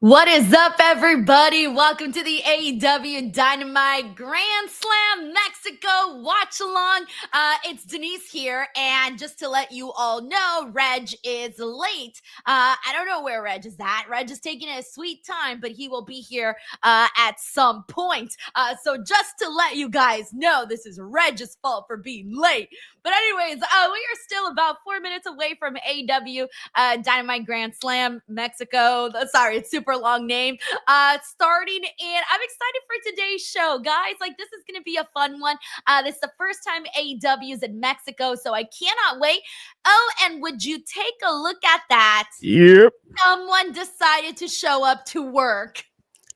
What is up, everybody? Welcome to the AEW Dynamite Grand Slam Mexico Watch Along. It's Denise here, and just to let you all know, Reg is late. I don't know where Reg is at. Reg is taking a sweet time, but he will be here at some point. So just to let you guys know, this is Reg's fault for being late. But anyways, we are still about 4 minutes away from AEW Dynamite Grand Slam Mexico. Sorry, it's super long name. Starting, and I'm excited for today's show, guys. Like, this is going to be a fun one. This is the first time AEW is in Mexico, so I cannot wait. Oh, and would you take a look at that? Yep. Someone decided to show up to work.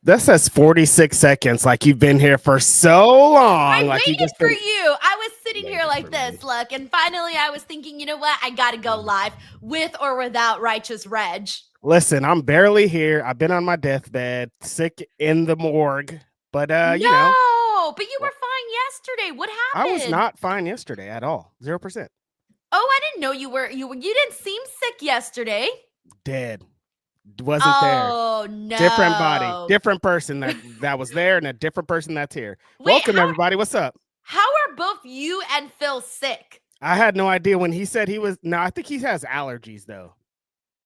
That says 46 seconds, like you've been here for so long. I like waited for you. I was sitting here like this, look, and finally I was thinking, you know what? I got to go live with or without Righteous Reg. Listen, I'm barely here. I've been on my deathbed, sick in the morgue, but you know. But you were fine yesterday. What happened? I was not fine yesterday at all. 0%. Oh, I didn't know you were. You didn't seem sick yesterday. Dead. Wasn't there. Oh no. Different body, different person that was there, and a different person that's here. Welcome, everybody. What's up? How are both you and Phil sick? I had no idea when he said he was. No, I think he has allergies though.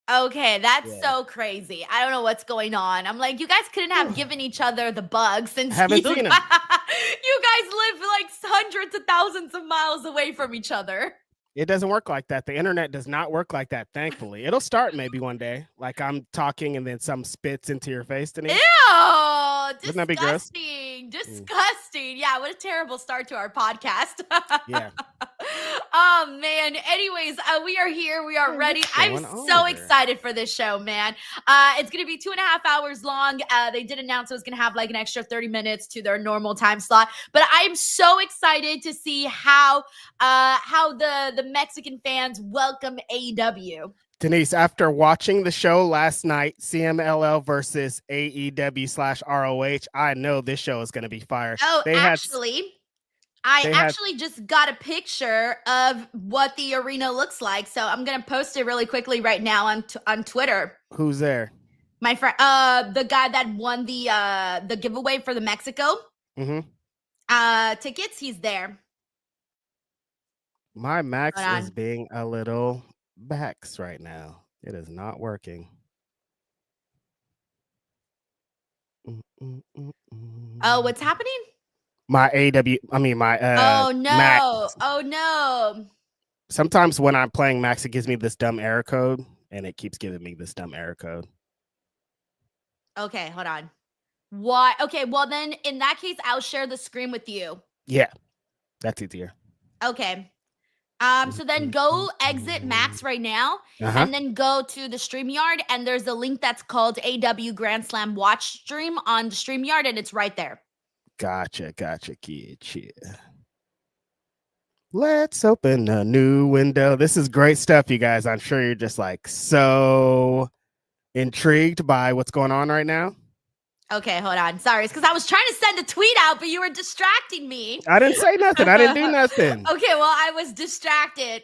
Okay, that's so crazy. I don't know what's going on. I'm like, you guys couldn't have given each other the bug since Haven't seen him. You guys live like hundreds of thousands of miles away from each other. It doesn't work like that. The internet does not work like that, thankfully. It'll start maybe one day. Like I'm talking and then some spits into your face, Denise. Ew! Wouldn't that be gross? Disgusting. Yeah, what a terrible start to our podcast. Yeah. Oh, man. Anyways, we are here. We are ready. I'm so excited for this show, man. It's going to be 2.5 hours long. They did announce it was going to have like an extra 30 minutes to their normal time slot. But I'm so excited to see how the Mexican fans welcome AEW. Denise, after watching the show last night, CMLL versus AEW/ROH, I know this show is going to be fire. Oh, I actually just got a picture of what the arena looks like, so I'm going to post it really quickly right now on Twitter. Who's there? My friend, the guy that won the giveaway for the Mexico tickets, he's there. My Max is being a little backs right now. It is not working. Oh, what's happening? My oh no. Max. Oh no. Sometimes when I'm playing Max, it gives me this dumb error code, and it keeps giving me this dumb error code. Okay, hold on. Why? Okay, well then in that case, I'll share the screen with you. Yeah, that's easier. Okay. So then go exit Max right now, and then go to the StreamYard, and there's a link that's called AEW Grand Slam Watch Stream on the StreamYard, and it's right there. Gotcha, kid. Let's open a new window. This is great stuff, you guys. I'm sure you're just like so intrigued by what's going on right now. Okay, hold on. Sorry, it's because I was trying to send a tweet out, but you were distracting me. I didn't say nothing. I didn't do nothing. Okay, well, I was distracted.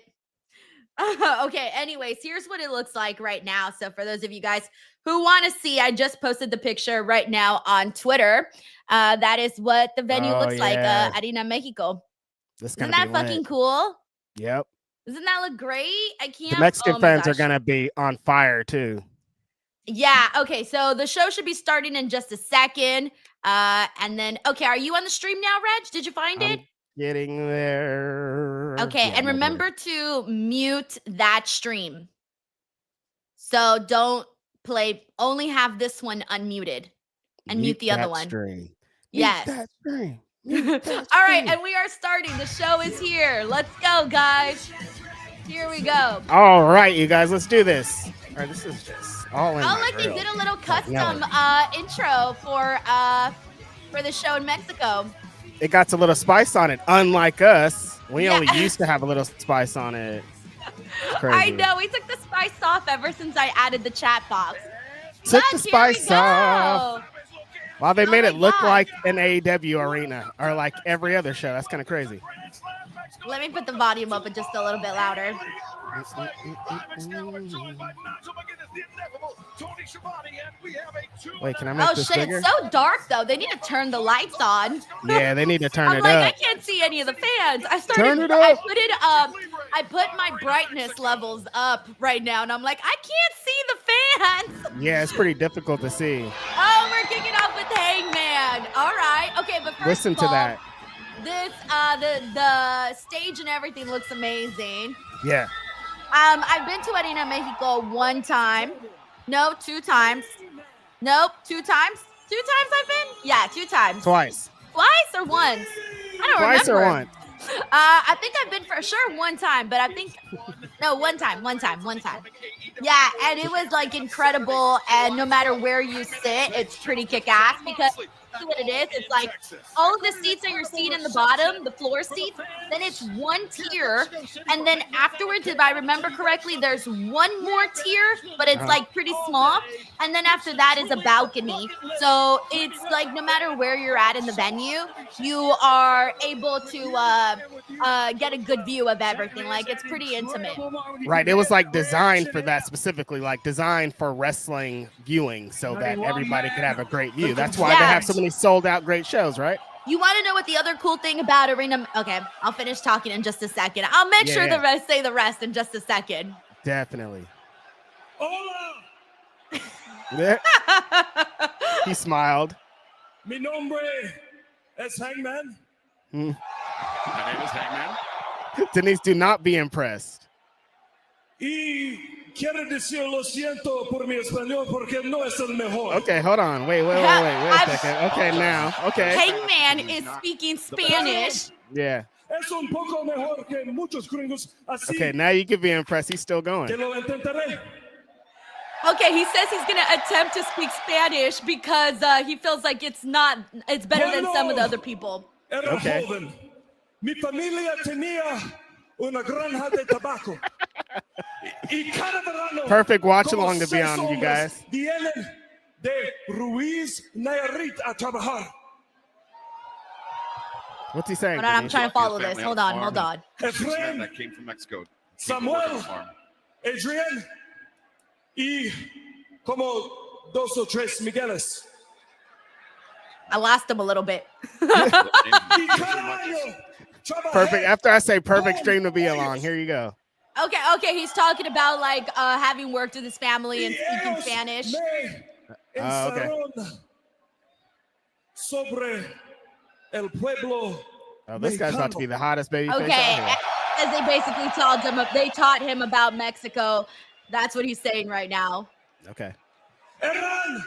Okay, anyways, here's what it looks like right now. So for those of you guys who want to see, I just posted the picture right now on Twitter. That is what the venue looks like, Arena Mexico. Isn't that fucking cool? Yep. Doesn't that look great? I can't. The Mexican fans are going to be on fire, too. Yeah, okay, so the show should be starting in just a second. And then, okay, are you on the stream now, Reg? Did you find it? Getting there. Okay, and remember to mute that stream. So don't play, only have this one unmuted and mute the other one. Stream. Yes. Mute that stream. All right, and we are starting. The show is here. Let's go, guys. Here we go. All right, you guys, let's do this. All right, this is just all in. Oh, look, they did a little custom intro for the show in Mexico. It got a little spice on it. Unlike us, we only used to have a little spice on it. I know. We took the spice off ever since I added the chat box. Took the spice off. Wow, they made it look like an AEW arena or like every other show. That's kind of crazy. Let me put the volume up just a little bit louder. Wait, can I make this bigger? It's so dark though. They need to turn the lights on. Yeah, they need to turn I'm it like, up. I can't see any of the fans. Turn it I up. put my brightness levels up right now, and I'm like, I can't see the fans. Yeah, it's pretty difficult to see. Oh, we're kicking off with Hangman. All right. Okay, but first Listen of to all, that. this the stage and everything looks amazing. Yeah. I've been to Arena Mexico one time. No, 2 times. Nope, 2 times. 2 times I've been? Yeah, 2 times. Twice. Twice or once? I don't Twice remember. or once? I think I've been for sure 1 time, but I think no, 1 time. Yeah, and it was like incredible. And no matter where you sit, it's pretty kick-ass because what it is, it's like all of the seats are your seat in the bottom, the floor seats. Then it's 1 tier, and then afterwards, if I remember correctly, there's 1 more tier, but it's like pretty small. And then after that is a balcony. So it's like no matter where you're at in the venue, you are able to get a good view of everything. Like it's pretty intimate. Right. It was like designed for that specifically, like designed for wrestling viewing so that everybody could have a great view. That's why they have so many sold out great shows, right? You want to know what the other cool thing about Arena? Okay, I'll finish talking in just a second. I'll make sure the rest say the rest in just a second. Definitely. Hola. He smiled. Mi nombre es Hangman. My name is Hangman. Denise, do not be impressed. Y quiero decir lo siento por mi español porque no es el mejor. Okay, hold on. Wait a second. Okay, now. Okay. Hangman is speaking Spanish. Yeah. Es un poco mejor que muchos gringos. Así Okay, now you can be impressed. He's still going. que lo intentaré. Okay, he says he's going to attempt to speak Spanish because he feels like it's better than some of the other people. Era joven. Mi familia tenía una granja de tabaco. Y cada verano, Perfect watch along to be on, you guys. Vienen de Ruiz Nayarit a trabajar. What's he saying? Hold on, I'm Denise? trying to follow this. Family Hold on a on. farm. Efraín, That came from Mexico. Samuel, Adrian y como 2 o 3 Migueles. I lost him a little bit. Y cada año trabajé Perfect. After I say perfect stream to be along, here you go. Okay, he's talking about like having worked with his family and speaking ellos Spanish. me Okay. enseñaron sobre el pueblo. Oh, this guy's about to be the hottest baby face Okay, out here. as they taught him about Mexico. That's what he's saying right now. Okay. Eran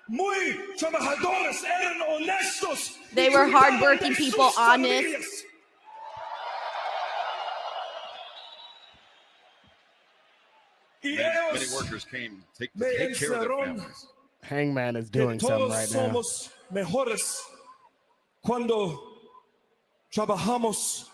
muy trabajadores, eran honestos. They were hardworking people, honest. Many workers came to take care of their families. Hangman is doing something right now. Somos mejores cuando trabajamos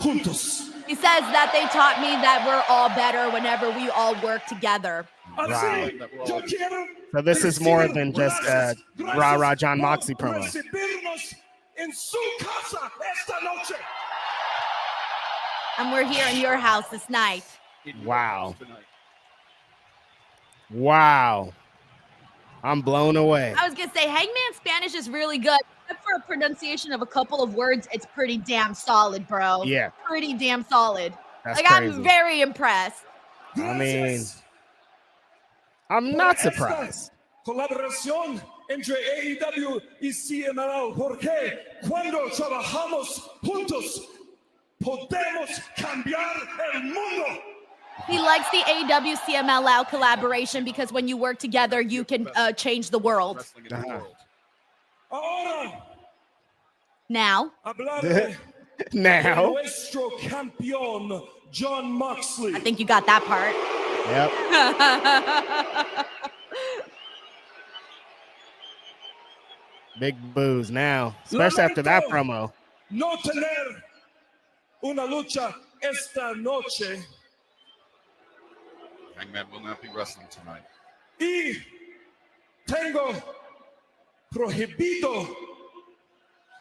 juntos. He says that they taught me that we're all better whenever we all work together. Así, yo quiero So this is more than just a rah-rah John Moxley promo. recibirnos en su casa esta noche. And we're here in your house this night. Wow. Wow. I'm blown away. I was going to say, Hangman's Spanish is really good. Except for a pronunciation of a couple of words, it's pretty damn solid, bro. Yeah. Pretty damn solid. That's like, crazy. I'm very impressed. I mean, I'm not surprised. Colaboración entre AEW y CMLL, porque cuando trabajamos juntos podemos cambiar el mundo. He likes the AEW CMLL collaboration because when you work together, you can change the world. Wrestling in the world. Ahora Now, hablaré de Now. nuestro campeón John Moxley. I think you got that part. Yep. Big boos now, especially after that promo. No tener una lucha esta noche. Hangman will not be wrestling tonight. Y tengo prohibido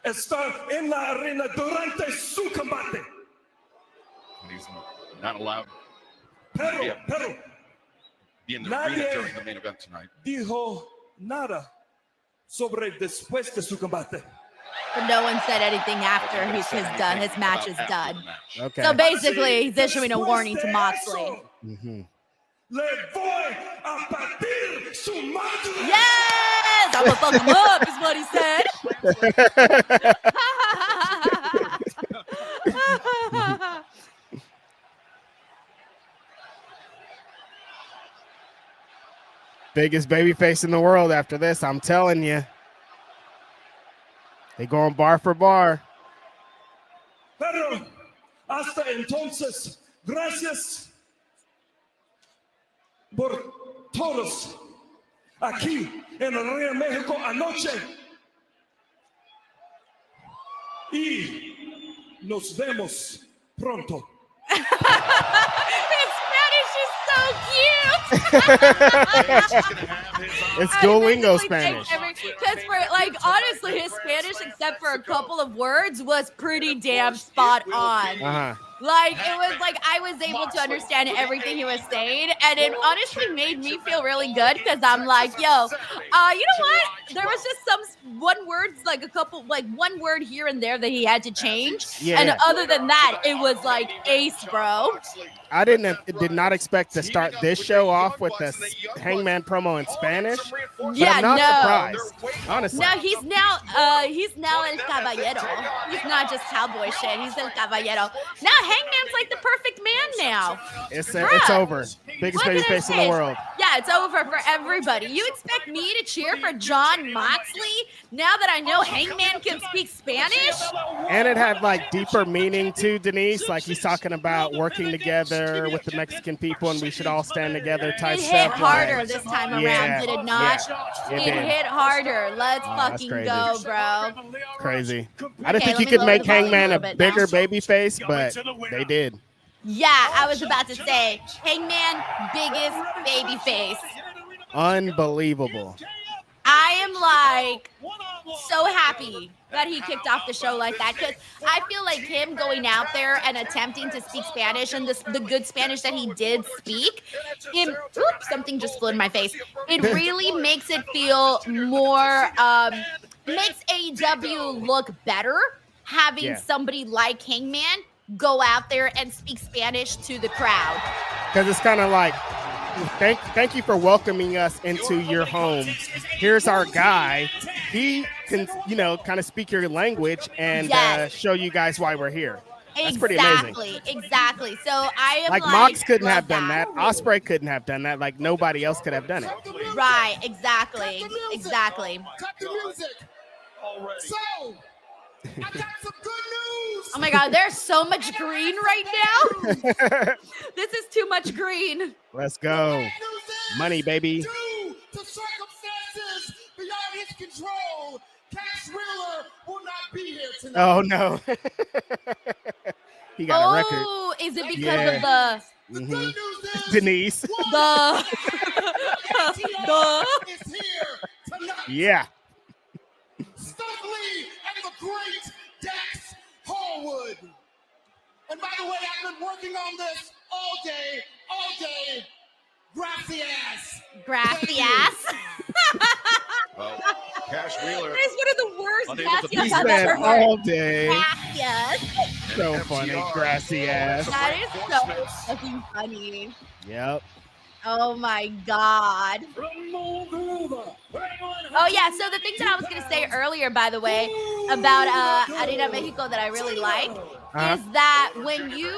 estar en la arena durante su combate. And he's not allowed. Pero be in the arena during the main event tonight. Dijo nada sobre después de su combate. But no one said anything after his match is done. Okay. So basically, he's issuing a warning to Moxley. Le voy a partir su madre. Yes! I'm gonna fuck him up, is what he said. Biggest babyface in the world after this, I'm telling you. They going bar for bar. Pero hasta entonces, gracias por todos aquí en el Río México anoche. Y nos vemos pronto. His Spanish is so cute. It's Duolingo Spanish. Because honestly, his Spanish, except for a couple of words, was pretty damn spot on. Like, it was like I was able to understand everything he was saying, and it honestly made me feel really good because I'm like, yo, you know what? There was just one word here and there that he had to change. Yeah. And other than that, it was like ace, bro. I did not expect to start this show off with the Hangman promo in Spanish. Yeah, I'm not surprised, honestly. No, he's now el caballero. He's not just cowboy shit. He's el caballero. Now Hangman's like the perfect man now. It's over. Biggest babyface in the world. Yeah, it's over for everybody. You expect me to cheer for Jon Moxley now that I know Hangman can speak Spanish? And it had like deeper meaning too, Denise. Like he's talking about working together with the Mexican people and we should all stand together type stuff. It hit harder this time around, did it not? Yeah, it hit harder. Let's fucking go, bro. Crazy. I didn't think you could make Hangman a bigger babyface, but they did. Yeah, I was about to say, Hangman, biggest babyface. Unbelievable. I am like so happy that he kicked off the show like that because I feel like him going out there and attempting to speak Spanish and the good Spanish that he did speak, something just flew in my face. It really makes it feel more, makes AEW look better having somebody like Hangman go out there and speak Spanish to the crowd. Because it's kind of like, thank you for welcoming us into your home. Here's our guy. He can, kind of speak your language and show you guys why we're here. That's pretty amazing. Exactly. So I am like Mox couldn't have done that. Ospreay couldn't have done that. Like nobody else could have done it. Right. Exactly. Cut the music. So, I got some good news. Oh my God, there's so much green right now. This is too much green. Let's go. Money, baby. Due to circumstances beyond his control, Cash Wheeler will not be here tonight. Oh, no. He got a record. Oh, is it because of the good news is Denise? is here tonight. Yeah. Stuff Lee and the great Dax Hallwood. And by the way, I've been working on this all day. Gracias. Cash Wheeler. That is one of the worst He gracias I've spent ever heard. all day. Gracias. So funny. Grassy ass. That is so fucking funny. Yep. Oh my God. Oh yeah, so the things that I was gonna say earlier, by the way, about Arena Mexico that I really like is that when you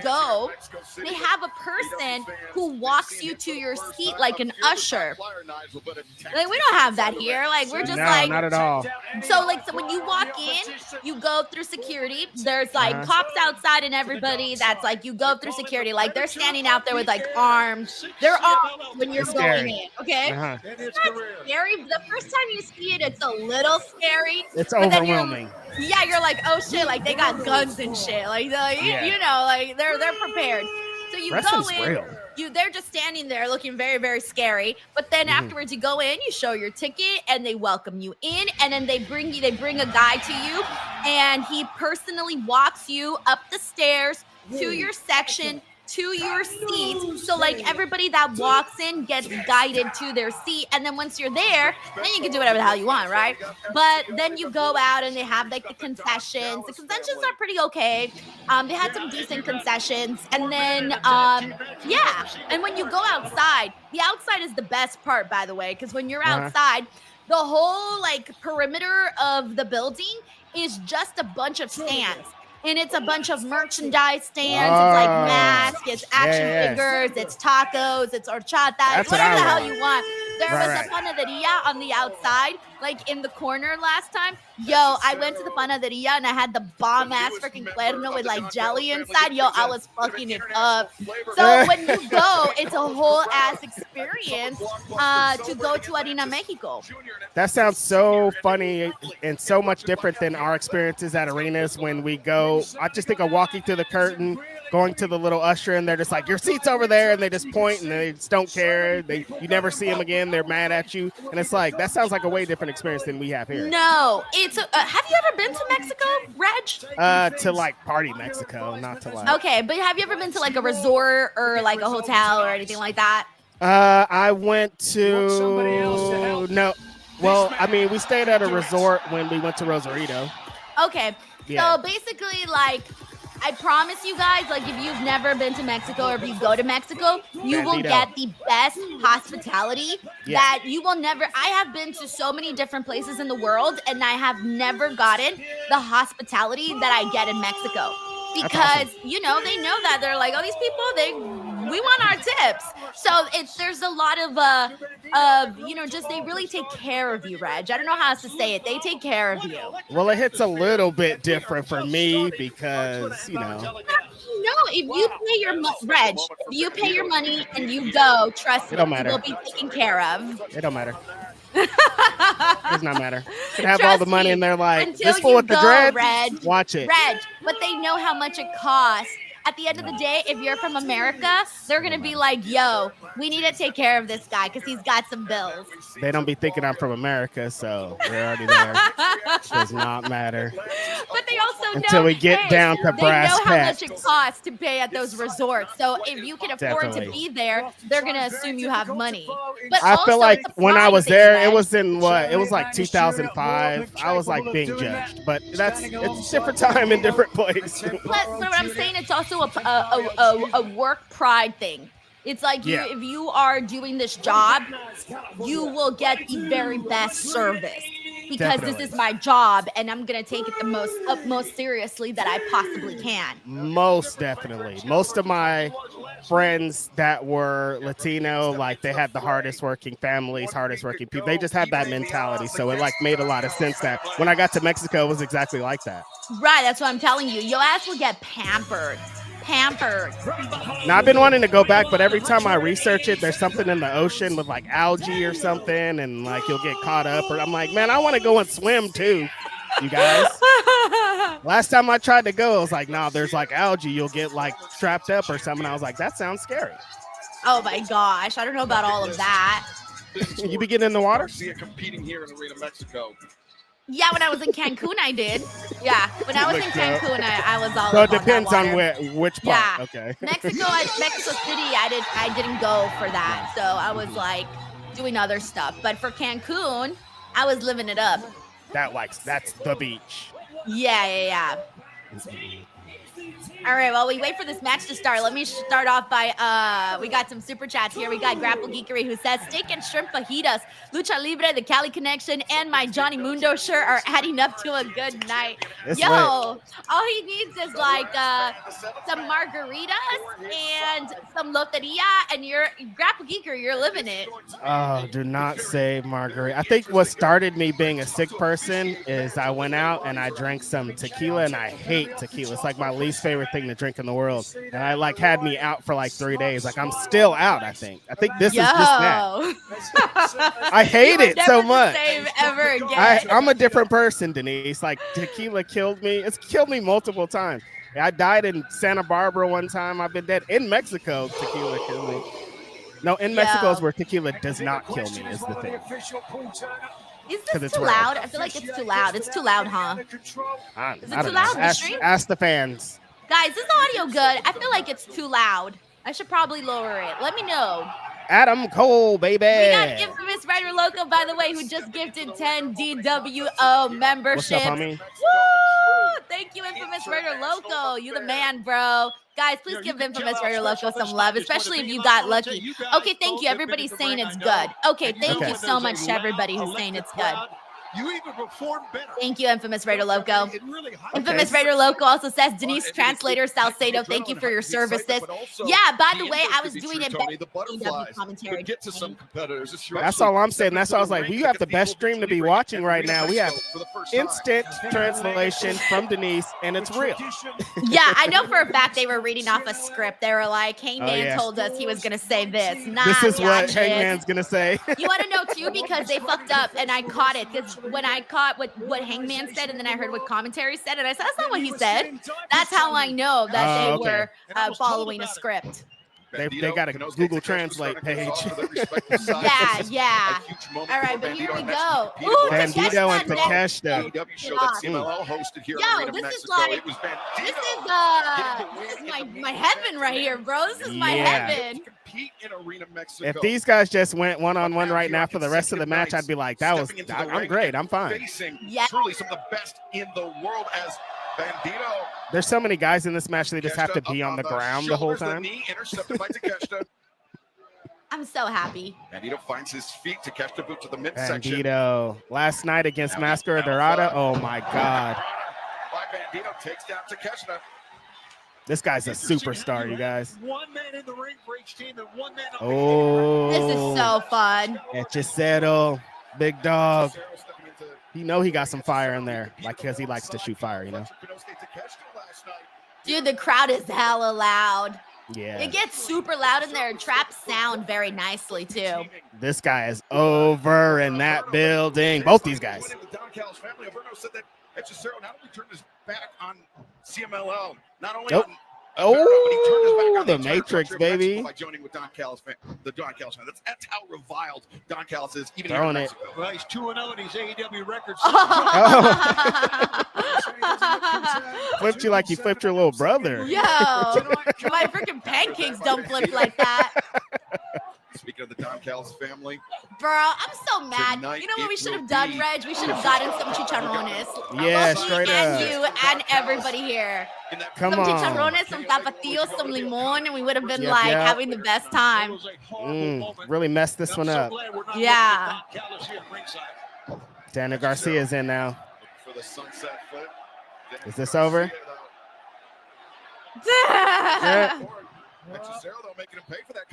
go, they have a person who walks you to your seat like an usher. Like we don't have that here. Like we're just not at all. So when you walk in, you go through security. There's like cops outside and everybody that's like you go through security. Like they're standing out there with like arms. They're armed when you're going in. Okay. It's not scary. The first time you see it, it's a little scary. It's overwhelming. You're like, oh shit, like they got guns and shit. Like you know, like they're prepared. So you Wrestling's go in, real. they're just standing there looking very, very scary. But then afterwards you go in, you show your ticket, and they welcome you in, and then they bring a guy to you, and he personally walks you up the stairs to your section to your seat. So like everybody that walks in gets guided to their seat. And then once you're there, then you can do whatever the hell you want, right? But then you go out and they have like the concessions. The concessions are pretty okay. They had some decent concessions. And then, yeah. And when you go outside, the outside is the best part, by the way, because when you're outside, the whole like perimeter of the building is just a bunch of stands. And it's a bunch of merchandise stands. It's like masks, it's action figures, it's tacos, it's horchata, it's whatever the hell you want. There was a panaderia on the outside, like in the corner last time. Yo, I went to the panaderia and I had the bomb ass freaking cuerno with like jelly inside. Yo, I was fucking it up. So when you go, it's a whole ass experience to go to Arena Mexico. That sounds so funny and so much different than our experiences at arenas when we go. I just think of walking through the curtain, going to the little usher, and they're just like, your seat's over there, and they just point, and they just don't care. You never see them again. They're mad at you. And it's like, that sounds like a way different experience than we have here. No, it's have you ever been to Mexico, Reg? To like party Mexico, not to like. Okay, but have you ever been to like a resort or like a hotel or anything like that? I went to no. Well, I mean, we stayed at a resort when we went to Rosarito. Okay, so basically, like, I promise you guys, like, if you've never been to Mexico or if you go to Mexico, you will get the best hospitality that you will never. I have been to so many different places in the world, and I have never gotten the hospitality that I get in Mexico. Because, you know, they know that. They're like, oh, these people, we want our tips. So there's a lot of you know, just they really take care of you, Reg. I don't know how else to say it. They take care of you. Well, it hits a little bit different for me because, you know. No, if you pay your Reg, if you pay your money and you go, trust me, you will be taken care of. It don't matter. Does not matter. You can have all the money and they're like, this fool with the dread, Reg, watch it. Reg, but they know how much it costs. At the end of the day, if you're from America, they're going to be like, yo, we need to take care of this guy because he's got some bills. They don't be thinking I'm from America, so they're already there. Does not matter. But they also know until we get down to brass tacks. They know how much it costs to pay at those resorts. So if you can afford to be there, they're going to assume you have money. But I feel like when I was there, it was in what? It was like 2005. I was like being judged. But it's a different time and different place. But what I'm saying, it's also a work pride thing. It's like if you are doing this job, you will get the very best service because this is my job and I'm going to take it the most seriously that I possibly can. Most definitely. Most of my friends that were Latino, like they had the hardest working families, hardest working people. They just had that mentality. So it like made a lot of sense that when I got to Mexico, it was exactly like that. Right. That's what I'm telling you. Your ass will get pampered. Now, I've been wanting to go back, but every time I research it, there's something in the ocean with like algae or something, and like you'll get caught up. Or I'm like, man, I want to go and swim too, you guys. Last time I tried to go, I was like, nah, there's like algae. You'll get like strapped up or something. I was like, that sounds scary. Oh my gosh, I don't know about all of that. You be getting in the water? See it competing here in Arena Mexico. Yeah, when I was in Cancun, I did. Yeah, when I was in Cancun, I was all. So it depends on which part. Yeah. Okay. Mexico City, I didn't go for that, so I was like doing other stuff. But for Cancun, I was living it up. That's the beach. Yeah. All right, well, we wait for this match to start. Let me start off by, we got some super chats here. We got Grapple Geekery who says, steak and shrimp fajitas, Lucha Libre, the Cali Connection, and my Johnny Mundo shirt are adding up to a good night. It's Yo, lit. all he needs is like some margaritas and some loteria, and you're Grapple Geekery, you're living it. Oh, do not say margarita. I think what started me being a sick person is I went out and I drank some tequila, and I hate tequila. It's like my least favorite thing to drink in the world, and I like had me out for like 3 days. Like I'm still out. I think this is just that. I hate it so much. Same ever again. I'm a different person, Denise. Like tequila killed me. It's killed me multiple times. I died in Santa Barbara one time. I've been dead in Mexico. Tequila killed me. No, in Mexico is where tequila does not kill me. Is the thing. Is this too loud? I feel like it's too loud. It's too loud, huh? I Is it too loud? Ask the fans. Guys, is the audio good? I feel like it's too loud. I should probably lower it. Let me know. Adam Cole, baby. We got Infamous Writer Loco, by the way, who just gifted 10 DWO memberships. What's up, homie? Woo! Thank you, Infamous Writer Loco. You the man, bro. Guys, please give Infamous Writer Loco some love, especially if you got lucky. Okay, thank you. Everybody's saying it's good. Okay, thank you so much to everybody who's saying it's good. You even perform better. Thank you, Infamous Raider Loco. Infamous Raider Loco also says, Denise, translator Salcedo, thank you for your services. Yeah, by the way, I was doing it better AEW commentary. That's all I'm saying. That's why I was like, you have the best stream to be watching right now. We have instant translation from Denise, and it's real. Yeah, I know for a fact they were reading off a script. They were like, Hangman told us he was going to say this. Nah, this is what Hangman's going to say. You want to know, too, because they fucked up, and I caught it. When I caught what Hangman said, and then I heard what commentary said, and I said, that's not what he said. That's how I know that they were following a script. They got a Google Translate page. yeah. All right, but here we go. Ooh, Bandito and Takeshita. Yo, this is like, this is my heaven right here, bro. This is my heaven. If these guys just went one-on-one right now for the rest of the match, I'd be like, I'm great. I'm fine. Yeah. Truly some of the best in the world as Bandito. There's so many guys in this match, they just have to be on the ground the whole time. I'm so happy. Bandito finds his feet. Takeshita boot to the midsection. Bandito last night against Mascara Dorada. Oh my God. Bandito takes down Takeshita. This guy's a superstar, you guys. One man in the ring for each team and one man up. Oh, this is so fun. Salcedo, big dog. You know he got some fire in there, like because he likes to shoot fire, you know. Dude, the crowd is hella loud. Yeah. It gets super loud in there. Traps sound very nicely too. This guy is over in that building. Both these guys. Back on CMLL, not only on the Matrix, baby. By joining with the Don Callis fan. That's how reviled Don Callis is. Even throwing in it. Well, he's 2-0 in his AEW records. Flipped you like you flipped your little brother. Yo, my freaking pancakes don't flip like that. Speaking of the Don Callis family, bro, I'm so mad. You know what we should have done, Reg? We should have gotten some chicharrones. Yeah, straight up. You and everybody here. Come some on. Chicharrones, some tapatios, some limon, and we would have been having the best time. Really messed this one up. Yeah. Daniel Garcia's in now. For the sunset flip. Is this over? Yeah.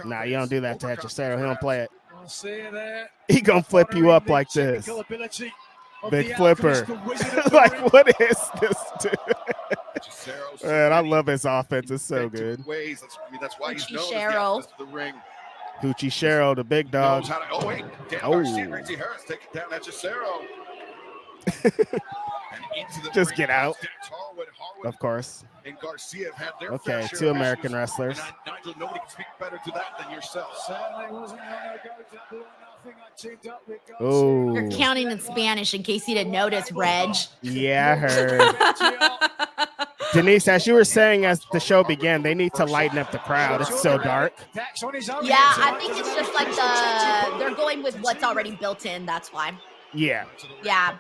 Nah, you don't do that to Hechicero. He don't play it. He gonna flip you up like this. Big flipper. Like, what is this, dude? Man, I love his offense. It's so good. That's why he's known Cheryl. as the ring. Gucci Cheryl, the big dog. Oh, wait. Gracie Harris taking down Hechicero. Just get out. Of course. And Garcia have had their okay, two American wrestlers. Nigel, nobody can speak better to that than yourself. Oh. You're counting in Spanish in case you didn't notice, Reg. Yeah, I heard. Denise, as you were saying as the show began, they need to lighten up the crowd. It's so dark. Yeah, I think it's just like they're going with what's already built in. That's why. Yeah. Yeah.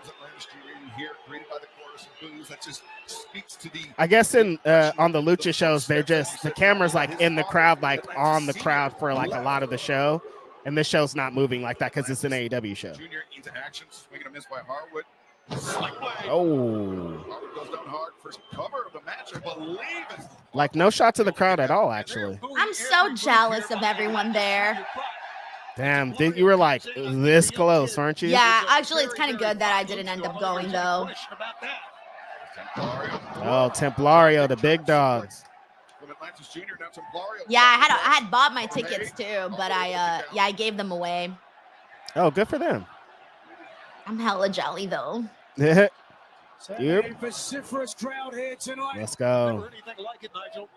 I guess in on the Lucha shows, they're just the camera's like in the crowd, like on the crowd for like a lot of the show, and this show's not moving like that because it's an AEW show. Junior into action, swinging a miss by Harwood. Oh. Harwood goes down hard. First cover of the match, I believe. Like no shot to the crowd at all, actually. I'm so jealous of everyone there. Damn, you were like this close, weren't you? Yeah, actually, it's kind of good that I didn't end up going though. Oh, Templario, the big dog. Yeah, I had bought my tickets too, but I gave them away. Oh, good for them. I'm hella jelly though. Yep. Vociferous crowd here tonight. Let's go. Never heard anything like it, Nigel.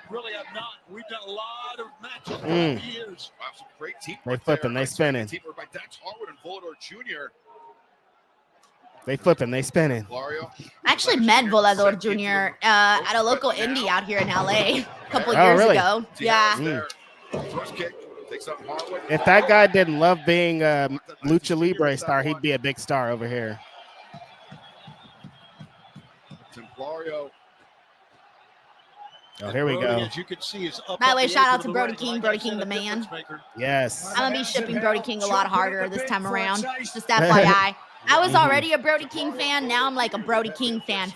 Really have not. We've done a lot of matches over the years. Wow, some great team. They flipping, they spinning. Team by Dax Harwood and Volador Jr. They flipping, they spinning. Florio. I actually met Volador Jr. At a local indie out here in LA a couple years really? ago. Yeah. First kick. Takes up Harwood. If that guy didn't love being a Lucha Libre star, he'd be a big star over here. Templario. Oh, here we go. As you can see, is up By the on way, the shout edge out of to the Brody ring. King, Like Brody I King said, the a man. difference maker. Yes. I'm gonna be shipping Brody King a lot harder this time around. Just FYI. I was already a Brody King fan. Now I'm like a Brody King fan.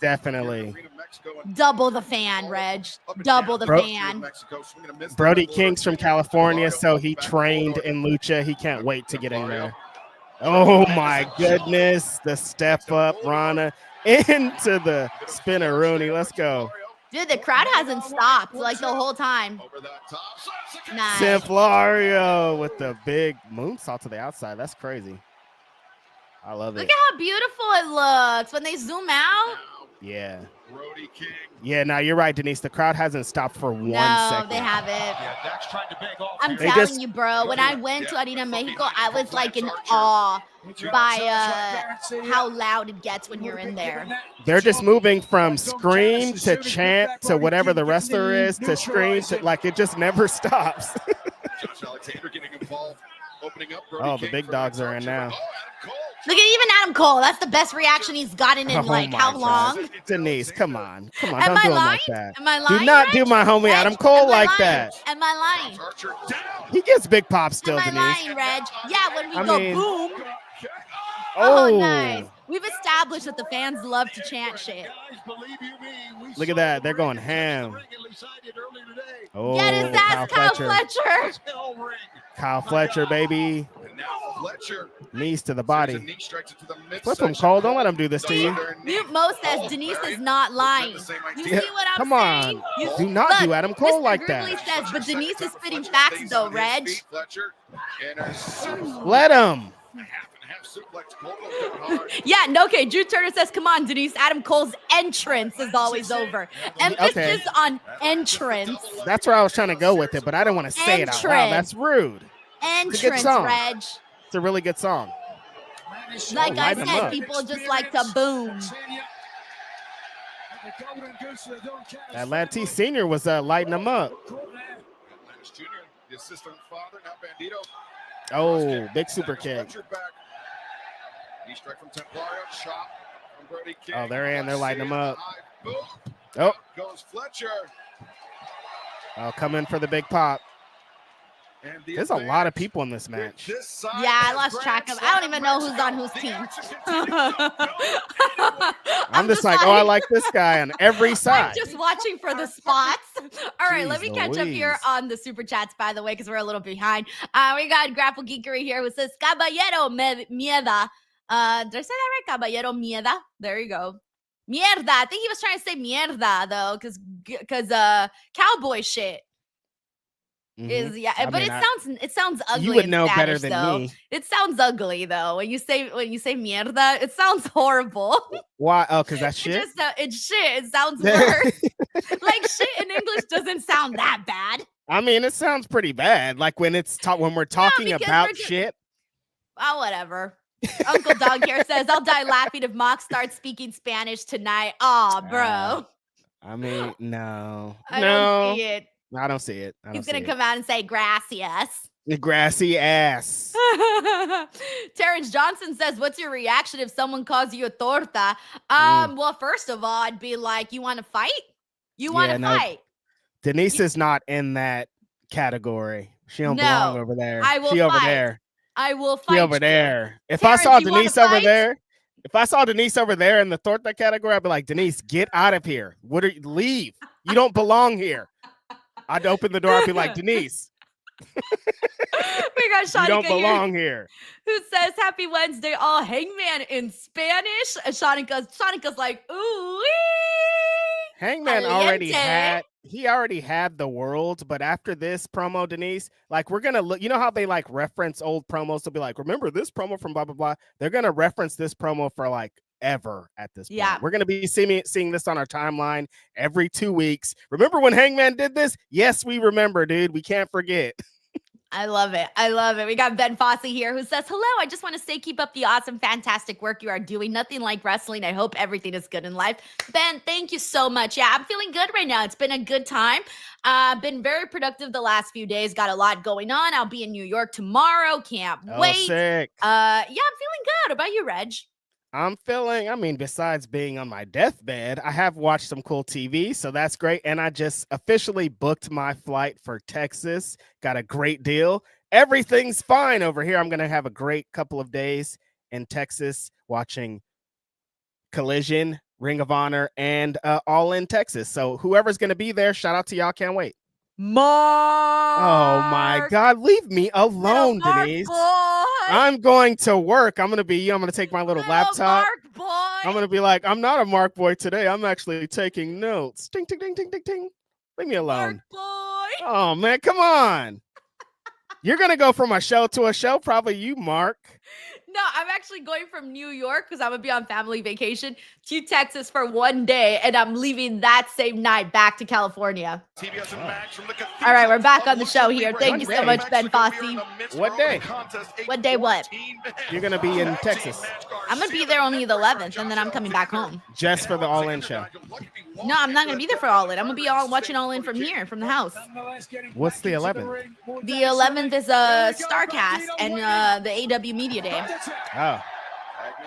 Definitely. Double the fan, Reg. Double the fan. Brody King's from California, so he trained in Lucha. He can't wait to get in there. Oh my goodness. The step up, Rana into the spinneroonie. Let's go. Dude, the crowd hasn't stopped like the whole time. Nice. Templario with the big moonsault to the outside. That's crazy. I love it. Look at how beautiful it looks when they zoom out. Yeah. Brody King. Yeah, now you're right, Denise. The crowd hasn't stopped for 1 second. No, they haven't. Yeah, Dak's trying to beg off I'm here. telling you, bro. When I went to Arena Mexico, I was like in awe by how loud it gets when you're in there. They're just moving from scream to chant to whatever the wrestler is to scream to like it just never stops. Josh Alexander getting involved. Opening up. Oh, the big dogs are in now. Look at even Adam Cole. That's the best reaction he's gotten in like how long? Denise, come on. Come on. Am Don't I do him lying? like that. Am I lying? Do not Reg? do my homie Reg, Adam Cole am I like lying? that. Am I lying? Archer down. He gets big pops still, Am I Denise. lying, Reg? Yeah, when we I go mean- boom. Oh, Nice. We've established that the fans love to chant shit. Look at that. They're going ham. Oh, Get his ass, Kyle Fletcher. Kyle Fletcher, baby. And now Fletcher. Knees to the body. Knee strikes it to the Flip him, midsection. Cole. Don't let him do this to you. Mute Mo says Denise is not lying. You see what I'm Come saying? on. You Do not do Adam Cole Mr. like Gribbly that. says, but Denise is spitting facts though, Reg. Fletcher. Let him. Yeah, no, okay. Drew Turner says, come on, Denise. Adam Cole's entrance is always over. Emphasis on entrance. That's where I was trying to go with it, but I didn't want to say it out loud. That's rude. Entrance, song. Reg. It's a really good song. Like I light 'em said, up. people just like to boom. Atlantis Senior was lighting them up. Jr., the assistant father, now Bandito. Oh, big super kick. Knee strike from Templario, chop from Brody King. Oh, they're in. They're lighting them up. Boom. Oh, Goes Fletcher. oh, come in for the big pop. And the There's a lot of people in this match. This side Yeah, I has lost track of. Grand I don't even know Slam who's on whose The team. action continues. I'm just like, oh, I like this guy on every I'm side. just watching for the spots. All right, let me Jeez catch up here Louise. on the super chats, by the way, because we're a little behind. We got Grapple Geekery here who says, Caballero Mieda. Did I say that right? Caballero Mieda. There you go. Mierda. I think he was trying to say mierda, though, because cowboy shit. Is Mhm. yeah, I but mean, it sounds ugly. you would in know Spanish, better than though. me. It sounds ugly though when you say mierda. It sounds horrible. Why? Oh, because that's It shit. just it's shit. It sounds worse. Like shit in English doesn't sound that bad. I mean, it sounds pretty bad. Like when when we're talking because about we're just- shit. Oh, whatever. Uncle Dog here says, "I'll die laughing if Mox starts speaking Spanish tonight." Aw, bro. I mean, no, I no, don't see it. I don't see it. He's gonna come out and say gracias. The grassy ass. Terrence Johnson says, "What's your reaction if someone calls you a torta?" Well, first of all, I'd be like, "You want to fight? You want Yeah, to no, fight?" Denise is not in that category. She don't No, belong over there. I will She over fight. there. I will fight. She over you. there. If Terrence, I saw you wanna Denise over fight? there, if I saw Denise over there in the torta category, I'd be like, Denise, get out of here. What are you? Leave. You don't belong here. I'd open the door. I'd be like, Denise, We got you Shanika don't here belong here. who says, "Happy Wednesday, all Hangman" in Spanish. And Shanica's like, "Ooh." Hangman already had the world, but after this promo, Denise, like we're gonna look. You know how they like reference old promos to be like, remember this promo from blah blah blah. They're gonna reference this promo for like ever at this point. Yeah. We're gonna be seeing this on our timeline every 2 weeks. Remember when Hangman did this? Yes, we remember, dude. We can't forget. I love it. I love it. We got Ben Fossey here who says, hello, I just want to say keep up the awesome, fantastic work you are doing. Nothing like wrestling. I hope everything is good in life. Ben, thank you so much. Yeah, I'm feeling good right now. It's been a good time. Been very productive the last few days. Got a lot going on. I'll be in New York tomorrow. Can't wait. Sick. Yeah, I'm feeling good. What about you, Reg? I'm feeling, I mean, besides being on my deathbed, I have watched some cool TV, so that's great. And I just officially booked my flight for Texas. Got a great deal. Everything's fine over here. I'm going to have a great couple of days in Texas watching Collision, Ring of Honor, and All in Texas. So whoever's going to be there, shout out to y'all. Can't wait. Mark. Oh my God, leave me alone, Denise. Boy. I'm going to work. I'm going to be you. I'm going to take my little laptop. Mark boy. I'm going to be like, I'm not a Mark boy today. I'm actually taking notes. Ding, ding, ding, ding, ding, ding. Leave me alone. Mark boy. Oh man, come on. You're going to go from a show to a show. Probably you, Mark. No, I'm actually going from New York because I'm going to be on family vacation to Texas for one day, and I'm leaving that same night back to California. All right, we're back on the show here. Thank you so much, Ben Fossey. What day? What day what? You're going to be in Texas. I'm going to be there only the 11th, and then I'm coming back home. Just for the All In show. No, I'm not going to be there for All In. I'm going to be watching All In from here, from the house. What's the 11th? The 11th is a StarCast and the AEW Media Day. Oh.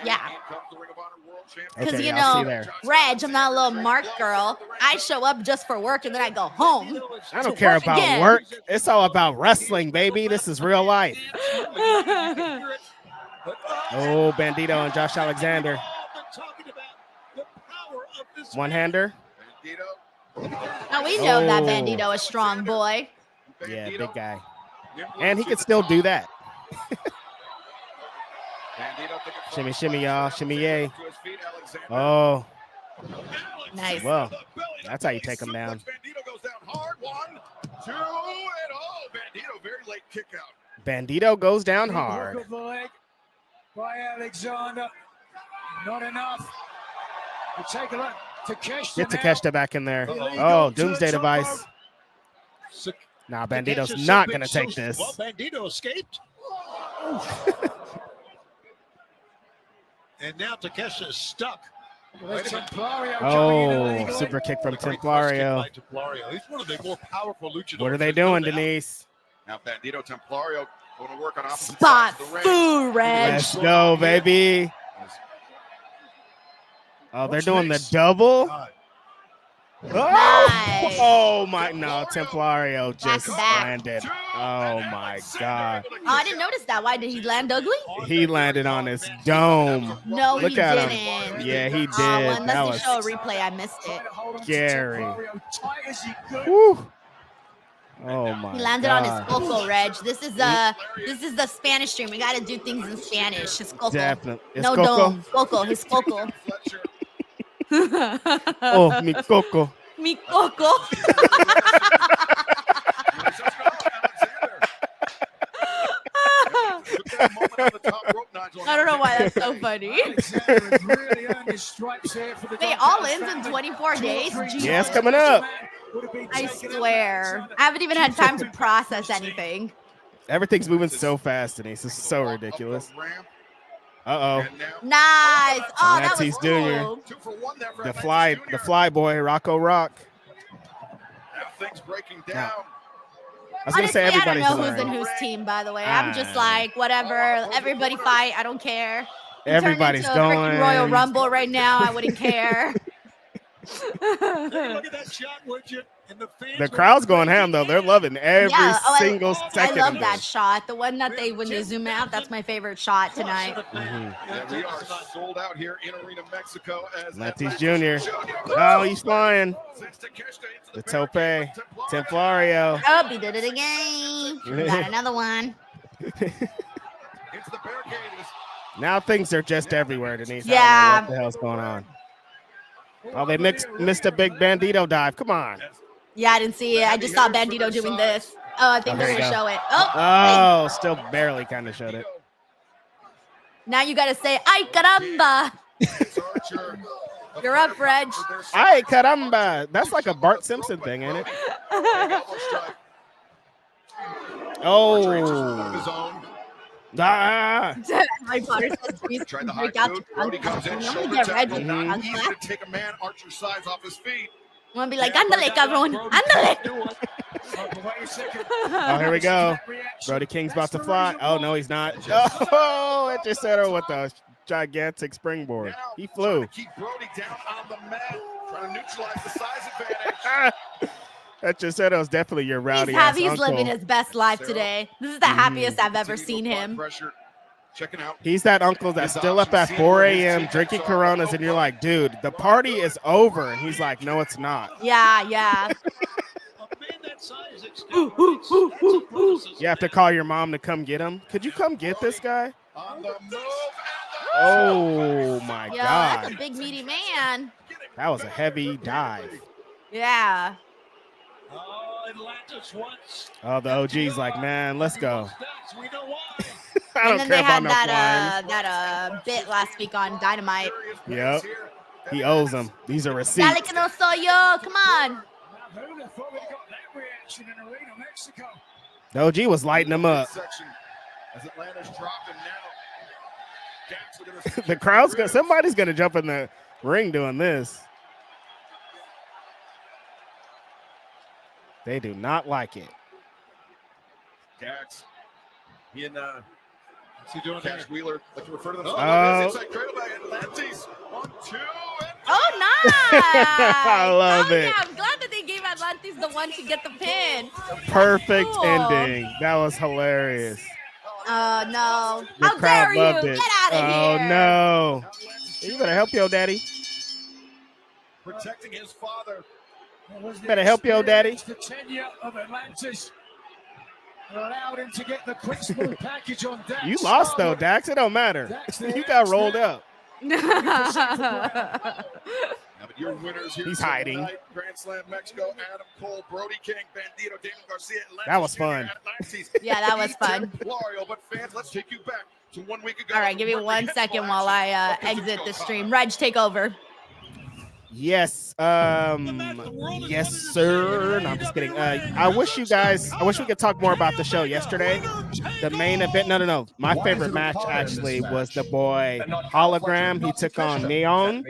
Yeah. Because, Okay, you I'll see know, there. Reg, I'm not a little Mark girl. I show up just for work, and then I go home. I don't care about again. work. It's all about wrestling, baby. This is real life. Oh, Bandito and Josh Alexander. One-hander. Now, we know that Bandito is a strong boy. Yeah, big guy. And he could still do that. Shimmy, shimmy, y'all. Shimmy, yay. Oh. Nice. Well, that's how you take him down. Bandito goes down hard. By Alexander. Not enough. We take a look. Takeshita Get Takeshita back in there. Oh, Doomsday Device. Nah, Bandito's not going to take this. Well, Bandito escaped. And now Takeshita is stuck. Oh, super kick from Templario. He's one of the more powerful luchadors. What are they doing, Denise? Now Bandito Templario going to work on opposite Spot sides of the ring. food, Reg. Let's go, baby. Oh, they're doing the double. Oh, Nice. oh my, no, Templario just Back-to-back. landed. Oh my God. Oh, I didn't notice that. Why did he land ugly? He landed on his dome. No, Look he at didn't. him. Yeah, he did. Well, That unless was you show a replay, I missed it. scary. Whew. Oh my He landed God. on his coco, Reg. This is the Spanish stream. We got to do things in Spanish. His coco. Definitely. It's No Coco? dome. Coco. His coco. Oh, mi Coco. Mi coco. I don't know why that's so funny. They all ends in 24 days. Jeez. Yeah, it's coming up. I swear. I haven't even had time to process anything. Everything's moving so fast, Denise. It's so ridiculous. Uh-oh. Nice. Oh, that was Nantes Jr. cool. The fly boy, Rocco Rock. Things breaking down. I was going to say Honestly, everybody's I don't know who's in in whose team, by the way. I'm just like, whatever. Everybody fight. I don't care. Everybody's Turn into a freaking going. Royal Rumble right now. I wouldn't care. Look at that shot, would you? And the fans The crowd's going ham, though. They're loving every single second I love of that this. shot. The one that when they zoom out, that's my favorite shot tonight. Yeah, we are sold out here in Arena Mexico as Nantes Jr. Oh, he's flying. The tope. Templario. Oh, he did it again. We got another one. Now things are just everywhere, Denise. Yeah. I don't know what the hell's going on. Oh, they missed a big Bandito dive. Come on. Yeah, I didn't see it. I just saw Bandito doing this. Oh, I think there they're you going to go. show it. Oh, Oh, still barely kind of showed it. now you got to say, ay, caramba. You're up, Reg. Ay, caramba. That's like a Bart Simpson thing, ain't it? Of his own. Harry Potter says Denise Tried the can high break out boot. the Brody tongue. comes in, I'm gonna shoulder get tackle. Reggie. Not I'm easy gonna to take a man Archer's size off his feet. be like, ándale, cabrón, ándale. Oh, here we go. Brody King's about to fly. Oh, no, he's not. Oh, it just set her with a gigantic springboard. Now, He trying flew. to keep Brody down on the mat, trying to neutralize the size advantage. That just said it was definitely your rowdy He's uncle. living his best life today. This is the happiest I've ever seen him. Checking out. He's that uncle that's still up at 4 a.m. drinking Coronas, and you're like, dude, the party is over. And he's like, no, it's not. Yeah. You have to call your mom to come get him. Could you come get this guy? On the move. Oh, my Yo, that's a God. big meaty man. That was a heavy dive. Yeah. Oh, the OG's like, man, let's go. I And don't then care they about had no that flying. bit last week on Dynamite. Yep. He owes them. These are Dale receipts. que no soy yo. Come on. The OG was lighting them up. As Atlanta's dropping now. The crowd's going to, somebody's going to jump in the ring doing this. They do not like it. Dax. He and what's he doing? Cash Wheeler. Like to refer to them. Inside cradle by Atlantis. 1, 2, and Oh, nice. I love it. Yeah, I'm glad that they gave Atlantis the one to get the pin. Perfect Cool. ending. That was hilarious. Oh, no. The How crowd dare you? loved it. Get out of Oh, here. no. You better help your daddy. protecting his father. Better help your daddy. The tenure of Atlantis allowed him to get the quick smooth package on Dax. You lost, though, Dax. It don't matter. You got rolled up. Now, but your winners here He's tonight, hiding. Grand Slam Mexico, Adam Cole, Brody King, Bandito, Daniel Garcia, Atlantis That was Jr., fun. Atlantis, Yeah, that was fun. Templario. But fans, let's take you back to 1 week ago. All right, give me when we 1 hit second full while action I of the exit Physical the Con. stream. Reg, take over. Yes. Yes, sir. No, I'm just kidding. I wish we could talk more about the show yesterday. The main event. No. My favorite match actually was the boy Hologram. He took on Neon,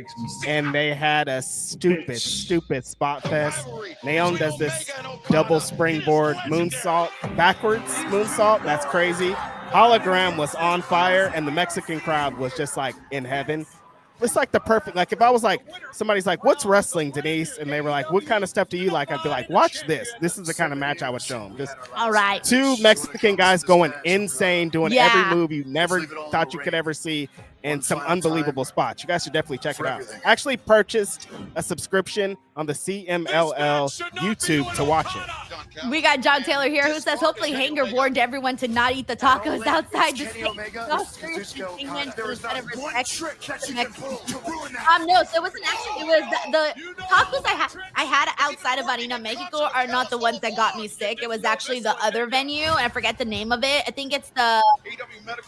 and they had a stupid spot fest. Neon does this double springboard moonsault, backwards moonsault. That's crazy. Hologram was on fire, and the Mexican crowd was just like in heaven. It's like the perfect, like if I was like, somebody's like, what's wrestling, Denise? And they were like, what kind of stuff do you like? I'd be like, watch this. This is the kind of match I would show them. Just All right. 2 Mexican guys going insane, doing Yeah. every move you never thought you could ever see, and some unbelievable spots. You guys should definitely check it out. I actually purchased a subscription on the CMLL YouTube to watch it. We got John Taylor here who says, hopefully Hanger warned everyone to not eat the tacos outside the state. No, so it wasn't actually, it was the tacos I had outside of Arena Mexico are not the ones that got me sick. It was actually the other venue, and I forget the name of it. I think it's the,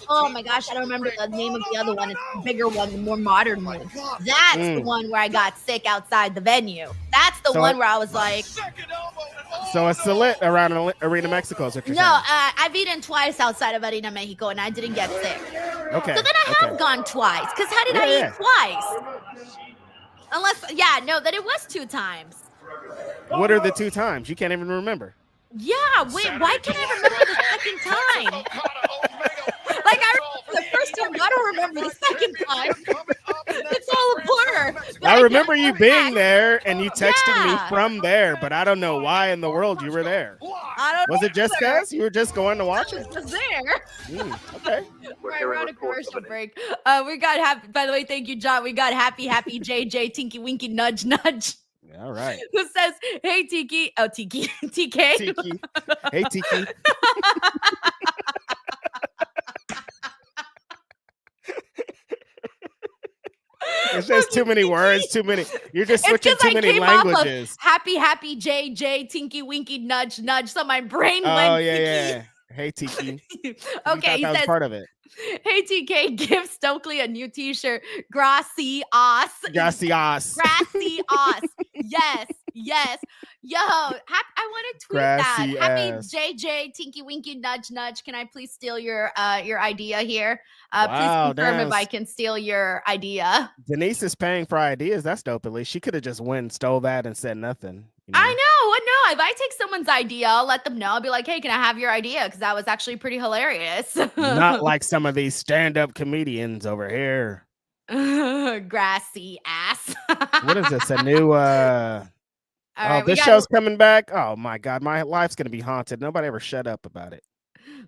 oh my gosh, I don't remember the name of the other one. It's the bigger one, the more modern one. That's the one where I got sick outside the venue. That's the one where I was like, So it's lit around Arena Mexico, is what you're no, saying. I've eaten twice outside of Arena Mexico, and I didn't get sick. Okay. So then I have gone twice, because how did I Yeah. eat twice? Unless, that it was 2 times. What are the 2 times? You can't even remember. Yeah, wait, why can't I remember the second time? Like, I remember the first time, but I don't remember the second time. It's all a blur. But I get remember you for being that. there and you texting me Yeah. from there, but I don't know why in the world you were there. I don't Was it just either. because you were just going to watch I it? was just there. Okay. Right, we're on a commercial break. We got happy, by the way, thank you, John. We got happy JJ, Tinky Winky Nudge Nudge. All right. Who says, hey, Tiki. Oh, Tiki. TK. Tiki. Hey, Tiki. It's just too many words, too many. You're just switching It's 'cause too I many came off of languages. happy JJ, Tinky Winky Nudge Nudge. So my brain Oh, went yeah. Hey, Tiki. Okay, he that was says, part of it. hey, TK, give Stokely a new t-shirt. Gracias. Gracias. Gracias. Yes. Yes. Yo, I want to tweet Grassy that. Happy ass. JJ Tinky Winky Nudge Nudge. Can I please steal your idea here? Wow, Please confirm damn. if I can steal your idea. Denise is paying for ideas. That's dope. At least she could have just went and stole that and said nothing. You know? I know. What? No, if I take someone's idea, I'll let them know. I'll be like, hey, can I have your idea? Because that was actually pretty hilarious. Not like some of these stand-up comedians over here. Grassy ass. What is this? A new All right, this show's coming back. Oh my god, my life's gonna be haunted. Nobody ever shut up about it.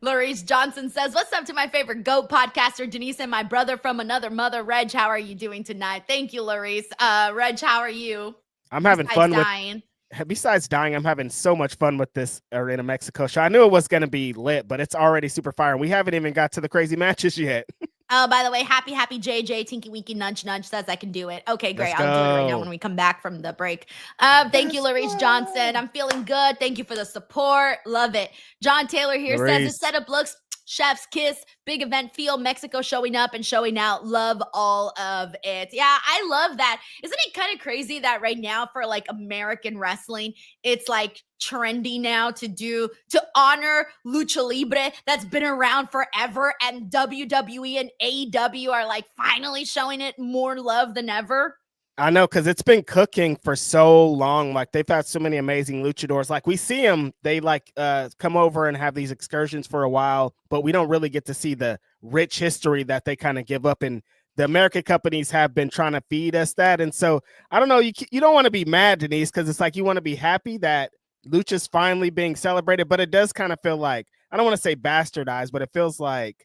Larice Johnson says, what's up to my favorite GOAT podcaster, Denise, and my brother from another mother, Reg? How are you doing tonight? Thank you, Larice. Reg, how are you? I'm having fun besides dying, I'm having so much fun with this Arena Mexico show. I knew it was gonna be lit, but it's already super fire. And we haven't even got to the crazy matches yet. Oh, by the way, happy JJ Tinky Winky Nudge Nudge says I can do it. Okay, great. Let's I'll do it right now go. when we come back from the break. Thank you, Larice Johnson. I'm feeling good. Thank you for the support. Love it. John Taylor here says the setup looks chef's kiss, big event feel, Mexico showing up and showing out. Love all of it. Yeah, I love that. Isn't it kind of crazy that right now for like American wrestling, it's like trendy now to honor Lucha Libre that's been around forever, and WWE and AEW are like finally showing it more love than ever? I know, because it's been cooking for so long. Like, they've had so many amazing luchadors. Like, we see them, they like come over and have these excursions for a while, but we don't really get to see the rich history that they kind of give up. And the American companies have been trying to feed us that. And so, I don't know, you don't want to be mad, Denise, because it's like you want to be happy that lucha's finally being celebrated, but it does kind of feel like, I don't want to say bastardized, but it feels like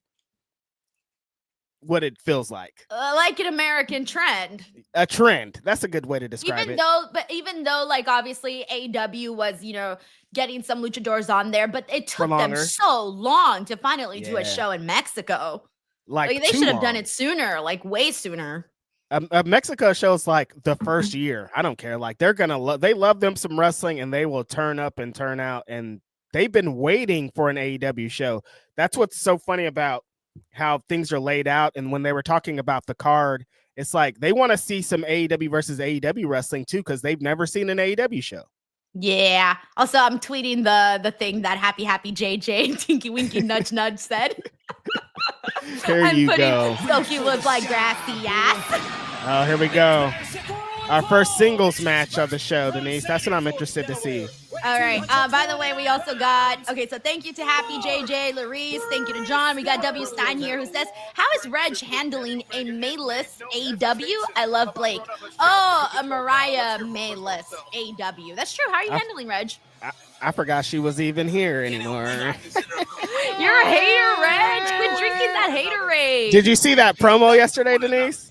what it feels like an American trend. A trend. That's a good way to describe it. Even though like obviously AEW was, getting some luchadors on there, but it took them so long to finally do a show in Mexico. Like they should have done it sooner, like way sooner. Mexico shows like the first year. I don't care. Like they're gonna they love them some wrestling, and they will turn up and turn out. And they've been waiting for an AEW show. That's what's so funny about how things are laid out. And when they were talking about the card, it's like they want to see some AEW versus AEW wrestling too, because they've never seen an AEW show. Yeah. Also, I'm tweeting the thing that happy JJ Tinky Winky Nudge Nudge said. Here you go. So he looks like grassy ass. Oh, here we go. Our first singles match of the show, Denise. That's what I'm interested to see. All right. By the way, we also got, so thank you to Happy JJ, Larice. Thank you to John. We got W. Stein here who says, how is Reg handling a Mayless AEW? I love Blake. Oh, a Mariah Mayless AEW. That's true. How are you handling, Reg? I forgot she was even here anymore. You're a hater, Reg. Quit drinking that haterade. Did you see that promo yesterday, Denise?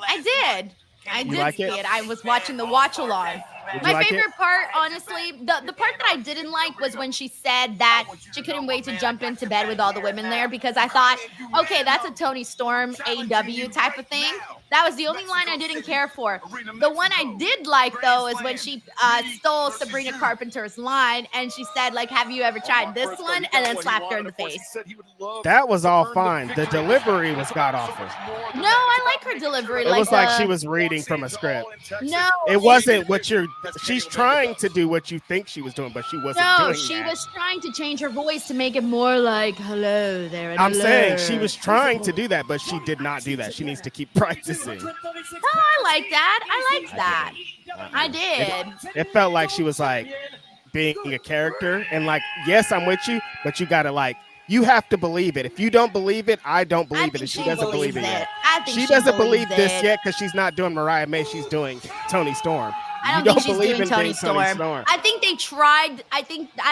I did. I did like see it? it. I was watching the watch along. My favorite part, honestly, the part that I didn't like was when she said that she couldn't wait to jump into bed with all the women there, because I thought, okay, that's a Toni Storm AEW type of thing. That was the only line I didn't care for. The one I did like, though, is when she stole Sabrina Carpenter's line, and she said, like, have you ever tried this one? And then slapped her in the face. That was all fine. The delivery was god-awful. No, I like her delivery. It was like she was reading from a script. No. It wasn't what she's trying to do what you think she was doing, but she wasn't doing No, she was trying to change her voice to make it more like, hello there. I'm saying she was trying to do that, but she did not do that. She needs to keep practicing. Oh, I like that. I liked that. I did. It felt like she was like being a character, and like, yes, I'm with you, but you gotta like, you have to believe it. If you don't believe it, I don't believe it, and she doesn't believe it yet. She doesn't believe this yet because she's not doing Mariah May. She's doing Toni Storm. I don't think she's doing Toni Storm. I think they tried. I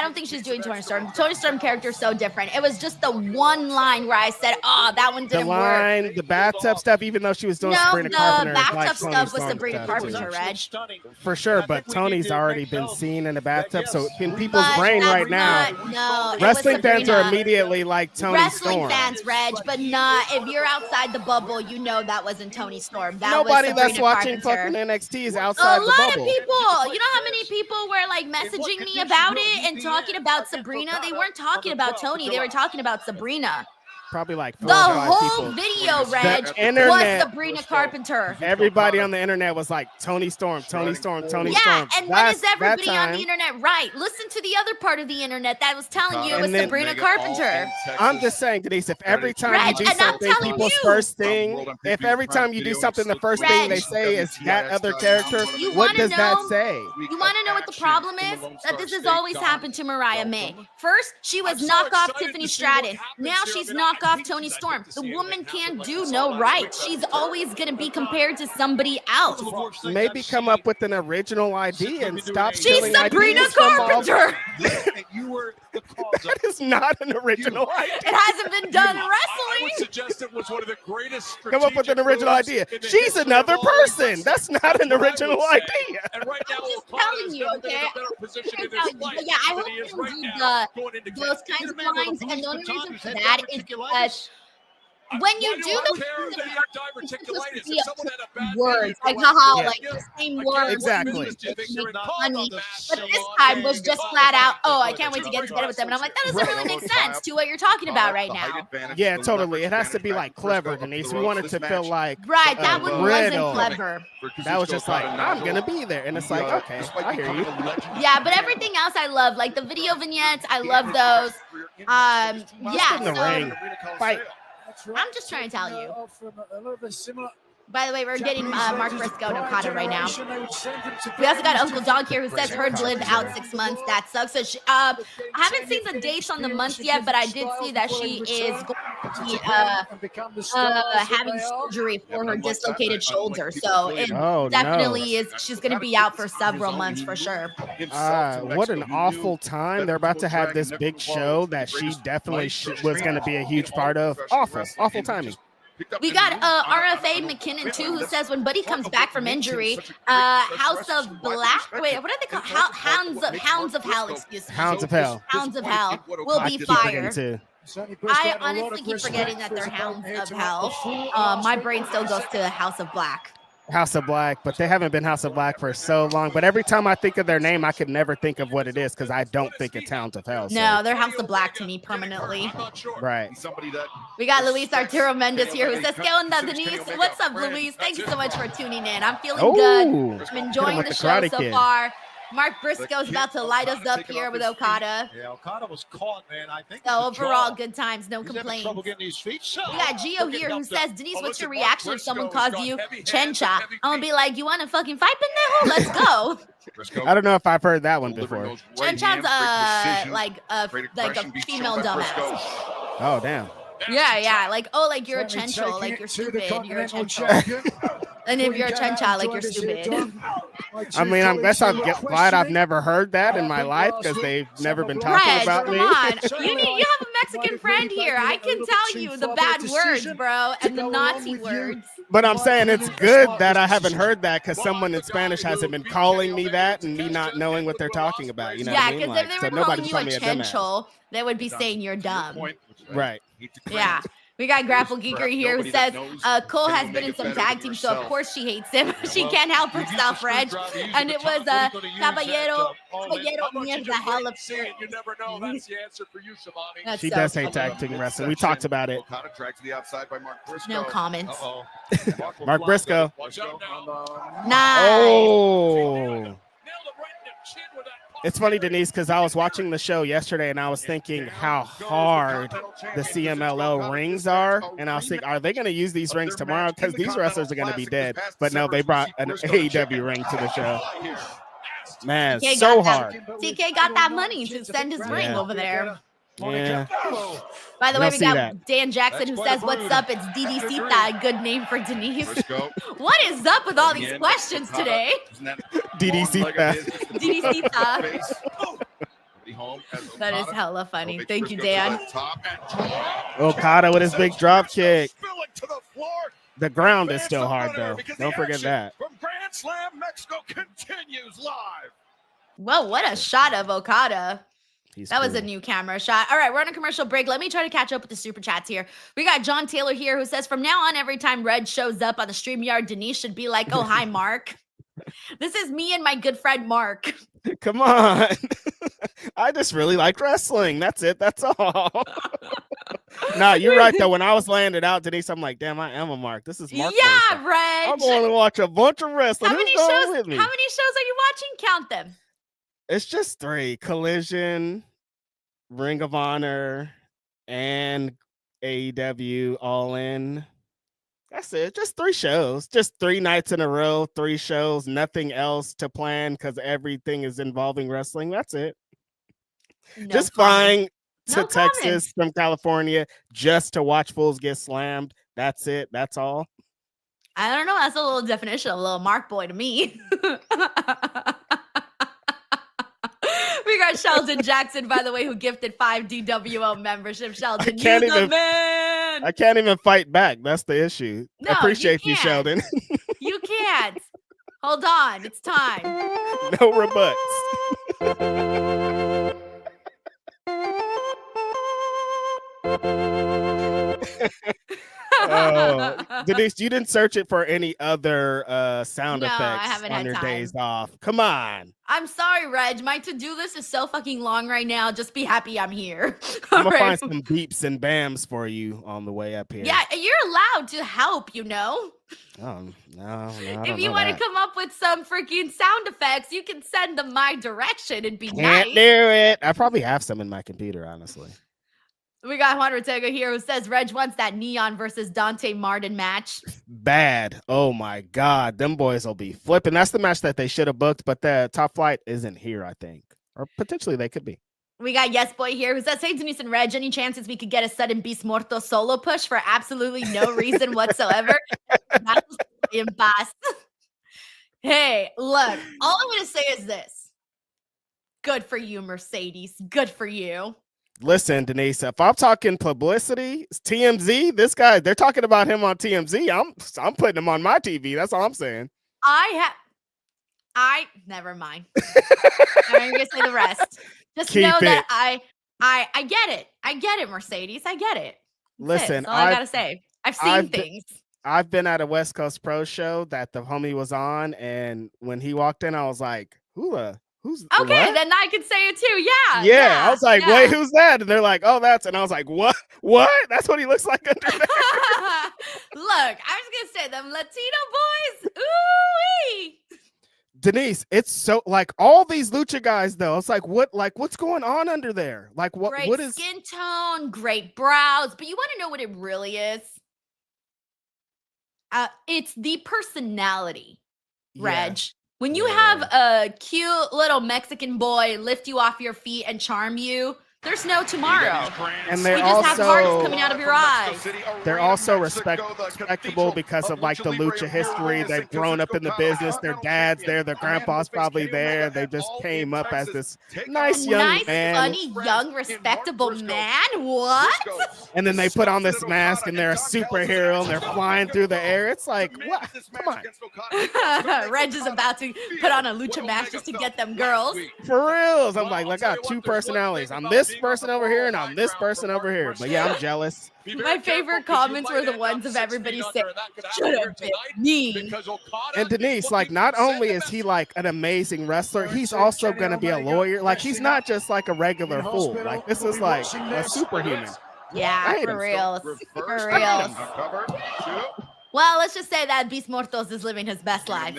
don't think she's doing Toni Storm. Toni Storm character is so different. It was just the one line where I said, "Oh, that one didn't work." The bathtub stuff, even though she was doing Sabrina Carpenter. No, the bathtub stuff was Sabrina Carpenter, Reg. For sure, but Toni's already been seen in the bathtub, so in people's brain right now, wrestling fans are immediately like Toni Storm. Wrestling fans, Reg, but not if you're outside the bubble. You know that wasn't Toni Storm. Nobody that's watching fucking NXT is outside the bubble. People, you know how many people were like messaging me about it and talking about Sabrina? They weren't talking about Toni. They were talking about Sabrina. probably like 4 The or 5 whole people. video, Reg, was internet- Sabrina Carpenter. Everybody on the internet was like, Tony Storm, Tony Storm, Tony Yeah, Storm. and when is everybody on the internet right? Listen to the other part of the internet that was telling you it was Sabrina Carpenter. I'm just saying, Denise, if every time Reg, you do and I'm something, telling people's you. first thing, if every time you do something, the first thing they say is that other character, You what wanna does that know- say? You want to know what the problem is? That this has always happened to Mariah May. First, she was knockoff Tiffany Stratton. Now she's knockoff Tony Storm. The woman can't do no right. She's always going to be compared to somebody else. Maybe come up with an original idea and stop She's stealing Sabrina ideas from all- Carpenter. You were the cause of It's not an original idea. It hasn't been done in I would wrestling. suggest it was one of the greatest. Come up with an original idea. She's another person. That's not an original idea. And right now, I'm just Okada telling has you, never been in okay? a better position in I'm telling his you. life But yeah, I than hope he you is don't right do now going into those camp. kinds of lines. And the only reason for that is because when Why you do do I those care kinds that of he had diverticulitis? be If someone had a bad words, day, like you go haha, out like and the same I words. can't Exactly. believe this. Make You're not funny. on the But this salon time was and just all flat that. out, oh, I can't wait to get together with them. And I'm like, that doesn't really make sense to what you're talking about right now. Yeah, totally. It has to be like clever, Denise. We want it to feel like Right, that one wasn't riddle. clever. That was just like, I'm gonna be there, and it's like, okay, I hear you. Yeah, but everything else I love, like the video vignettes, I love those. Yeah, in the so ring. Fight. I'm just trying to tell you. From a little bit similar. By the way, we're getting Mark Briscoe and Okada right now. We also got Uncle Dog here who says Herd lived out 6 months. That sucks. So I haven't seen the dates on the months yet, but I did see that she is going to be having surgery for her dislocated shoulder. So it definitely is. She's going to be out for several months for sure. What an awful time. They're about to have this big show that she definitely was going to be a huge part of. Awful timing. We got RFA McKinnon too, who says when Buddy comes back from injury, House of Black. Wait, what are they called? Hounds of Hell. Excuse me. Hounds of Hell. Hounds of Hell will be keep fire. forgetting too. I honestly keep forgetting that they're Hounds of Hell. My brain still goes to House of Black. House of Black, but they haven't been House of Black for so long. But every time I think of their name, I could never think of what it is because I don't think it's Hounds of Hell. So. No, they're House of Black to me permanently. Right. We got Luis Arturo Mendez here who says, "¿Qué onda, Denise? What's up, Luis? Thank you so much for tuning in. I'm feeling good. I'm enjoying the show so far. Mark Briscoe's about to light us up here with Okada. Yeah, Okada was caught, man. I think so overall, good times, no complaints. Trouble getting his feet. So we got Gio here who says, Denise, what's your reaction if someone calls you Chencha? I'm gonna be like, you want to fucking fight, pendejo? Let's go. I don't know if I've heard that one before. Chencha's like a female dumbass. Oh damn. Yeah, like you're a chencho, like you're stupid, you're a chencho. And if you're a chencha, like you're stupid. I mean, I'm glad I've never heard that in my life because they've never been talking about me. Come on. You have a Mexican friend here. I can tell you the bad words, bro, and the Nazi words. But I'm saying it's good that I haven't heard that because someone in Spanish hasn't been calling me that and me not knowing what they're talking about. You know what I mean? Yeah, because if they were calling you a chencho, they would be saying you're dumb. Right. Yeah. We got Grapple Geekery here who says Cole has been in some tag teams, so of course she hates him. She can't help herself, Reg. And it was Caballero Mierda Hell of You never know. That's the answer for you, Shivani. She does hate tag team wrestling. We talked about it. No comments. Mark Briscoe. Nice. Oh. It's funny, Denise, because I was watching the show yesterday and I was thinking how hard the CMLL rings are. And I was thinking, are they going to use these rings tomorrow? Because these wrestlers are going to be dead. But no, they brought an AEW ring to the show. Man, so hard. TK got that money to send his ring over there. Yeah. By the way, we got Dan Jackson who says, what's up? It's DDCita, a good name for Denise. What is up with all these questions today? DDCita. DDCita. That is hella funny. Thank you, Dan. Okada with his big drop kick. The ground is still hard, though. Don't forget that. From Grand Slam, Mexico continues live. Well, what a shot of Okada. That was cool. a new camera shot. All right, we're on a commercial break. Let me try to catch up with the super chats here. We got John Taylor here who says, from now on, every time Red shows up on the StreamYard, Denise should be like, oh, hi, Mark. This is me and my good friend, Mark. Come on. I just really like wrestling. That's it. That's all. Nah, you're right though. When I was laying it out, Denise, I'm like, damn, I am a mark. This is Mark. Yeah, Reg. Reg. I'm going to watch a bunch of wrestling. How many Who's going shows? with me? How many shows are you watching? Count them. It's just 3: Collision, Ring of Honor, and AEW All In. That's it. Just 3 shows. Just 3 nights in a row, 3 shows, nothing else to plan because everything is involving wrestling. That's it. No just flying to Texas from California just to watch fools get slammed. That's it. That's all. I don't know. That's a little definition of a little Mark boy to me. We got Sheldon Jackson, by the way, who gifted 5 DWO membership. Sheldon, you're the man. I can't even fight back. That's the issue. No, Appreciate you, Sheldon. You can't. Hold on. It's time. No rebuts. Denise, you didn't search it for any other sound effects on your days off. Come on. I'm sorry, Reg. My to-do list is so fucking long right now. Just be happy I'm here. I'm gonna find some beeps and bams for you on the way up here. Yeah, you're allowed to help, you know? No, if you want to come up with some freaking sound effects, you can send them my direction. It'd be Can't nice. do it. I probably have some in my computer, honestly. We got Juan Ortega here who says Reg wants that Neon versus Dante Martin match. Bad. Oh my God. Them boys will be flipping. That's the match that they should have booked, but the Top Flight isn't here, I think. Or potentially they could be. We got Yes Boy here who says, hey, Denise and Reg, any chances we could get a sudden Beast Morto solo push for absolutely no reason whatsoever? That was impossible. Hey, look, all I'm going to say is this. Good for you, Mercedes. Good for you. Listen, Denise, if I'm talking publicity, TMZ, this guy, they're talking about him on TMZ. I'm putting him on my TV. That's all I'm saying. Never mind. I'm going to say the rest. Just know that I get it. I get it, Mercedes. I get it. Listen, that's all I got to say. I've seen things. I've been at a West Coast Pro show that the homie was on, and when he walked in, I was like, who's okay, what? then I could say it too. Yeah. I was like, wait, who's that? And they're like, oh, that's, and I was like, what? That's what he looks like under there. Look, I was gonna say them Latino boys. Ooh-wee. Denise, it's so like all these lucha guys though. It's like what's going on under there? Like what is skin tone, great brows, but you want to know what it really is? It's the personality, Reg. Yeah. When you have a cute little Mexican boy lift you off your feet and charm you, there's no tomorrow. And they just have hearts coming out of your eyes. They're also respectable because of like the lucha history. They've grown up in the business. Their dad's there. Their grandpa's probably there. They just came up as this nice young man. Funny, young, respectable man. What? And then they put on this mask and they're a superhero and they're flying through the air. It's like, what? Come on. Reg is about to put on a lucha mask just to get them girls. For reals. I'm like, I got 2 personalities. I'm this person over here and I'm this person over here. But yeah, I'm jealous. My favorite comments were the ones of everybody saying, should have been me. And Denise, like, not only is he like an amazing wrestler, he's also going to be a lawyer. Like, he's not just like a regular fool. Like, this is like a superhuman. Yeah, for real. For real. Well, let's just say that Beast Mortos is living his best life.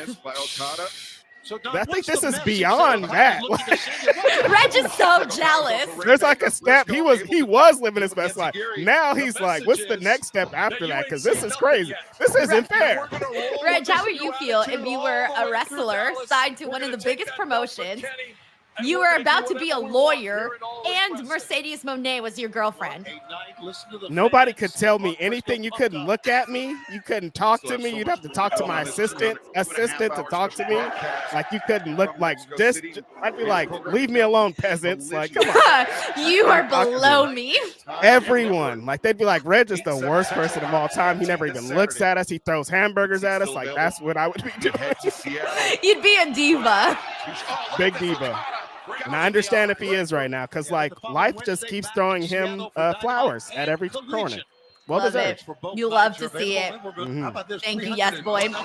I think this is beyond that. Reg is so jealous. There's like a step. He was living his best life. Now he's like, what's the next step after that? Because this is crazy. This isn't fair. Reg, how would you feel if you were a wrestler signed to one of the biggest promotions? You were about to be a lawyer, and Mercedes Monet was your girlfriend. Nobody could tell me anything. You couldn't look at me. You couldn't talk to me. You'd have to talk to my assistant to talk to me. Like, you couldn't look like this. I'd be like, leave me alone, peasants. Like, come on. You are below me. Everyone. Like, they'd be like, Reg is the worst person of all time. He never even looks at us. He throws hamburgers at us. Like, that's what I would be doing. You'd be a diva. Big diva. And I understand if he is right now, because like life just keeps throwing him flowers at every corner. Well deserved. You love to see it. Mm-hmm. Thank you, Yes Boy. In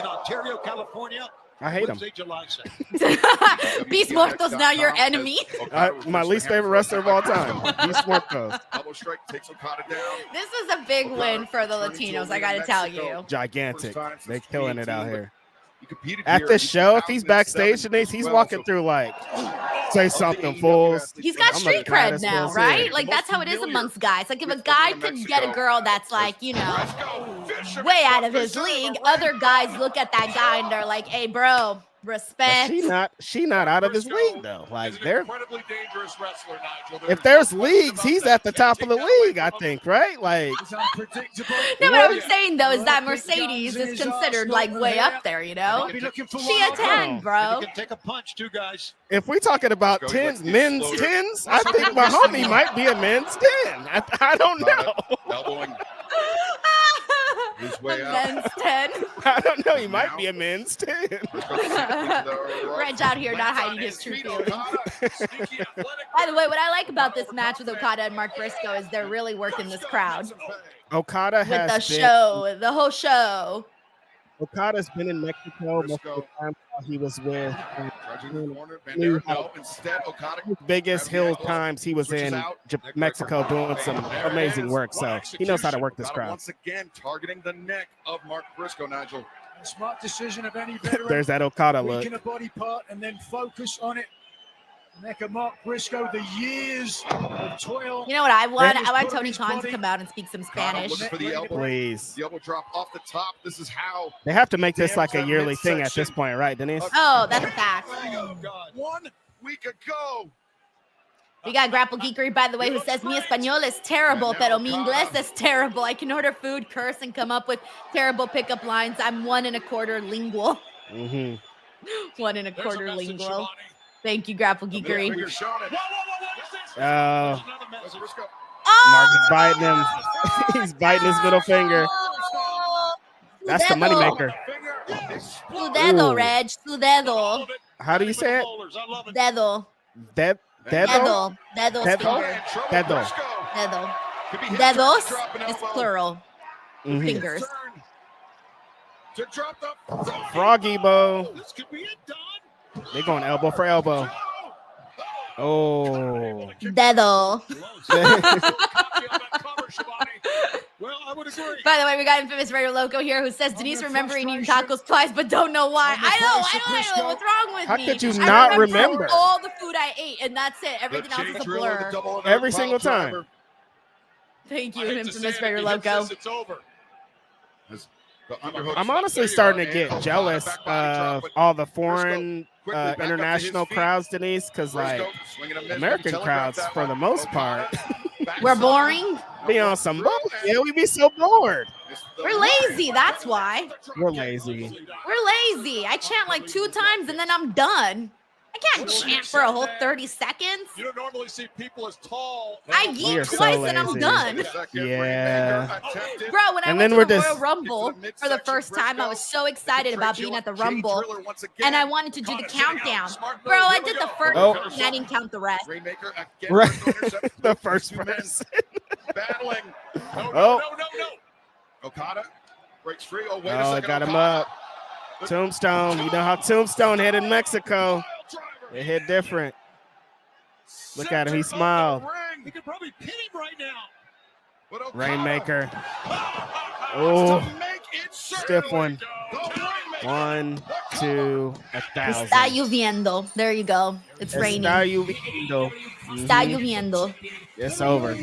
Ontario, California, I hate him. Beast Muerto's now your enemy. My least favorite wrestler of all time. Beast Muertos. Elbow strike takes Okada down. This is a big win for the Latinos, I gotta tell you. Gigantic. They're killing it out here. At this show, if he's backstage, Denise, he's walking through like, say something, fools. He's got street cred now, right? Like, that's how it is amongst guys. Like, if a guy could get a girl that's like, you know, way out of his league, other guys look at that guy and they're like, hey, bro, respect. She not out of his league though. Like, they're Incredibly dangerous wrestler, Nigel. if there's leagues, he's at the top of the league, I think, right? Like, It's unpredictable. No, what I'm saying though is that Mercedes is considered like way up there, you know? Be looking for She a 10, bro. Take a punch, two guys. if we talking about men's 10s, I think my homie might be a men's 10. I don't know. Elbowing his way out. Men's 10. I don't know. He might be a men's 10. Reg out here not hiding his true feelings. By the way, what I like about this match with Okada and Mark Briscoe is they're really working this crowd Okada with has the been, show, the whole show. Okada's been in Mexico most of the time while he was with Instead, Okada biggest hill times he was in Mexico doing some amazing work. So he knows how to work this crowd. Once again, targeting the neck of Mark Briscoe, Nigel. Smart decision of any veteran. There's that Okada look. Weaken a body part and then focus on it. Neck of Mark Briscoe, the years of toil. You know what I want? I want Tony Khan to come out and speak some Spanish. Looking for the elbow. Please. The elbow drop off the top. This is how. They have to make this like a yearly thing at this point, right, Denise? Oh, that's a fact. Oh, God. 1 week ago. We got Grapple Geekery, by the way, who says, mi español es terrible, pero mi inglés es terrible. I can order food, curse, and come up with terrible pickup lines. I'm 1 1/4 lingual. 1 1/4 lingual. Thank you, Grapple Geekery. Oh, Oh! Mark is biting him. He's biting his middle finger. That's the moneymaker. Su dedo, Ooh. Reg. Su dedo. How do you say it? Dedo. Dedo? Dedo. Dedo's Dedo? finger. Dedo. Dedo. Dedos is plural. Fingers. Froggy Bo. This could be it, Don. They going elbow for elbow. Oh. Dedo. Well, I would agree. By the way, we got Infamous Radio Loco here who says Denise remembering eating tacos twice, but don't know why. I know what's wrong with How me. could you I not remember? all the food I ate, and that's it. Everything else is a blur. Every single time. Thank you, Infamous Radio Loco. It's over. I'm honestly starting to get jealous of all the foreign international crowds, Denise, because like American crowds, for the most part, We're boring. be on some bullshit. Yeah, we be so bored. We're lazy. That's why. We're lazy. We're lazy. I chant like 2 times and then I'm done. I can't chant for a whole 30 seconds. You don't normally see people as tall. I We eat are so twice and I'm lazy. done. Yeah. Bro, when I And went then to we're the just- Royal Rumble for the first time, I was so excited about being at the Rumble, and I wanted to do the countdown. Bro, I did the first Oh. and I didn't count the rest. Rainmaker again. Right. Intercept. The first 2 men person. battling. Oh. No. Okada breaks free. Oh, wait a Oh, second. got him Okada. up. Tombstone. You know how Tombstone hit in Mexico. It hit different. Look at him. He smiled. He could probably pin him right now. But Okada Rainmaker. to Oh, make it stiff one. The Rainmaker. 1, 2, Está 1,000. lloviendo. There you go. It's raining. Está lloviendo. Está lloviendo. It's over.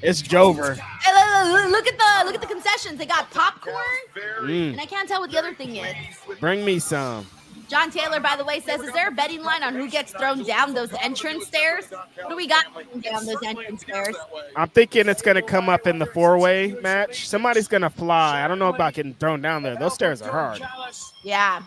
It's Jover. Hey, look at the concessions. They got popcorn, Mm. and I can't tell what the other thing is. Bring me some. John Taylor, by the way, says, is there a betting line on who gets thrown down those entrance stairs? What do we got down those entrance stairs? I'm thinking it's going to come up in the 4-way match. Somebody's going to fly. I don't know about getting thrown down there. Those stairs are hard. Yeah.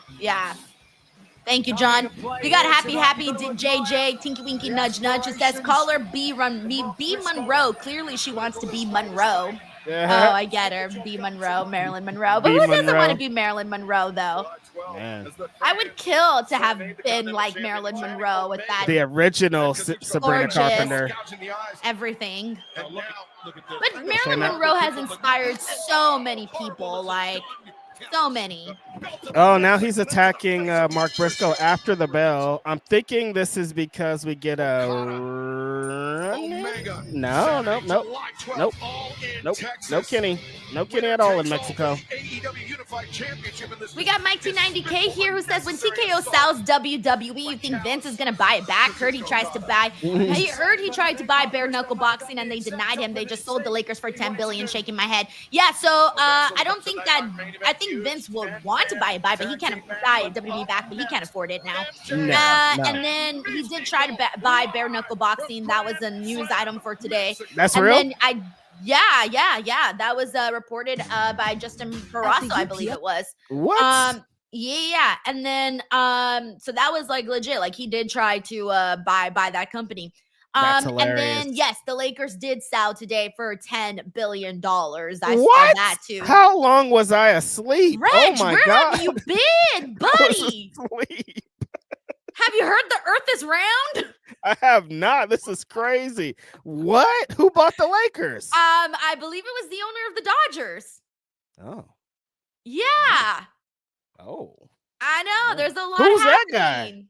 Thank you, John. We got Happy JJ, Tinky Winky Nudge Nudge, who says, call her B Monroe. Clearly she wants to be Monroe. Oh, I get her. B Monroe, Marilyn Monroe. But B. who doesn't Monroe. want to be Marilyn Monroe, though? Man. I would kill to have been like Marilyn Monroe with that The original Sabrina Gorgeous. Carpenter. everything. And now, look at this. But Marilyn Monroe has inspired so many people. Like, So many. Oh, now he's attacking Mark Briscoe after the bell. I'm thinking this is because we get a no, Kenny. No Kenny at all in Mexico. We got Mike T90K here who says, when TKO sells WWE, you think Vince is going to buy it back? Heard he tried to buy bare knuckle boxing and they denied him. They just sold the Lakers for $10 billion. Shaking my head. Yeah, so I don't think that. I think Vince would want to buy it back, but he can't buy WWE back, but he can't afford it now. No. And then he did try to buy bare knuckle boxing. That was a news item for today. That's and real. Then yeah. That was reported by Justin Barrasso, I believe it was. What? Yeah. And then so that was like legit. Like he did try to buy that company. That's And hilarious. then yes, the Lakers did sell today for $10 billion. I saw What? that too. How long was I asleep? Reg, oh my where God. have you been, buddy? Asleep. Have you heard the earth is round? I have not. This is crazy. What? Who bought the Lakers? I believe it was the owner of the Dodgers. Oh. Yeah. Oh. I know. There's a lot Who's happening. that guy?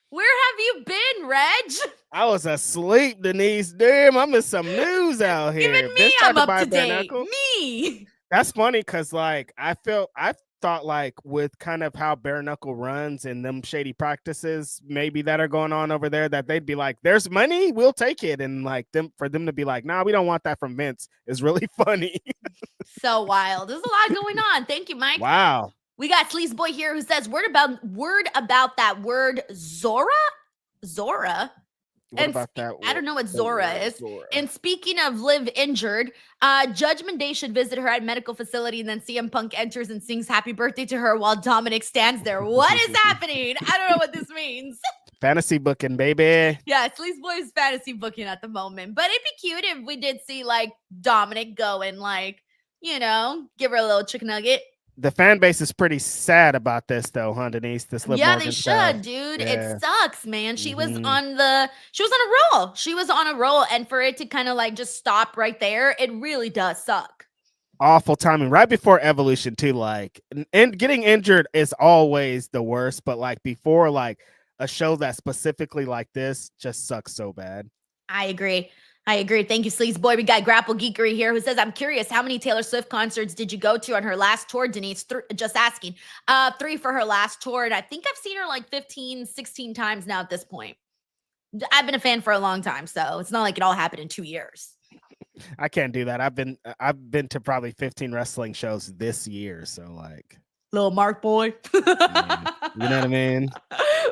Where have you been, Reg? I was asleep, Denise. Damn, I missed some news out here. Even me, Vince tried I'm up buy to bare date. knuckle. Me. That's funny because, like, I thought, like, with kind of how bare knuckle runs and them shady practices maybe that are going on over there, that they'd be like, there's money, we'll take it. And, like, for them to be like, nah, we don't want that from Vince is really funny. So wild. There's a lot going on. Thank you, Mike. Wow. We got Sleaze Boy here who says, word about that word Zora? What And about that? I don't know what Zora is. Zora. And speaking of live injured, Judgment Day should visit her at medical facility, and then CM Punk enters and sings happy birthday to her while Dominic stands there. What is happening? I don't know what this means. Fantasy booking, baby. Yeah, Sleaze Boy is fantasy booking at the moment. But it'd be cute if we did see like Dominic go and like, you know, give her a little chicken nugget. The fan base is pretty sad about this, though, huh, Denise? This Liv Yeah, Morgan they stuff. should, dude. Yeah. It sucks, man. She was Mhm. on a roll. She was on a roll, and for it to kind of like just stop right there, it really does suck. Awful timing right before Evolution too. Like, and getting injured is always the worst, but like before, like a show that specifically like this just sucks so bad. I agree. Thank you, Sleaze Boy. We got Grapple Geekery here who says, I'm curious, how many Taylor Swift concerts did you go to on her last tour, Denise? Just asking. 3 for her last tour. And I think I've seen her like 15, 16 times now at this point. I've been a fan for a long time, so it's not like it all happened in 2 years. I can't do that. I've been to probably 15 wrestling shows this year. So like Little Mark Boy. you know what I mean?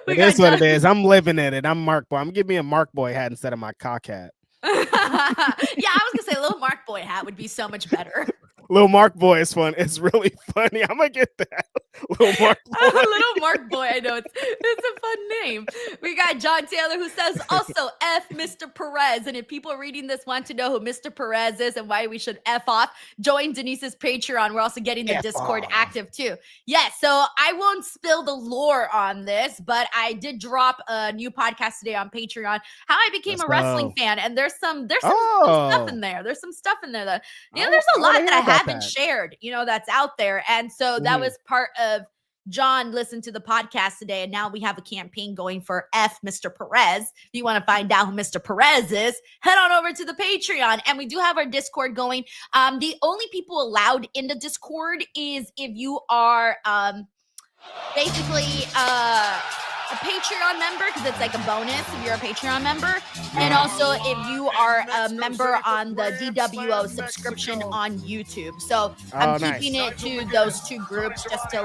It is what it is. I'm living in it. I'm Mark Boy. I'm giving me a Mark Boy hat instead of my cock hat. Yeah, I was gonna say Little Mark Boy hat would be so much better. Little Mark Boy is fun. It's really funny. I'm gonna get that. Little Mark Boy. Little Mark Boy. I know it's a fun name. We got John Taylor who says also F Mr. Perez. And if people reading this want to know who Mr. Perez is and why we should F off, join Denise's Patreon. We're also getting the Discord active too. Yes, so I won't spill the lore on this, but I did drop a new podcast today on Patreon. How I became a wrestling fan, and there's some stuff in there. There's some stuff in there that there's a lot that I haven't shared, that's out there. And so that was part of John listened to the podcast today, and now we have a campaign going for F Mr. Perez. If you want to find out who Mr. Perez is, head on over to the Patreon. And we do have our Discord going. The only people allowed in the Discord is if you are basically a Patreon member, because it's like a bonus if you're a Patreon member, and also if you are a member on the DWO subscription on YouTube. So I'm keeping it to those two groups just to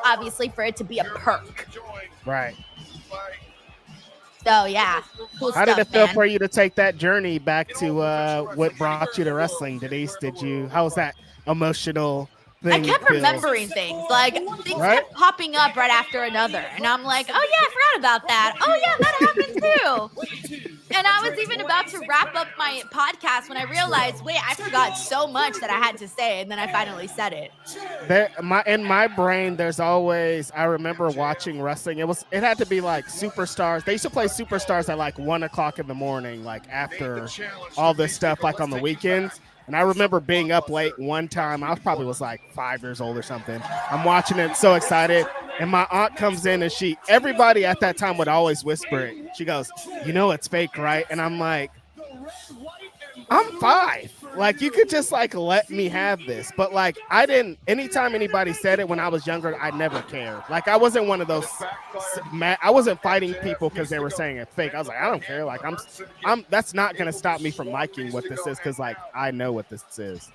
obviously for it to be a perk. Right. So yeah, cool How stuff, did it feel man. for you to take that journey back to what brought you to wrestling, Denise? How was that emotional I thing? kept remembering things. Like things kept popping up right after another. And I'm like, oh yeah, I forgot about that. Oh yeah, that happened too. And I was even about to wrap up my podcast when I realized, wait, I forgot so much that I had to say. And then I finally said it. In my brain, there's always, I remember watching wrestling. It had to be like Superstars. They used to play Superstars at like 1:00 in the morning, like after all this stuff, like on the weekends. And I remember being up late one time. I probably was like 5 years old or something. I'm watching it, so excited. And my aunt comes in and everybody at that time would always whisper it. She goes, you know it's fake, right? And I'm like, I'm 5. Like, you could just like let me have this. But like, I didn't, anytime anybody said it when I was younger, I never cared. Like, I wasn't one of those, I wasn't fighting people because they were saying it fake. I was like, I don't care. Like, that's not going to stop me from liking what this is, because like, I know what this is.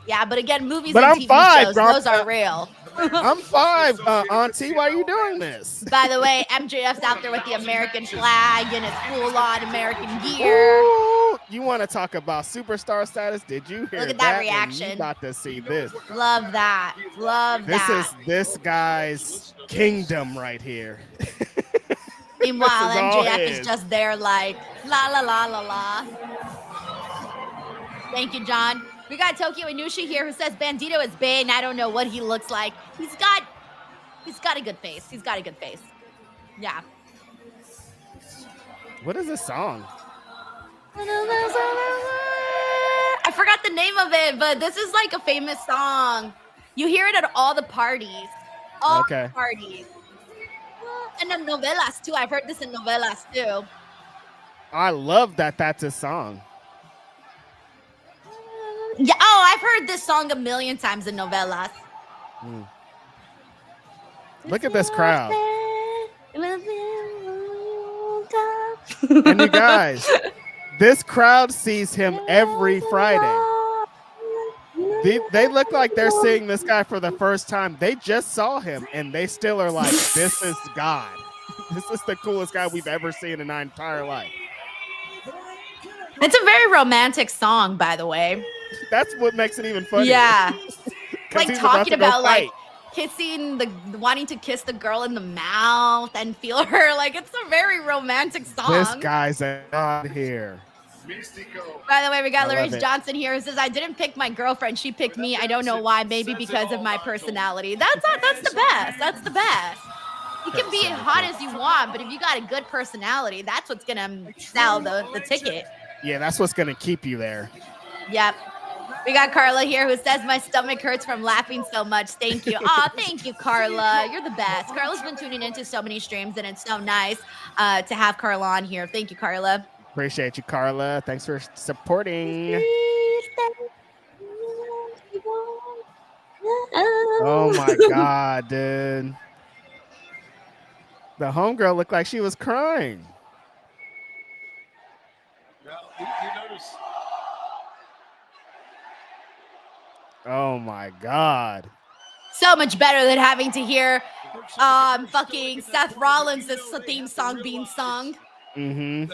Yeah, but again, movies but and I'm TV 5, shows, bro. those are real. I'm 5, Auntie. Why are you doing this? By the way, MJF's out there with the American flag and his full-on American gear. Ooh, you want to talk about superstar status? Did you hear Look at that You reaction. about to see this. Love that. Love This that. is this guy's kingdom right here. Meanwhile, This is all MJF his. is just there like, la, la, la, la, la. Thank you, John. We got Tokyo Inushi here who says Bandito is Bane. I don't know what he looks like. He's got a good face. He's got a good face. Yeah. What is this song? I forgot the name of it, but this is like a famous song. You hear it at all the parties. All the parties. And the novelas too. I've heard this in novelas too. I love that that's a song. Yeah. Oh, I've heard this song a million times in novelas. Look at this crowd. And you guys, this crowd sees him every Friday. They look like they're seeing this guy for the first time. They just saw him, and they still are like, this is God. This is the coolest guy we've ever seen in our entire life. It's a very romantic song, by the way. That's what makes it even funnier. Yeah. Like talking about like fight. kissing wanting to kiss the girl in the mouth and feel her. Like, it's a very romantic song. This guy's a god here. By the way, we got Larissa Johnson here who says, I didn't pick my girlfriend. She picked me. I don't know why. Maybe because of my personality. That's the best. That's the best. You can be hot as you want, but if you got a good personality, that's what's going to sell the ticket. Yeah, that's what's going to keep you there. Yep. We got Carla here who says, my stomach hurts from laughing so much. Thank you. Oh, thank you, Carla. You're the best. Carla's been tuning into so many streams, and it's so nice to have Carla on here. Thank you, Carla. Appreciate you, Carla. Thanks for supporting. Oh, my God, dude. The homegirl looked like she was crying. You notice. Oh my God. So much better than having to hear fucking Seth Rollins' theme song being sung. Mm-hmm.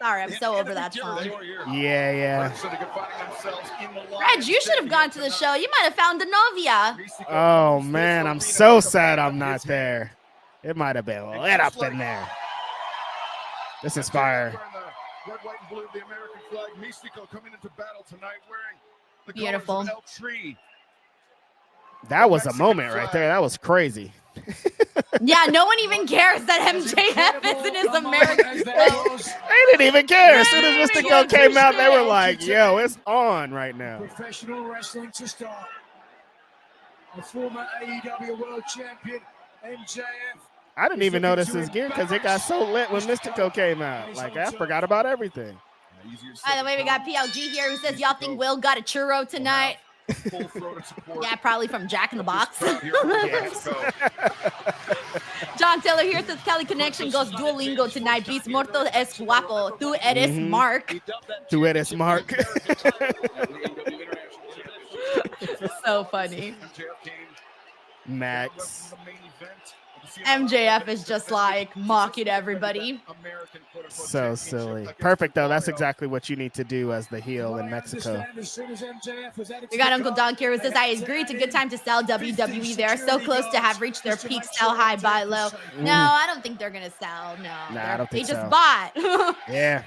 Sorry, I'm so over that song. Yeah. Reg, you should have gone to the show. You might have found the novia. Oh man, I'm so sad I'm not there. It might have been lit up in there. This is fire. Red, white, and blue, the American flag. Mystico coming into battle tonight wearing the beautiful colors of El Tree. That was a moment right there. That was crazy. Yeah, no one even cares that MJF is in his American flag. They didn't even care. As soon as Mystico came out, they were like, yo, it's on right now. Professional wrestling to start. The former AEW World Champion, MJF. I didn't even notice his gear because it got so lit when Mystico came out. Like, I forgot about everything. By the way, we got PLG here who says, y'all think Will got a churro tonight? Yeah, probably from Jack in the Box. John Taylor here says, Kelly Connection goes Duolingo tonight. Bis Morto es guapo. Tu eres Mark. Tu eres Mark. So funny. Max. MJF is just like mocking everybody. So silly. Perfect, though. That's exactly what you need to do as the heel in Mexico. We got Uncle Don here who says, I agree. It's a good time to sell WWE. They're so close to have reached their peak, sell high, buy low. No, I don't think they're going to sell. No, I don't think they just so. bought. Yeah.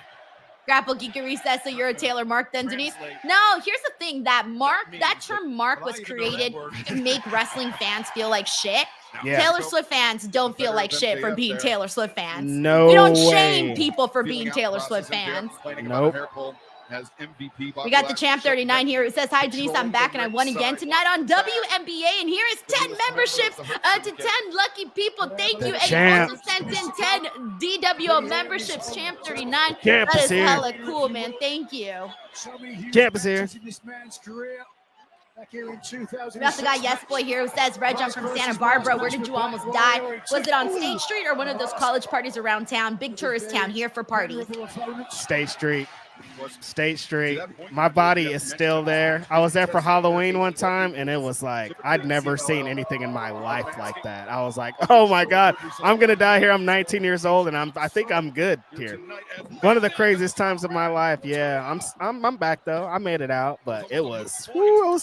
Grapple Geekery says, so you're a Taylor Mark then, Denise? No, here's the thing. That term Mark was created to make wrestling fans feel like shit. Yeah. Taylor Swift fans don't feel like shit for being Taylor Swift fans. No We don't way. shame people for being Taylor Swift fans. Nope. has MVP. We got the champ 39 here who says, hi, Denise, I'm back and I won again tonight on WNBA. And here is 10 memberships to 10 lucky people. Thank you. And you also sent in 10 DWO memberships. Champ 39. Champ That is is here. hella cool, man. Thank you. Champ is here. Back here in 2000. We also got Yes Boy here who says, Reg, I'm from Santa Barbara. Where did you almost die? Was it on State Street or one of those college parties around town? Big tourist town here for parties. State Street. State Street. My body is still there. I was there for Halloween one time, and it was like I'd never seen anything in my life like that. I was like, oh my God, I'm gonna die here. I'm 19 years old, and I think I'm good here. One of the craziest times of my life. Yeah, I'm back though. I made it out, but it was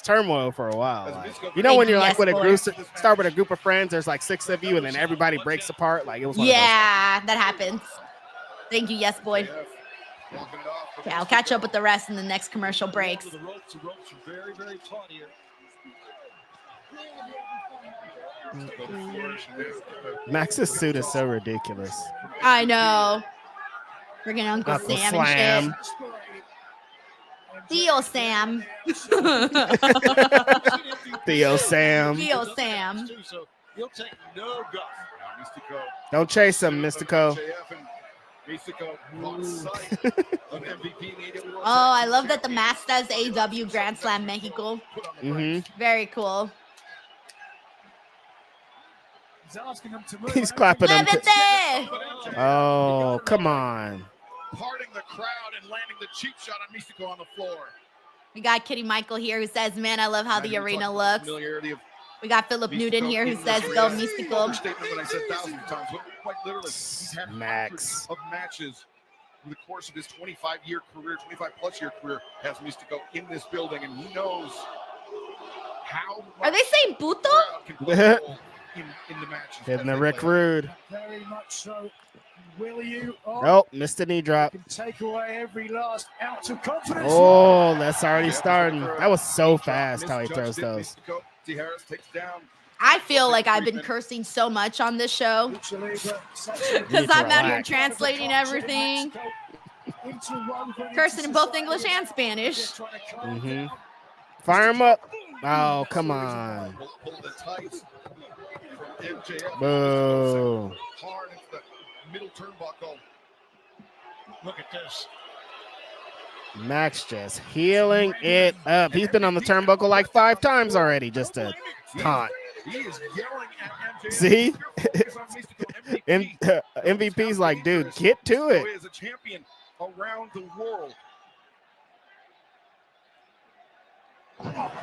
turmoil for a while. Like, you know when you're like with a group, start with a group of friends. There's like 6 of you, and then everybody breaks apart. Like it was. Yeah, that happens. Thank you, Yes Boy. Okay, I'll catch up with the rest in the next commercial breaks. Max's suit is so ridiculous. I know. Friggin' Uncle Sam Slam. and shit. Theo Sam. Theo Sam. Theo Sam. Don't chase him, Mystico. Oh, I love that the mask says AEW Grand Slam Mexico. Very cool. He's clapping him. Levante! Oh, come on. Parting the crowd and landing the cheap shot on Mystico on the floor. We got Kitty Michael here who says, man, I love how the arena looks. We got Philip Newton here who says, go Mystical. Max. Of matches in the course of his 25-year career, 25-plus-year career, has Mystico in this building, and he knows how. Are they saying puto? in the matches. Hitting the Rick Rude. Very much so. Will you? Nope, missed the knee drop. Take away every last ounce of confidence. Oh, that's already starting. That was so fast how he throws those. I feel like I've been cursing so much on this show because I'm out here translating everything. Cursing in both English and Spanish. Fire him up. Oh, come on. Boo. Middle turnbuckle. Look at this. Max just healing it up. He's been on the turnbuckle like 5 times already just to taunt. He is yelling at MJF. See? MVP's like, dude, get to it. Is a champion around the world.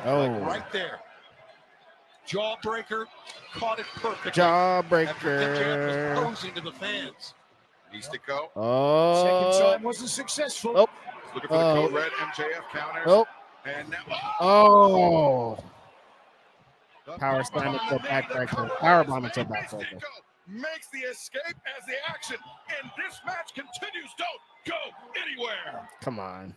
Oh. Right there. Jawbreaker caught it perfectly. Jawbreaker. Posing to the fans. Mystico. Oh. Second time wasn't successful. Oh. Looking for the code red MJF counters. Oh. And now. Oh. Power slam into backbreaker. Power bomb into backbreaker. Makes the escape as the action, and this match continues. Don't go anywhere. Come on.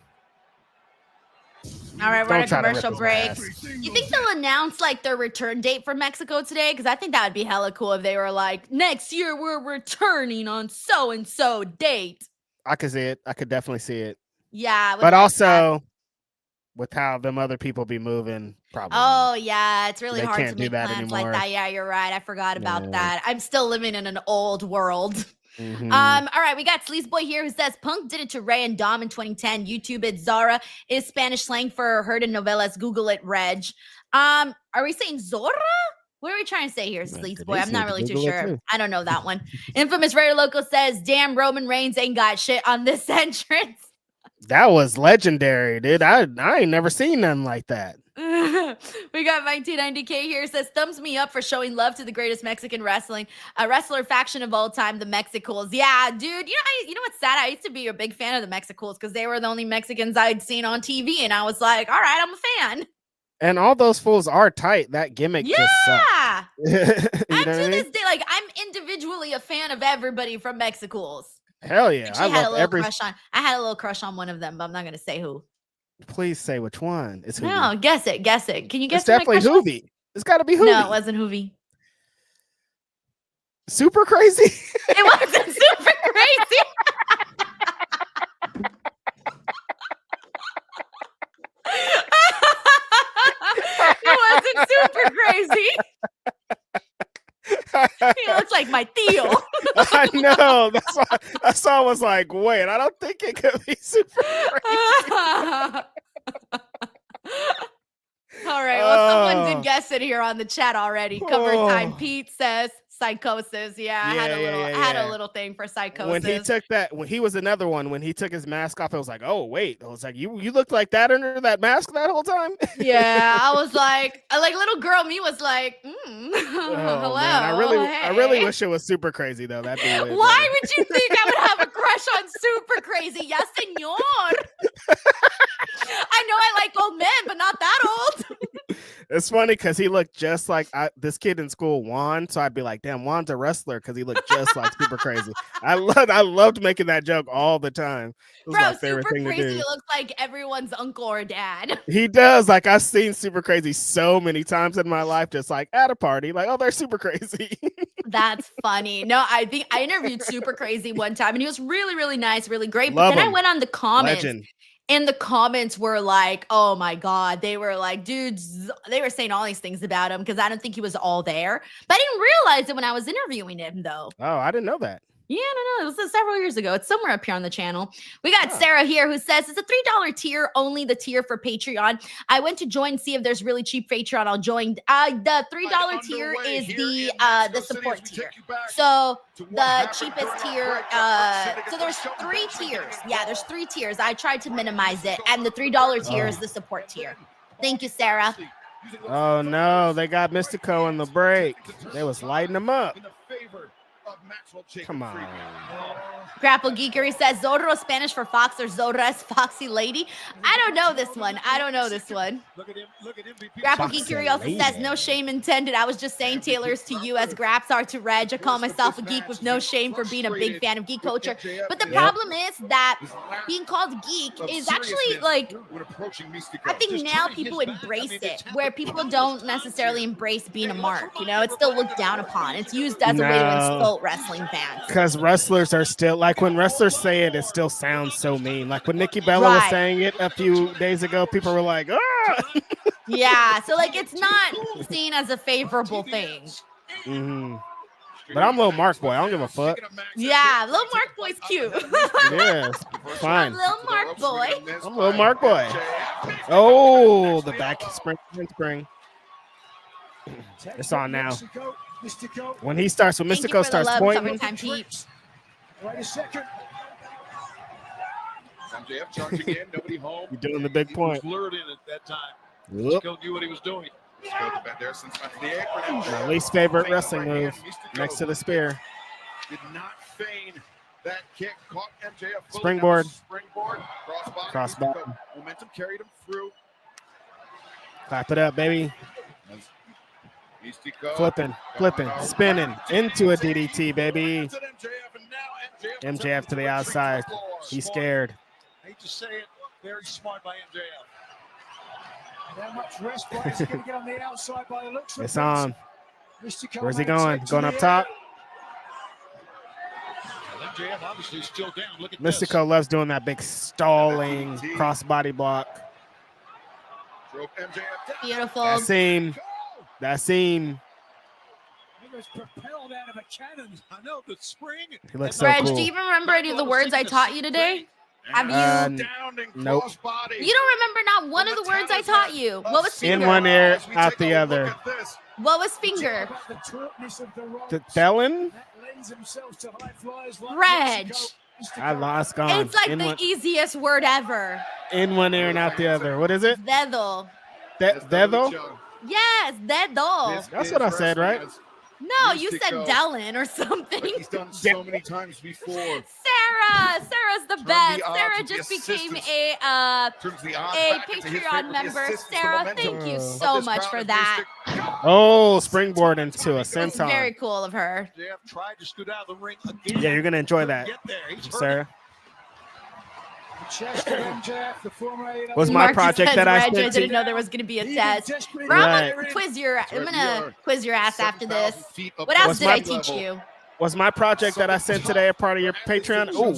All right, we're on a commercial break. You think they'll announce like their return date for Mexico today? Because I think that would be hella cool if they were like, next year we're returning on so and so date. I could see it. I could definitely see it. Yeah, but also with how them other people be moving, probably. Oh yeah, it's really hard to do make that plans anymore. like that. Yeah, you're right. I forgot about that. I'm still living in an old world. All right, we got Sleaze Boy here who says Punk did it to Ray and Dom in 2010. YouTube it. Zara is Spanish slang for heard in novelas. Google it, Reg. Are we saying Zora? What are we trying to say here, Sleaze Boy? I'm not really too sure. I don't know that one. Infamous Raider Loco says, damn, Roman Reigns ain't got shit on this entrance. That was legendary, dude. I ain't never seen nothing like that. We got 1990K here says thumbs me up for showing love to the greatest Mexican wrestler faction of all time, the Mexicools. Yeah, dude. You know what's sad? I used to be a big fan of the Mexicools because they were the only Mexicans I'd seen on TV, and I was like, all right, I'm a fan. And all those fools are tight. That gimmick just sucks. And to this day, like I'm individually a fan of everybody from Mexicools. Hell yeah. I love every crush on. I had a little crush on one of them, but I'm not gonna say who. Please say which one. It's Hoovy. No, guess it. Can you guess? It's definitely Hoovy. It's got to be Hoovy. No, it wasn't Hoovy. Super crazy. It wasn't super crazy. super crazy. He looks like my Theo. I know. That's why I was like, wait, I don't think it could be super crazy. All right. Well, someone did guess it here on the chat already. Cover time. Pete says psychosis. Yeah, I had a little thing for psychosis. When he was another one, when he took his mask off, I was like, oh wait. I was like, you looked like that under that mask that whole time? Yeah, I was like little girl me was like, hello. Man, I really wish it was super crazy though. That'd be way better. Why would you think I would have a crush on super crazy? Yes, senor. I know I like old men, but not that old. It's funny because he looked just like this kid in school, Juan. So I'd be like, damn, Juan's a wrestler because he looked just like super crazy. I loved making that joke all the time. It was Bro, my favorite super thing crazy to do. looks like everyone's uncle or dad. He does. Like I've seen super crazy so many times in my life, just like at a party, like, oh, they're super crazy. That's funny. No, I think I interviewed super crazy one time and he was really, really nice, really great. Love but then him. I went on the comments. Legend. And the comments were like, oh my God. They were like, dudes, they were saying all these things about him because I don't think he was all there. But I didn't realize it when I was interviewing him, though. Oh, I didn't know that. Yeah, no. It was several years ago. It's somewhere up here on the channel. We got Sarah here who says it's a $3 tier, only the tier for Patreon. I went to join, see if there's really cheap Patreon. I'll join. The $3 tier is the support tier. So the cheapest tier, so there's 3 tiers. Yeah, there's 3 tiers. I tried to minimize it. And the $3 tier is the support tier. Thank you, Sarah. Oh no, they got Mystico in the break. They was lighting him up. Come on. Grapple Geekery says Zorro Spanish for Fox or Zorra is Foxy Lady. I don't know this one. Grapple Geekery also says no shame intended. I was just saying Taylor's to you as Graps are to Reg. I call myself a geek with no shame for being a big fan of geek culture. But the problem is that being called geek is actually like, I think now people embrace it, where people don't necessarily embrace being a mark. You know, it's still looked down upon. It's used as a way to insult wrestling fans. Because wrestlers are still, like when wrestlers say it, it still sounds so mean. Like when Nikki Bella was saying it a few days ago, people were like, ah! Yeah, so like it's not seen as a favorable thing. Mm-hmm. But I'm Lil Mark Boy. I don't give a fuck. Yeah, Lil Mark Boy's cute. Yeah, fine. I'm Lil Mark Boy. I'm Lil Mark Boy. Oh, the back spring. It's on now. When he starts, when Mystico starts pointing. Wait a second. MJF charging in, nobody home. You're doing the big point. He was lured in at that time. Yep. Mystico knew what he was doing. My least favorite wrestling move, next to the spear. Did not feign that kick. Caught MJF. Springboard. Crossbody. Momentum carried him through. Clap it up, baby. Mystico. Flipping, spinning into a DDT, baby. MJF to the outside. He's scared. I hate to say it, very smart by MJF. How much respite is going to get on the outside by the looks of it. It's on. Mystico. Where's he going? Going up top? MJF obviously still down. Look at Mystico loves doing that big stalling crossbody block. Beautiful. That seam. He was propelled out of a cannon. I know the spring. He looks so Reg, cool. do you even remember any of the words I taught you today? Have you? Nope. You don't remember not one of the words I taught you. What was finger? In one ear, out the other. What was finger? The Thelen? Reg. I lost gone. It's like the easiest word ever. In one ear and out the other. What is it? Dedo. Dedo? Yes, dedo. That's what I said, right? No, you said Dellen or something. He's done so many times before. Sarah's the best. Sarah just became a Patreon member. Sarah, thank you so much for that. Oh, springboard into a senton. It's very cool of her. Tried to scoot out of the ring again. Yeah, you're gonna enjoy that, Sarah. Was my project that I sent I didn't know there was going to be a test. I'm gonna quiz your ass after this. What else did I teach you? Was my project that I sent today a part of your Patreon? Ooh.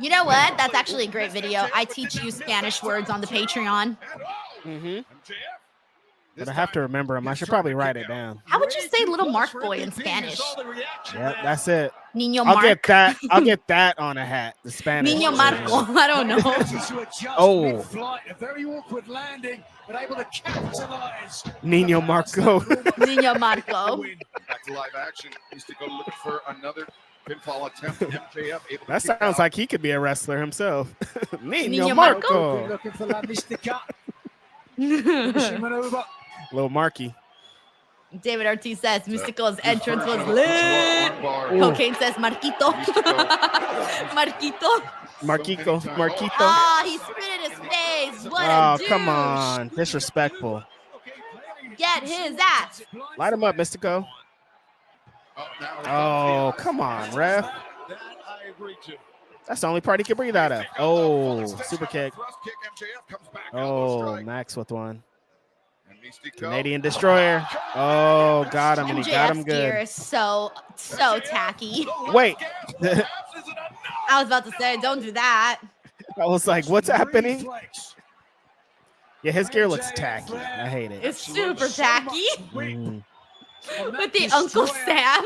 You know what? That's actually a great video. I teach you Spanish words on the Patreon. Mm-hmm. But I have to remember him. I should probably write it down. How would you say little Mark boy in Spanish? Yep, that's it. Niño I'll Mark. get that. I'll get that on a hat. The Spanish. Niño Marco. I don't know. Oh. A very awkward landing, but able to capitalize. Niño Marco. Niño Marco. Back to live action. Needs to go looking for another pinfall attempt. MJF able to That kick sounds out. like he could be a wrestler himself. Niño Niño Marco. Looking for La Mystica. Finishing maneuver. Little Marky. David Ortiz says Mystico's entrance was Armbar. lit. Cocaine says Marquito. Marquito. Marquito. Ah, he spit in his face. What Oh, a douche. come on. Disrespectful. Get his ass. Light him up, Mystico. Oh, come on, ref. That I agree to. That's the only part he can breathe out of. Oh, super kick. Thrust kick. MJF comes back. Oh, Max with one. And Mystico. Canadian Destroyer. Oh, got him, and he got him MJF's gear good. is so tacky. Wait. I was about to say, don't do that. I was like, what's happening? Yeah, his gear looks tacky. I hate it. It's super tacky. Mm, With the Uncle Sam.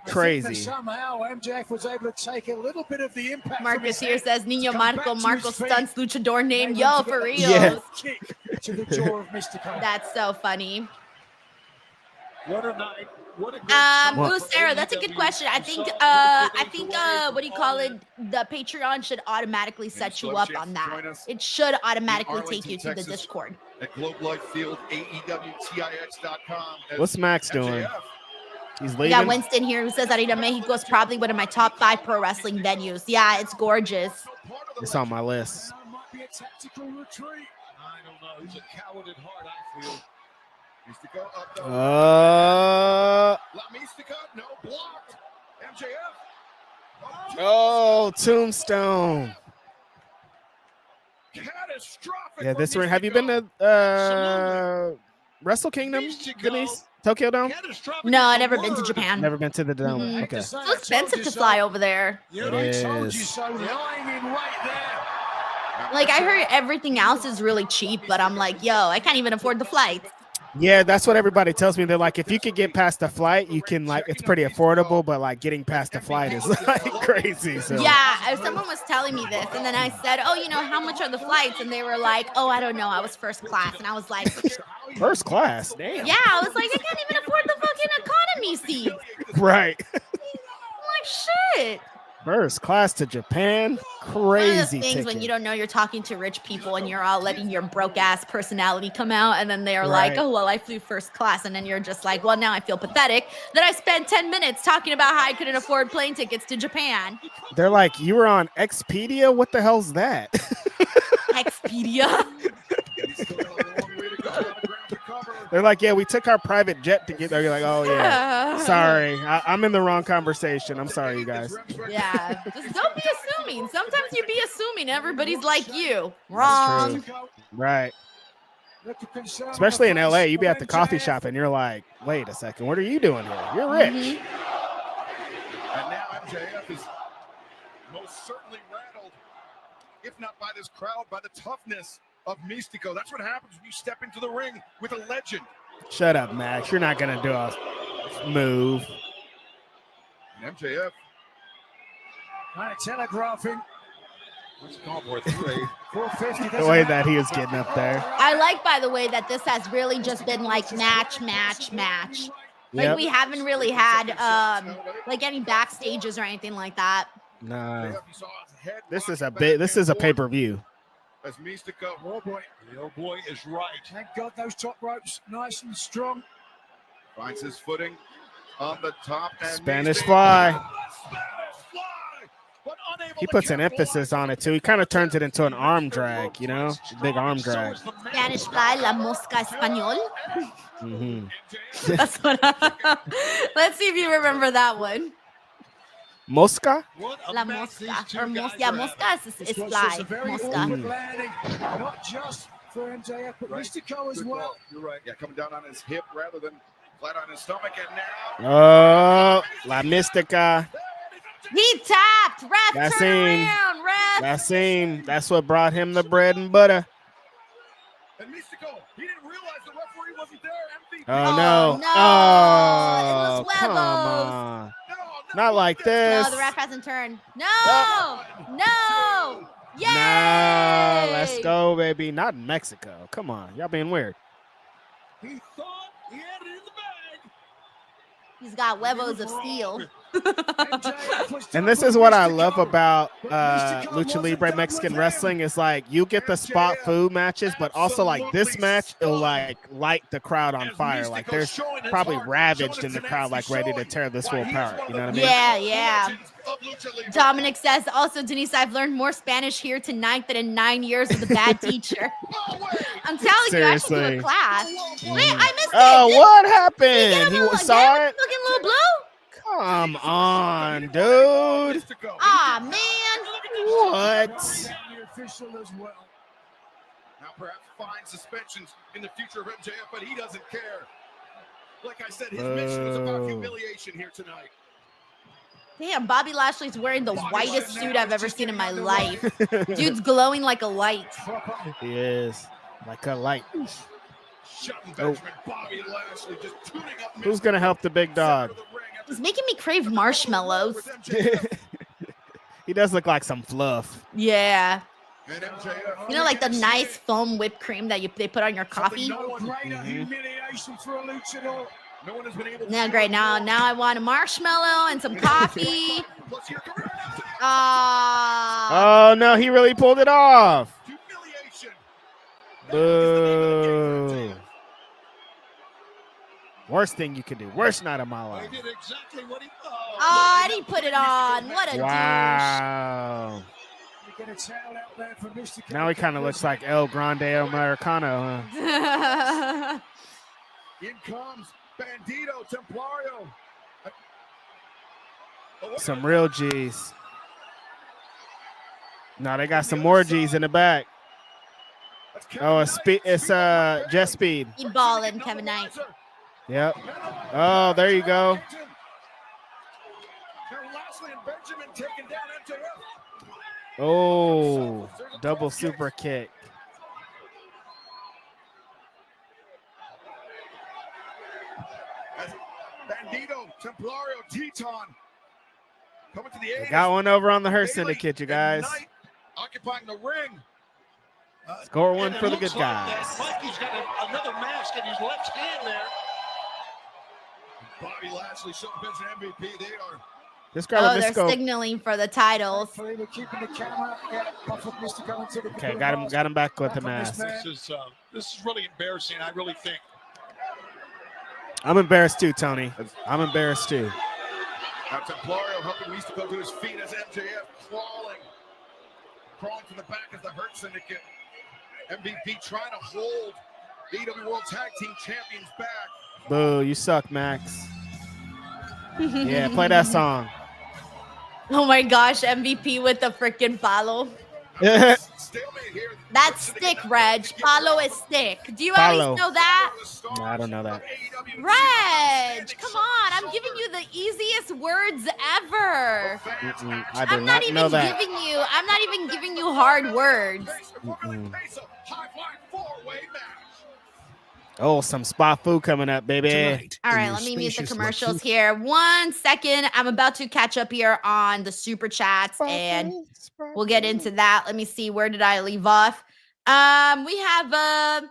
crazy. Somehow MJF was able to take a little bit of the impact. Marcus here says Niño Marco. Marco stunts luchador name. Yo, for real. Yeah. Kick to the jaw of Mystico. That's so funny. What a night. What a great Blue Sarah, that's a good question. I think what do you call it? The Patreon should automatically set you up on that. It should automatically take you to the Discord. At Globe Life Field, AEWTIX.com. What's Max doing? He's We leaving. got Winston here who says Arena Mexico is probably one of my top 5 pro wrestling venues. Yeah, it's gorgeous. It's on my list. Might be a tactical retreat. I don't know. He's a coward at heart, I feel. Mystico up the Uh, La Mystica, no, blocked. MJF. oh, Tombstone. Catastrophic. Yeah, this for ring. Have you Mystico. been to Wrestle Kingdom, Denise? Tokyo Dome? No, I've never been to Japan. Never been to the dome. Mhm. Okay. It's so expensive to fly over there. Yeah, It I told you is. so. Lying in right there. Like, I heard everything else is really cheap, but I'm like, yo, I can't even afford the flights. Yeah, that's what everybody tells me. They're like, if you could get past the flight, you can, like, it's pretty affordable, but like getting past the flight is like crazy. So Yeah, someone was telling me this, and then I said, oh, you know, how much are the flights? And they were like, oh, I don't know. I was first class. And I was like, first class. Damn. yeah, I was like, I can't even afford the fucking economy seat. Right. I'm like, shit. First class to Japan. One of the Crazy things ticket. when you don't know you're talking to rich people and you're all letting your broke ass personality come out, and then they're like, Right. oh, well, I flew first class. And then you're just like, well, now I feel pathetic that I spent 10 minutes talking about how I couldn't afford plane tickets to Japan. They're like, you were on Expedia? What the hell's that? Expedia. They're like, yeah, we took our private jet to get there. You're like, oh, yeah. Sorry. I'm in the wrong conversation. I'm sorry, you guys. Yeah, just don't be assuming. Sometimes you be assuming everybody's like you. Wrong. Right. Especially in LA, you be at the coffee shop and you're like, wait a second, what are you doing here? You're rich. Mhm. And now MJF is most certainly rattled, if not by this crowd, by the toughness of Mystico. That's what happens when you step into the ring with a legend. Shut up, Max. You're not going to do a move. And MJF, Telegraphing. what's called for 3. 450. The way that he was getting up there. I like, by the way, that this has really just been like match. Like Yep. we haven't really had like any backstages or anything like that. Nah. MJF, you saw his head This is rocking a big. back This and is a forth pay-per-view. As Mystico, Oh boy. The old boy is right. Thank God those top ropes nice and strong. finds his footing on the top. And Spanish Mystico- fly. Spanish fly, but unable He to puts an capitalize. emphasis on it too. He kind of turns it into an arm drag, you know, big arm drag. Spanish fly, la mosca español. Hmm. That's what. Let's see if you remember that one. Mosca. What a La mess these mosca two or guys mosca. Yeah, are mosca is This was fly. just a very Mosca. awkward landing, not just for MJF, but Right. Mystico as Good well. call. You're right. Yeah, coming down on his hip rather than flat on his stomach. And now, Oh, La Mystica. He tapped. Ref, That's turn him. around. Ref. That's him. That's what brought him the bread and butter. and Mystico, he didn't realize the referee wasn't Oh, no. No. Oh, It was come huevos. on. Not like this. No, the ref hasn't turned. No. No. Yay. No, let's go, baby. Not in Mexico. Come on. Y'all being weird. He thought he had it in the bag. He's got huevos of steel. And this is what I love about Lucha Libre Mexican wrestling is like you get the spot food matches, but also like this match, it'll like light the crowd on fire. Like there's probably Ravaged in the crowd, like ready to tear this fool apart. You know what I mean? Yeah, yeah. Dominic says, also, Denise, I've learned more Spanish here tonight than in 9 years with a bad teacher. I'm telling you, I should do a class. Wait, I missed it. Oh, what happened? He saw it? Looking a little blue? Come on, dude. Aw, man. What? Now perhaps fine suspensions in the future of MJF, but he doesn't care. Like I said, his mission is about humiliation here tonight. Damn, Bobby Lashley's wearing the whitest suit I've ever seen in my life. Dude's glowing like a light. He is. Like a light. Oh. Who's going to help the big dog? He's making me crave marshmallows. He does look like some fluff. Yeah. You know, like the nice foam whipped cream that they put on your coffee? Yeah, great. Now I want a marshmallow and some coffee. Oh, no, he really pulled it off. Boo. Worst thing you could do. Worst night of my life. Oh, and he put it on. What a wow. Now he kind of looks like El Grande Americano, huh? In comes Bandito Templario. Some real G's. No, they got some more G's in the back. Oh, it's Jet Speed. He ballin', Kevin Knight. Yep. Oh, there you go. Oh, double super kick. Bandito, Templario, Teton. Coming to the got one over on the Hurt Syndicate, you guys. Occupying the ring. Score one for the good guys. Mikey's got another mask in his left hand there. Bobby Lashley, Shelton Bench, and MVP. They are. This girl they're signaling for the titles. Okay, got him back with the mask. This is really embarrassing. I really think. I'm embarrassed too, Tony. I'm embarrassed too. Now Templario helping Mystico to his feet as MJF crawling to the back of the Hurt Syndicate. MVP trying to hold AEW World Tag Team Champions back. Boo, you suck, Max. Yeah, play that song. Oh my gosh, MVP with the freaking palo. That's stick, Reg. Palo is stick. Do you always know that? No, I don't know that. Reg, come on. I'm giving you the easiest words ever. I do not know that. I'm not even giving you hard words. Oh, some spot food coming up, baby. All right, let me mute the commercials here. 1 second. I'm about to catch up here on the super chats, and we'll get into that. Let me see. Where did I leave off? We have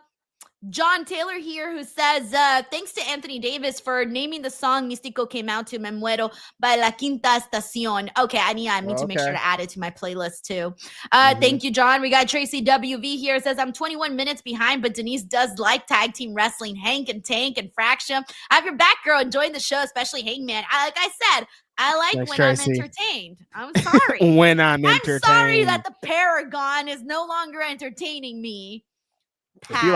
John Taylor here who says, thanks to Anthony Davis for naming the song Místico came out to, Me Muero by La Quinta Estación. Okay, I need to make sure to add it to my playlist too. Thank you, John. We got Tracy WV here. Says, I'm 21 minutes behind, but Denise does like tag team wrestling. Hank and Tank and Fraction. I have your back, girl. Enjoying the show, especially Hangman. Like I said, I like Thanks, when Tracy. I'm entertained. I'm sorry. When I'm entertained. I'm sorry that the Paragon is no longer entertaining me. If you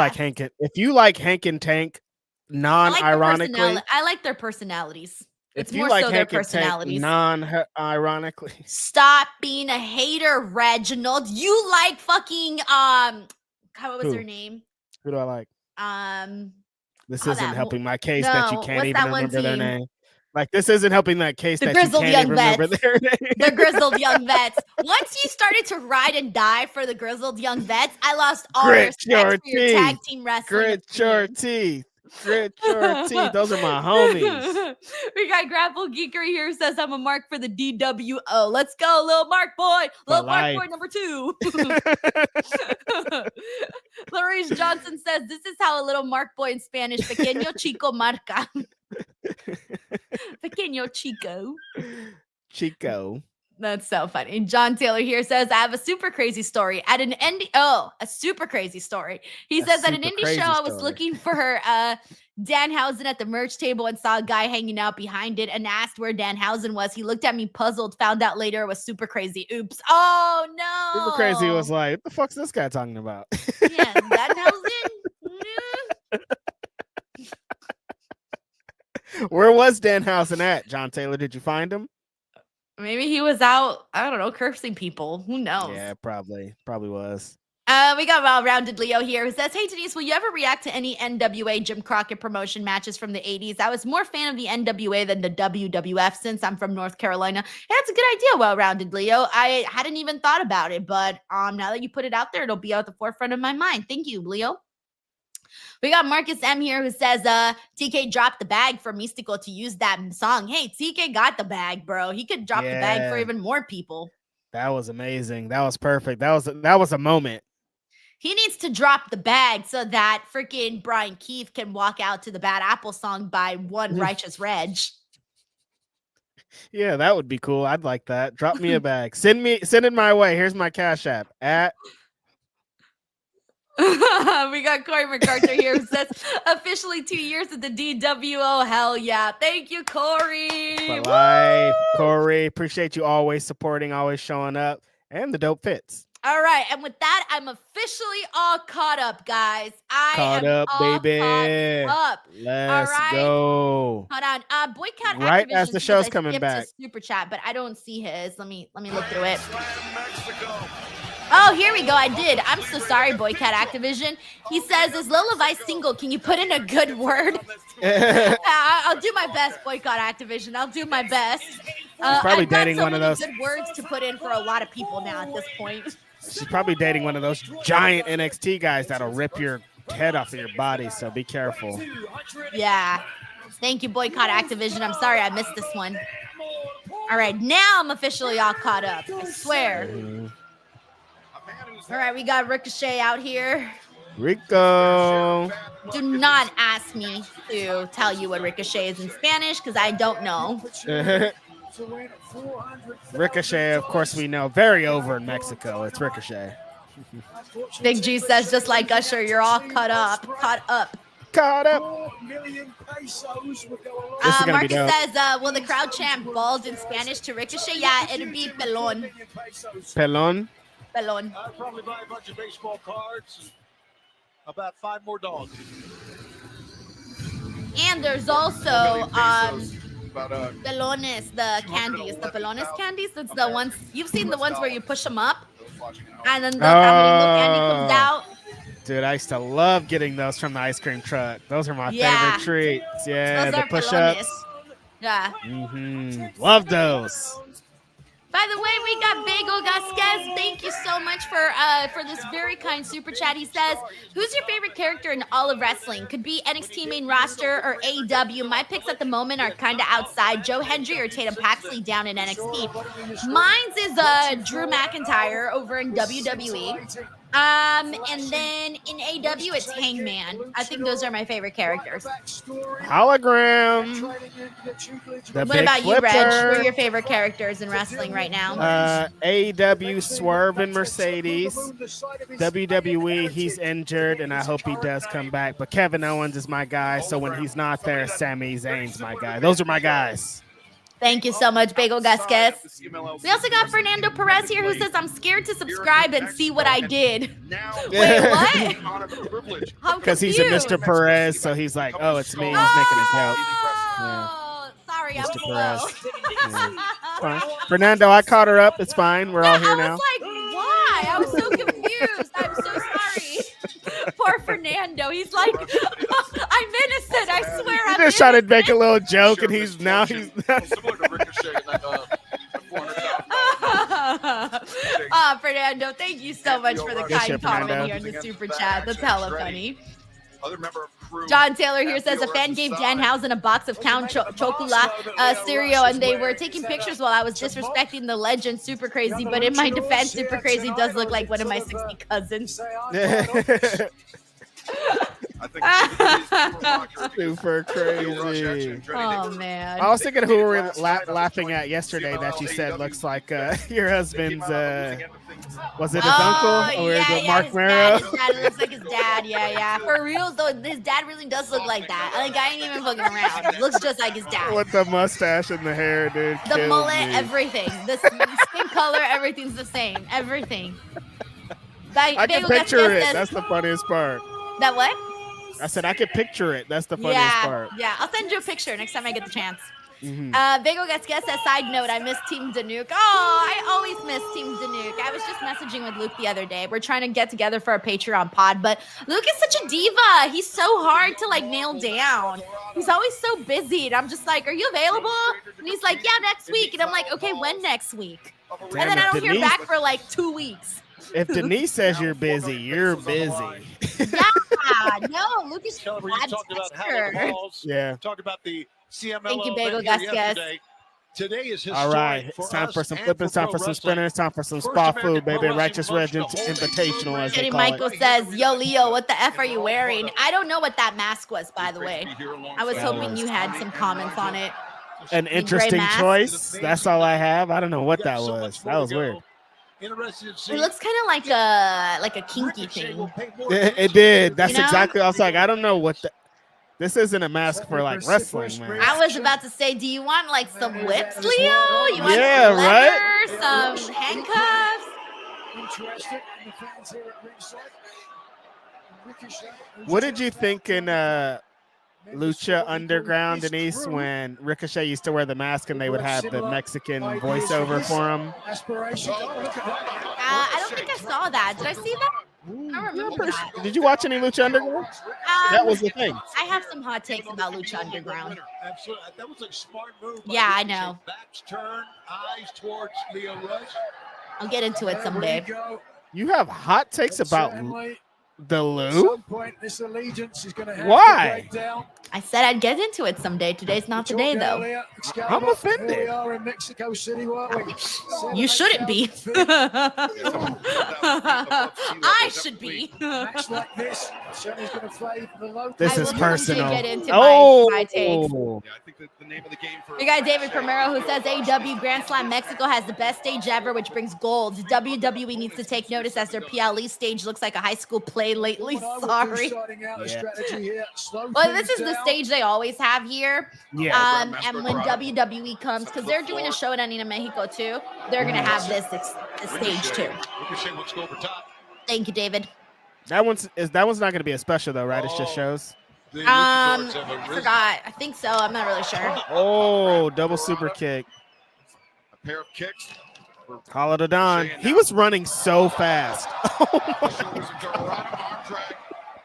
like Hank and Tank, non-ironically, I like their personalities. If you like Hank and Tank, non-ironically, stop being a hater, Reginald. You like fucking what was her name? Who do I like? This isn't helping my case no, that you can't even remember their name. Like, this isn't helping that case that you can't even remember their name. The Grizzled Young Vets. Once you started to ride and die for the Grizzled Young Vets, I lost all respect for your tag team wrestling. Grit your teeth. Grit your teeth. Those are my homies. We got Grapple Geekery here who says I'm a mark for the DWO. Let's go, little Mark boy. Little Mark boy number 2. Larice Johnson says this is how a little Mark boy in Spanish, pequeño chico marca. Pequeño chico. Chico. That's so funny. John Taylor here says, I have a super crazy story. At an indie, a super crazy story. He says, at an indie show, I was looking for Danhausen at the merch table and saw a guy hanging out behind it and asked where Danhausen was. He looked at me puzzled, found out later it was super crazy. Oops. Oh, no. Super crazy was like, what the fuck's this guy talking about? Yeah, Danhausen? Where was Danhausen at, John Taylor? Did you find him? Maybe he was out, I don't know, cursing people. Who knows? Yeah, probably was. We got Well-Rounded Leo here who says, hey, Denise, will you ever react to any NWA Jim Crockett promotion matches from the 80s? I was more fan of the NWA than the WWF since I'm from North Carolina. Hey, that's a good idea, Well-Rounded Leo. I hadn't even thought about it, but now that you put it out there, it'll be at the forefront of my mind. Thank you, Leo. We got Marcus M here who says, TK dropped the bag for Mystical to use that song. Hey, TK got the bag, bro. He could drop the bag for even more people. That was amazing. That was perfect. That was a moment. He needs to drop the bag so that freaking Brian Keith can walk out to the Bad Apple song by One Righteous Reg. Yeah, that would be cool. I'd like that. Drop me a bag. Send it my way. Here's my Cash App at. We got Corey MacArthur here who says officially 2 years at the DWO. Hell yeah. Thank you, Corey. For life. Corey, appreciate you always supporting, always showing up, and the dope fits. All right. And with that, I'm officially all caught up, guys. Caught up, baby. Let's go. Hold on. Boycott right Activision as the show's coming back. Super chat, but I don't see his. Let me look through it. Oh, here we go. I did. I'm so sorry, Boycott Activision. He says, is Lola Vice single? Can you put in a good word? I'll do my best, Boycott Activision. I'll do my best. She's probably dating one of those good words to put in for a lot of people now at this point. She's probably dating one of those giant NXT guys that'll rip your head off of your body, so be careful. Yeah. Thank you, Boycott Activision. I'm sorry I missed this one. All right, now I'm officially all caught up. I swear. All right, we got Ricochet out here. Rico. Do not ask me to tell you what Ricochet is in Spanish because I don't know. Ricochet, of course, we know, very over in Mexico. It's Ricochet. Big G says, just like Usher, you're all caught up. Marcus says, will the crowd chant bald in Spanish to Ricochet? Yeah, it'll be pelon. Pelon? Pelon. I'll probably buy a bunch of baseball cards. About 5 more dogs. And there's also pelones, the candies. The pelones candies. That's the ones you've seen, the ones where you push them up and then the candy comes out. Dude, I used to love getting those from the ice cream truck. Those are my favorite treats. Yeah, the push-ups. Yeah. Love those. By the way, we got Bagel Gasquez. Thank you so much for this very kind super chat. He says, who's your favorite character in all of wrestling? Could be NXT main roster or AEW. My picks at the moment are kind of outside. Joe Hendry or Tatum Paxley down in NXT. Mine's is Drew McIntyre over in WWE. And then in AEW, it's Hangman. I think those are my favorite characters. Hologram. What about you, Reg? Who are your favorite characters in wrestling right now? AEW, Swerve and Mercedes. WWE, he's injured, and I hope he does come back. But Kevin Owens is my guy, so when he's not there, Sami Zayn's my guy. Those are my guys. Thank you so much, Bagel Gasquez. We also got Fernando Perez here who says, I'm scared to subscribe and see what I did. Wait, what? Because he's a Mr. Perez, so he's like, oh, it's me. He's making a joke. Yeah. Sorry, Mr. I was Perez. Fernando, I caught her up. It's fine. We're all here now. I was like, why? I was so confused. I'm so sorry. Poor Fernando. He's like, I'm innocent. I swear I'm just trying to make a little joke, and he's now. Similar to Ricochet in that Fernando, thank you so much for the kind comment here in the super chat. That's hella funny. Other member of John Taylor here says a fan gave Danhausen a box of Count Chocula cereal, and they were taking pictures while I was disrespecting the legend Super Crazy. But in my defense, Super Crazy does look like one of my 60 cousins. I think Super crazy. Oh man! I was thinking who we were laughing at yesterday that you said looks like your husband's. Was it his uncle or is it Mark Mero? His dad looks like his dad. Yeah. For real though, his dad really does look like that. Like I ain't even fucking around. Looks just like his dad. With the mustache and the hair, dude. The mullet, everything. The skin color, everything's the same. Everything. I can picture it. That's the funniest part. That what? I said I could picture it. That's the funniest part. Yeah, I'll send you a picture next time I get the chance. Mm-hmm. Bagel Gasquez says, side note, I miss Team Danuke. Oh, I always miss Team Danuke. I was just messaging with Luke the other day. We're trying to get together for a Patreon pod, but Luke is such a diva. He's so hard to like nail down. He's always so busy. And I'm just like, are you available? And he's like, yeah, next week. And I'm like, okay, when next week? And then I don't hear back for like 2 weeks. If Denise says you're busy, you're busy. Yeah, no, Lucas. You talked about how the balls. Yeah. Talked about the CMLL. Thank you, Bagel Gasquez. Today is historic. All right, it's time for some flipping, time for some spinners, time for some spa food, baby. Righteous Reg Invitational, as they Jenny call Michael it. says, yo, Leo, what the F are you wearing? I don't know what that mask was, by the way. I was hoping you had some comments on it. An interesting choice. That's all I have. I don't know what that was. That was weird. It looks kind of like a kinky thing. It did. That's You know? exactly. I was like, I don't know what the. This isn't a mask for like wrestling, man. I was about to say, do you want like some whips, Leo? You want Yeah, some right? leather, some handcuffs? What did you think in Lucha Underground, Denise, when Ricochet used to wear the mask and they would have the Mexican voiceover for him? I don't think I saw that. Did I see that? I don't remember that. Did you watch any Lucha Underground? That was the thing. I have some hot takes about Lucha Underground. Absolutely. That was a smart move. Yeah, I know. Backs turn, eyes towards Leo Rush. I'll get into it someday. You have hot takes about the Lou? This allegiance is going to have Why? to break down. I said I'd get into it someday. Today's not today, though. I'm offended. Here we are in Mexico City, weren't we? You shouldn't be. I should be. Match like this, certainly going to fade the local. This I is will personal. Get into my takes. Yeah, I think that the name of the game for We got David Primero who says AEW Grand Slam Mexico has the best stage ever, which brings gold. WWE needs to take notice as their PLE stage looks like a high school play lately. Sorry. Well, this is the stage they always have here. Yeah. And when WWE comes, because they're doing a show down in Mexico too, they're gonna have this stage too. Ricochet wants to go over top. Thank you, David. That one's not going to be a special though, right? It's just shows. The I luchadors have arisen. forgot. I think so. I'm not really sure. Oh, double super kick. a pair of kicks. Call it a Don. He was running so fast. Shoulders into a arm drag.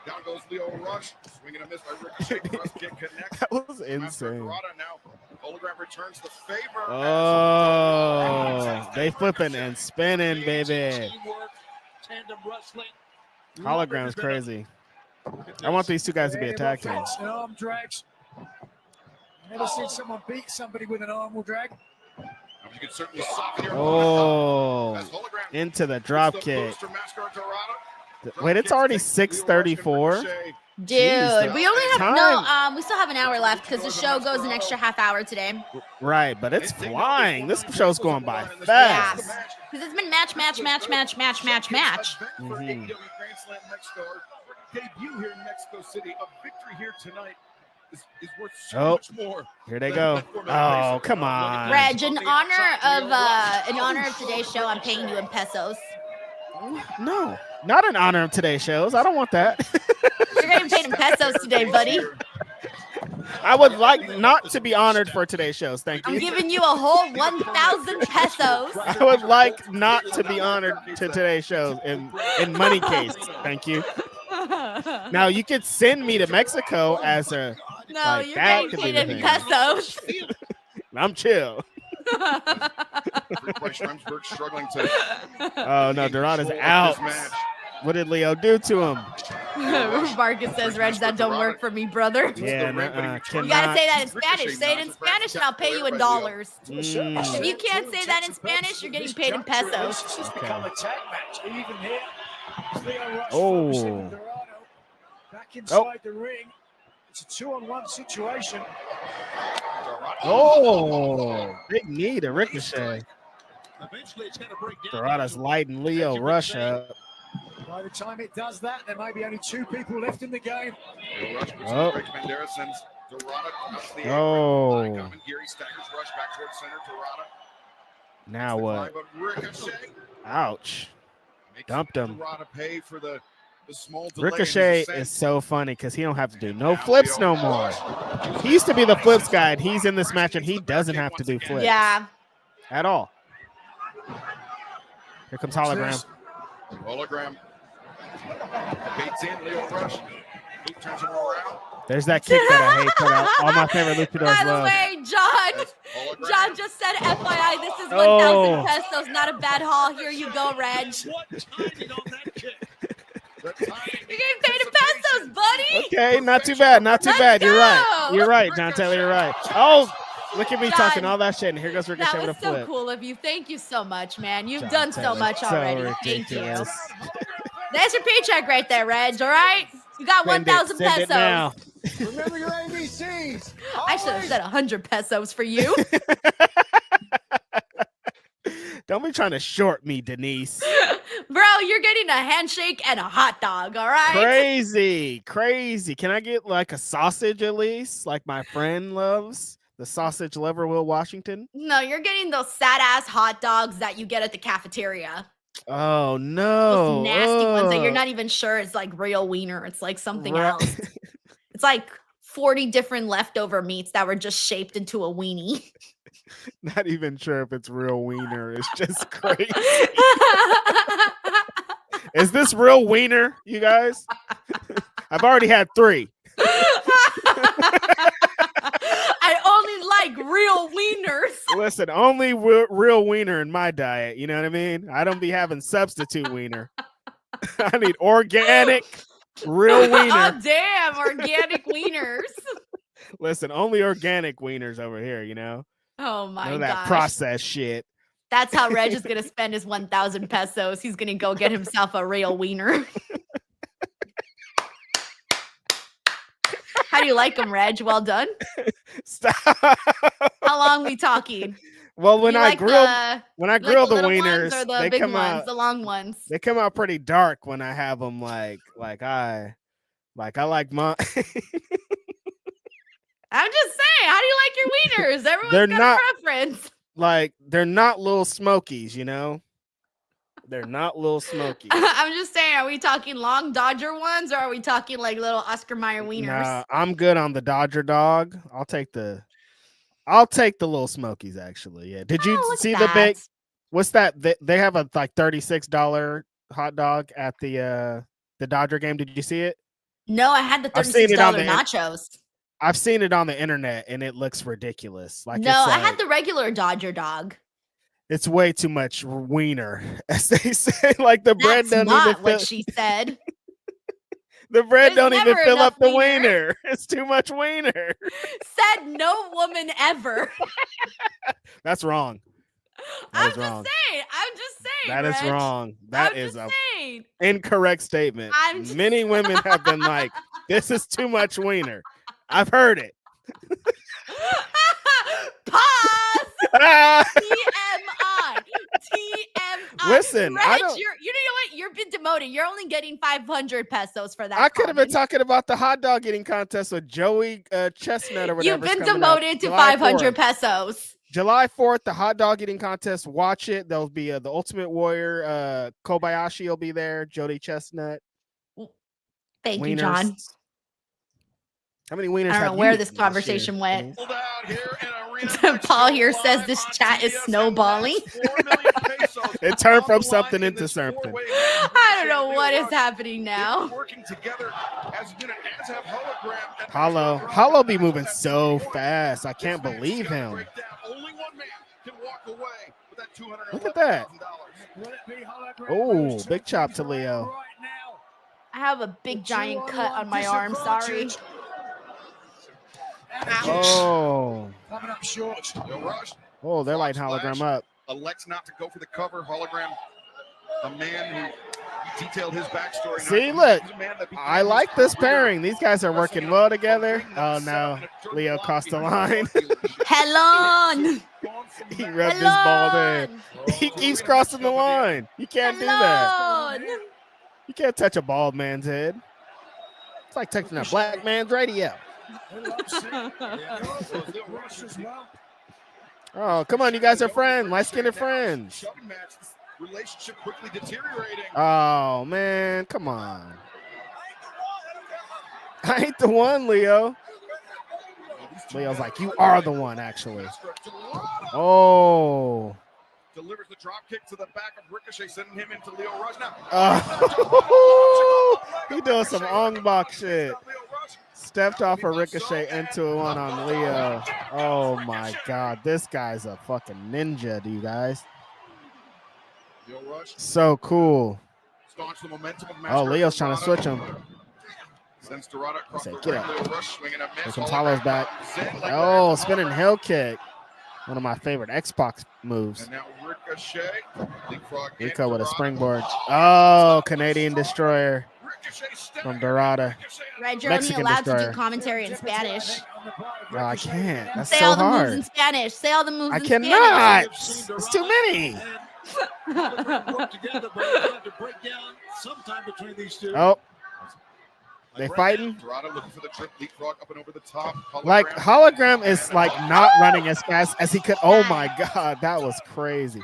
Down goes Leo Rush. Swing and a miss by Ricochet. Cross kick connects. That was Master insane. Dorada now. Hologram returns the favor. Oh, they flipping and spinning, baby. Teamwork, tandem wrestling. Hologram's crazy. I want these two guys to be a tag team. And arm drags. Never seen someone beat somebody with an arm drag. You can certainly soften your Oh, as Hologram into the drop hits the kick. booster, Master Dorada. Wait, it's already 6:34. Dude, Jeez, we only have time. we still have an hour left because the show goes an extra half hour today. Right, but it's flying. This show's going by Yeah, fast. because it's been match. Mhm. Debut here in Mexico City. A victory here tonight is worth so Oh. much more. Here they go. Oh, come on. Reg, in honor of today's show, I'm paying you in pesos. No, not in honor of today's shows. I don't want that. You're getting paid in pesos today, buddy. I would like not to be honored for today's shows. Thank I'm you. giving you a whole 1,000 pesos. I would like not to be honored to today's shows in money case. Thank you. Now you could send me to Mexico as a No, like, you're that getting could be paid the in thing. pesos. I'm chill. Struggling to Oh no, Dorada's out. What did Leo do to him? Marcus says, Reg, that don't work for me, brother. Yeah, You gotta say that in Spanish. Say it in Spanish, and I'll pay you in dollars. If you can't say that in Spanish, you're getting paid in pesos. It's just become a tag match, even here. Oh. Back inside the ring. It's a 2-on-1 situation. Oh, big knee to Ricochet. Dorada's lighting Leo Rush up. By the time it does that, there may be only 2 people left in the game. Oh. Oh. Now what? Ouch. Dumped him. Ricochet is so funny because he don't have to do no flips no more. He used to be the flips guy, and he's in this match, and he doesn't have to do flips. Yeah. At all. Here comes Hologram. Hologram. Baits in Leo Rush. Luke turns him around. There's that kick that I hate. All my favorite luchadors By the love. way, John just said, FYI, this is 1,000 pesos. Not a bad haul. Here you go, Reg. You're getting paid in pesos, buddy. Okay, not too bad. Not too bad. You're right. You're right, John Taylor. You're right. Oh, look at me talking all that shit, and here goes Ricochet with a flip. That was so cool of you. Thank you so much, man. You've done so much already. Thank you. There's your paycheck right there, Reg. All right? You got 1,000 pesos. Now. Remember your ABCs. I should have said 100 pesos for you. Don't be trying to short me, Denise. Bro, you're getting a handshake and a hot dog, all right? Crazy. Can I get like a sausage at least? Like my friend loves? The sausage lover, Will Washington? No, you're getting those sad-ass hot dogs that you get at the cafeteria. Oh, no. Those nasty ones that you're not even sure it's like real wiener. It's like something else. It's like 40 different leftover meats that were just shaped into a weenie. Not even sure if it's real wiener. It's just crazy. Is this real wiener, you guys? I've already had 3. I only like real wieners. Listen, only real wiener in my diet. You know what I mean? I don't be having substitute wiener. I need organic, real wiener. Oh, damn, organic wieners. Listen, only organic wieners over here, you know? Oh, my None of gosh. that processed shit. That's how Reg is going to spend his 1,000 pesos. He's going to go get himself a real wiener. How do you like them, Reg? Well done. Stop. How long we talking? Well, when I grill the little wieners, ones or the they big come ones, out, the long ones. They come out pretty dark when I have them. I like my. I'm just saying, how do you like your wieners? Everyone's They're got not- a preference. Like they're not little smokies, you know. They're not little smokies. I'm just saying, are we talking long Dodger ones or are we talking like little Oscar Mayer wieners? Nah, I'm good on the Dodger dog. I'll take the little smokies. Actually, yeah. Did you see the big? What's that? They have a like $36 hot dog at the Dodger game. Did you see it? No, I had the $36 nachos. I've seen it on the internet and it looks ridiculous. Like no, I had the regular Dodger dog. It's way too much wiener, as they say. Like the bread doesn't even what she said. The bread don't even fill up the wiener. It's too much wiener. Said no woman ever. That's wrong. I'm just saying. That is wrong. That is an incorrect statement. Many women have been like, "This is too much wiener." I've heard it. Pause. TMI. Listen, Reg, I don't. You know what? You've been demoted. You're only getting 500 pesos for that. I could have been talking about the hot dog eating contest with Joey Chestnut or whatever. You've been demoted to 500 pesos. July 4th, the hot dog eating contest. Watch it. There'll be the Ultimate Warrior. Kobayashi will be there. Jody Chestnut. Thank you, John. How many wieners? I don't know where this conversation went. Paul here says this chat is snowballing. It turned from something into something. I don't know what is happening now. Hollow be moving so fast. I can't believe him. Look at that. Oh, big chop to Leo. I have a big giant cut on my arm. Sorry. Oh. Coming up short. Leo Rush. Oh, they're lighting hologram up. Elects not to go for the cover. Hologram, a man who detailed his backstory. See, look, I like this pairing. These guys are working well together. Oh, no. Leo crossed the line. Hello. He rubbed his bald head. He keeps crossing the line. You can't do that. You can't touch a bald man's head. It's like touching a black man's radio. Oh, come on. You guys are friends. Light-skinned friends. Relationship quickly deteriorating. Oh, man. Come on. I ain't the one, Leo. Leo's like, you are the one, actually. Oh. Delivers the drop kick to the back of Ricochet, sending him into Leo Rush now. He doing some Ong Bak shit. Stepped off a Ricochet into a one on Leo. Oh my God, this guy's a fucking ninja, you guys. So cool. Oh, Leo's trying to switch him. Sends Dorada across the Get ring. up. Leo Rush swinging a miss. Here comes Hollow's back. Oh, spinning hell kick. One of my favorite Xbox moves. And now Ricochet. Rico with a springboard. Oh, Canadian Destroyer from Dorada. Right, you're only allowed to do commentary in Spanish. No, I can't. That's Say so all the hard. moves in Spanish. Say all the moves I in cannot. Spanish. It's too many. Oh. They fighting? Like, Hologram is like not running as fast as he could. Oh my God, that was crazy.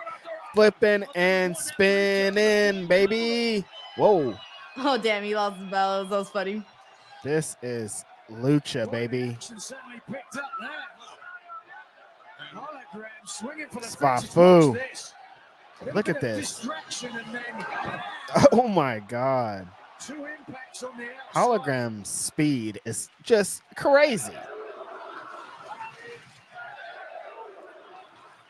Flipping and spinning, baby. Whoa. Oh, damn, he lost his bell. That was funny. This is Lucha, baby. Spafu. Look at this. Oh my God. Hologram speed is just crazy.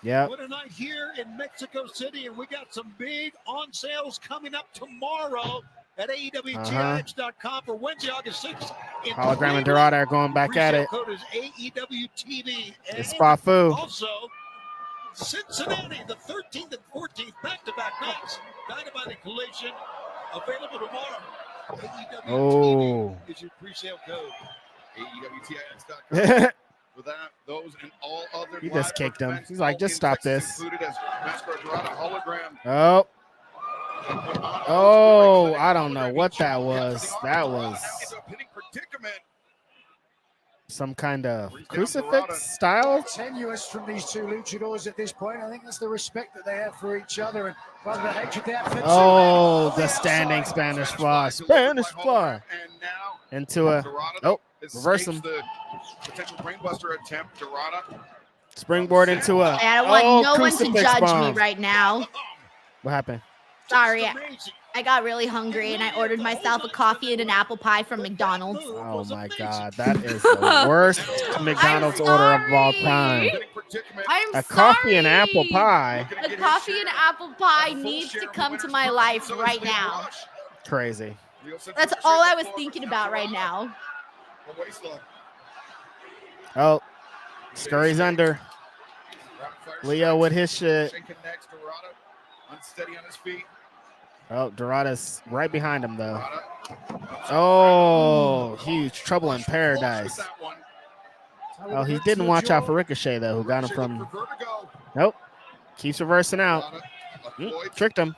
Yeah. What a night here in Mexico City, and we got some big on sales coming up tomorrow at AEWTIX.com for Wednesday, August 6th. Hologram and Dorada are going back at it. Code is AEW TV. It's Spafu. Also, Cincinnati, the 13th and 14th back-to-back nights. Dynamite and Collision available tomorrow. AEW Oh. TV is your pre-sale code. AEWTIX.com. For that, those and all other He just kicked him. He's like, just stop this. Oh. Oh, I don't know what that was. That was some kind of crucifix style. Tenuous from these two luchadors at this point. I think that's the respect that they have for each other and rather the hatred they have for Oh, the standing Spanish fly. Spanish fly. Into a reverse him. Potential brainbuster attempt. Dorada. Springboard into a. I don't want no one to crucifix judge bomb. me right now. What happened? Sorry, I got really hungry and I ordered myself a coffee and an apple pie from McDonald's. Oh my God, that is the worst McDonald's order of all time. I'm coffee and apple pie. A coffee and apple pie needs to come to my life right now. Crazy. That's all I was thinking about right now. Oh, scurries under. Leo with his shit. Unsteady on his feet. Oh, Dorada's right behind him, though. Oh, huge trouble in paradise. Oh, he didn't watch out for Ricochet, though, who got him from. Nope. Keeps reversing out. Tricked him.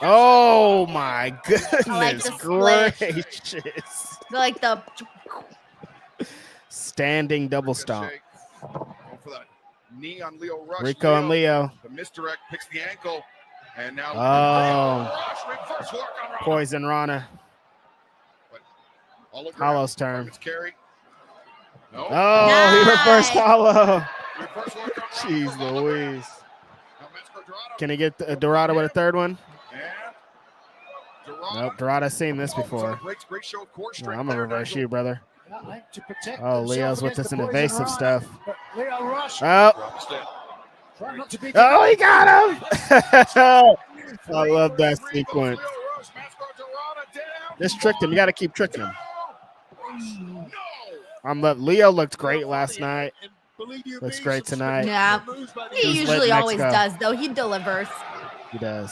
Oh, my goodness gracious. Like the. Standing double stomp. Knee on Leo Rush. Rico and Leo. The misdirect picks the ankle. And now Poison Rana. Hollow's turn. No. Oh, nice. He reversed Hollow. Jeez Louise. Can he get Dorada with a third one? Nope, Dorada's seen this before. No, I'm going to reverse you, brother. Oh, Leo's with this invasive stuff. Oh, he got him! I love that sequence. Just tricked him. You got to keep tricking him. Leo looked great last night. Looks great tonight. Yeah, he usually always does, though. He delivers. He does.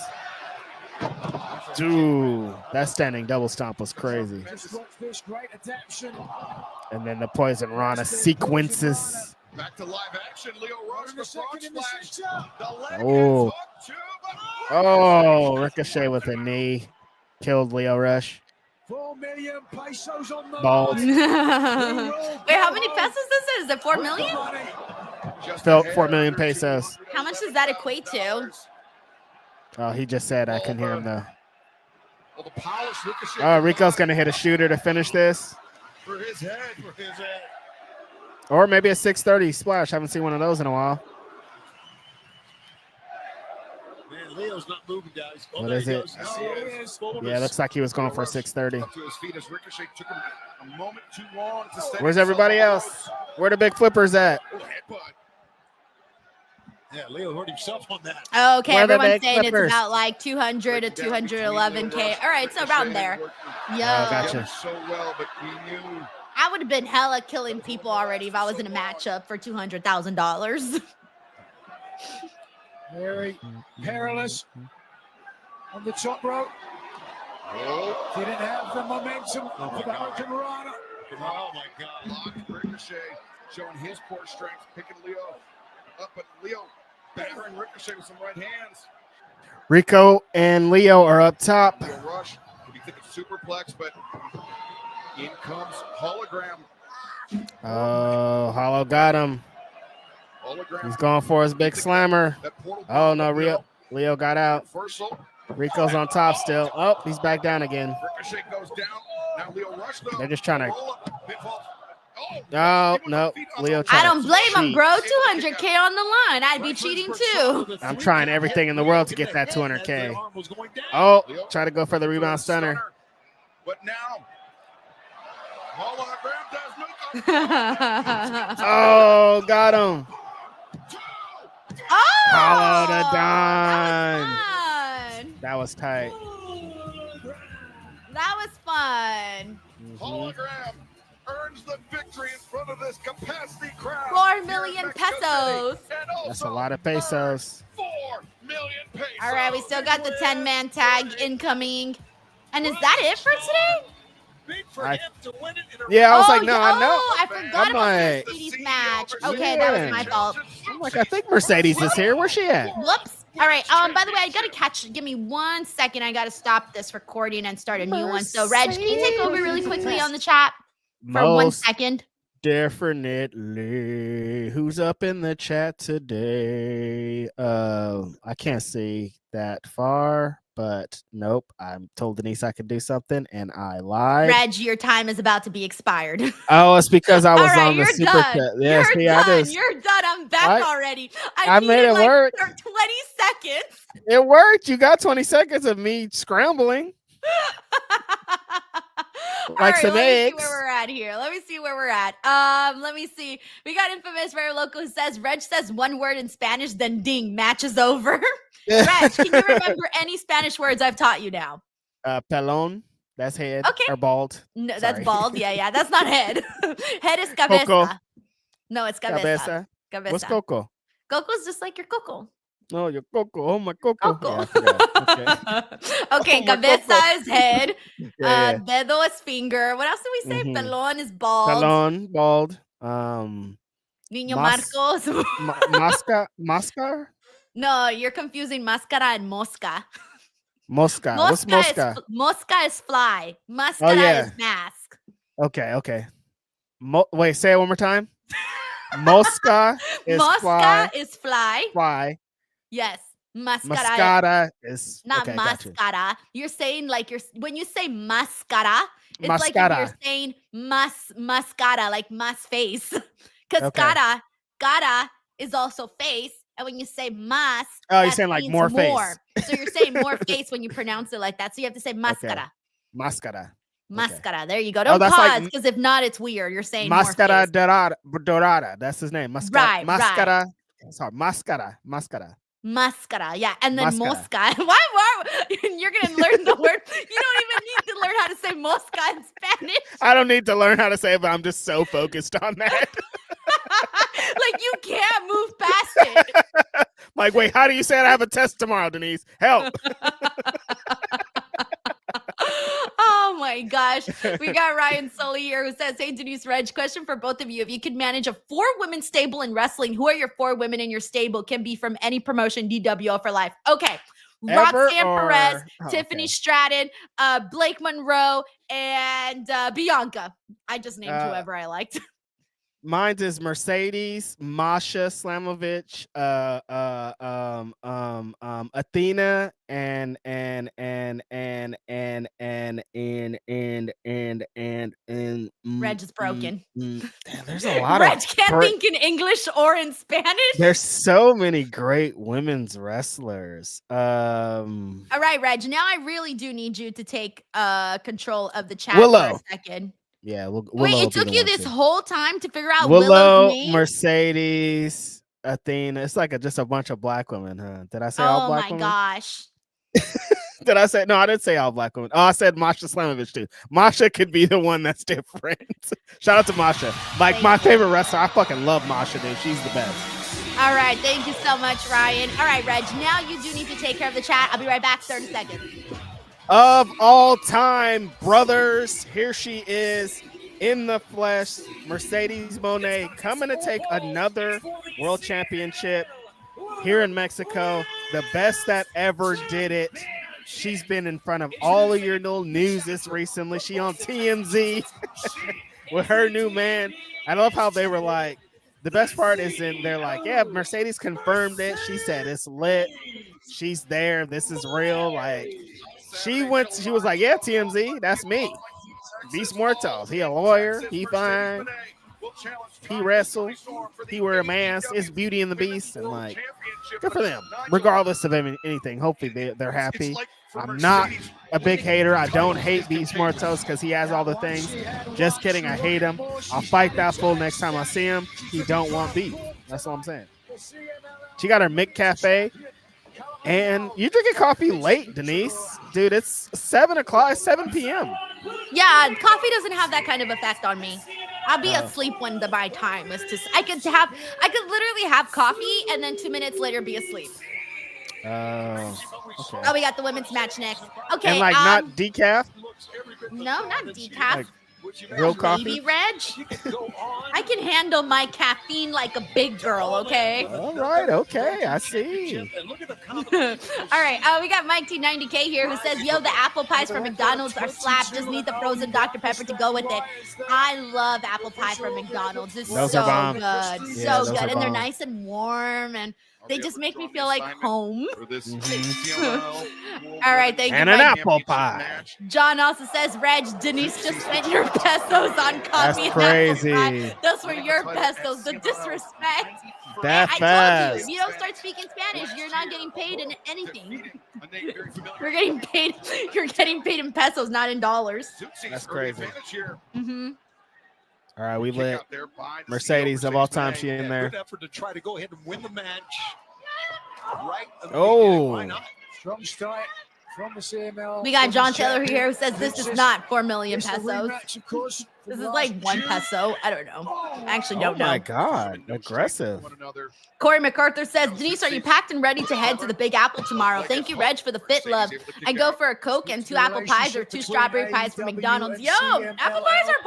Dude, that standing double stomp was crazy. And then the Poison Rana sequences. Back to live action. Leo Rush, the frog splash. Oh. Oh, Ricochet with a knee. Killed Leo Rush. 4 million pesos on the Bald. Wait, how many pesos is it? Is it 4 million? Felt 4 million pesos. How much does that equate to? Oh, he just said I couldn't hear him though. Oh, Rico's gonna hit a shooter to finish this. For his head. Or maybe a 630 splash. Haven't seen one of those in a while. Man, Leo's not moving, guys. What is it? Yeah, it looks like he was going for a 630. Up to his feet as Ricochet took him a moment too long to steady Where's everybody else? Where the big flippers at? Oh, headbutt. Yeah, Leo hurt himself on that. Okay, Where the everyone's big saying flippers? it's about like 200 to 211K. All right, so around there. Yo, gotcha. So well, but he knew. I would have been hella killing people already if I was in a matchup for $200,000. Very perilous on the top rope. Oh, Didn't have the momentum for the Hurricane Rana. Oh, my God. locked Ricochet, showing his core strength, picking Leo up, but Leo battering Ricochet with some right hands. Rico and Leo are up top. Leo Rush, what do you think of superplex, but in comes hologram. Oh, Hollow got him. Hologram. He's going for his big slammer. That portal Oh, no, Leo got out. reversal. Rico's on top still. Oh, he's back down again. Ricochet goes down. Now Leo Rush, though. They're just trying to. Roll up. Pitfall. Oh, No, Leo. I don't blame him, cheat. bro. 200K on the line. I'd be cheating too. I'm trying everything in the world to get that 200K. Oh, try to go for the rebound stunner. But now, hologram does no good. Oh, got him. Oh, Hollow to that Don. was fun. That was tight. That was fun. Hologram earns the victory in front of this capacity crowd. 4 million pesos. That's a lot of pesos. 4 million pesos. All right, we still got the 10-man tag incoming. And is that it for today? Big for him to win it in a Yeah, I was like, Oh, no, yeah. I know. Oh, I forgot I'm about like- the Mercedes match. Okay, that was my fault. I'm like, I think Mercedes is here. Where's she at? Whoops. All right. By the way, I gotta give me 1 second. I gotta stop this recording and start a new one. So, Reg, can you take over really quickly on the chat for 1 Most second? definitely. Who's up in the chat today? I can't see that far, but nope. I'm told Denise I could do something, and I lied. Reg, your time is about to be expired. Oh, it's because I was All right, on the you're super done. cut. Yeah, You're see, done. You're done. I'm back I- already. I made needed it work. For 20 seconds. It worked. You got 20 seconds of me scrambling. Like some let me see eggs. where we're at here. Let me see where we're at. Let me see. We got Infamous Very Local who says Reg says one word in Spanish, then ding, match is over. Reg, can you remember any Spanish words I've taught you now? Pelon. That's head. Okay. Or bald. No, that's Sorry. bald. Yeah. That's not head. Head is cabeza. Coco. No, it's cabeza. Cabeza. Cabeza. What's Coco? Coco's just like your coco. No, your Coco. Oh, my Coco. Coco. Yeah, I forgot. Okay. Okay, Oh, my cabeza Coco. is head. Yeah, Dedo is finger. What else do we say? Mhm. Pelon is bald. Pelon, bald. Niño Mas- Marcos. Mascar? No, you're confusing mascara and mosca. Mosca. What's Mosca? Mosca is fly. Mascara yeah. is mask. Okay. Wait, say it one more time. Mosca is Mosca fly. is fly. Fly. Yes. Mascara. Mascara is Not okay, gotcha. mascara. You're saying like when you say mascara, it's like if Mascara. you're saying mascara, like mas face. Because Okay. cara is also face. And when you say mas, Oh, you're that saying like means more face. So you're saying more face when you pronounce it like that. So you have to say mascara. Mascara. Mascara. There you go. Don't that's like pause because if not, it's weird. You're saying Mascara more face. dorada. That's his name. Right. Mascara. Sorry, mascara. Mascara, yeah, and then Mascara. mosca. Why? You're gonna learn the word. You don't even need to learn how to say mosca in Spanish. I don't need to learn how to say it, but I'm just so focused on that. Like you can't move past it. Like, wait, how do you say it? I have a test tomorrow, Denise. Help. Oh my gosh. We got Ryan Sully here who says, hey, Denise, Reg, question for both of you. If you could manage a 4-women stable in wrestling, who are your 4 women in your stable? Can be from any promotion, DWO for life. Okay. Roxanne Perez, Tiffany Stratton, Blake Monroe, and Bianca. I just named whoever I liked. Mine is Mercedes, Masha Slamovich, Athena, and Reg is broken. There's a lot Reg can't think in English or in Spanish. There's so many great women's wrestlers. All right, Reg. Now I really do need you to take control of the chat Willow. for a second. Yeah, wait, it took you this whole time to figure out Willow, Willow's name? Mercedes, Athena. It's like just a bunch of black women, huh? Did I say all black women? Oh my gosh. Did I say no? I didn't say all black women. Oh, I said Masha Slamovich too. Masha could be the one that's different. Shout out to Masha. Like my favorite wrestler. I fucking love Masha, dude. She's the best. All right, thank you so much, Ryan. All right, Reg. Now you do need to take care of the chat. I'll be right back. 30 seconds. Of all time, brothers, here she is in the flesh. Mercedes Moné coming to take another world championship here in Mexico. The best that ever did it. She's been in front of all of your little news this recently. She on TMZ with her new man. I love how they were like, the best part is they're like, yeah, Mercedes confirmed it. She said it's lit. She's there. This is real. Like, she was like, yeah, TMZ, that's me. Beast Muertos. He a lawyer. He fine. He wrestles. He wear a mask. It's Beauty and the Beast. And like, good for them. Regardless of anything, hopefully they're happy. I'm not a big hater. I don't hate Beast Muertos because he has all the things. Just kidding. I hate him. I'll fight that fool next time I see him. He don't want beef. That's all I'm saying. She got her Mick Cafe. And you drinking coffee late, Denise. Dude, it's 7 o'clock, 7 p.m. Yeah, coffee doesn't have that kind of effect on me. I'll be asleep when my time is to. I could literally have coffee and then 2 minutes later be asleep. Okay. Oh, we got the women's match next. Okay. And like not decaf? No, not decaf. Like real coffee? Baby Reg. I can handle my caffeine like a big girl, okay? All right, okay, I see. All right, we got Mike T90K here who says, yo, the apple pies from McDonald's are slap. Just need the frozen Dr. Pepper to go with it. I love apple pie from McDonald's. It's those so are bomb. good. Yeah, so good. And they're bomb. nice and warm and they just make me feel like home. All right, thank you. And an apple pie. John also says, Reg, Denise just spent your pesos on coffee. That's crazy. Those were your pesos. The disrespect. That I fast. told you, you don't start speaking Spanish, you're not getting paid in anything. You're getting paid. You're getting paid in pesos, not in dollars. That's crazy. Mm-hmm. All right, we lit. Mercedes of all time, she in there. Good effort to try to go ahead and win the match. Right. Oh. Strong start from the CML. We got John Taylor here who says this is not 4 million pesos. This is like 1 peso. I don't know. I actually don't know. Oh my God, aggressive. Corey MacArthur says, Denise, are you packed and ready to head to the Big Apple tomorrow? Thank you, Reg, for the fit love. I go for a Coke and 2 apple pies or 2 strawberry pies from McDonald's. Yo, apple pies are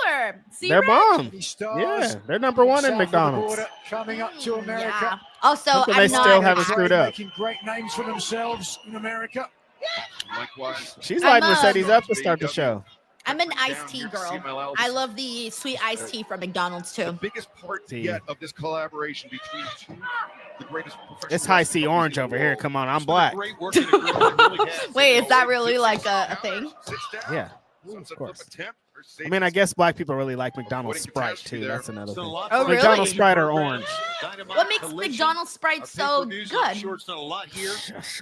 popular. See, They're Reg? bomb. Yeah, they're number 1 in McDonald's. Coming up to America. Yeah. Also, They I'm still not. haven't screwed up. Making great names for themselves in America. Likewise. She's I'm lighting Mercedes up to start the show. I'm an iced tea girl. I love the sweet iced tea from McDonald's The too. biggest part yet of this collaboration between the greatest professional It's high C orange over here. Come on, I'm black. Wait, is that really like a thing? Yeah, of course. I mean, I guess black people really like McDonald's Sprite too. That's another thing. Oh, really? McDonald's Sprite or orange. What makes McDonald's Sprite so good?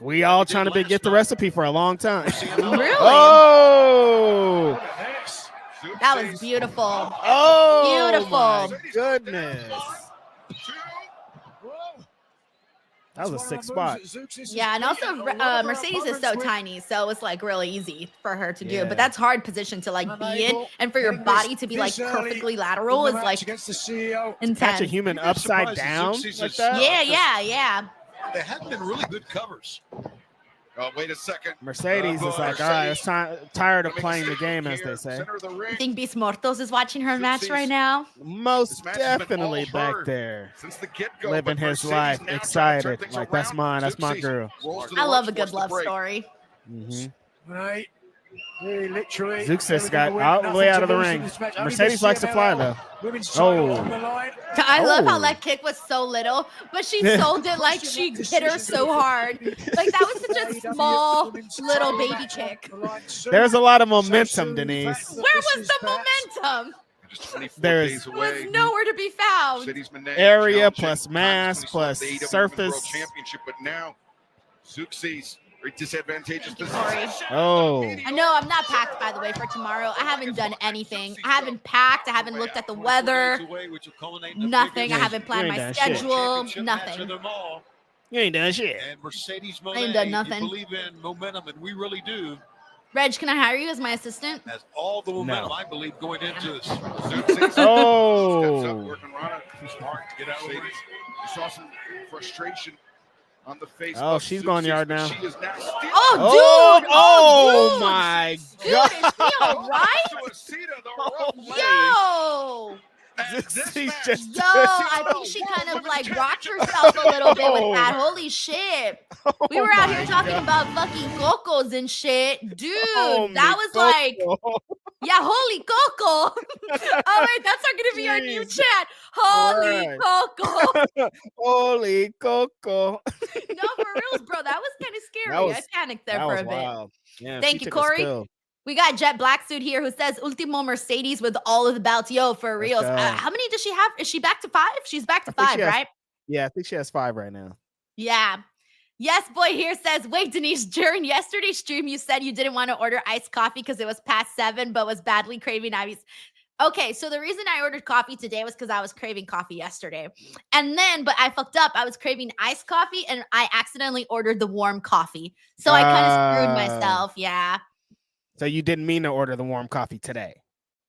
We all trying to get the recipe for a long time. Really? Oh, That was beautiful. oh, Beautiful. my goodness. That was a sick spot. Yeah, and also Mercedes is so tiny, so it's like really easy for her to do. But that's hard position to like be in, and for your body to be like perfectly lateral is like intense. Catch a human upside down like that. Yeah. They have been really good covers. Oh, wait a second. Mercedes is like, all right, it's tired of playing the game, as they say. I think Bis Mortos is watching her match right now. Most definitely back there. Since the get-go, Living his life, excited. Like, that's mine. That's my girl. I love a good love story. Right. Really, literally. Zeuxis got all the way out of the ring. Mercedes likes to fly, though. I love how that kick was so little, but she sold it like she hit her so hard. Like, that was such a small, little baby kick. There's a lot of momentum, Denise. Where was the momentum? There's nowhere to be found. Area plus mass plus surface. Championship, but now Zeuxis disadvantageous position. I know I'm not packed, by the way, for tomorrow. I haven't done anything. I haven't packed. I haven't looked at the weather. Nothing. I haven't planned my schedule. Nothing. You ain't done shit. And Mercedes I ain't done nothing. believe in momentum, and we really do. Reg, can I hire you as my assistant? Has all the momentum, I believe, going into this. Working Rana, hard to get out. You saw some frustration on the face. Oh, she's going yard now. She is now still. Oh, my God. Dude, is he all right? Yo. I think she kind of like rocked herself a little bit with that. Holy shit. We were out here talking about fucking cocos and shit. Dude, that was like, yeah, holy coco. Oh, wait, that's not going to be our new chat. Holy coco. Holy coco. No, for reals, bro. That was kind of scary. I panicked there for a bit. Yeah, thank you, Corey. We got Jet Blacksuit here who says Ultimo Mercedes with all of the belts. Yo, for reals. How many does she have? Is she back to 5? She's back to 5, right? Yeah, I think she has 5 right now. Yeah. Yes, boy here says, wait, Denise, during yesterday's stream, you said you didn't want to order iced coffee because it was past 7, but was badly craving Ivy's. Okay, so the reason I ordered coffee today was because I was craving coffee yesterday. But I fucked up. I was craving iced coffee and I accidentally ordered the warm coffee. So I kind of screwed myself. Yeah. So you didn't mean to order the warm coffee today?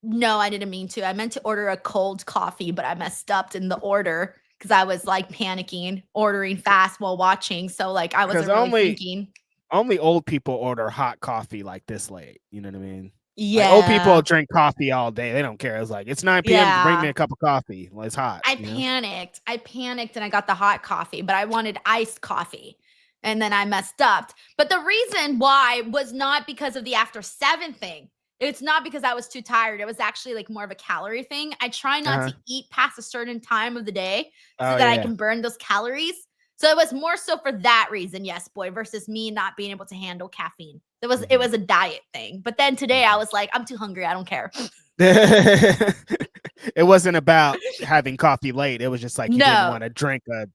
No, I didn't mean to. I meant to order a cold coffee, but I messed up in the order because I was like panicking, ordering fast while watching. So like I wasn't really thinking. Only old people order hot coffee like this late. You know what I mean? Yeah. Like, old people drink coffee all day. They don't care. It's like, it's 9 p.m. Bring me a cup of coffee. Well, it's hot. I panicked and I got the hot coffee, but I wanted iced coffee. And then I messed up. But the reason why was not because of the after 7 thing. It's not because I was too tired. It was actually like more of a calorie thing. I try not to eat past a certain time of the day so that I can burn those calories. So it was more so for that reason, yes, boy, versus me not being able to handle caffeine. It was a diet thing. But then today I was like, I'm too hungry. I don't care. It wasn't about having coffee late. It was just like you didn't want to drink a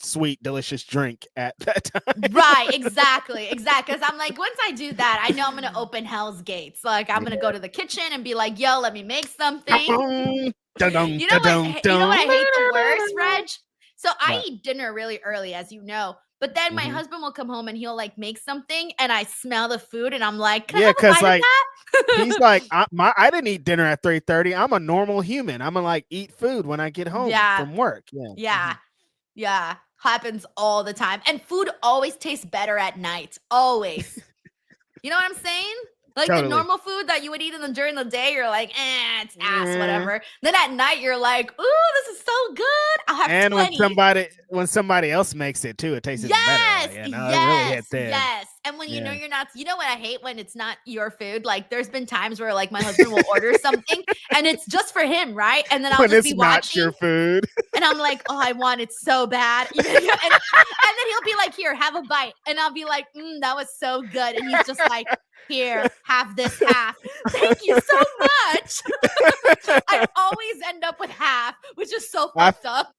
sweet, delicious drink at that time. Right, exactly. Because I'm like, once I do that, I know I'm gonna open hell's gates. Like I'm gonna go to the kitchen and be like, yo, let me make something. You know what I hate the worst, Reg? So I eat dinner really early, as you know. But then my husband will come home and he'll like make something and I smell the food and I'm like, can I have a bite of that? He's like, I didn't eat dinner at 3:30. I'm a normal human. I'm gonna like eat food when I get home from work. Yeah. Happens all the time. And food always tastes better at night. Always. You know what I'm saying? Like the normal food that you would eat during the day, you're like, it's ass, whatever. Then at night, you're like, ooh, this is so good. I'll have 20. when somebody else makes it too, it tastes better. It really hits there. Yes. And when you know you're not, you know what I hate when it's not your food? Like there's been times where like my husband will order something and it's just for him, right? And then I'll just be watching. When it's not your food. And I'm like, oh, I want it so bad. and then he'll be like, here, have a bite. And I'll be like, that was so good. And he's just like, here, have this half. Thank you so much. I always end up with half, which is so fucked up.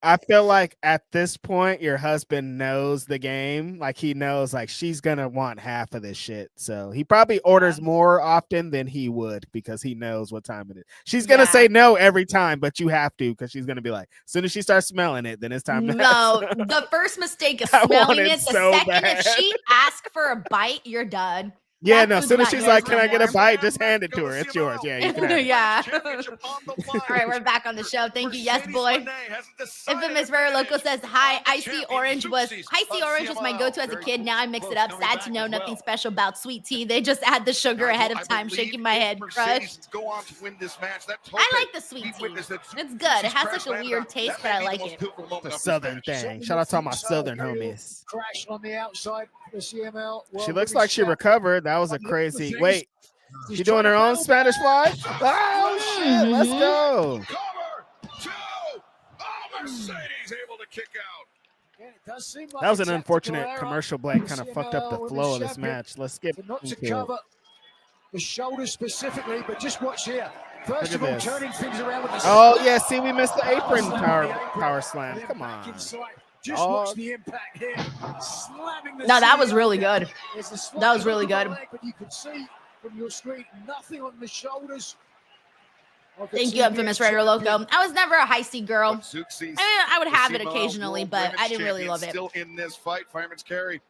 I feel like at this point, your husband knows the game. Like he knows, like she's gonna want half of this shit. So he probably orders more often than he would because he knows what time it is. She's gonna say no every time, but you have to because she's gonna be like, as soon as she starts smelling it, then it's time to. No, the first mistake is I smelling want it. it The so second, bad. if she asks for a bite, you're done. Yeah, That no. As food's soon as not she's yours like, "Can I get a anymore." bite?" Just hand it to her. It's yours. Yeah, you can have it. Yeah. All right, we're back on the show. Thank you, yes, boy. Infamous Rare Loco says, "Hi, Icy Orange was my go-to as a kid. Now I mix it up. Sad to know nothing special about sweet tea. They just add the sugar ahead of time. Shaking my head, crushed. I like the sweet tea. It's good. It has such a weird taste, but I like it. It's a southern thing. Shout out to all my southern homies. Crash on the outside for CML. She looks like she recovered. That was a crazy. Wait, she doing her own Spanish fly? Oh shit! Let's go. Mercedes able to kick out. That was an unfortunate commercial break. Kind of fucked up the flow of this match. Let's skip Not to into cover the shoulders specifically, but just watch here. First Look of at all, this. turning things around with the Oh yeah, see we missed the apron power slam. Come on. Just watch the impact here. Slamming the No, that was CEO. really good. There's the swat That was really of the good. leg, but you could see from your screen nothing on the shoulders. Thank you, Infamous Rare Loco. I was never a heisty girl. I would have it occasionally, but I didn't really love it. Still in this fight, Fireman's Carry.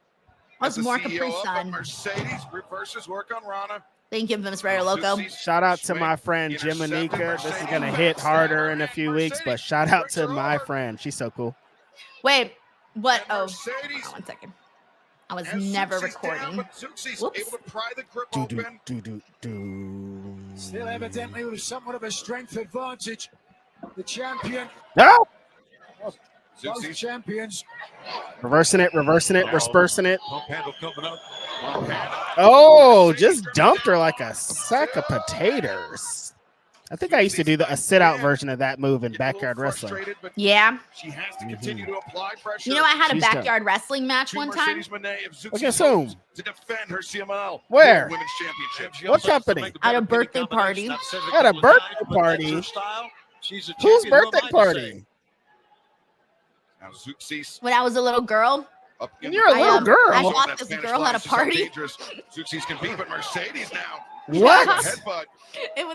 I was more Capri CEO Sun. Mercedes reverses work on Rana. Thank you, Infamous Rare Loco. Shout out to my friend Jiminica. This is gonna hit harder in a few weeks, but shout out to my friend. She's so cool. Wait, what? Oh, hold on 1 second. I was never recording. Whoops. Still evidently with somewhat of a strength advantage. The champion. No! Both champions. Reversing it, dispersing it. Oh, just dumped her like a sack of potatoes. I think I used to do a sit-out version of that move in backyard wrestling. Yeah. She has to continue to apply pressure. You know, I had a She's backyard wrestling match one time. Look at Zoom. To defend her CMLL Where? Women's Championship. What company? At a birthday party. At a birthday party? Whose birthday party? Now Zeuxis When I was a little girl. up in You're a little girl. I fought this girl at a party. Zeuxis can beat, but Mercedes now. What? Headbutt.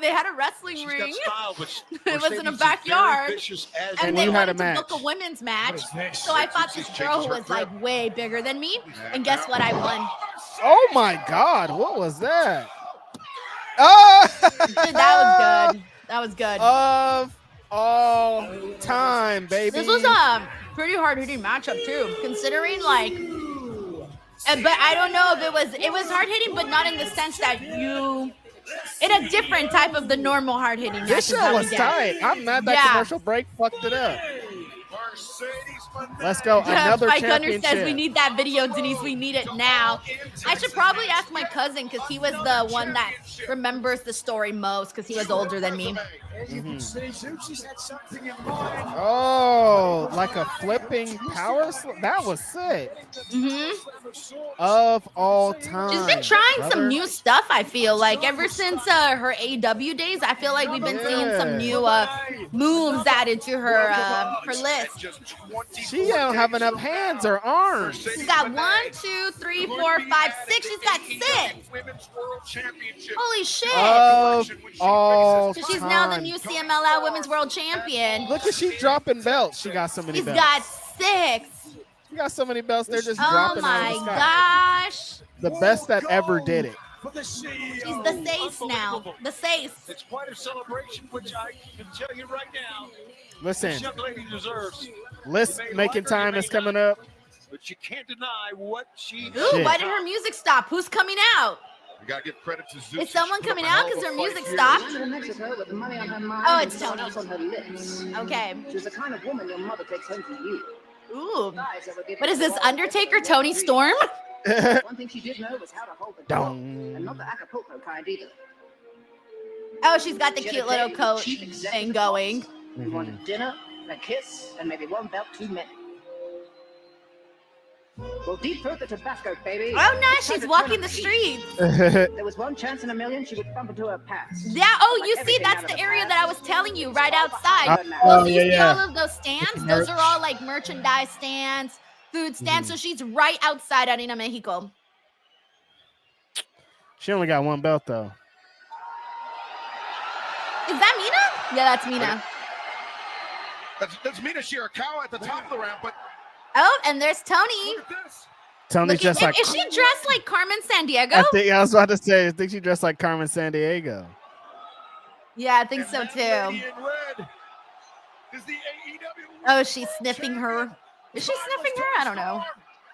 They had a wrestling She's ring. got style, but It was in a Mercedes is very backyard. vicious as And And they you had a wanted to match. book a women's match. What is this? So I fought this girl who was like way bigger than me. And guess what? I won. Oh my God, what was that? Oh! Dude, that was good. That was good. Of all time, baby. This was a pretty hard-hitting matchup too, considering like. But I don't know if it was hard-hitting, but not in the sense that in a different type of the normal hard-hitting matches. This show that we was get. tight. I'm mad that Yeah. commercial break fucked it up. Let's go. Another Mike Gunner championship. says we need that video, Denise. We need it now. I should probably ask my cousin because he was the one that remembers the story most because he was older than me. As you can see, Zeuxis had something in mind. Oh, like a flipping power slam. That was sick. Of all time. She's been trying brother. some new stuff, I feel like. Ever since her AEW days, I feel like we've been seeing some new moves added to her list. She don't have enough hands or arms. She's got 1, 2, 3, 4, 5, 6. She's got 6. Holy shit. Of all So she's now the time. new CMLL Women's World Champion. Look at she dropping belts. She got so many She's belts. got 6. She got so many belts. They're just Oh dropping out of my the sky. gosh. The best that ever did it. For the CEO. She's the Sace now. The Sace. it's quite a celebration, which I can tell you right now, Listen, this young lady deserves. list making time is coming up. But you can't deny what she Ooh, Shit. why did her music stop? Who's coming out? You gotta give credit to Zeus. Is someone coming out because her music stopped? Oh, it's Tony. Okay. She's the kind of woman your mother takes home to you. Ooh. What is this, Undertaker Tony Storm? One thing she did know was how to hold the dog, Dong. and not the Acapulco kind either. Oh, she's got the cute little coat thing going. You wanted dinner, a kiss, and maybe one belt too many. Well, deep throat the Tabasco, baby. Oh, nice. She's walking the streets. There was one chance in a million she would bump into her past. Yeah. Oh, you see, that's the area that I was telling you, right outside. Oh, You see yeah. all of those stands? Those are all like merchandise stands, food stands. So she's right outside Arena Mexico. She only got one belt though. Is that Mina? Yeah, that's Mina. That's Mina Shirakawa at the top of the ramp, but Oh, and there's Tony. look at this. Tony's just like. Is she dressed like Carmen Sandiego? I was about to say. I think she dressed like Carmen Sandiego. Yeah, I think And so that too. lady in red is the AEW Oh, she's World sniffing her. Champion. Is she Finals sniffing her? I don't know.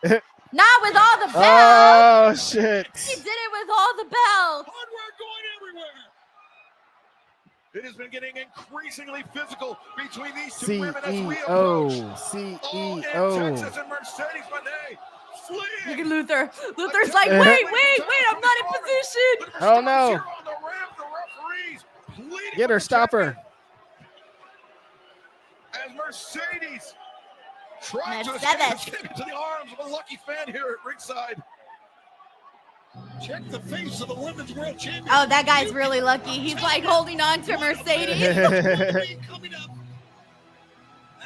Storm. Not with all the bells. Oh shit! She did it with all the bells. Hardware going everywhere. It has been getting increasingly physical between these two women as we approach. All in CEO. Texas and Mercedes Moné Look fleeing. at Luther. Luther's like, wait, I'm not in position. Oh, no. Here on the ramp, the referees pleading Get her, with the stop her. champion. As Mercedes tries to Mercedes. escape into the arms of a lucky fan here at ringside. Check the face of the women's world champion. Oh, that guy's really lucky. He's like holding on to Mercedes. Coming up.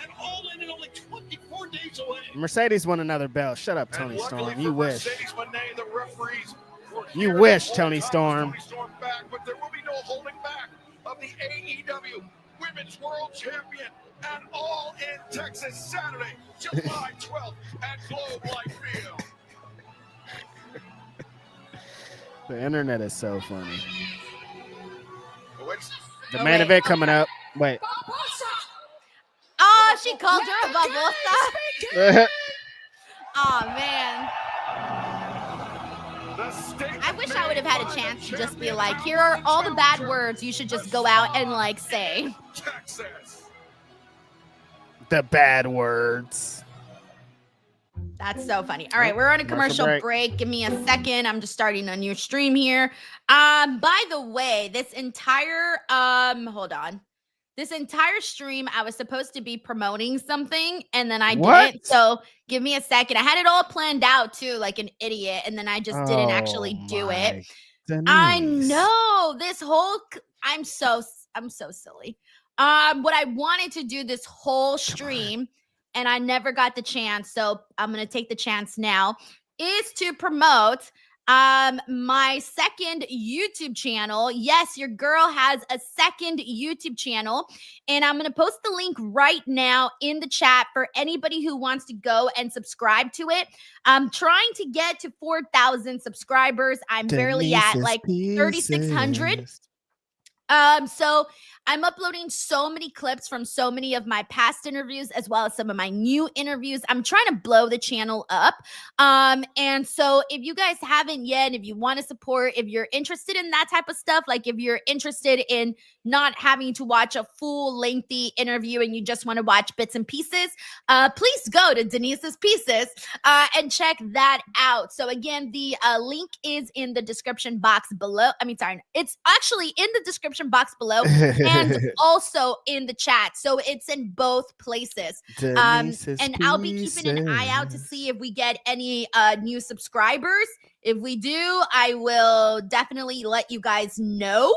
And all in and only 24 days away. Mercedes won another belt. Shut up, Tony And luckily Storm. for You wish. Mercedes Moné, the referees were You here wish, to Tony hold Storm. Tony Storm back, but there will be no holding back of the AEW Women's World Champion and all in Texas Saturday, July 12th at Globe Life Field. The internet is so funny. Wait, The Oh, main wait. event coming up. Wait. Oh, she called her a babosa. Oh, man. the statement I wish I would have made had by a the chance to just be champion like, and here are all the bad challenger, words you should just go out and like say. Texas. The bad words. That's so funny. All right, we're on a commercial Commercial break. Give me a second. I'm just starting a new stream here. By the way, this entire hold on. This entire stream, I was supposed to be promoting something and then I What? didn't. So give me a second. I had it all planned out too, like an idiot, and then I just didn't actually do it. I know this whole I'm so silly. What I wanted to do this whole stream and I never got the chance, so I'm going to take the chance now, is to promote my second YouTube channel. Yes, your girl has a second YouTube channel, and I'm going to post the link right now in the chat for anybody who wants to go and subscribe to it. I'm trying to get to 4,000 subscribers. I'm barely at like 3,600. So I'm uploading so many clips from so many of my past interviews, as well as some of my new interviews. I'm trying to blow the channel up. And so if you guys haven't yet, if you want to support, if you're interested in that type of stuff, like if you're interested in not having to watch a full lengthy interview and you just want to watch bits and pieces, please go to Denise's Pieces and check that out. So again, the link is in the description box below. It's actually in the description box below and also in the chat. So it's in both places. And I'll be keeping an eye out to see if we get any new subscribers. If we do, I will definitely let you guys know.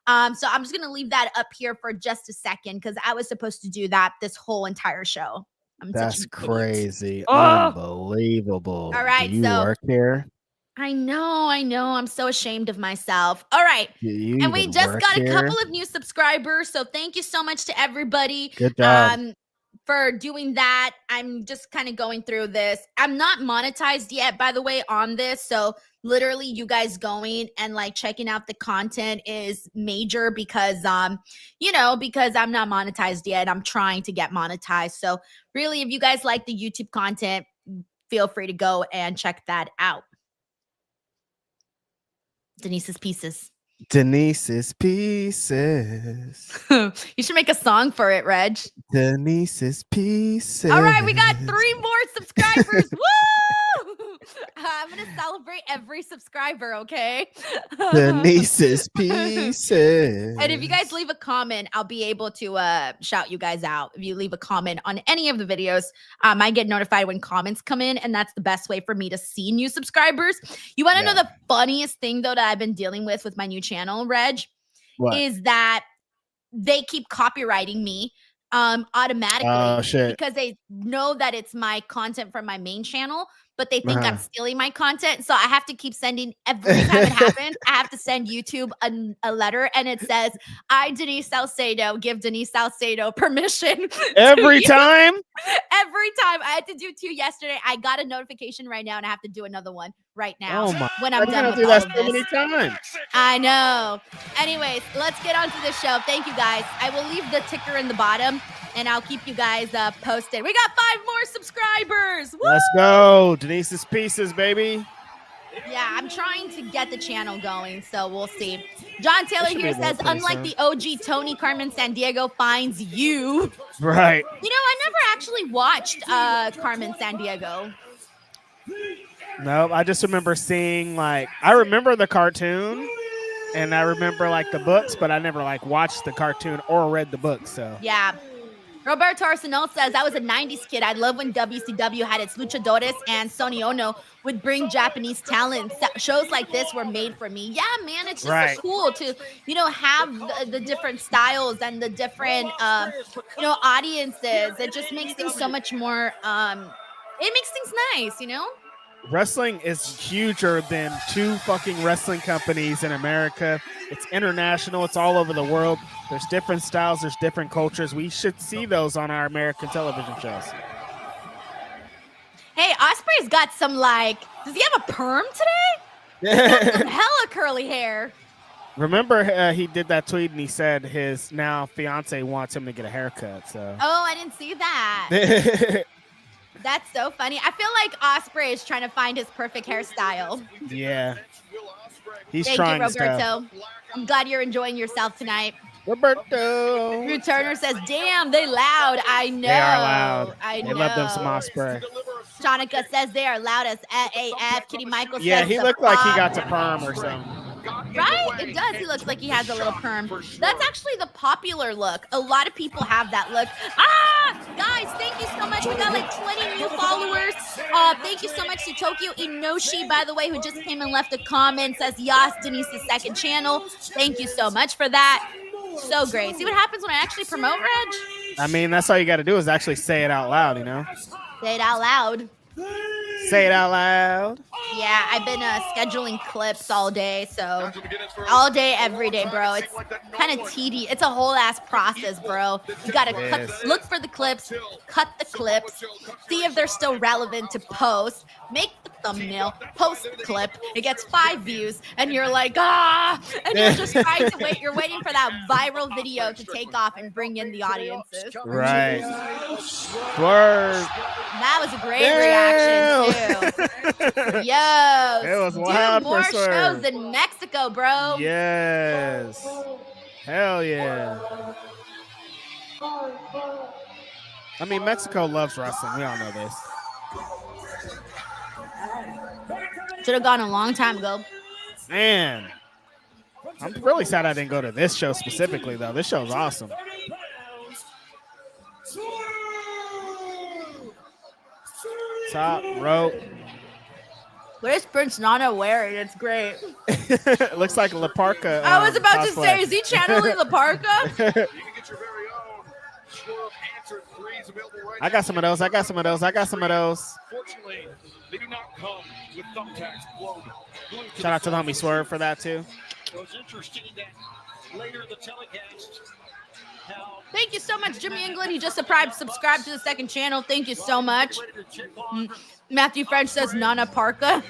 So I'm just going to leave that up here for just a second because I was supposed to do that this whole entire show. That's crazy. Oh! Unbelievable. All right, Do you so- work here? I know. I'm so ashamed of myself. All right. Do you And we even just work got a here? couple of new subscribers. So thank you so much to everybody. Good job. For doing that. I'm just kind of going through this. I'm not monetized yet, by the way, on this. So literally you guys going and like checking out the content is major because because I'm not monetized yet. I'm trying to get monetized. So really, if you guys like the YouTube content, feel free to go and check that out. Denise's Pieces. Denise's Pieces. You should make a song for it, Reg. Denise's Pieces. All right, we got 3 more subscribers. Woo! I'm gonna celebrate every subscriber, okay? Denise's Pieces. And if you guys leave a comment, I'll be able to shout you guys out. If you leave a comment on any of the videos, I get notified when comments come in, and that's the best way for me to see new subscribers. You want to know the funniest thing, though, that I've been dealing with my new channel, Reg? What? Is that they keep copyrighting me automatically because they know that it's my content from my main channel, but they think I'm stealing my content. So I have to keep sending every time it happens. I have to send YouTube a letter, and it says, "I, Denise Salcedo, give Denise Salcedo permission." Every time? Every time. I had to do 2 yesterday. I got a notification right now, and I have to do another one right now when I'm done with all of this. Many times. I know. Anyways, let's get on to the show. Thank you, guys. I will leave the ticker in the bottom, and I'll keep you guys posted. We got 5 more subscribers. Woo! Let's go. Denise's Pieces, baby. Yeah, I'm trying to get the channel going, so we'll see. John Taylor here says, unlike the OG Tony, Carmen Sandiego finds you. Right. You know, I never actually watched Carmen Sandiego. No, I just remember seeing, like, I remember the cartoon, and I remember, like, the books, but I never, like, watched the cartoon or read the book, so. Yeah. Roberto Arsenal says, I was a 90s kid. I love when WCW had its luchadores and Sonny Ono would bring Japanese talent. Shows like this were made for me. Yeah, man, it's just so cool to, you know, have the different styles and the different, you know, audiences. It just makes things so much more, it makes things nice, you know? Wrestling is huger than 2 fucking wrestling companies in America. It's international. It's all over the world. There's different styles. There's different cultures. We should see those on our American television shows. Hey, Osprey's got some, like, does he have a perm today? Some hella curly hair. Remember he did that tweet and he said his now fiance wants him to get a haircut. So. Oh, I didn't see that. That's so funny. I feel like Osprey is trying to find his perfect hairstyle. Yeah. He's Thank trying you, Roberto. stuff. I'm glad you're enjoying yourself tonight. Roberto. Drew Turner says, damn, they loud. I know. They are loud. I know. They love them some Osprey. Shanika says they are loud as AF. Kitty Michael says, yeah, he looked like he got to perm or something. Right? It does. He looks like he has a little perm. That's actually the popular look. A lot of people have that look. Guys, thank you so much. We got like 20 new followers. Thank you so much to Tokyo Inoshi, by the way, who just came and left a comment. Says, Yas, Denise's second channel. Thank you so much for that. So great. See what happens when I actually promote, Reg? I mean, that's all you got to do is actually say it out loud, you know? Say it out loud. Say it out loud. Yeah, I've been scheduling clips all day, so all day, every day, bro. It's kind of tedious. It's a whole ass process, bro. You gotta look for the clips, cut the clips, see if they're still relevant to post, make the thumbnail, post the clip. It gets 5 views, and you're like, and you're just trying to wait. You're waiting for that viral video to take off and bring in the audiences. Right. Word. That was a great reaction too. Yo, it was wild more for sure. shows in Mexico, bro. Yes. Hell yeah. I mean, Mexico loves wrestling. We all know this. Should have gone a long time ago. Man. I'm really sad I didn't go to this show specifically, though. This show's awesome. Top rope. What is Prince Nana wearing? It's great. It looks like La Parka. I was about to cosplay. say, is he channeling La Parka? You can get your very own Swerve Answer 3s available right I got some of those. I got some of those. I got some of those. Fortunately, they do not come with thumbtacks glued Shout out to the homie Swerve for that, too. It was interesting that later in the telecast, how Thank you so much, Jimmy England. He just subscribed to the second channel. Thank you so much. Matthew French says Nana Parka.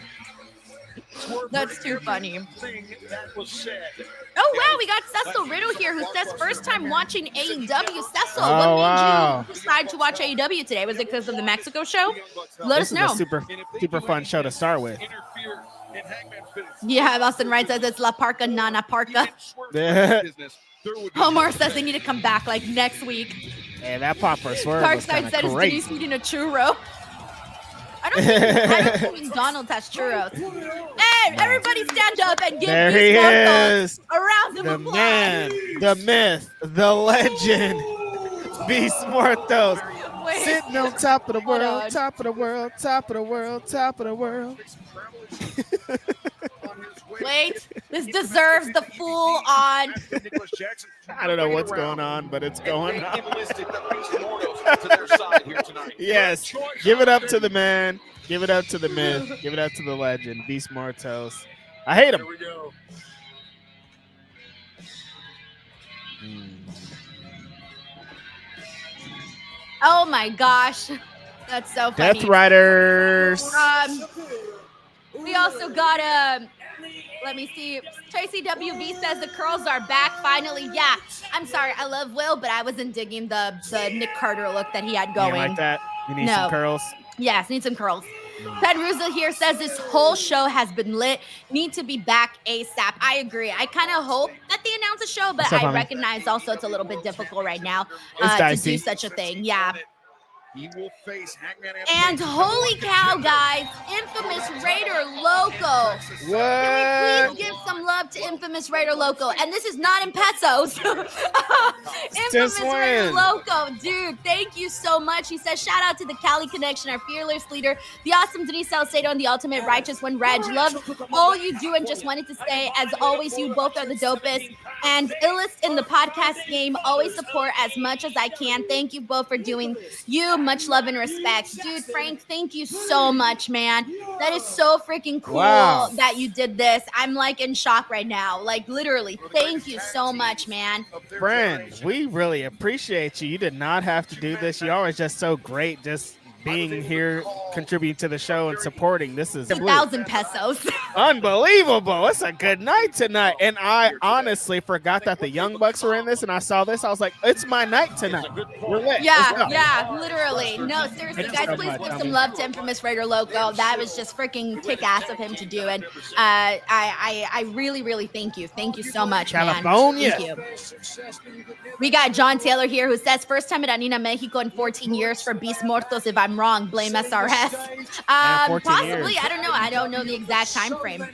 That's too funny. that was said. Oh, wow. We got Cecil Riddle here who says first time watching AEW. Cecil, Oh, what wow. made you decide to watch AEW today? Was it because of the Mexico show? Let us know. This is a super fun show to start with. Interfere in Hangman's business. Yeah, Austin Wright says it's La Parka, Nana Parka. Omar says they need to come back like next week. Hey, that pop for Swerve was Parkside kind said of it's crazy. Denise eating a churro. I don't think McDonald's has churros. Hey, everybody stand up and give There Beast he Mortal is. a round of The applause. man, the myth, the legend, Beast Mortos. Wait. Sitting on top of the Hold world, on. top of the world, top of the world, top of the world. Wait, this deserves the full on. I don't know what's going on, but it's going on. Yes. Yes, give it up to the man. Give it up to the myth. Give it up to the legend, Beast Mortos. I hate him. Here we go. Oh my gosh, that's so funny. Death Riders. We also got let me see. Tracy WV says the curls are back finally. Yeah, I'm sorry, I love Will, but I wasn't digging the Nick Carter look that he had You going. like that? You need No. some curls. Yes, need some curls. Ted Ruza here says this whole show has been lit. Need to be back ASAP. I agree. I kind of hope that they announce a show, but What's up, I homie? recognize also it's a little bit difficult right now It's to dicey. do such a thing. Yeah. He will face Hangman And holy cow, guys, Infamous Raider Loco. Can we please give some love to Infamous Raider Loco? And this is not in pesos. Infamous Raider win. Loco, dude, thank you so much. He says, shout out to the Cali Connection, our fearless leader, the awesome Denise Salcedo, and the ultimate righteous one, Reg. Love all you do and just wanted to say, as always, you both are the dopest and illest in the podcast game. Always support as much as I can. Thank you both for doing you. Much love and respect. Dude, Frank, thank you so much, man. That is so freaking cool that you did this. I'm like in shock right now. Like literally, thank you so much, man. Friend, we really appreciate you. You did not have to do this. You're always just so great just being here, contributing to the show and supporting. This is 2,000 pesos. unbelievable. It's a good night tonight. And I honestly forgot that the Young Bucks were in this, and I saw this. I was like, it's my night tonight. We're lit. Let's go. Yeah, literally. No, seriously, Thank you guys, so please much, give homie. some love to Infamous Raider Loco. That was just freaking kick-ass of him to do. And I really, really thank you. Thank you so much, California. man. Thank you. We got John Taylor here who says, first time at Anina, Mexico in 14 years for Beast Mortos. If I'm wrong, blame SRS. 14 Possibly. years. I don't know. I don't know the exact time frame.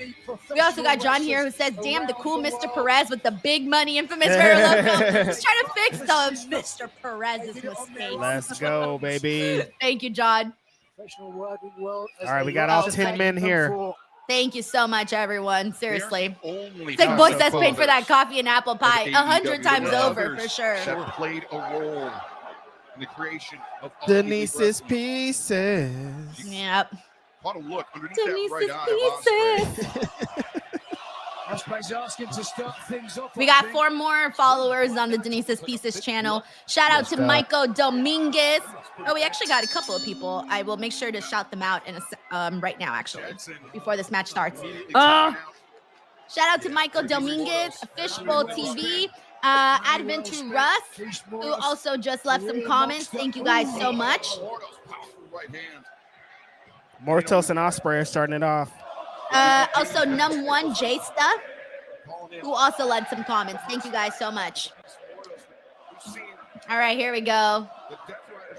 We also got John here who says, damn, the cool Mr. Perez with the big money Infamous Raider Loco. Just trying to fix the Mr. Perez's mistakes. Let's go, baby. Thank you, John. All right, we got all 10 men here. Thank you so much, everyone. Seriously. Only Sick boy says so paid for that coffee and apple pie. AEW 100 times and over, others for sure. that played a role in the creation of Denise's Pieces. Yep. Caught a look underneath Denise's that right eye of Pieces. Ospreay's asking to start things off. We got 4 more followers on the Denise's Pieces channel. Shout out to Michael Dominguez. Oh, we actually got a couple of people. I will make sure to shout them out in right now, actually, before this match starts. Shout out to Michael Dominguez, Fishbowl TV, Adventure Russ, who also just left some comments. Thank you guys so much. Mortos and Ospreay are starting it off. Also, Num1 J-Sta, who also led some comments. Thank you guys so much. All right, here we go.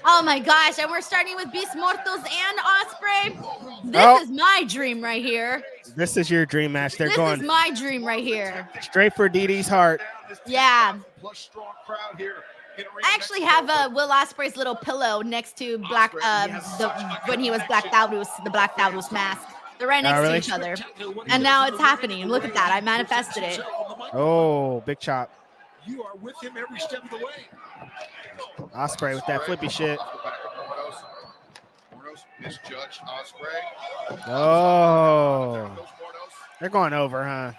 Oh my gosh, and we're starting with Beast Mortos and Ospreay. This is my dream right here. This is your dream match. They're This going is my dream right here. straight for DD's heart. Yeah. I actually have Will Ospreay's little pillow next to when he was Black Taurus, the Black Taurus mask. They're right next to each other. And now it's happening. Look at that. I manifested it. Oh, big chop. You are with him every step of the way. Ospreay with that flippy shit. Misjudged Ospreay. Oh. They're going over, huh?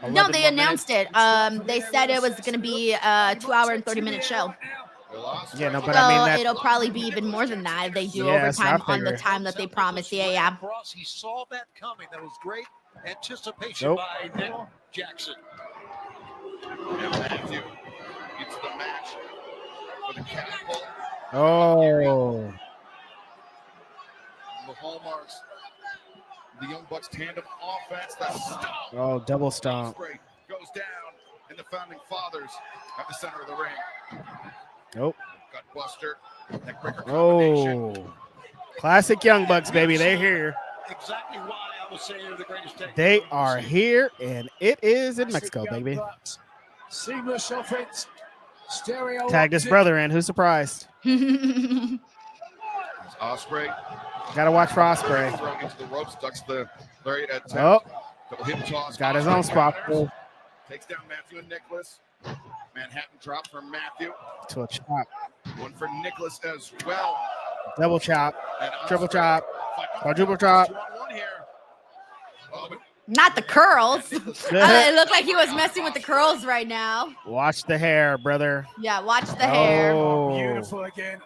No, they announced it. They said it was going to be a 2-hour and 30-minute show. Yeah, no, but So I mean that. it'll probably be even more than that if they do Yeah, that's overtime what I on the figured. time that they promised. Yeah. Cross, he saw that coming. That was great anticipation Nope. by Nick Jackson. It's the match for the catapult. Oh. The hallmarks. The Young Bucks tandem offense. That stomp. Oh, double stomp. Ospreay goes down, and the founding fathers at the center of the ring. Nope. Gut buster. Neckbreaker combination. Oh. Classic Young Bucks, baby. They're here. Exactly why I was saying they're the greatest tag team They we've ever are seen. here, and it is in Mexico, baby. Seamless offense. Stereo. Tagged his brother in. Who's surprised? Ospreay Gotta watch for Ospreay. throwing into the ropes, ducks the lariat at Oh, double hip toss. got his own spot. Counters, takes down Matthew and Nicholas. Manhattan drop from Matthew. To a chop. One for Nicholas as well. Double chop. And Triple Ospreay chop. fighting Quadruple for chop. 2-on-1 here. Oh, but Not the curls. It looked like he was messing with the curls right now. Watch the hair, brother. Yeah, watch the hair. Oh, Beautiful again.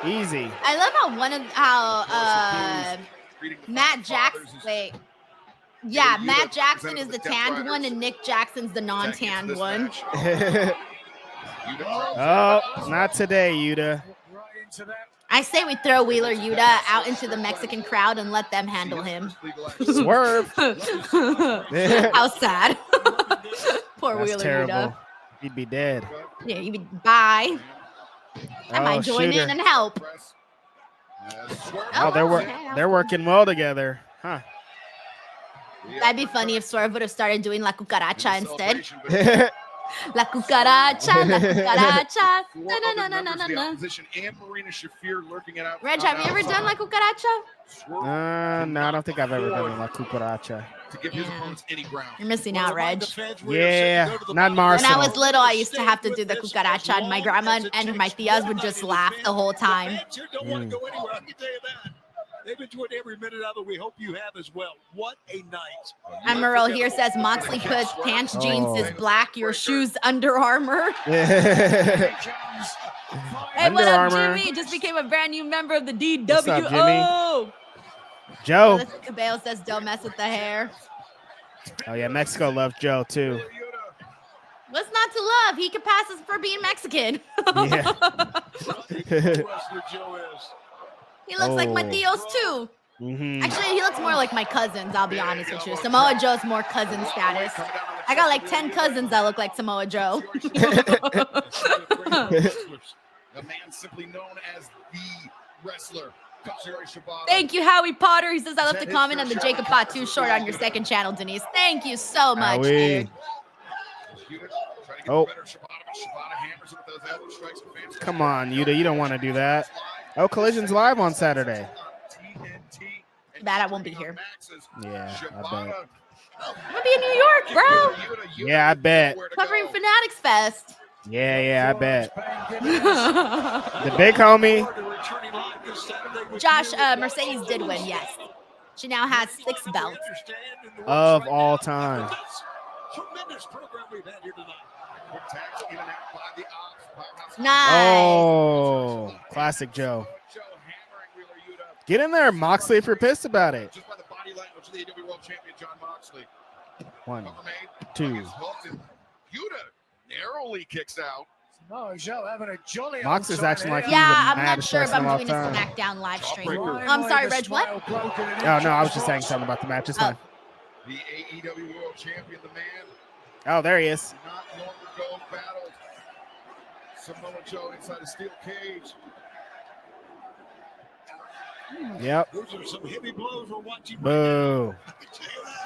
easy. I love how reading the Matt fathers Jackson. is- Wait. Yeah, You Matt that Jackson is represented the the Death tanned one, Riders. and Nick Jackson's the Tag into non-tanned this one. match. Yuta. Oh, not today, Yuta. Right into that. I say we throw Wheeler Yuta out into the Mexican crowd and let them handle him. Swerve. How sad. Poor That's Wheeler terrible. Yuta. He'd be dead. Yeah, you would bye. I might join shooter. in and help. Oh, they're working well together, huh? That'd be funny if Swerve would have started doing La Cucaracha instead. La Cucaracha, La Cucaracha. Na-na-na-na-na-na. And Marina Shafir lurking it out. Reg, have you ever done La Cucaracha? No, I don't think I've ever done La Cucaracha. To give his Yeah. opponents any ground. You're missing out, Reg. Yeah, not When I Marcel. was little, I used to have to do the cucaracha, and my grandma and my tias would just laugh the whole time. Don't want to go anywhere. I can tell you that. They've enjoyed every minute of it. We hope you have as well. What a night. And Merle here says Moxley puts pants, jeans is black, your shoes Under Armour. Hey, what Under up, Armour. Jimmy? Just became a brand new member of the DWO. What's up, Jimmy? Joe. Listen, Cabello says don't mess with the hair. Oh yeah, Mexico loves Joe too. What's not to love? He could pass us for being Mexican. Yeah. Wrestler Joe is. He looks like my Oh. tios too. Mhm. Actually, he looks more like my cousins, I'll be honest with you. Samoa Joe's more cousin status. I got like 10 cousins that look like Samoa Joe. The man simply known as the wrestler. Katsuyori Shibata. Thank you, Howie Potter. He says I left a comment on the Jacob Fatu short on your second channel, Denise. Thank you so much, dude. Oh. Come on, Yuta. You don't want to do that. Oh, Collision's live on Saturday. Bad I won't be here. Yeah, I bet. I'm gonna be in New York, bro. Yeah, I bet. Covering Fanatics Fest. Yeah, I bet. The big homie. Josh, Mercedes did win, yes. She now has 6 belts. Of all time. Tremendous program we've had here tonight. Nice. Oh, classic Joe. Get in there, Moxley, if you're pissed about it. Just by the body language of the AEW World Champion John Moxley. 1, Cover made. 2. Yuta narrowly kicks out. No, Joe having a jolly Mox is old time acting like here. he's the Yeah, I'm not maddest sure if person I'm of doing a all time. SmackDown live stream. Jawbreaker. I'm sorry, Why Reg, the what? smile broken and Oh, no, I was inches just saying wide. something about the match. It's Oh. fine. The AEW World Champion, the man, Oh, there he is. not long ago battled Samoa Joe inside a steel cage. Yep. Those are some heavy blows we're watching. Boo.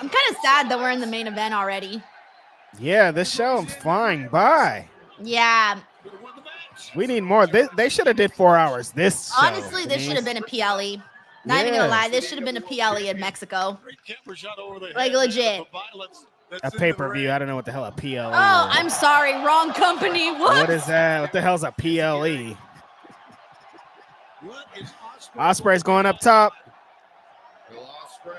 I'm kind of sad that we're in the main event already. Yeah, this show, I'm flying by. Yeah, We need more. They should have did 4 hours. This show, honestly, this should have been a PLE. Not even Yeah. gonna lie, this should have been a PLE in Mexico. Like, Like legit. a pay-per-view. I don't know what the hell a PLE is. Oh, I'm sorry, wrong company. What is that? What the hell's a PLE? Osprey's going up top Will Ospreay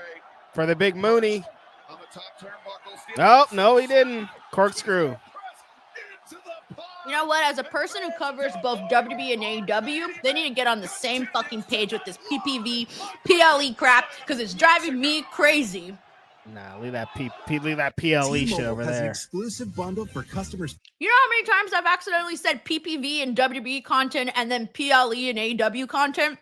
for the big Mooney. on the top turnbuckle. Oh, no, he didn't. Corkscrew. Into the pile. You know what? As a person who covers both WWE and AEW, they need to get on the same fucking page with this PPV, PLE crap, because it's driving me crazy. Nah, leave that leave that PLE shit over there. exclusive bundle for customers. You know how many times I've accidentally said PPV and WWE content and then PLE and AEW content?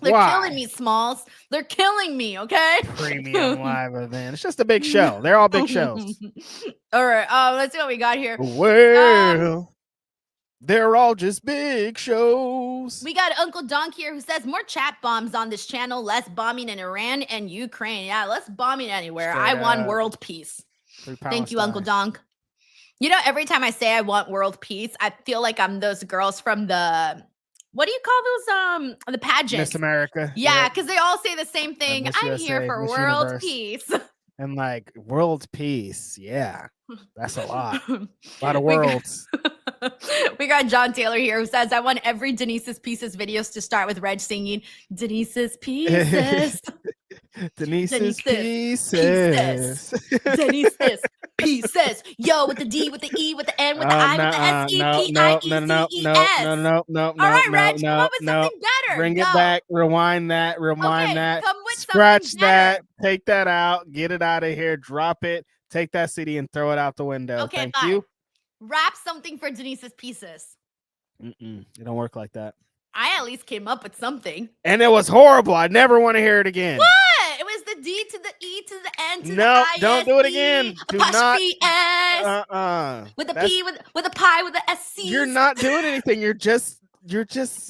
They're Why? killing me, Smalls. They're killing me, okay? Premium live event. It's just a big show. They're all big shows. All right, let's see what we got here. Well, They're all just big shows. We got Uncle Donk here who says more chat bombs on this channel, less bombing in Iran and Ukraine. Yeah, less bombing anywhere. Straight I want up. world peace. Free Thank you, Palestine. Uncle Donk. You know, every time I say I want world peace, I feel like I'm those girls from the, what do you call those? The pageant. Miss America. Yeah, because they all say the same thing. Miss I'm USA, here for Miss world Universe. peace. And like world peace. Yeah. That's a lot. A lot of We got- worlds. We got John Taylor here who says, I want every Denise's Pieces videos to start with Reg singing Denise's Pieces. Denise's Denise's pieces. Denise's Pieces. Yo, with the D, with the E, with the N, with the I, with the S-E-P-I-E-C-E-S. No. All right, Reg, come up with something better. Bring it Go. back. Rewind that. Okay, that. come with Scratch something better. that. Take that out. Get it out of here. Drop it. Take that CD and throw it out the window. Okay, Thank fine. you. Rap something for Denise's Pieces. It don't work like that. I at least came up with something. And it was horrible. I never want to hear it again. What? It was the D to the E to the N to the No, I. don't do it again. Do not. Apostrophe S. With a That's- P, with a pi, with a SC. You're not doing anything. You're just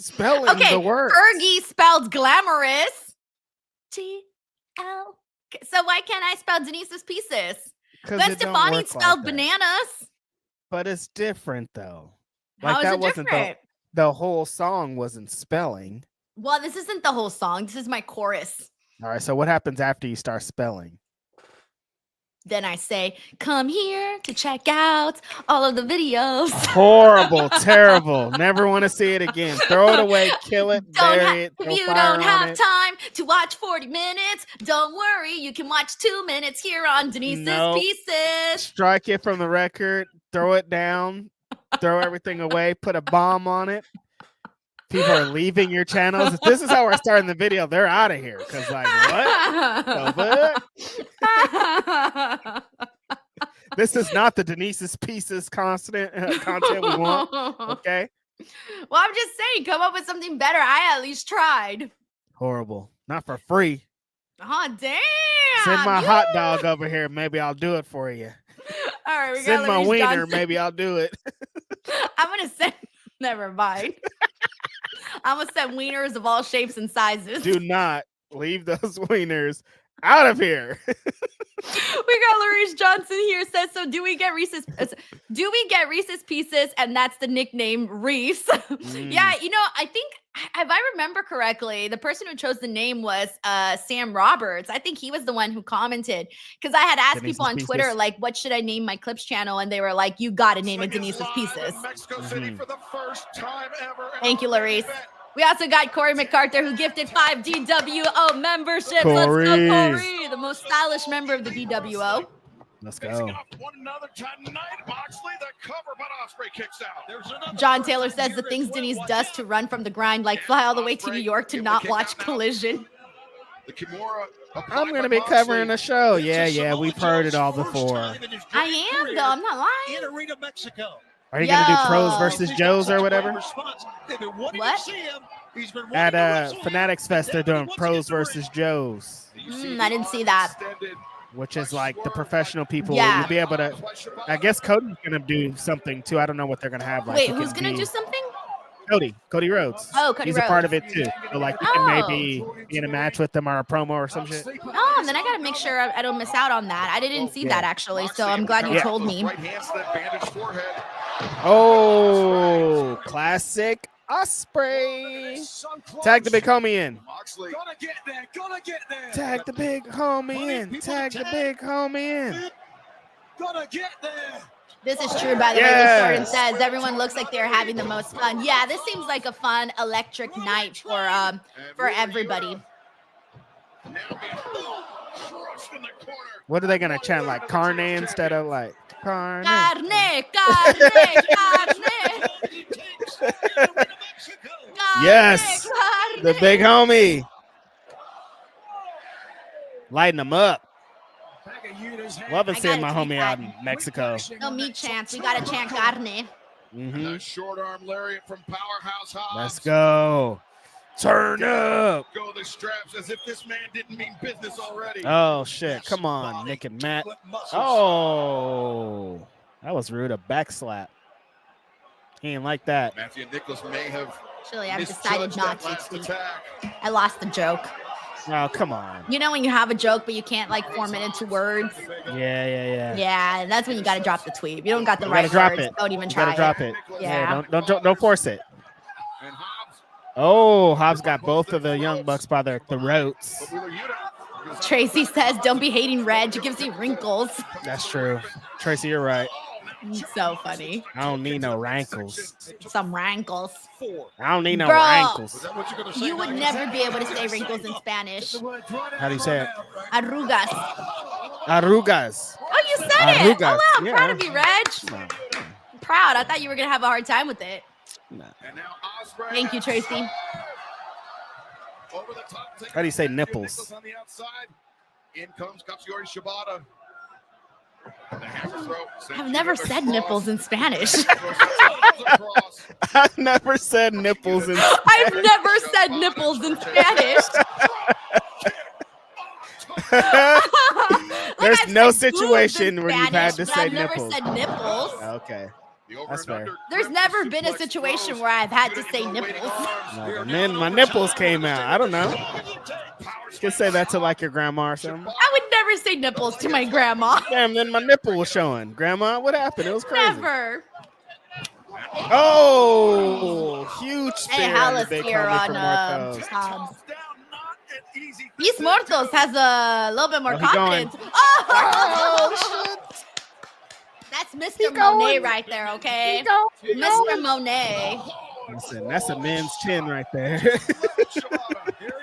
spelling Okay, the word. Fergie spelled glamorous. G-L. So why can't I spell Denise's Pieces? Gwen Stefani spelled bananas. But it's different though. How is that it wasn't different? the whole song wasn't spelling. Well, this isn't the whole song. This is my chorus. All right, so what happens after you start spelling? Then I say, come here to check out all of the videos. Horrible, terrible. Never want to see it again. Throw it away, kill it, bury it. If throw you fire don't on have it. time to watch 40 minutes, don't worry. You can watch 2 minutes here on Denise's Nope. Pieces. Strike it from the record, throw it down, throw everything away, put a bomb on it. People are leaving your channels. If this is how we're starting the video, they're out of here. Because like, what? This is not the Denise's Pieces content we want. Okay. Well, I'm just saying, come up with something better. I at least tried. Horrible. Not for free. Oh, damn. Send my hot dog over here. Maybe I'll do it for you. All right, we Send got my Louise wiener. Johnson. Maybe I'll do it. I'm going to send. Never mind. I'm going to send wieners of all shapes and sizes. Do not leave those wieners out of here. We got Louise Johnson here says, so do we get Reese's Pieces? And that's the nickname Reese. Yeah, you know, I think if I remember correctly, the person who chose the name was Sam Roberts. I think he was the one who commented because I had asked Denise's people on Twitter, Pieces. like, what should I name my clips channel? And they were like, you got to name it Denise's Pieces. Mexico City for the first time ever. Thank you, Larice. We also got Corey MacArthur, who gifted 5 DWO memberships. Corey. Let's go, Corey, the most stylish member of the DWO. Let's Facing go. off one another tonight. Moxley, the cover, but Ospreay kicks out. There's another John person Taylor says here the things as well. Denise Watch does out. to run from the grind, like fly all the way to New York to Give the not kick watch out now. Collision. The Kimura applied I'm going to by be covering Moxley. the show. This Yeah, is yeah. Samoa We've heard it Joe's all first before. time in his I great am, career though. I'm not lying. in Arena, Mexico. Are you going to do pros Yo. versus Joes or whatever? Response. They've been wanting What? to see him. He's been wanting At to wrestle him. Fanatics Fest, they're doing Once he pros gets the ring. versus Joes, You see I didn't the see arm that. extended. which is like the professional people. Yeah. You'll be able to. I guess Cody's going to do something too. I don't know what they're going to have. Like, Wait, you who's can going to be- do something? Cody Rhodes. Oh, Cody He's a part Rhodes. of it too. So like, you Oh. can maybe be in a match with them or a promo or some shit. Oh, and then I got to make sure I don't miss out on that. I didn't see that actually, so I'm glad you Yeah. told me. Right hands to that bandaged forehead. Oh, classic Ospreay. Tag the big homie in. Moxley. Gotta get there, gotta get there. Tag the big homie in. Tag the big homie in. Gotta get there. This is true, by the way. Yes. This Jordan says everyone looks like they're having the most fun. Yeah, this seems like a fun electric night for everybody. Now being crushed in the corner. What are they gonna chant, like carne instead of like carne? Carne, carne, carne. Yes, Carne. the big homie. Lighten them up. Loving I seeing gotta my take homie that. out in Mexico. No meat chants. We gotta chant carne. Mhm. A short arm lariat from Powerhouse Hobbs. Let's go. Turn up. Go the straps as if this man didn't mean business already. Oh shit! Come on, Nick and Matt. Oh, that was rude. A back slap. He ain't like that. Matthew Nicholas may have Actually, I've decided misjudged not that last to. attack. I lost the joke. Oh, come on. You know when you have a joke, but you can't like form it into words? Yeah. Yeah, that's when you got to drop the tweet. If you don't got the You right gotta drop words, it. don't even You try gotta drop it. Yeah. Don't force it. And Hobbs, Oh, Hobbs got both of the Young Bucks by their throats. but Wheeler Yuta. Tracy says, don't be hating Reg. It gives you wrinkles. That's true. Tracy, you're right. So funny. I don't need no rankles. Some rankles. I don't need no Bro. Is rankles. that what you're gonna say? You would never be able to say wrinkles in Spanish. How do you say it? Arrugas. Arrugas. Oh, you said it. Arrugas. Oh, wow. I'm Yeah. proud of you, Reg. No, I'm proud. I thought you were going to have a hard time with it. no. And now Ospreay Thank you, Tracy. over the top, taking How do you say Matthew nipples? Nicholas on the outside. In comes Katsuyori Shibata. The hammer throw. I've never said nipples in Spanish. I've never said nipples in I've never said nipples in Spanish. There's I've no said boobs situation in where you've had to Spanish, but say I've never nipples. said nipples. Okay. That's fair. There's never been a situation where I've had to say nipples. No, and then my nipples came out. I don't know. You can say that to like your grandma or something. I would never say nipples to my grandma. Damn, then my nipple was showing. Grandma, what happened? It was crazy. Never. Oh, huge Hey, spear on the Hala big spear homie on from Marcos. Hobbs. These Muertos has a little bit more Oh, he going. confidence. Oh, that's Mr. Monet right there, okay? Mr. Monet. Listen, that's a men's chin right there. Here he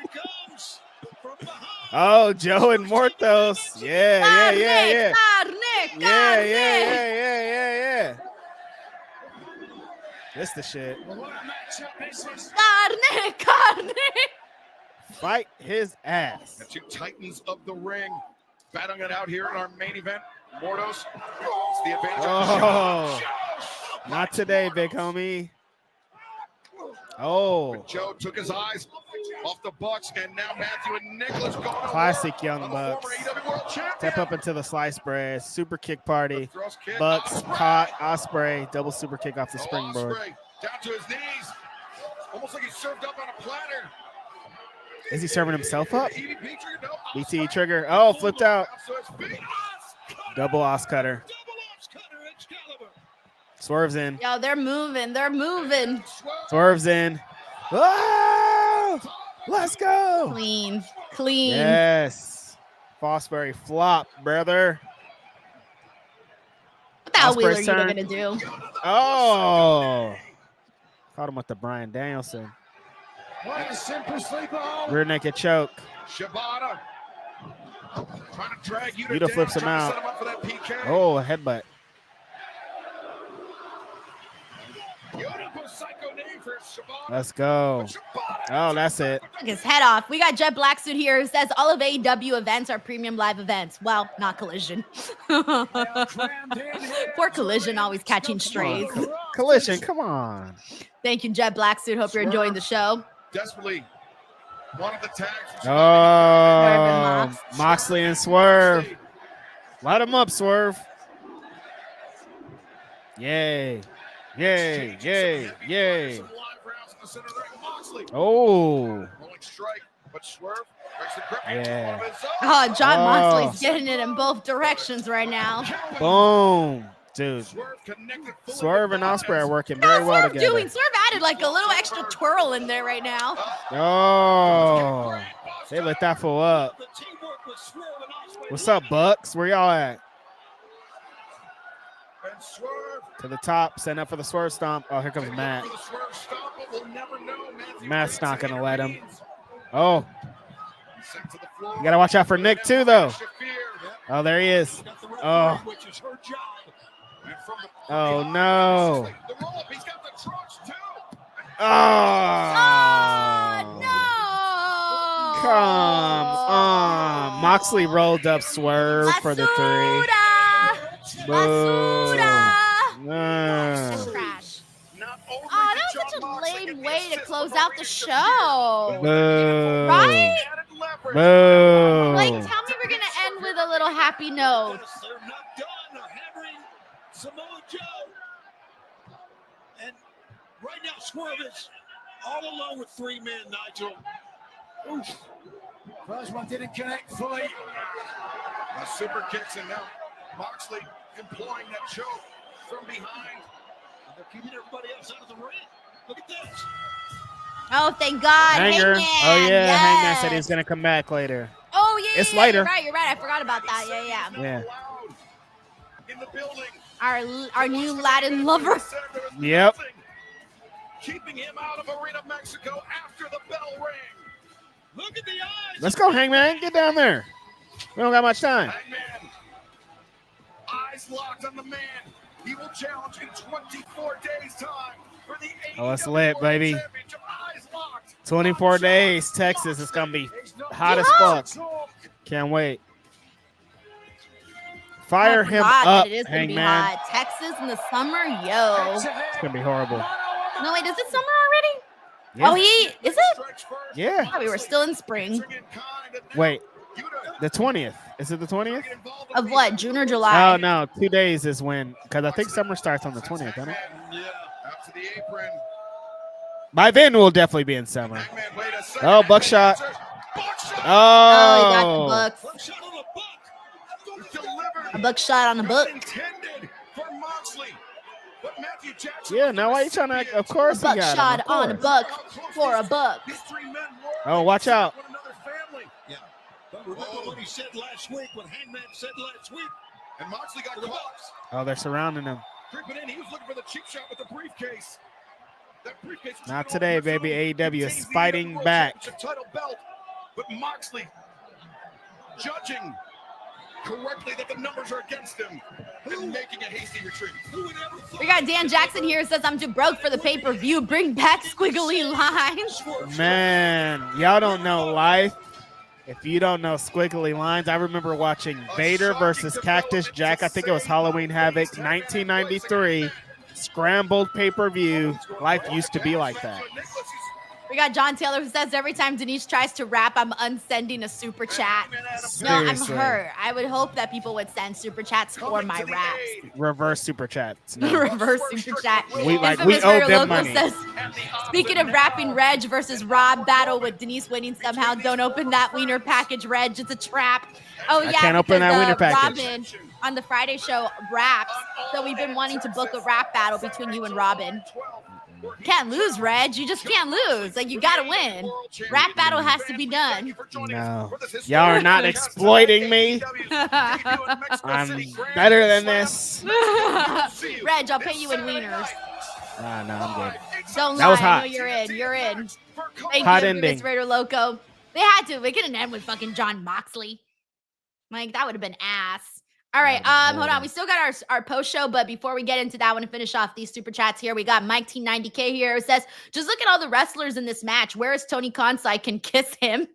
comes from behind. Oh, Joe and Mortos. Yeah. Carne. Yeah. This the shit. Carne. Fight his ass. The two titans of the ring battling it out here in our main event. Mortos. It's the advantage. Oh, not today, big homie. Oh, Joe took his eyes off the Bucks, and now Matthew and Nicholas going to classic work Young on the Bucks. former AEW World Champion. Step up into the sliced bread. Super kick party. Thrust kick. Bucks Ospreay. caught Ospreay. Double super kick off the springboard. Ospreay down to his knees. Almost like he's served up on a platter. Is he serving himself up? EVP trigger, no. BT trigger. Oh, flipped out. So his feet. Double os cutter. Swerves in. Yo, they're moving. Swerves in. Oh, let's go. Clean. Yes. Fosbury flop, brother. What the hell, Ospreay's Wheeler, you turn. gonna do? Oh. Caught him with the Bryan Danielson. What a simple sleeper hold. Rear naked choke. Shibata trying to drag you Yuta flips him out. Oh, a headbutt. Let's go. Oh, that's it. Took his head off. We got Jet Blacksuit here who says all of AEW events are premium live events. Well, not Collision. Poor Collision always catching strays. Collision, come on. Thank you, Jet Blacksuit. Hope you're enjoying the show. Desperately one of the tags. Oh, Moxley and Swerve. Light him up, Swerve. Yay. Oh. Yeah. Oh, John Moxley's getting it in both directions right now. Boom. Dude. Swerve and Ospreay are working very well together. Swerve added like a little extra twirl in there right now. Oh. They let that fool up. What's up, Bucks? Where y'all at? To the top, setting up for the Swerve Stomp. Oh, here comes Matt. Matt's not going to let him. Oh. You got to watch out for Nick, too, though. Oh, there he is. Oh. Oh, no. Oh. No. Come on. Moxley rolled up Swerve for the 3. Boo. That's trash. Oh, that was such a lame way to close out the show. Boo. Right? Boo. Like, tell me we're going to end with a little happy note. They're not done. They're hammering Samoa Joe. And Right now, Swerve is all alone with 3 men, Nigel. Oof. First one didn't connect fully. Super kicks, and now Moxley employing that choke from behind. And they're keeping everybody else out of the ring. Look at this. Oh, thank God. Hanger. Hangman. Oh yeah, Yes. Hangman said he's gonna come back later. Oh yeah, It's yeah, later. You're right. I forgot about that. Yeah. Yeah. In the building. Our new Latin lover. Yep. Keeping him out of Arena Mexico after the bell rang. Look at the eyes. Let's go, Hangman. Get down there. We don't got much time. Hangman. Eyes locked on the man. He will challenge in 24 days' time for the Oh, it's AEW lit, World baby. Championship. Eyes locked. 24 days, Texas. It's gonna be hot as fuck. Can't wait. Fire him God, up, it is gonna be Hangman. hot. Texas in the summer, yo. It's gonna be horrible. No, wait, is it summer already? Yeah. Oh, is it? Yeah. Oh, we were still in spring. Wait, the 20th. Is it the 20th? Of what? June or July? Oh no, 2 days is when, because I think summer starts on the 20th, doesn't it? Yeah. Out to the apron. By then we'll definitely be in summer. Hangman, wait a second. Oh, buckshot. Buckshot. Oh, he got the Oh, bucks. Buckshot on the buck. Delivered. A buckshot on the book. Intended for Moxley. But Matthew Jackson. yeah. Now why you trying to? Of course he got him. Buckshot Of on a course. buck for a buck. These 3 men were Oh, watch out. one another family. Yeah. But remember what he said last week, what Hangman said last week. And Moxley got caught. Oh, they're surrounding him. Creeping in. He was looking for the cheap shot with the briefcase. That briefcase was Not all today, over his baby. own. AEW is Contains the fighting World back. Championship title belt. But Moxley judging correctly that the numbers are against him and making a hasty retreat. Who would ever thought? We got Dan Jackson here who says, I'm too broke for the pay-per-view. Bring back squiggly lines. Man, y'all don't know life. If you don't know squiggly lines, I remember watching Vader versus Cactus Jack. I think it was Halloween Havoc, 1993. Scrambled pay-per-view. Life used to be like that. We got John Taylor who says, every time Denise tries to rap, I'm unsending a super chat. No, I'm Seriously. hurt. I would hope that people would send super chats for my raps. Reverse super chats. No. Reverse super chat. We Infamous owe Raider them Local money. says, speaking of rapping, Reg versus Rob battle with Denise winning somehow. Don't open that wiener package, Reg. It's a trap. Oh, yeah. can't open because, that wiener package. Robin on the Friday show raps. So we've been wanting to book a rap battle between you and Robin. Can't lose, Reg. You just can't lose. Like, you got to win. Rap battle has to be done. No. Y'all are not exploiting me. I'm better than this. Reg, I'll pay you in wieners. Nah, no, I'm good. Don't That lie. was I hot. know you're in. You're in. Thank Hot you, ending. Miss Raider Loco. They had to. They couldn't end with fucking John Moxley. Like, that would have been ass. All right, hold on. We still got our post show, but before we get into that, I want to finish off these super chats here. We got Mike T90K here who says, just look at all the wrestlers in this match. Where is Tony Khan so I can kiss him?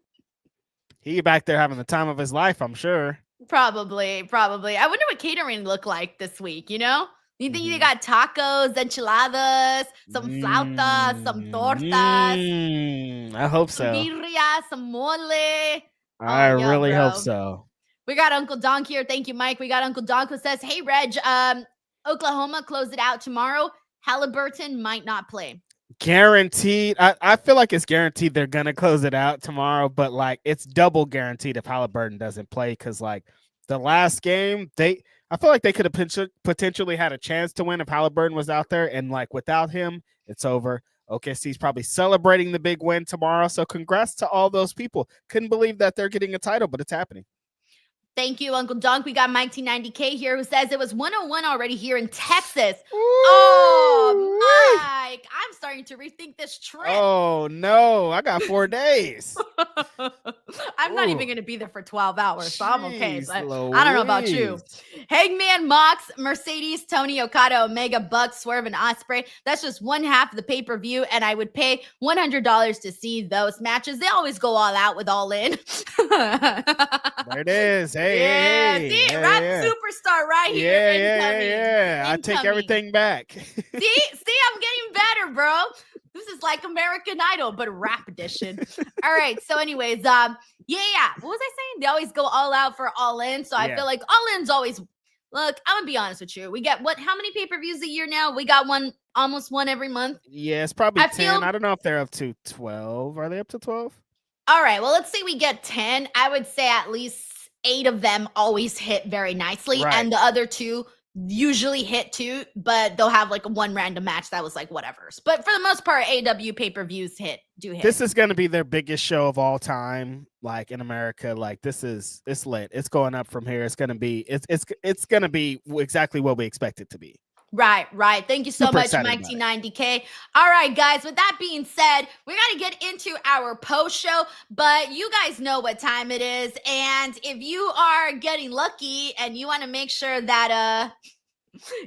He back there having the time of his life, I'm sure. Probably. I wonder what catering looked like this week, you know? You think they got tacos, enchiladas, some flautas, some tortas, I hope some so. birria, some mole. I yeah, really bro. hope so. We got Uncle Donk here. Thank you, Mike. We got Uncle Donk who says, hey, Reg, Oklahoma close it out tomorrow. Halliburton might not play. Guaranteed. I feel like it's guaranteed they're going to close it out tomorrow, but like it's double guaranteed if Halliburton doesn't play because like the last game, I feel like they could have potentially had a chance to win if Halliburton was out there, and like without him, it's over. OKC's probably celebrating the big win tomorrow, so congrats to all those people. Couldn't believe that they're getting a title, but it's happening. Thank you, Uncle Dunk. We got Mike T90K here who says it was 101 already here in Texas. Ooh, oh, Mike, I'm starting to rethink this trip. Oh, no. I got 4 days. I'm not Ooh. even going to be there for 12 hours, so I'm okay. Jeez, But I don't know about you. Louise. Hangman, Mox, Mercedes, Tony, Okada, Omega, Bucks, Swerve, and Ospreay. That's just one half of the pay-per-view, and I would pay $100 to see those matches. They always go all out with All In. There it is. Hey, yeah, hey, see it, hey, rap yeah. superstar right here. Yeah. I take Incoming. everything back. See, I'm getting better, bro. This is like American Idol, but rap edition. All right. So, anyways, yeah. What was I saying? They always go all out for All In. So I Yeah. feel like All In's always Look, I'm gonna be honest with you. We get how many pay-per-views a year now? We got almost one every month. Yeah, it's probably 10. I don't know if they're up to 12. Are they up to 12? All right. Well, let's say we get 10. I would say at least 8 of them always hit very nicely. Right. And the other 2 usually hit too, but they'll have like one random match that was like whatever. But for the most part, AEW pay-per-views do hit. This is going to be their biggest show of all time, like in America. Like it's lit. It's going up from here. It's going to be going to be exactly what we expect it to be. Right. Thank you so much, Mike T90K. All right, guys. With that being said, we got to get into our post show, but you guys know what time it is. And if you are getting lucky and you want to make sure that,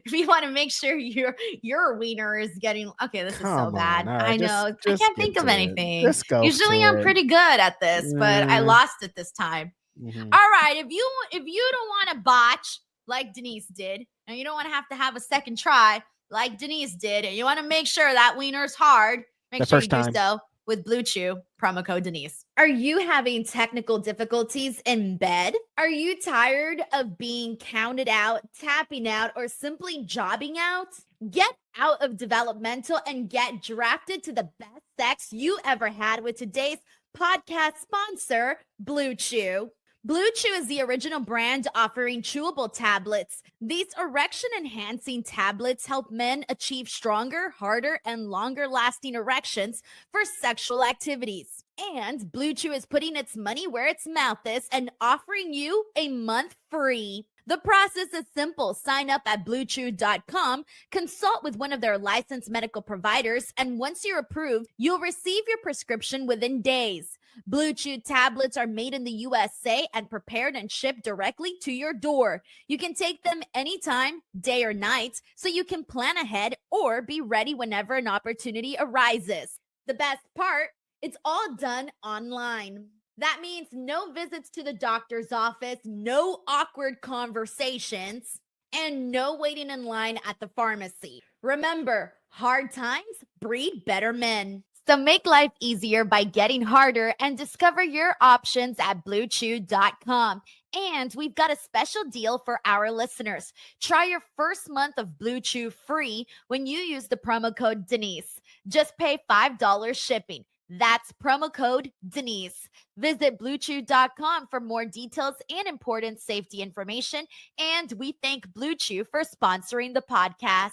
if you want to make sure your wiener is getting this is so bad. Right, I know. I can't think of anything. Usually I'm pretty good at this, but I lost it this time. Mm-hmm. All right. If you don't want to botch like Denise did, and you don't want to have a second try like Denise did, and you want to make sure that wiener's hard, make sure you do so with Blue Chew, promo code Denise. Are you having technical difficulties in bed? Are you tired of being counted out, tapping out, or simply jobbing out? Get out of developmental and get drafted to the best sex you ever had with today's podcast sponsor, Blue Chew. Blue Chew is the original brand offering chewable tablets. These erection-enhancing tablets help men achieve stronger, harder, and longer-lasting erections for sexual activities. And Blue Chew is putting its money where its mouth is and offering you a month free. The process is simple. Sign up at bluechew.com, consult with one of their licensed medical providers, and once you're approved, you'll receive your prescription within days. Blue Chew tablets are made in the USA and prepared and shipped directly to your door. You can take them anytime, day or night, so you can plan ahead or be ready whenever an opportunity arises. The best part, it's all done online. That means no visits to the doctor's office, no awkward conversations, and no waiting in line at the pharmacy. Remember, hard times breed better men. So make life easier by getting harder and discover your options at bluechew.com. And we've got a special deal for our listeners. Try your first month of Blue Chew free when you use the promo code Denise. Just pay $5 shipping. That's promo code Denise. Visit bluechew.com for more details and important safety information. And we thank Blue Chew for sponsoring the podcast.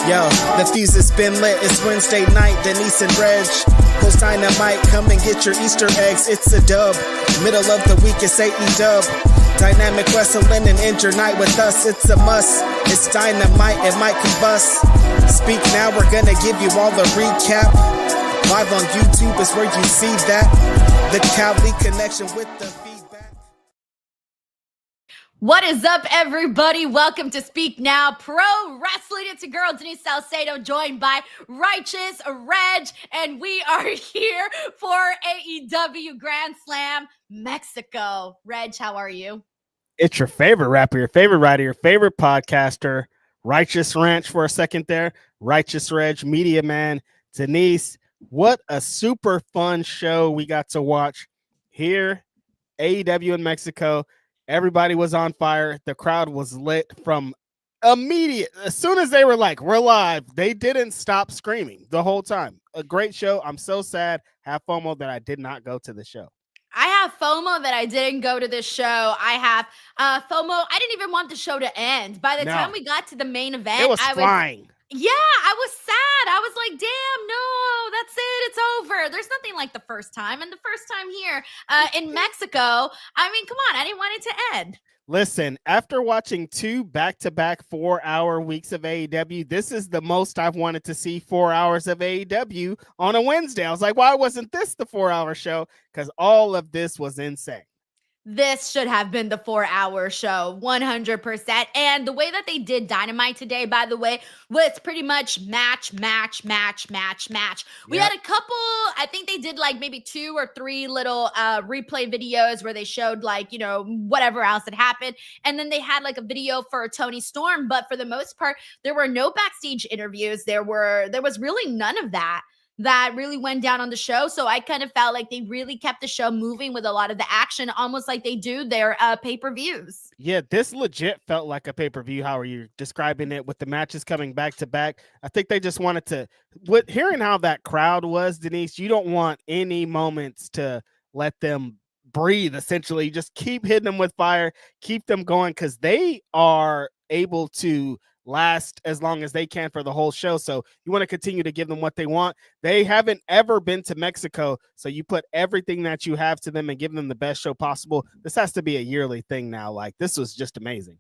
Yo, the fuse has been lit. It's Wednesday night. Denise and Reg post Dynamite. Come and get your Easter eggs. It's a dub. Middle of the week, it's AEW. Dynamic wrestling and end your night with us. It's a must. It's Dynamite. It might combust. Speak now. We're gonna give you all the recap. Live on YouTube is where you see that. The Cali connection with the feedback. What is up, everybody? Welcome to Speak Now Pro Wrestling. It's your girl, Denise Salcedo, joined by Righteous Reg, and we are here for AEW Grand Slam Mexico. Reg, how are you? It's your favorite rapper, your favorite writer, your favorite podcaster, Righteous Ranch for a second there, Righteous Reg, Media Man, Denise. What a super fun show we got to watch here, AEW in Mexico. Everybody was on fire. The crowd was lit from immediate. As soon as they were like, we're live, they didn't stop screaming the whole time. A great show. I'm so sad. Have FOMO that I did not go to the show. I have FOMO that I didn't go to this show. I have FOMO. I didn't even want the show to end. By the time we got to the main event, it was flying. Yeah, I was sad. I was like, damn, no, that's it. It's over. There's nothing like the first time. And the first time here in Mexico, I mean, come on, I didn't want it to end. Listen, after watching 2 back-to-back 4-hour weeks of AEW, this is the most I've wanted to see 4 hours of AEW on a Wednesday. I was like, why wasn't this the 4-hour show? Because all of this was insane. This should have been the 4-hour show, 100%. And the way that they did Dynamite today, by the way, was pretty much match. We had a couple, I think they did like maybe 2 or 3 little replay videos where they showed like, you know, whatever else had happened. And then they had like a video for Tony Storm. But for the most part, there were no backstage interviews. There was really none of that really went down on the show. So I kind of felt like they really kept the show moving with a lot of the action, almost like they do their pay-per-views. Yeah, this legit felt like a pay-per-view. How are you describing it with the matches coming back to back? I think they just wanted to, with hearing how that crowd was, Denise, you don't want any moments to let them breathe. Essentially, just keep hitting them with fire, keep them going, because they are able to last as long as they can for the whole show. So you want to continue to give them what they want. They haven't ever been to Mexico, so you put everything that you have to them and give them the best show possible. This has to be a yearly thing now. Like, this was just amazing.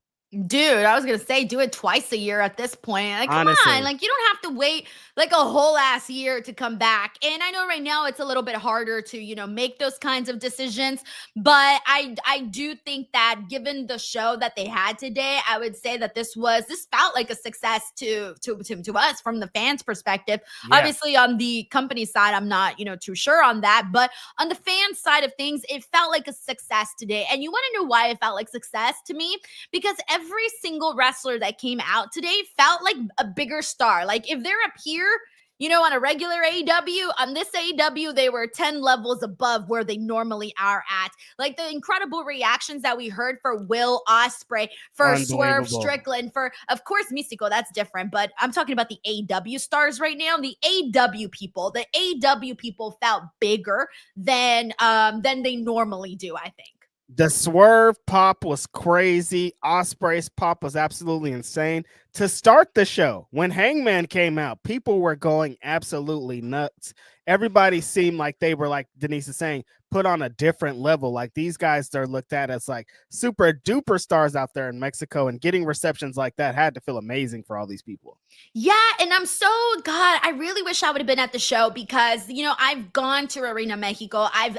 Dude, I was going to say, do it twice a year at this point. Like, come Honestly. on. Like, you don't have to wait like a whole ass year to come back. And I know right now it's a little bit harder to, you know, make those kinds of decisions. But I do think that given the show that they had today, I would say that this felt like a success to us from the fans' perspective. Yeah. Obviously, on the company side, I'm not, you know, too sure on that. But on the fan side of things, it felt like a success today. And you want to know why it felt like success to me? Because every single wrestler that came out today felt like a bigger star. Like if they're up here, you know, on a regular AEW, on this AEW, they were 10 levels above where they normally are at. Like the incredible reactions that we heard for Will Ospreay, for Swerve Strickland, for, of course, Místico, that's different. But I'm talking about the AEW stars right now. The AEW people felt bigger than they normally do, I think. The Swerve pop was crazy. Ospreay's pop was absolutely insane. To start the show, when Hangman came out, people were going absolutely nuts. Everybody seemed like they were, like Denise is saying, put on a different level. Like these guys are looked at as like super duper stars out there in Mexico, and getting receptions like that had to feel amazing for all these people. Yeah, and I really wish I would have been at the show because, you know, I've gone to Arena Mexico. I've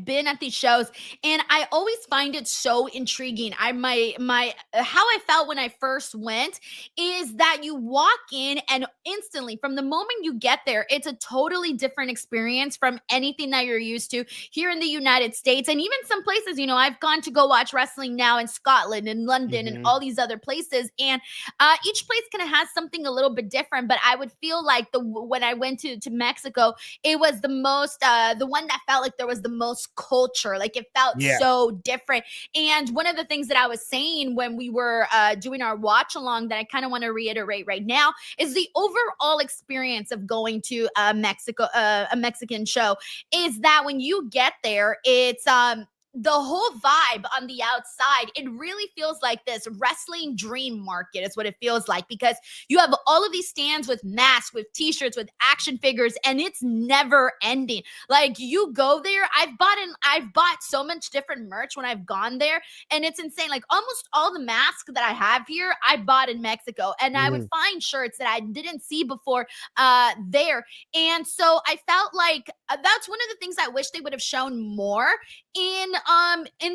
been at these shows, and I always find it so intriguing. How I felt when I first went is that you walk in and instantly, from the moment you get there, it's a totally different experience from anything that you're used to here in the United States. And even some places, you know, I've gone to go watch wrestling now in Scotland and London and all these other places, and each place kind of has something a little bit different. But I would feel like when I went to Mexico, it was the most the one that felt like there was the most culture. Like it felt so different. And one of the things that I was saying when we were doing our watch along that I kind of want to reiterate right now is the overall experience of going to a Mexican show is that when you get there, it's the whole vibe on the outside, it really feels like this wrestling dream market is what it feels like, because you have all of these stands with masks, with t-shirts, with action figures, and it's never ending. Like you go there, I've bought so much different merch when I've gone there, and it's insane. Like almost all the masks that I have here, I bought in Mexico, and I would find shirts that I didn't see before there. And so I felt like that's one of the things I wish they would have shown more in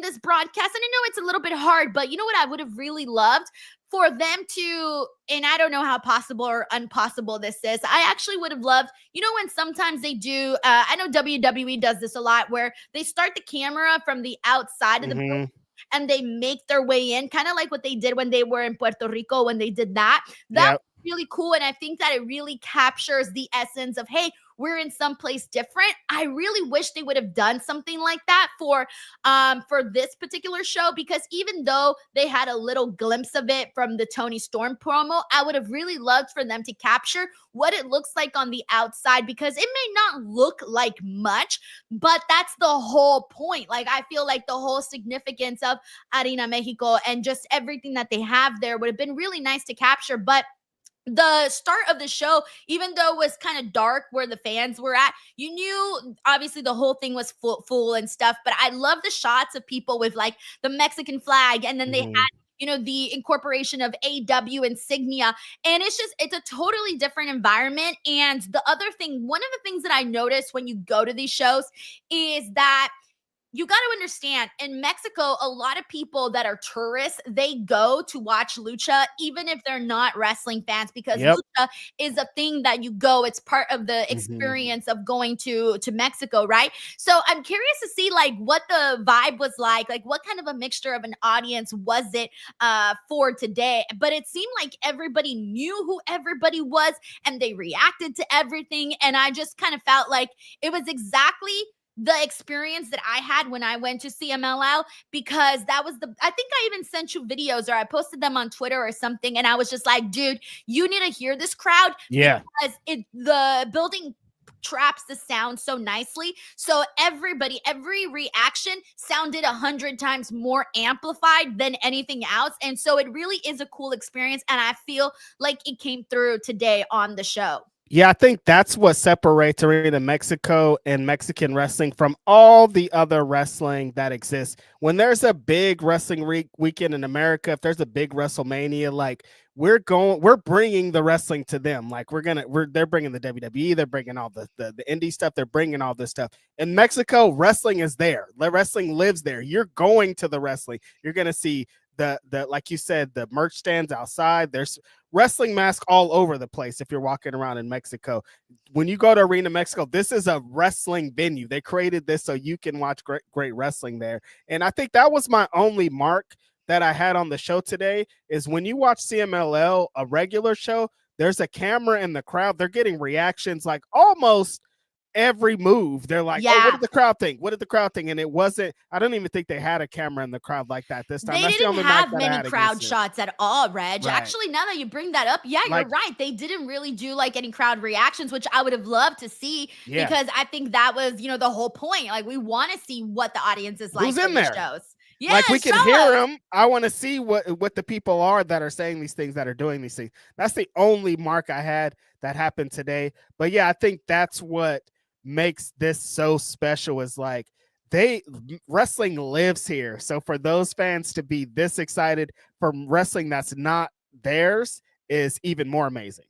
this broadcast. And I know it's a little bit hard, but you know what I would have really loved for them to, and I don't know how possible or impossible this is. I actually would have loved, you know, when sometimes they do, I know WWE does this a lot, where they start the camera from the outside of the building and they make their way in, kind of like what they did when they were in Puerto Rico, when they did that. That's really cool. And I think that it really captures the essence of, hey, we're in someplace different. I really wish they would have done something like that for this particular show, because even though they had a little glimpse of it from the Tony Storm promo, I would have really loved for them to capture what it looks like on the outside, because it may not look like much, but that's the whole point. Like I feel like the whole significance of Arena Mexico and just everything that they have there would have been really nice to capture. But the start of the show, even though it was kind of dark where the fans were at, you knew obviously the whole thing was full and stuff. But I love the shots of people with like the Mexican flag, and then they had, you know, the incorporation of AEW insignia, and it's a totally different environment. And the other thing, one of the things that I noticed when you go to these shows is that you got to understand, in Mexico, a lot of people that are tourists, they go to watch lucha, even if they're not wrestling fans, because lucha is a thing that you go. It's part of the experience of going to Mexico, right? So I'm curious to see like what the vibe was like what kind of a mixture of an audience was it for today. But it seemed like everybody knew who everybody was, and they reacted to everything. And I just kind of felt like it was exactly the experience that I had when I went to CMLL, because that was I think I even sent you videos, or I posted them on Twitter or something. And I was just like, dude, you need to hear this crowd. Yeah. Because the building traps the sound so nicely. So every reaction sounded 100 times more amplified than anything else. And so it really is a cool experience. And I feel like it came through today on the show. Yeah, I think that's what separates Arena Mexico and Mexican wrestling from all the other wrestling that exists. When there's a big wrestling weekend in America, if there's a big WrestleMania, like we're bringing the wrestling to them. Like they're bringing the WWE, they're bringing all the indie stuff, they're bringing all this stuff. In Mexico, wrestling is there. The wrestling lives there. You're going to the wrestling. You're going to see the like you said, the merch stands outside. There's wrestling masks all over the place if you're walking around in Mexico. When you go to Arena Mexico, this is a wrestling venue. They created this so you can watch great wrestling there. And I think that was my only mark that I had on the show today, is when you watch CMLL, a regular show, there's a camera in the crowd. They're getting reactions like almost every move. They're like, oh, what did the crowd think? What did the crowd think? And it wasn't, I don't even think they had a camera in the crowd like that this time. They didn't have many crowd shots at all, Reg. Right. Actually, now that you bring that up, you're right. They didn't really do like any crowd reactions, which I would have loved to see, because I think that was, the whole point. Like, we want to see what the audience is like. Who's in there? Shows. Yeah, like we can hear them. I want to see what the people are that are saying these things, that are doing these things. That's the only mark I had that happened today. But yeah, I think that's what makes this so special, is like wrestling lives here. So for those fans to be this excited for wrestling that's not theirs is even more amazing.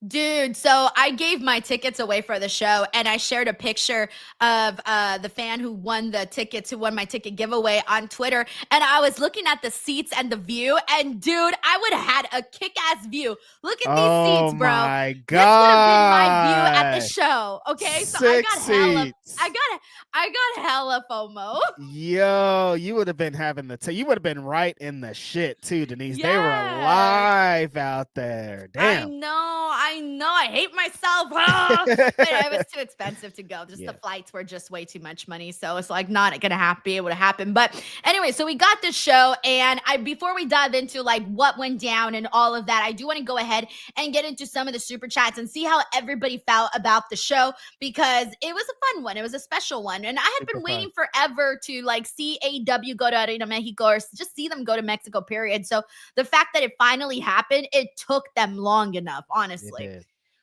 Dude, so I gave my tickets away for the show, and I shared a picture of the fan who won the tickets, who won my ticket giveaway on Twitter. And I was looking at the seats and the view, and dude, I would have had a kick-ass view. Look at these seats, bro. Oh my God. This would have been my view at the show. Okay, so I got hella FOMO. Yo, you would have been having you would have been right in the shit too, Denise. Yeah. They were alive out there. Damn. I know. I hate myself. But it was too expensive to go. The flights were just way too much money. So it's like not going to be able to happen. But anyway, so we got this show. And before we dive into like what went down and all of that, I do want to go ahead and get into some of the super chats and see how everybody felt about the show, because it was a fun one. It was a special one. And I had been waiting forever to like see AEW go to Arena Mexico, or just see them go to Mexico, period. So the fact that it finally happened, it took them long enough, honestly.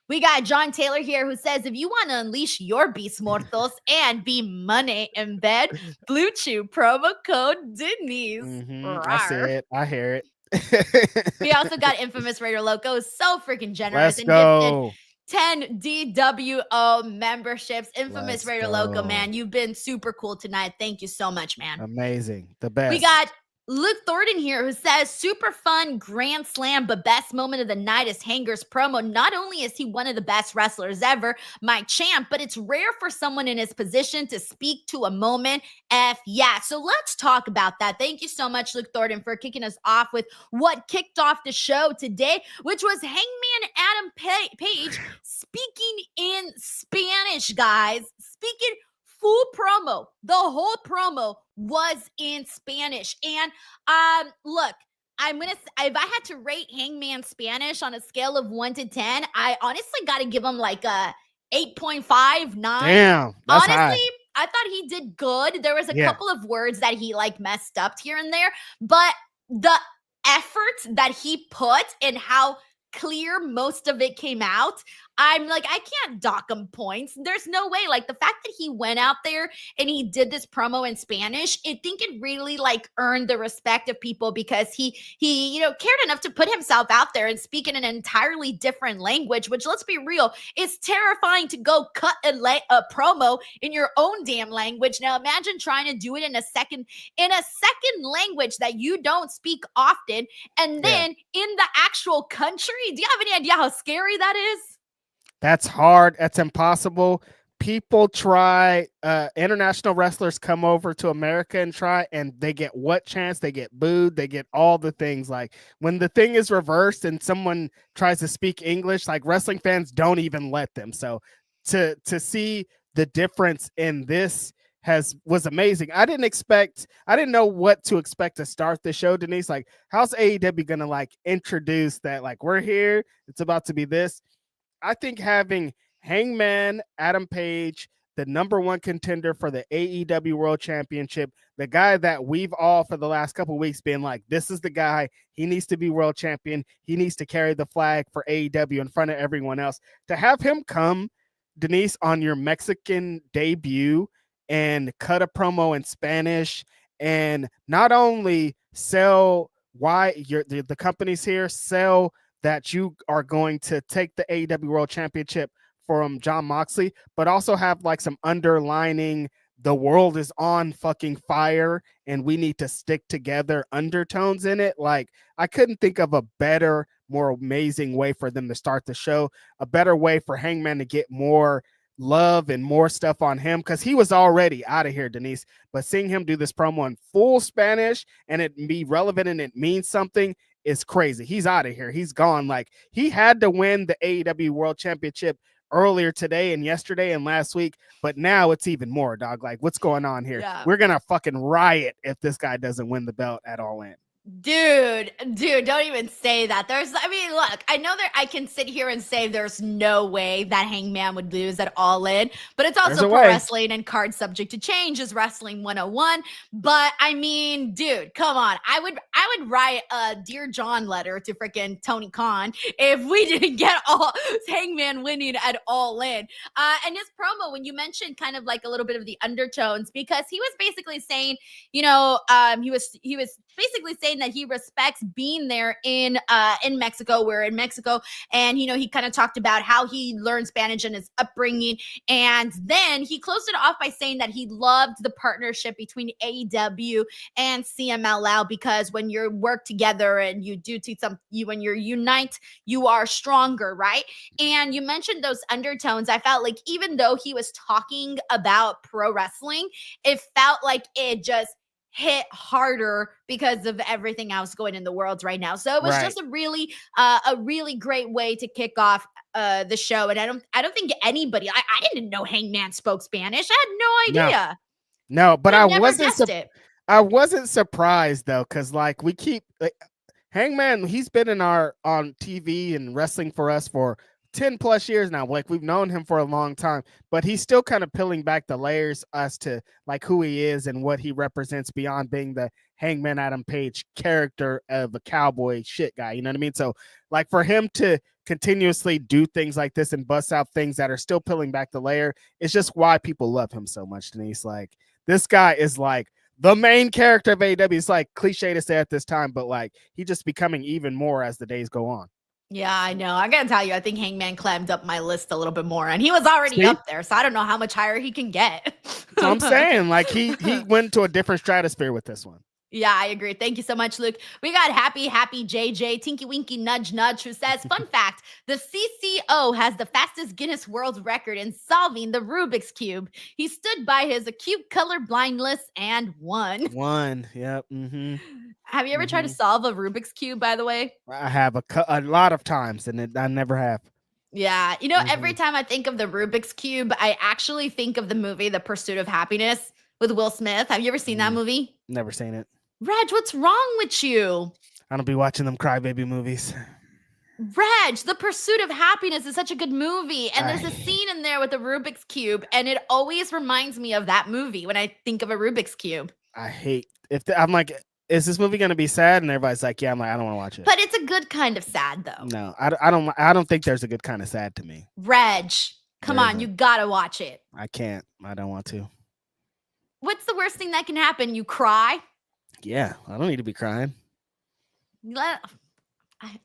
We got John Taylor here who says, if you want to unleash your beast mortals and be money in bed, Blue Chew promo code Denise. I see it. I hear it. We also got Infamous Raider Loco, so freaking generous. Let's go. 10 DWO memberships. Infamous Raider Loco, man. You've been super cool tonight. Thank you so much, man. Amazing. The best. We got Luke Thornton here who says, super fun Grand Slam, but best moment of the night is Hanger's promo. Not only is he one of the best wrestlers ever, my champ, but it's rare for someone in his position to speak to a moment. Yeah. So let's talk about that. Thank you so much, Luke Thornton, for kicking us off with what kicked off the show today, which was Hangman Adam Page speaking in Spanish, guys. Speaking full promo. The whole promo was in Spanish. And look, if I had to rate Hangman Spanish on a scale of 1 to 10, I honestly got to give him like a 8.5, 9. Damn, honestly, high. I thought he did good. There was a couple of words that he like messed up here and there, but the effort that he put and how clear most of it came out, I'm like, I can't dock him points. There's no way. Like the fact that he went out there and he did this promo in Spanish, I think it really like earned the respect of people because he cared enough to put himself out there and speak in an entirely different language, which, let's be real, is terrifying to go cut a promo in your own damn language. Now imagine trying to do it in a second language that you don't speak often, and then in the actual country. Do you have any idea how scary that is? That's hard. That's impossible. People try, international wrestlers come over to America and try, and they get what chance? They get booed. They get all the things. Like when the thing is reversed and someone tries to speak English, like wrestling fans don't even let them. So to see the difference in this was amazing. I didn't know what to expect to start the show, Denise. Like, how's AEW gonna like introduce that? Like, we're here, it's about to be this. I think having Hangman Adam Page, the number one contender for the AEW World Championship, the guy that we've all for the last couple of weeks been like, this is the guy, he needs to be world champion, he needs to carry the flag for AEW in front of everyone else. To have him come, Denise, on your Mexican debut and cut a promo in Spanish and not only sell why the company's here, sell that you are going to take the AEW World Championship from Jon Moxley, but also have like some underlining, the world is on fucking fire and we need to stick together undertones in it. Like, I couldn't think of a better, more amazing way for them to start the show, a better way for Hangman to get more love and more stuff on him, because he was already out of here, Denise. But seeing him do this promo in full Spanish and it be relevant and it means something is crazy. He's out of here. He's gone. Like, he had to win the AEW World Championship earlier today and yesterday and last week, but now it's even more, dog. Like, what's going on here? Yeah. We're gonna fucking riot if this guy doesn't win the belt at All In. Dude, don't even say that. Look, I know that I can sit here and say there's no way that Hangman would lose at All In, but it's also pro wrestling and cards subject to change is wrestling 101. But I mean, dude, come on. I would write a Dear John letter to freaking Tony Khan if we didn't get Hangman winning at All In. And his promo, when you mentioned kind of like a little bit of the undertones, because he was basically saying, he was basically saying that he respects being there in Mexico. We're in Mexico, and he kind of talked about how he learned Spanish and his upbringing, and then he closed it off by saying that he loved the partnership between AEW and CMLL, because when you work together and you do when you unite, you are stronger, right? And you mentioned those undertones. I felt like even though he was talking about pro wrestling, it felt like it just hit harder because of everything else going in the world right now. So it was just a really great way to kick off the show. And I don't think anybody, I didn't know Hangman spoke Spanish. I had no idea. No, but I wasn't surprised though, because like we keep Hangman, he's been on TV and wrestling for us for 10 plus years now. Like, we've known him for a long time, but he's still kind of peeling back the layers as to like who he is and what he represents beyond being the Hangman Adam Page character of a cowboy shit guy. You know what I mean? So like, for him to continuously do things like this and bust out things that are still peeling back the layer, it's just why people love him so much, Denise. Like, this guy is like the main character of AEW. It's like cliche to say at this time, but like, he's just becoming even more as the days go on. Yeah, I know. I gotta tell you, I think Hangman climbed up my list a little bit more, and he was already up there, so I don't know how much higher he can get. So I'm saying, like, he went to a different stratosphere with this one. Yeah, I agree. Thank you so much, Luke. We got Happy JJ, Tinky Winky Nudge Nudge, who says, fun fact, the CCO has the fastest Guinness World Record in solving the Rubik's Cube. He stood by his acute color blindness and won. Yep. Mm-hmm. Have you ever tried to solve a Rubik's Cube, by the way? I have a lot of times, and I never have. Yeah. Every time I think of the Rubik's Cube, I actually think of the movie The Pursuit of Happiness with Will Smith. Have you ever seen that movie? Never seen it. Reg, what's wrong with you? I don't be watching them crybaby movies. Reg, The Pursuit of Happiness is such a good movie. And there's a scene in there with the Rubik's Cube. And it always reminds me of that movie when I think of a Rubik's Cube. I hate I'm like, is this movie going to be sad? And everybody's like, yeah. I'm like, I don't want to watch it. But it's a good kind of sad, though. No, I don't think there's a good kind of sad to me. Reg, come on, you gotta watch it. I can't. I don't want to. What's the worst thing that can happen? You cry? Yeah, I don't need to be crying.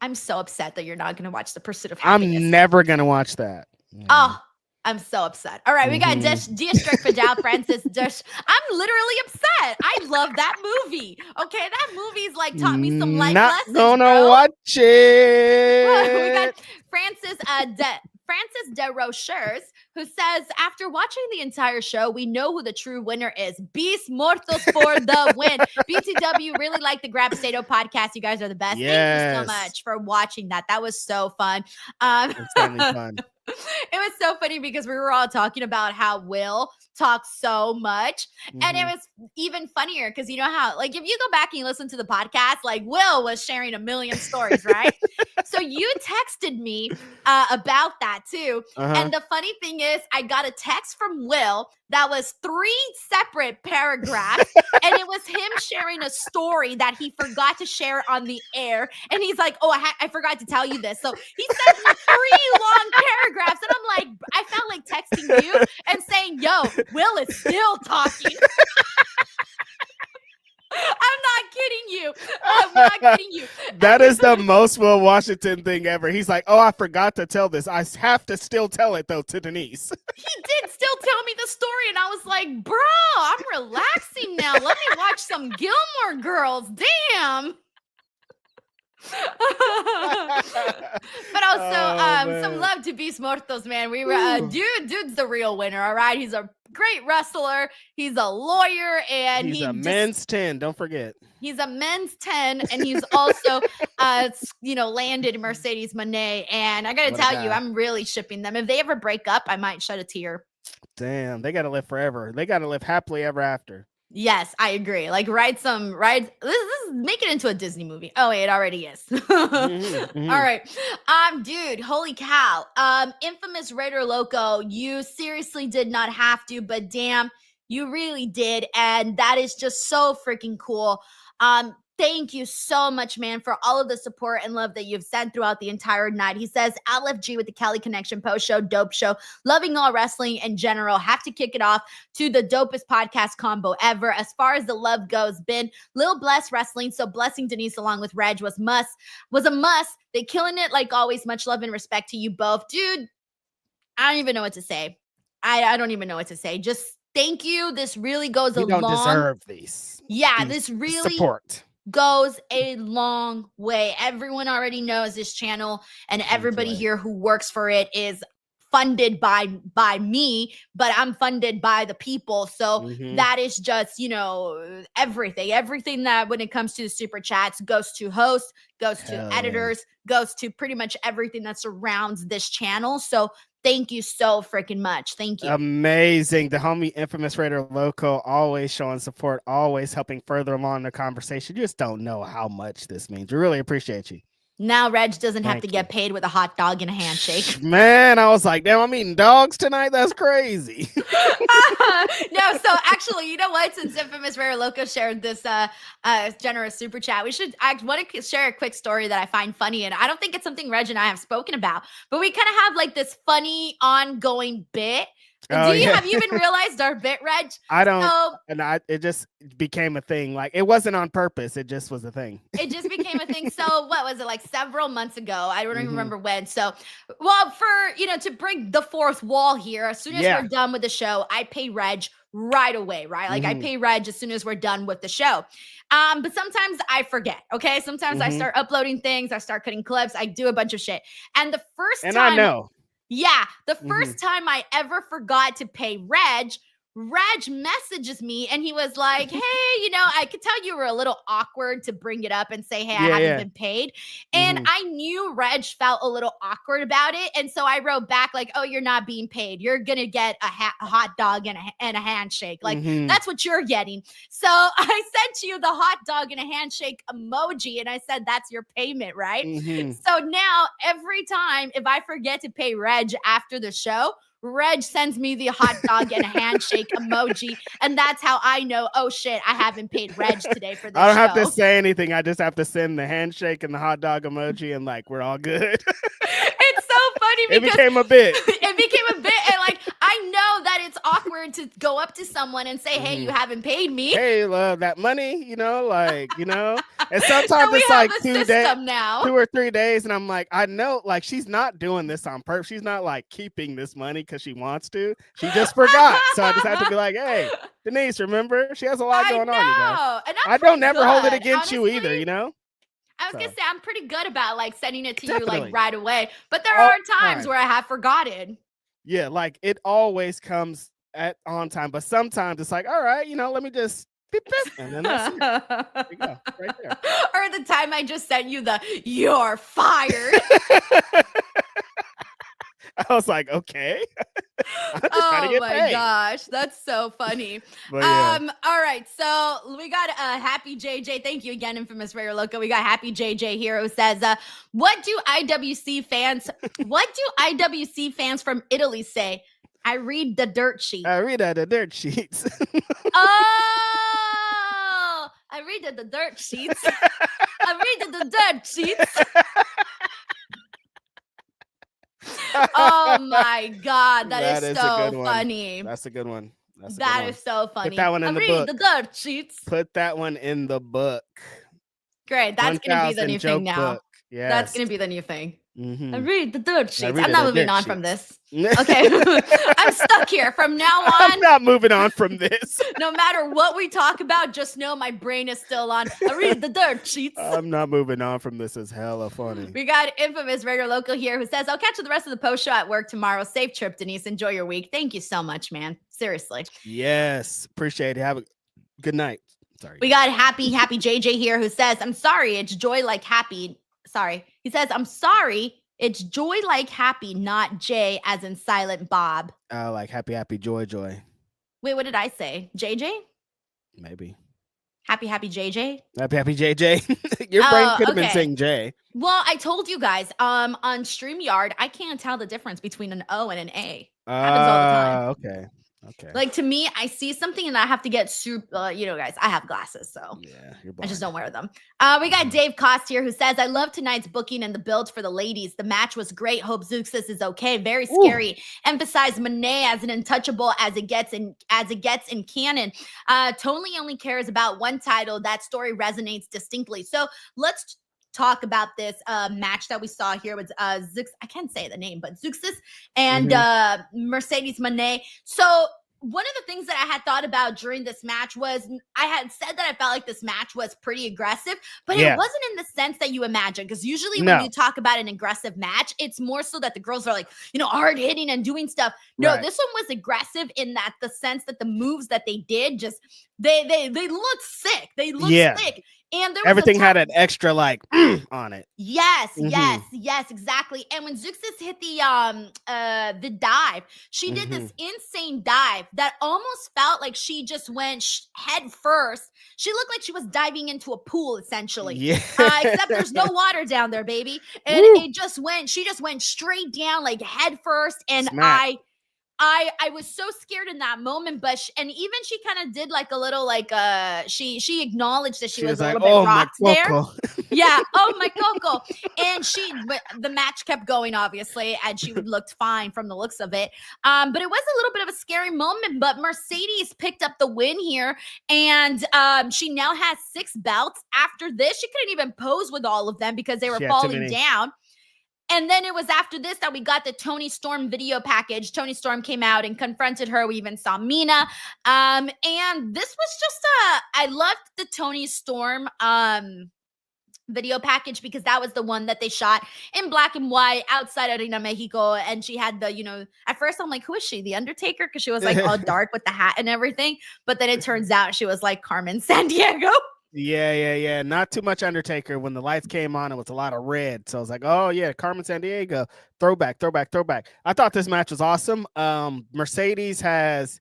I'm so upset that you're not going to watch The Pursuit of Happiness. I'm never going to watch that. Oh, I'm so upset. All right, we got District for Dow Francis. I'm literally upset. I love that movie. Okay, that movie's like taught me some life lessons. Not gonna watch it. We got Francis De Rochers, who says, after watching the entire show, we know who the true winner is. Beast Mortos for the win. BTW, really like the Grab Stato podcast. You guys are the best. Yes. Thank you so much for watching that. That was so fun. It's certainly fun. It was so funny because we were all talking about how Will talks so much. And it was even funnier because you know how, like, if you go back and you listen to the podcast, like Will was sharing a million stories, right? So you texted me about that too. And the funny thing is, I got a text from Will that was 3 separate paragraphs. And it was him sharing a story that he forgot to share on the air. And he's like, oh, I forgot to tell you this. So he sent me 3 long paragraphs. And I'm like, I felt like texting you and saying, yo, Will is still talking. I'm not kidding you. I'm not kidding you. That is the most Will Washington thing ever. He's like, oh, I forgot to tell this. I have to still tell it, though, to Denise. He did still tell me the story, and I was like, bro, I'm relaxing now. Let me watch some Gilmore Girls. Damn. But also some love to Beast Mortos, man. We were dude's the real winner. All right, he's a great wrestler, he's a lawyer, and he's a men's 10. Don't forget, he's a men's 10, and he's also landed Mercedes Moné. And I gotta tell you, I'm really shipping them. If they ever break up, I might shed a tear. Damn, they gotta live forever. They gotta live happily ever after. Yes, I agree. Like, ride. This is make it into a Disney movie. Oh, it already is. All right. Dude, holy cow. Infamous Raider Loco, you seriously did not have to, but damn, you really did. And that is just so freaking cool. Thank you so much, man, for all of the support and love that you've sent throughout the entire night. He says, LFG with the Cali Connection post show, dope show, loving all wrestling in general. Have to kick it off to the dopest podcast combo ever. As far as the love goes, been Lil Bless Wrestling, so blessing Denise along with Reg was a must. They killing it like always. Much love and respect to you both. Dude, I don't even know what to say. I don't even know what to say. Just thank you. This really goes a long. You don't deserve these. Yeah, this really support goes a long way. Everyone already knows this channel, and everybody here who works for it is funded by me, but I'm funded by the people. So that is just, everything that when it comes to the super chats goes to hosts, goes to editors, goes to pretty much everything that surrounds this channel. So thank you so freaking much. Thank you. Amazing. The homie Infamous Raider Loco, always showing support, always helping further along the conversation. You just don't know how much this means. We really appreciate you. Now Reg doesn't have to get paid with a hot dog and a handshake. Man, I was like, damn, I'm eating dogs tonight? That's crazy. No, so actually, you know what? Since Infamous Rare Loco shared this generous super chat, I want to share a quick story that I find funny. And I don't think it's something Reg and I have spoken about, but we kind of have like this funny ongoing bit. Have you even realized our bit, Reg? I don't. It just became a thing. Like, it wasn't on purpose. It just was a thing. It just became a thing. So what was it, like several months ago? I don't even remember when. So, well, to break the fourth wall here, as soon as we're done with the show, I pay Reg right away, right? Like I pay Reg as soon as we're done with the show. But sometimes I forget. Okay. Sometimes I start uploading things. I start cutting clips. I do a bunch of shit. And the first time. I know. Yeah, the first time I ever forgot to pay Reg messages me and he was like, hey, I could tell you were a little awkward to bring it up and say, hey, I haven't been paid. And I knew Reg felt a little awkward about it. And so I wrote back like, oh, you're not being paid. You're going to get a hot dog and a handshake. Like, that's what you're getting. So I sent you the hot dog and a handshake emoji. And I said, that's your payment, right? So now every time if I forget to pay Reg after the show, Reg sends me the hot dog and a handshake emoji, and that's how I know, oh shit, I haven't paid Reg today for this I don't show. have to say anything. I just have to send the handshake and the hot dog emoji, and like we're all good. It's so funny because it became a bit. It became a bit, and like I know that it's awkward to go up to someone and say, "Hey, you haven't paid me." Hey, that money, and sometimes So we it's have like a 2 system now. 2 or 3 days, and I'm like, I know, like she's not doing this on purpose. She's not like keeping this money because she wants to. She just forgot, so I just have to be like, hey, Denise, remember she has a lot going on. You guys. And I don't never hold it good, against honestly. you either. I was gonna say I'm pretty good about like sending it to you Definitely. like right away, but there All are times time. where I have forgotten. Yeah, like it always comes on time, but sometimes it's like, all right, let me just beep, beep, and then that's it. There you go, right there. Or the time I just sent you the "you're fired." I was like, okay. I'm just trying to get paid. Gosh, that's so funny. But yeah. All right, so we got Happy JJ. Thank you again, Infamous Rare Loco. We got Happy JJ here who says, what do IWC fans from Italy say? I read the dirt sheet. I read the dirt sheets. Oh, I read the dirt sheets. I read the dirt sheets. Oh my God, that is so funny. That's a good one. That is so funny. Put that one in the book. The dirt sheets. Put that one in the book. Great. That's going to be the new thing now. Yes. That's going to be the new thing. Mm-hmm. I read the dirt sheets. I'm not moving on from this. Okay. I'm stuck here. From now on, I'm not moving on from this. No matter what we talk about, just know my brain is still on. I read the dirt sheets. I'm not moving on from this. It's hella funny. We got Infamous Regular Local here who says, I'll catch you the rest of the post show at work tomorrow. Safe trip, Denise. Enjoy your week. Thank you so much, man. Seriously. Yes. Appreciate it. Have a good night. Sorry. We got Happy JJ here who says, I'm sorry. It's joy like happy. Sorry. He says, I'm sorry. It's joy like happy, not J as in silent Bob. Oh, like happy, joy. Wait, what did I say? JJ? Maybe. Happy JJ? Happy JJ. Your brain could have been saying J. Well, I told you guys, on StreamYard, I can't tell the difference between an O and an A. Happens all the time. Okay. Like to me, I see something and I have to get super, guys, I have glasses, so yeah, I just don't wear them. We got Dave Cost here who says, I love tonight's booking and the build for the ladies. The match was great. Hope Zeuxis is okay. Very scary. Emphasize Monet as an untouchable as it gets in canon. Tony only cares about one title. That story resonates distinctly. So let's talk about this match that we saw here with Zeuxis. I can't say the name, but Zeuxis and Mercedes Monet. So one of the things that I had thought about during this match was I had said that I felt like this match was pretty aggressive, but it wasn't in the sense that you imagine. Because usually when you talk about an aggressive match, it's more so that the girls are like, hard hitting and doing stuff. No, this one was aggressive in that the sense that the moves that they did just they looked sick. They looked sick. And there was everything had an extra like on it. Yes, exactly. And when Zeuxis hit the dive, she did this insane dive that almost felt like she just went head first. She looked like she was diving into a pool, essentially. Yeah. Except there's no water down there, baby. And she just went straight down like head first. And Smack. I was so scared in that moment, but and even she kind of did like a little like she acknowledged that she was a little bit rocked there. Yeah, oh my coco. And the match kept going obviously, and she looked fine from the looks of it. But it was a little bit of a scary moment. But Mercedes picked up the win here, and she now has 6 belts. After this, she couldn't even pose with all of them because they were falling down. And then it was after this that we got the Toni Storm video package. Toni Storm came out and confronted her. We even saw Mina. And this was just I loved the Toni Storm video package because that was the one that they shot in black and white outside Arena Mexico. And she had the, at first I'm like, who is she? The Undertaker? Because she was like all dark with the hat and everything. But then it turns out she was like Carmen Sandiego. Yeah. Not too much Undertaker. When the lights came on, it was a lot of red. So I was like, oh yeah, Carmen Sandiego. Throwback. I thought this match was awesome. Mercedes has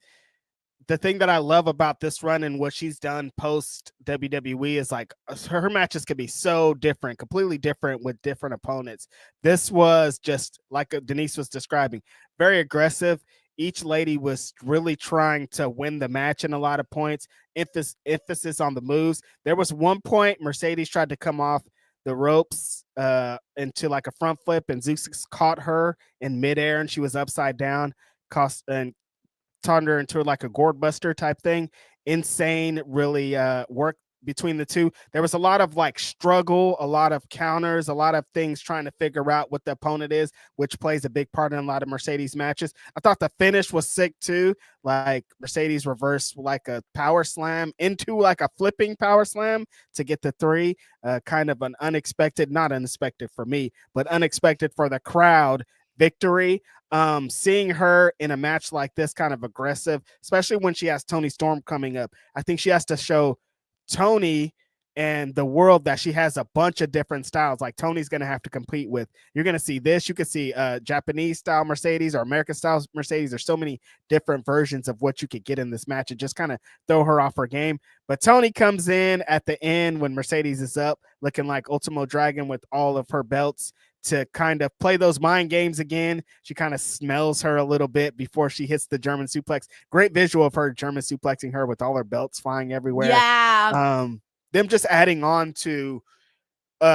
the thing that I love about this run and what she's done post WWE is like her matches can be so different, completely different with different opponents. This was just like Denise was describing, very aggressive. Each lady was really trying to win the match in a lot of points. Emphasis on the moves. There was one point Mercedes tried to come off the ropes into like a front flip, and Zeus caught her in midair, and she was upside down, turned her into like a gourd buster type thing. Insane, really work between the two. There was a lot of like struggle, a lot of counters, a lot of things trying to figure out what the opponent is, which plays a big part in a lot of Mercedes matches. I thought the finish was sick too. Like Mercedes reversed like a power slam into like a flipping power slam to get the 3. Kind of an unexpected, not unexpected for me, but unexpected for the crowd victory. Seeing her in a match like this, kind of aggressive, especially when she has Toni Storm coming up. I think she has to show Toni and the world that she has a bunch of different styles. Like Toni's going to have to compete with. You're going to see this. You could see Japanese style Mercedes or American style Mercedes. There's so many different versions of what you could get in this match and just kind of throw her off her game. But Toni comes in at the end when Mercedes is up, looking like Ultimo Dragon with all of her belts, to kind of play those mind games again. She kind of smells her a little bit before she hits the German suplex. Great visual of her German suplexing her with all her belts flying everywhere. Yeah. Them just adding on to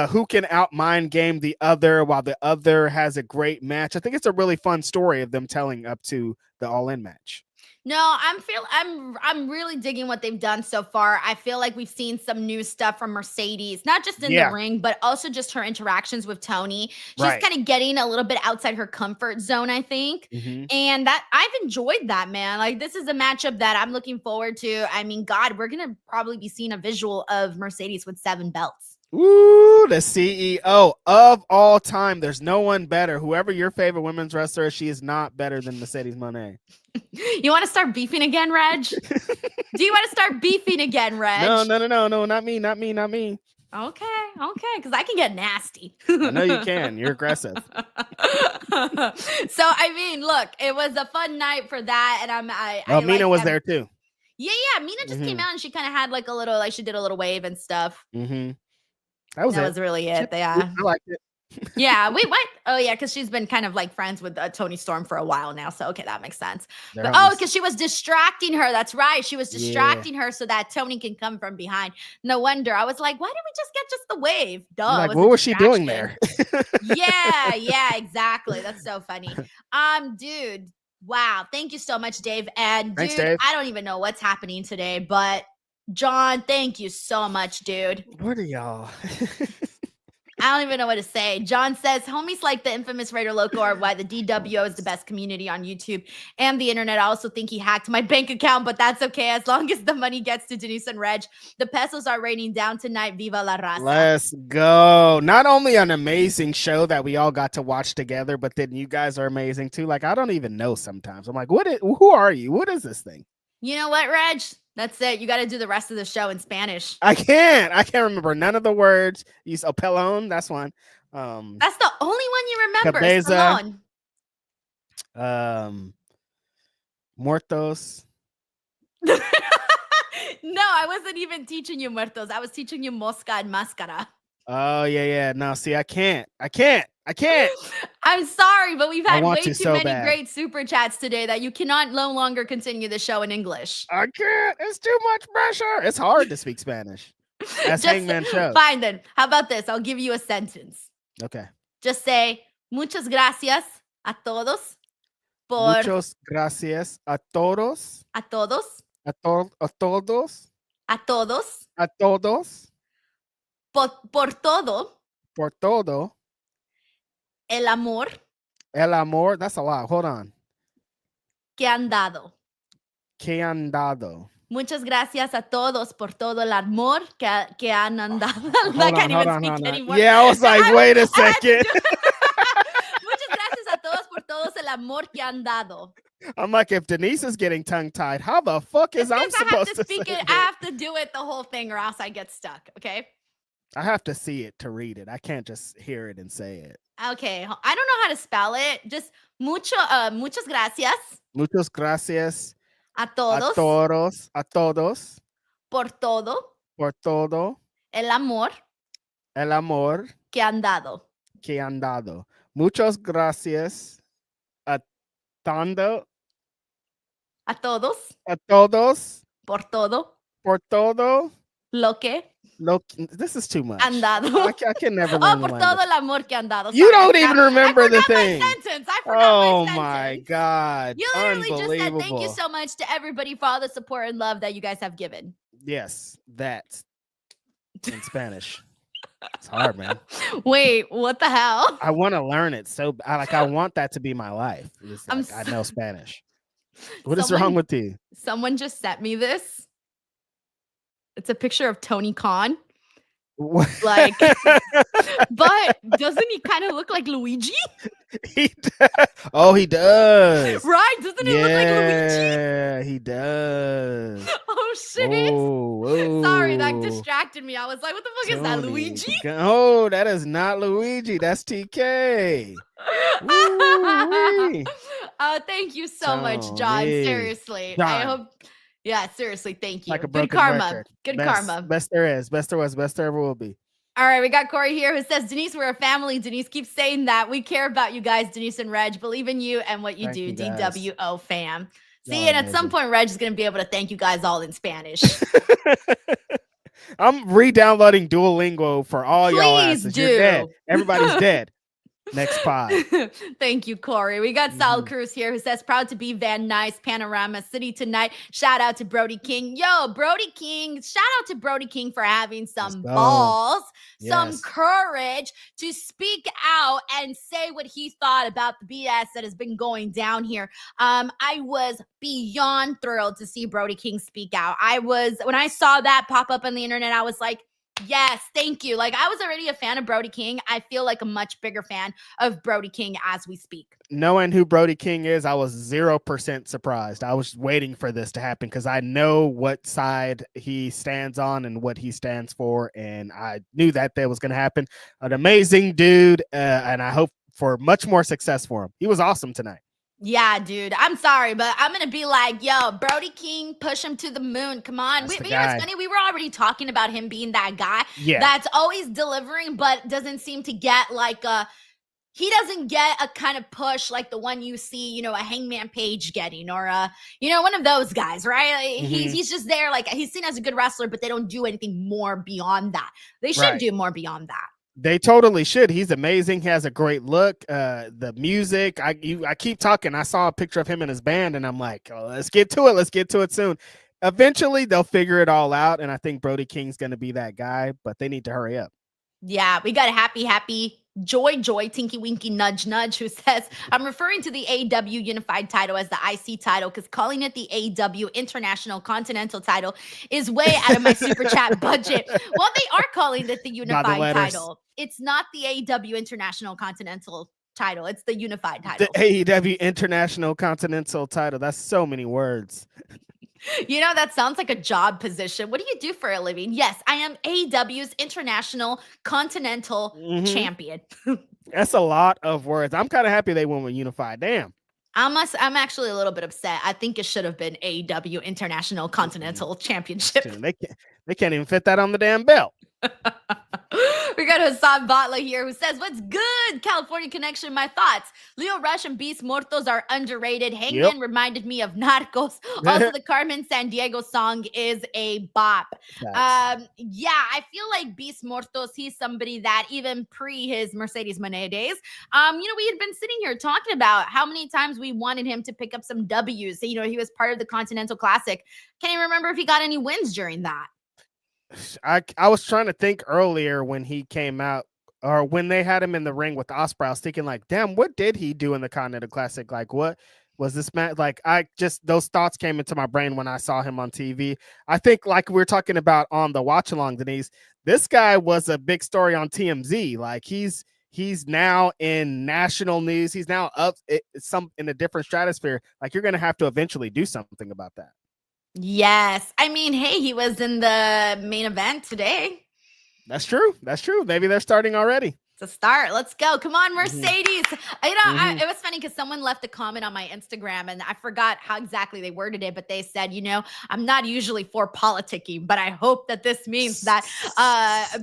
who can out mind game the other while the other has a great match. I think it's a really fun story of them telling up to the All In match. No, I'm really digging what they've done so far. I feel like we've seen some new stuff from Mercedes, not just in the ring, but also just her interactions with Toni. She's kind of getting a little bit outside her comfort zone, I think. And that I've enjoyed that, man. Like, this is a matchup that I'm looking forward to. I mean, God, we're going to probably be seeing a visual of Mercedes with 7 belts. Ooh, the CEO of all time. There's no one better. Whoever your favorite women's wrestler is, she is not better than Mercedes Moné. You want to start beefing again, Reg? Do you want to start beefing again, Reg? No, not me. Okay, because I can get nasty. I know you can. You're aggressive. So, I mean, look, it was a fun night for that, and Mina was there too. Yeah, Mina just came out and she kind of had like a little, like she did a little wave and stuff. That was really it. Yeah, I liked it. Yeah, wait, what? Oh, yeah, because she's been kind of like friends with Toni Storm for a while now. So, okay, that makes sense. But, because she was distracting her. That's right. She was distracting her so that Toni can come from behind. No wonder. I was like, why didn't we just get the wave? Duh. Like, what was she doing there? Yeah, exactly. That's so funny. Dude, wow. Thank you so much, Dave. And Thanks, dude, Dave. I don't even know what's happening today, but John, thank you so much, dude. What are y'all? I don't even know what to say. John says, homies like the infamous Raider Loco are why the DWO is the best community on YouTube and the internet. I also think he hacked my bank account, but that's okay. As long as the money gets to Denise and Reg. The pesos are raining down tonight. Viva la raza. Let's go. Not only an amazing show that we all got to watch together, but then you guys are amazing too. Like, I don't even know sometimes. I'm like, who are you? What is this thing? You know what, Reg? That's it. You got to do the rest of the show in Spanish. I can't remember none of the words. Use pelon. That's one. That's the only one you remember. Cabeza, muertos. No, I wasn't even teaching you muertos. I was teaching you mosca and mascara. Oh, yeah. No, see, I can't. I'm sorry, but we've had way too many great super chats today that you cannot no longer continue the show in English. I can't. It's too much pressure. It's hard to speak Spanish. As Hangman shows. Fine, then. How about this? I'll give you a sentence. Okay. Just say, muchas gracias a todos por... Muchas gracias a todos. A todos. A todos. A todos. A todos. Por todo. Por todo. El amor. El amor. That's a lot. Hold on. Que han dado. Que han dado. Muchas gracias a todos por todo el amor que han dado. I can't even speak anymore. Yeah, I was like, wait a second. Muchas gracias a todos por todo el amor que han dado. I'm like, if Denise is getting tongue-tied, how the fuck is I'm supposed to speak it? I have to do it the whole thing or else I get stuck, okay? I have to see it to read it. I can't just hear it and say it. Okay, I don't know how to spell it. Just muchas gracias. Muchas gracias A todos. A todos. A todos. Por todo. Por todo. El amor. El amor. Que han dado. Que han dado. Muchas gracias a tanto. A todos. A todos. Por todo. Por todo. Lo que. This is too much. Han dado. I can never learn the por language. todo el amor que han dado. You Sorry, don't even remember the thing. I forgot Oh my sentence. my God. You literally just said Unbelievable. thank you so much to everybody for all the support and love that you guys have given. Yes, that's in Spanish. It's hard, man. Wait, what the hell? I want to learn it I want that to be my life. I know Spanish. What is wrong with you? Someone just sent me this. It's a picture of Tony Khan. Like, but doesn't he kind of look like Luigi? He does. Right? Doesn't he look like Luigi? Yeah, he does. Oh shit. Whoa. Sorry, that distracted me. I was like, what the fuck is that, Luigi? Oh, that is not Luigi. That's TK. Thank you so much, John. Seriously. John. I hope. Yeah, seriously, thank you. Like a Good broken karma. record. Good Best, karma. Best there is. Best there was. Best there ever will be. All right, we got Corey here who says, Denise, we're a family. Denise keeps saying that. We care about you guys, Denise and Reg. Believe in you and what you Thank do, you, guys. DWO fam. See, Y'all and at some amazing. point, Reg is going to be able to thank you guys all in Spanish. I'm re-downloading Duolingo for all y'all Please asses. do. You're dead. Everybody's dead. Next pod. Thank you, Corey. We got Sal Cruz here who says, proud to be Van Nuys, Panorama City tonight. Shout out to Brody King. Yo, Brody King. Shout out to Brody King for having some balls, some courage to speak out and say what he thought about the BS that has been going down here. I was beyond thrilled to see Brody King speak out. When I saw that pop up on the internet, I was like, yes, thank you. Like, I was already a fan of Brody King. I feel like a much bigger fan of Brody King as we speak. Knowing who Brody King is, I was 0% surprised. I was waiting for this to happen because I know what side he stands on and what he stands for, and I knew that was going to happen. An amazing dude, and I hope for much more success for him. He was awesome tonight. Yeah, dude. I'm sorry, but I'm going to be like, yo, Brody King, push him to the moon. Come on. You know what's funny? We were already talking about him being that guy that's always delivering, but doesn't seem to get he doesn't get a kind of push like the one you see, a Hangman Page getting or, one of those guys, right? Like, he's just there. Like, he's seen as a good wrestler, but they don't do anything more beyond that. They should do more beyond that. They totally should. He's amazing. He has a great look. The music. I keep talking. I saw a picture of him and his band, and I'm like, oh, let's get to it. Let's get to it soon. Eventually, they'll figure it all out, and I think Brody King's going to be that guy, but they need to hurry up. Yeah, we got a happy, joy, tinky winky, nudge, who says, I'm referring to the AEW Unified title as the IC title because calling it the AEW International Continental title is way out of my super chat budget. Well, they are calling it the Unified title. It's not the AEW International Continental title. It's the Unified title. The AEW International Continental title. That's so many words. That sounds like a job position. What do you do for a living? Yes, I am AEW's International Continental Champion. That's a lot of words. I'm kind of happy they went with Unified. Damn. I'm actually a little bit upset. I think it should have been AEW International Continental Championship. They can't even fit that on the damn belt. We got Hassan Butler here who says, what's good, California Connection? My thoughts. Leo Rush and Beast Mortos are underrated. Hangman reminded me of Narcos. Also, the Carmen Sandiego song is a bop. I feel like Beast Mortos, he's somebody that even pre his Mercedes Moné days, we had been sitting here talking about how many times we wanted him to pick up some W's. So, he was part of the Continental Classic. Can't even remember if he got any wins during that. I was trying to think earlier when he came out or when they had him in the ring with Ospreay. I was thinking like, damn, what did he do in the Continental Classic? Like, what was this match? Like, those thoughts came into my brain when I saw him on TV. I think like we were talking about on the watch along, Denise, this guy was a big story on TMZ. Like he's now in national news. He's now up in a different stratosphere. Like you're going to have to eventually do something about that. Yes. I mean, hey, he was in the main event today. That's true. Maybe they're starting already. It's a start. Let's go. Come on, Mercedes. It was funny because someone left a comment on my Instagram and I forgot how exactly they worded it, but they said, I'm not usually for politicking, but I hope that this means that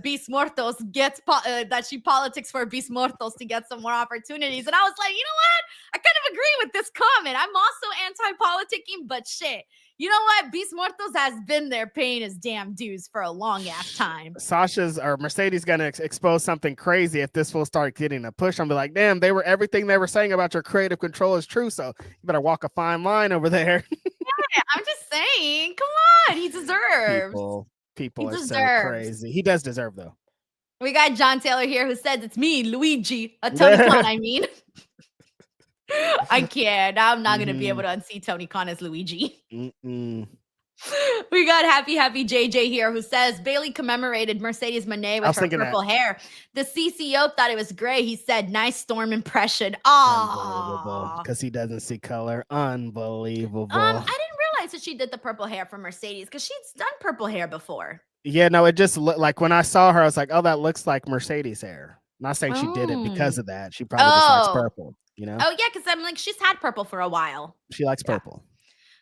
Beast Muertos gets that she politics for Beast Muertos to get some more opportunities. And I was like, you know what? I kind of agree with this comment. I'm also anti-politicking, but shit. You know what? Beast Muertos has been there paying his damn dues for a long ass time. Mercedes gonna expose something crazy if this will start getting a push. I'm be like, damn, everything they were saying about your creative control is true. So you better walk a fine line over there. Yeah, I'm just saying, come on, he deserves. People are so crazy. He does deserve though. We got John Taylor here who says it's me, Luigi, a Tony Khan. I mean. I can't. I'm not going to be able to unsee Tony Khan as Luigi. We got Happy JJ here who says Bailey commemorated Mercedes Moné with her purple hair. The CCO thought it was gray. He said, nice Storm impression. Unbelievable. Because he doesn't see color. Unbelievable. I didn't realize that she did the purple hair for Mercedes because she's done purple hair before. Yeah, no, it just looked like when I saw her, I was like, oh, that looks like Mercedes hair. Not saying she did it because of that. She probably just likes purple. Oh, yeah, because I'm like, she's had purple for a while. She likes purple.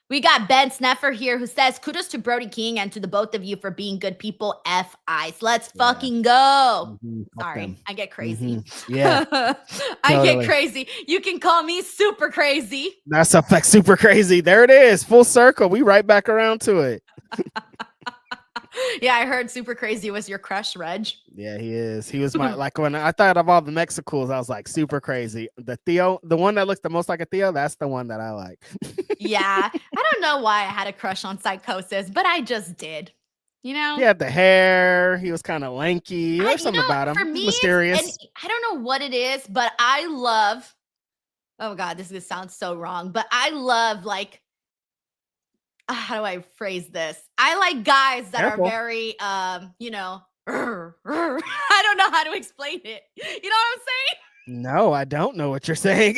We got Ben Sneffer here who says, kudos to Brody King and to the both of you for being good people. F ice. Let's fucking go. Sorry, I get crazy. Yeah. I get crazy. You can call me super crazy. That's a fact, super crazy. There it is. Full circle. We right back around to it. Yeah, I heard super crazy was your crush, Reg. Yeah, he is. He was my, like when I thought of all the Mexicools, I was like, super crazy. The Theo, the one that looks the most like a Theo, that's the one that I like. Yeah. I don't know why I had a crush on Psychosis, but I just did. He had the hair. He was kind of lanky. There's something about him. For me, mysterious. And I don't know what it is, but I love, oh God, this sounds so wrong, but I love how do I phrase this? I like guys that are very, I don't know how to explain it. You know what I'm saying? No, I don't know what you're saying.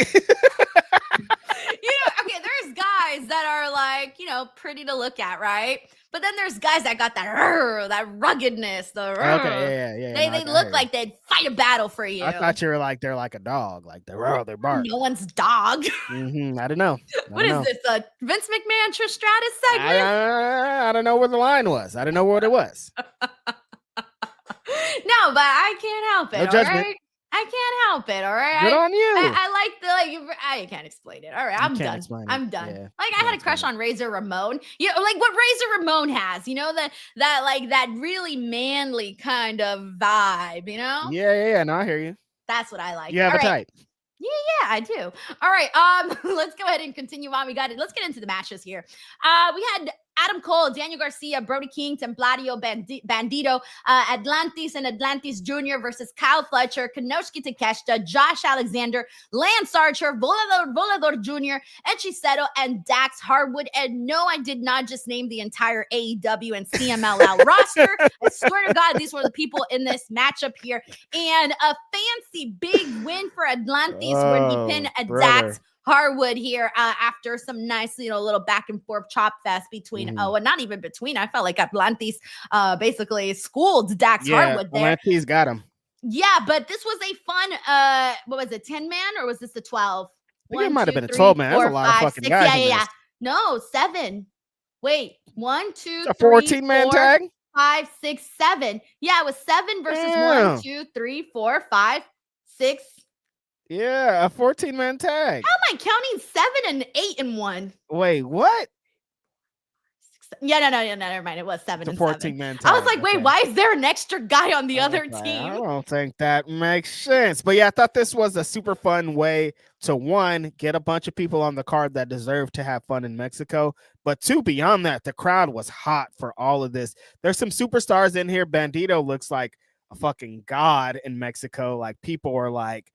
Okay, there's guys that are like, pretty to look at, right? But then there's guys that got that ruggedness. They look like they'd fight a battle for you. I thought you were like they're like a dog, like they're bark. No one's dog. I don't know. What is this? A Vince McMahon Trish Stratus segment? I don't know where the line was. I don't know what it was. No, but I can't help it. No judgment. All right? I can't help it. All right. Good on you. I like I can't explain it. All right. I'm done. I'm done. Yeah. Like I had a crush on Razor Ramon. Like what Razor Ramon has, that really manly kind of vibe, Yeah. No, I hear you. That's what I like. You have a type. Yeah, I do. All right. Let's go ahead and continue on. Let's get into the matches here. We had Adam Cole, Daniel Garcia, Brody King, Templario Bandito, Atlantis and Atlantis Jr. versus Kyle Fletcher, Kanosuke Takeshita, Josh Alexander, Lance Archer, Volador Jr., Echiseto, and Dax Harwood. And no, I did not just name the entire AEW and CMLL roster. I swear to God, these were the people in this matchup here. And a fancy big win for Atlantis where he pinned Dax Harwood here after some nice, little back and forth chop fest between, and not even between. I felt like Atlantis basically schooled Dax Harwood there. Atlantis got him. Yeah, but this was a fun, what was it, 10-man or was this a 12? I think it might have been a 12-man. That's a lot of fucking guys. Yeah. No, 7. Wait, 1, 2, a 14-man tag? 5, 6, 7. Yeah, it was 7 versus 1, 2, 3, 4, 5, 6. Yeah, a 14-man tag. How am I counting 7 and 8 and 1? Wait, what? Yeah, no, never mind. It was 7 and 14-man tag. I was like, wait, why is there an extra guy on the other team? I don't think that makes sense. But yeah, I thought this was a super fun way to, one, get a bunch of people on the card that deserve to have fun in Mexico. But two, beyond that, the crowd was hot for all of this. There's some superstars in here. Bandito looks like a fucking god in Mexico. Like people are like,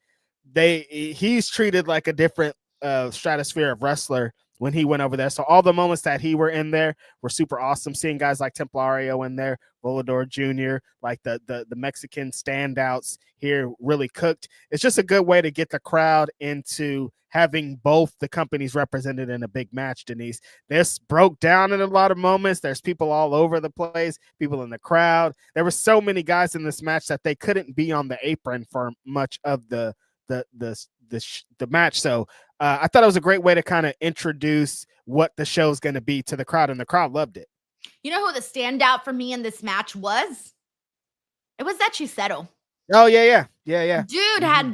he's treated like a different stratosphere of wrestler when he went over there. So all the moments that he were in there were super awesome. Seeing guys like Templario in there, Volador Jr., like the Mexican standouts here really cooked. It's just a good way to get the crowd into having both the companies represented in a big match, Denise. This broke down in a lot of moments. There's people all over the place, people in the crowd. There were so many guys in this match that they couldn't be on the apron for much of the match. So I thought it was a great way to kind of introduce what the show's going to be to the crowd, and the crowd loved it. You know who the standout for me in this match was? It was that Salcedo. Oh, yeah. Dude had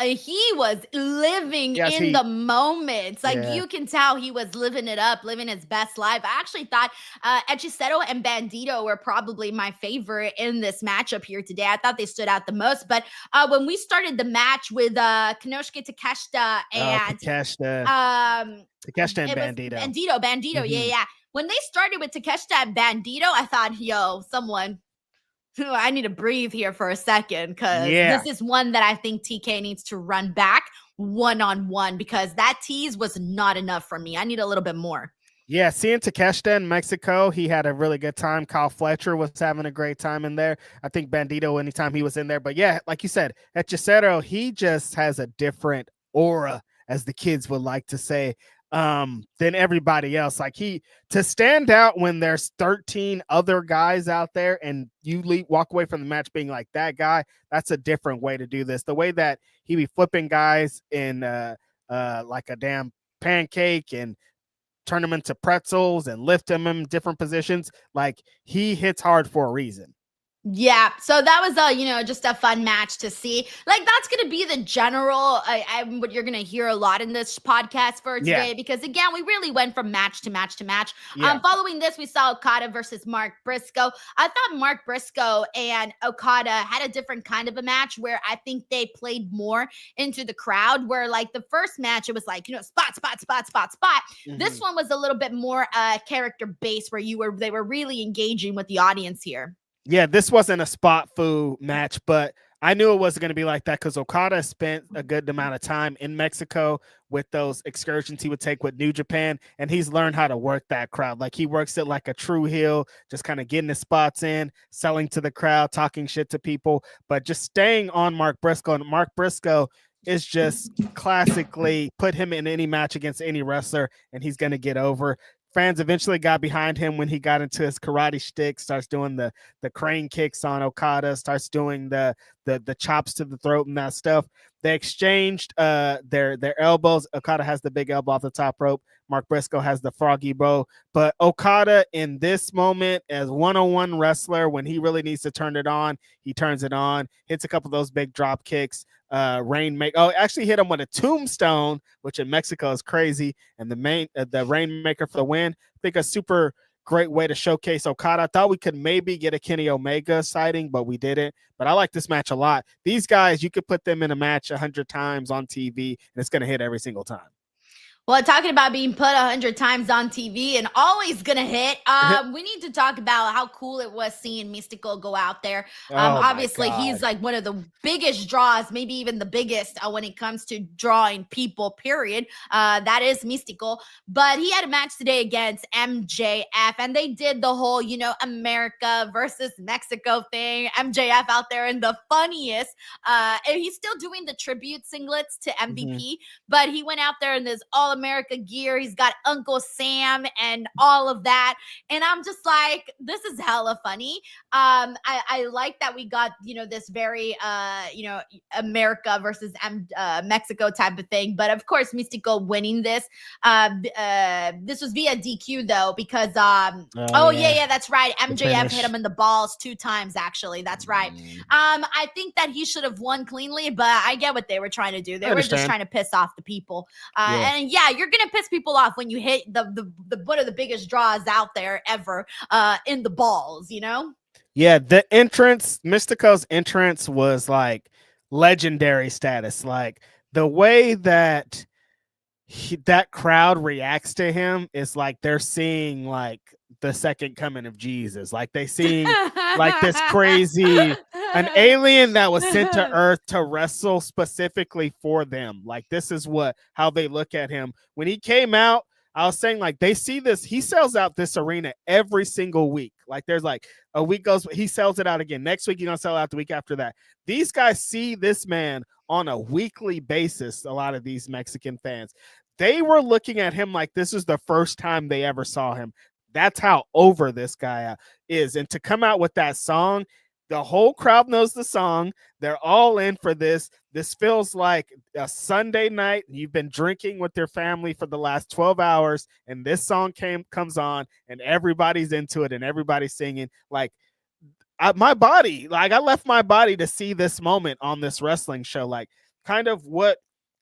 he was living in the moments. Like, you can tell he was living it up, living his best life. I actually thought Salcedo and Bandito were probably my favorite in this matchup here today. I thought they stood out the most. But when we started the match with Konosuke Takeshita and Takeshita and Bandito. Bandito, yeah. When they started with Takeshita and Bandito, I thought, yo, I need to breathe here for a second, because this is one that I think TK needs to run back one-on-one, because that tease was not enough for me. I need a little bit more. Yeah, seeing Takeshita in Mexico, he had a really good time. Kyle Fletcher was having a great time in there. I think Bandito, anytime he was in there. But yeah, like you said, Hechicero, he just has a different aura, as the kids would like to say, than everybody else. Like, to stand out when there's 13 other guys out there and you walk away from the match being like that guy, that's a different way to do this. The way that he be flipping guys in like a damn pancake and turn them into pretzels and lift them in different positions, like, he hits hard for a reason. Yeah, so that was just a fun match to see. Like, that's going to be the general, what you're going to hear a lot in this podcast for today, because again, we really went from match to match to match. Following this, we saw Okada versus Mark Briscoe. I thought Mark Briscoe and Okada had a different kind of a match, where I think they played more into the crowd, where like the first match, it was like, spot. Mm-hmm. This one was a little bit more character based, where they were really engaging with the audience here. Yeah, this wasn't a spot foo match, but I knew it wasn't going to be like that, because Okada spent a good amount of time in Mexico with those excursions he would take with New Japan, and he's learned how to work that crowd. Like, he works it like a true heel, just kind of getting his spots in, selling to the crowd, talking shit to people, but just staying on Mark Briscoe. And Mark Briscoe is just classically, put him in any match against any wrestler, and he's going to get over. Fans eventually got behind him when he got into his karate shtick, starts doing the crane kicks on Okada, starts doing the chops to the throat and that stuff. They exchanged their elbows. Okada has the big elbow off the top rope. Mark Briscoe has the froggy bow. But Okada, in this moment, as one-on-one wrestler, when he really needs to turn it on, he turns it on, hits a couple of those big drop kicks. Actually hit him with a tombstone, which in Mexico is crazy, and the Rainmaker for the win. I think a super great way to showcase Okada. I thought we could maybe get a Kenny Omega sighting, but we didn't. But I like this match a lot. These guys, you could put them in a match 100 times on TV, and it's going to hit every single time. Well, talking about being put 100 times on TV and always going to hit, we need to talk about how cool it was seeing Místico go out there. Obviously, he's like one of the biggest draws, maybe even the biggest when it comes to drawing people, period. That is Místico. But he had a match today against MJF, and they did the whole, America versus Mexico thing. MJF out there in the funniest. And he's still doing the tribute singlets to MVP, but he went out there in this all-America gear. He's got Uncle Sam and all of that. And I'm just like, this is hella funny. I like that we got, this very, America versus Mexico type of thing. But of course, Místico winning this. This was via DQ though, because, that's right. MJF hit him in the balls 2 times, actually. That's right. I think that he should have won cleanly, but I get what they were trying to do. They were just trying to piss off the people. And you're going to piss people off when you hit the one of the biggest draws out there ever in the balls, Yeah, the entrance, Mystico's entrance was like legendary status. Like, the way that that crowd reacts to him is like they're seeing like the second coming of Jesus. Like, they see like this crazy, an alien that was sent to Earth to wrestle specifically for them. Like, this is how they look at him. When he came out, I was saying, like, they see this. He sells out this arena every single week. Like, there's like a week goes, he sells it out again. Next week, he's going to sell out the week after that. These guys see this man on a weekly basis. A lot of these Mexican fans, they were looking at him like this is the first time they ever saw him. That's how over this guy is. And to come out with that song, the whole crowd knows the song. They're all in for this. This feels like a Sunday night. You've been drinking with your family for the last 12 hours, and this song comes on, and everybody's into it, and everybody's singing. Like, my body, like, I left my body to see this moment on this wrestling show. Like, kind of what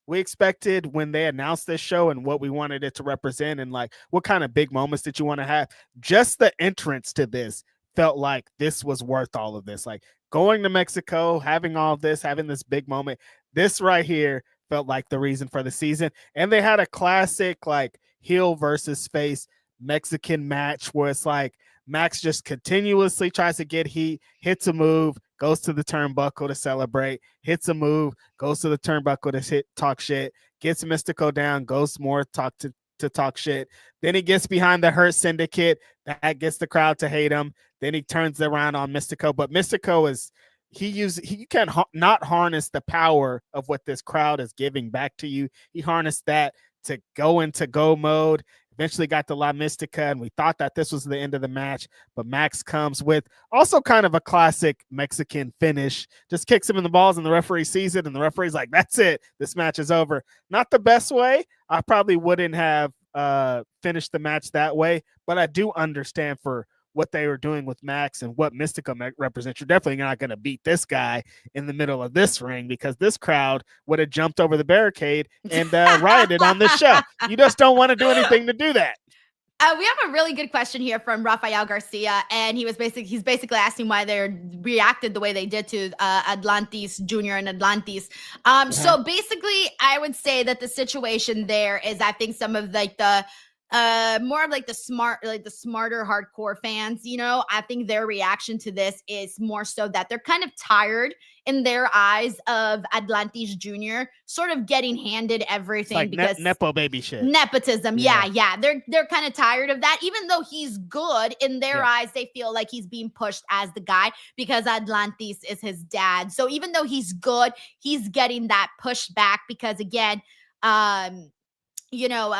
we expected when they announced this show and what we wanted it to represent, and like what kind of big moments did you want to have. Just the entrance to this felt like this was worth all of this. Like, going to Mexico, having all of this, having this big moment, this right here felt like the reason for the season. And they had a classic like heel versus face Mexican match where it's like Max just continuously tries to get heat, hits a move, goes to the turnbuckle to celebrate, hits a move, goes to the turnbuckle to talk shit, gets Mystico down, goes more to talk shit. Then he gets behind the Hurt Syndicate. That gets the crowd to hate him. Then he turns around on Mystico. But Mystico is, you can't not harness the power of what this crowd is giving back to you. He harnessed that to go into go mode. Eventually got to La Mystica, and we thought that this was the end of the match, but Max comes with also kind of a classic Mexican finish, just kicks him in the balls, and the referee sees it, and the referee's like, that's it, this match is over. Not the best way. I probably wouldn't have finished the match that way, but I do understand for what they were doing with Max and what Mystico represents. You're definitely not going to beat this guy in the middle of this ring, because this crowd would have jumped over the barricade and rioted on this show. You just don't want to do anything to do that. We have a really good question here from Rafael Garcia, and he's basically asking why they reacted the way they did to Atlantis Jr. and Atlantis. So basically, I would say that the situation there is, I think some of like the more of like the smarter hardcore fans, you know, I think their reaction to this is more so that they're kind of tired in their eyes of Atlantis Jr. sort of getting handed everything, like because nepo baby shit, nepotism. Yeah. They're kind of tired of that. Even though he's good in their eyes, they feel like he's being pushed as the guy because Atlantis is his dad. So even though he's good, he's getting that pushed back because, again, you know,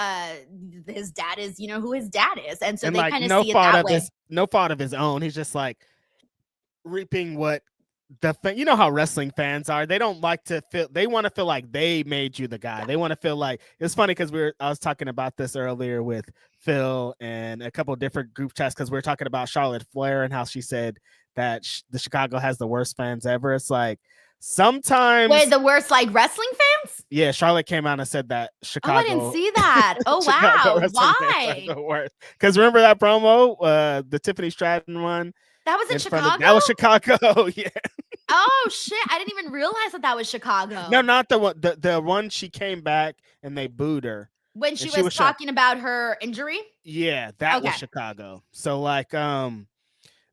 his dad is, you know, who his dad is. And so they like kind of see it that way. No fault of his own. He's just like reaping what you know how wrestling fans are. They don't like to feel, they want to feel like they made you the guy. Yeah. They want to feel like, it's funny because I was talking about this earlier with Phil and a couple of different group chats, because we were talking about Charlotte Flair and how she said that the Chicago has the worst fans ever. It's like, sometimes. Wait, the worst like wrestling fans? Yeah, Charlotte came out and said that Chicago. Oh, I didn't see that. Oh, wow. Why? Because remember that promo, the Tiffany Stratton one? That was in Chicago? That was Chicago, yeah. Oh, shit. I didn't even realize that was Chicago. No, not the one. The one she came back and they booed her. When she was talking about her injury? Yeah, that was Chicago. So, like,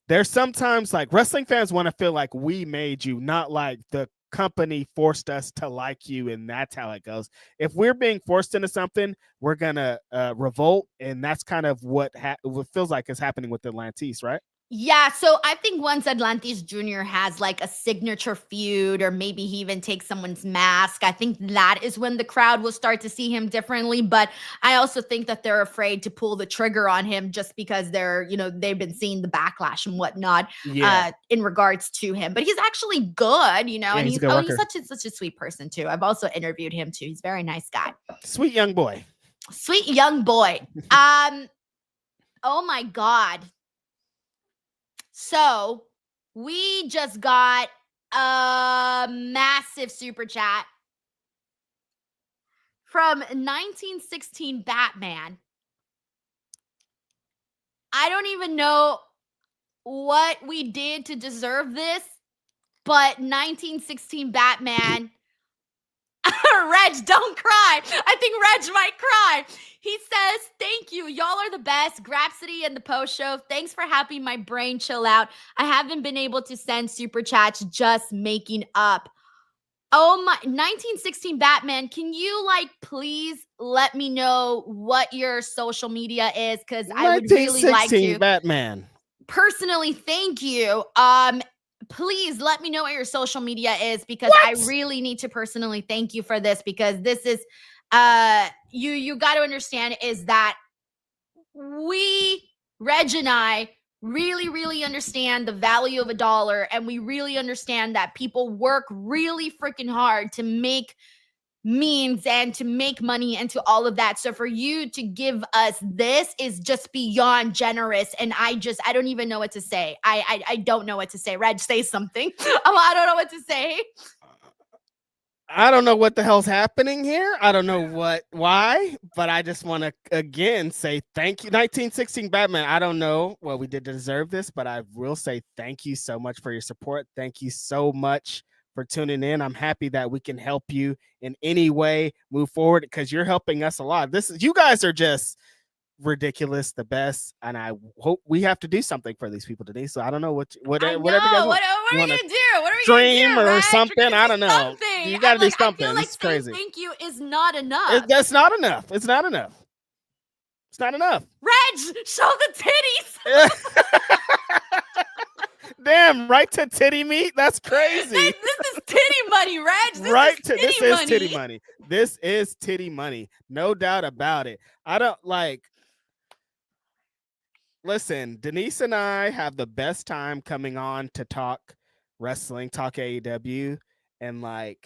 there's sometimes like wrestling fans want to feel like we made you, not like the company forced us to like you, and that's how it goes. If we're being forced into something, we're gonna revolt, and that's kind of what feels like is happening with Atlantis, right? Yeah, so I think once Atlantis Jr. has like a signature feud, or maybe he even takes someone's mask, I think that is when the crowd will start to see him differently. But I also think that they're afraid to pull the trigger on him just because they've been seeing the backlash and whatnot in regards to him. But he's actually good, you know, and he's such a sweet person too. I've also interviewed him too. He's a very nice guy. Sweet young boy. Sweet young boy. Oh my God. So we just got a massive super chat from 1916 Batman. I don't even know what we did to deserve this, but 1916 Batman. Reg, don't cry. I think Reg might cry. He says, thank you. Y'all are the best. Grapsity and the post show. Thanks for having my brain chill out. I haven't been able to send super chats, just making up. Oh my, 1916 Batman, can you please let me know what your social media is? Because I would really like to Batman. Personally thank you. Please let me know what your social media is, because I really need to personally thank you for this, because this is you got to understand is that Reg and I really understand the value of a dollar, and we really understand that people work really freaking hard to make means and to make money and to all of that. So for you to give us this is just beyond generous, and I don't even know what to say. I don't know what to say. Reg, say something. I don't know what to say. I don't know what the hell's happening here. I don't know why, but I just want to again say thank you, 1916 Batman. I don't know what we did to deserve this, but I will say thank you so much for your support. Thank you so much for tuning in. I'm happy that we can help you in any way move forward, because you're helping us a lot. You guys are just ridiculous, the best, and I hope we have to do something for these people today. So I don't know whatever you guys want. What are we gonna do? What are we stream gonna do, or something? I don't know. Something. You got to do something. I feel like it's crazy. Thank you is not enough. That's not enough. It's not enough. It's not enough. Reg, show the titties. Damn, right to titty meat? That's crazy. This is titty money, Reg. This is titty money. This is titty money. No doubt about it. I don't listen, Denise and I have the best time coming on to talk wrestling, talk AEW, and I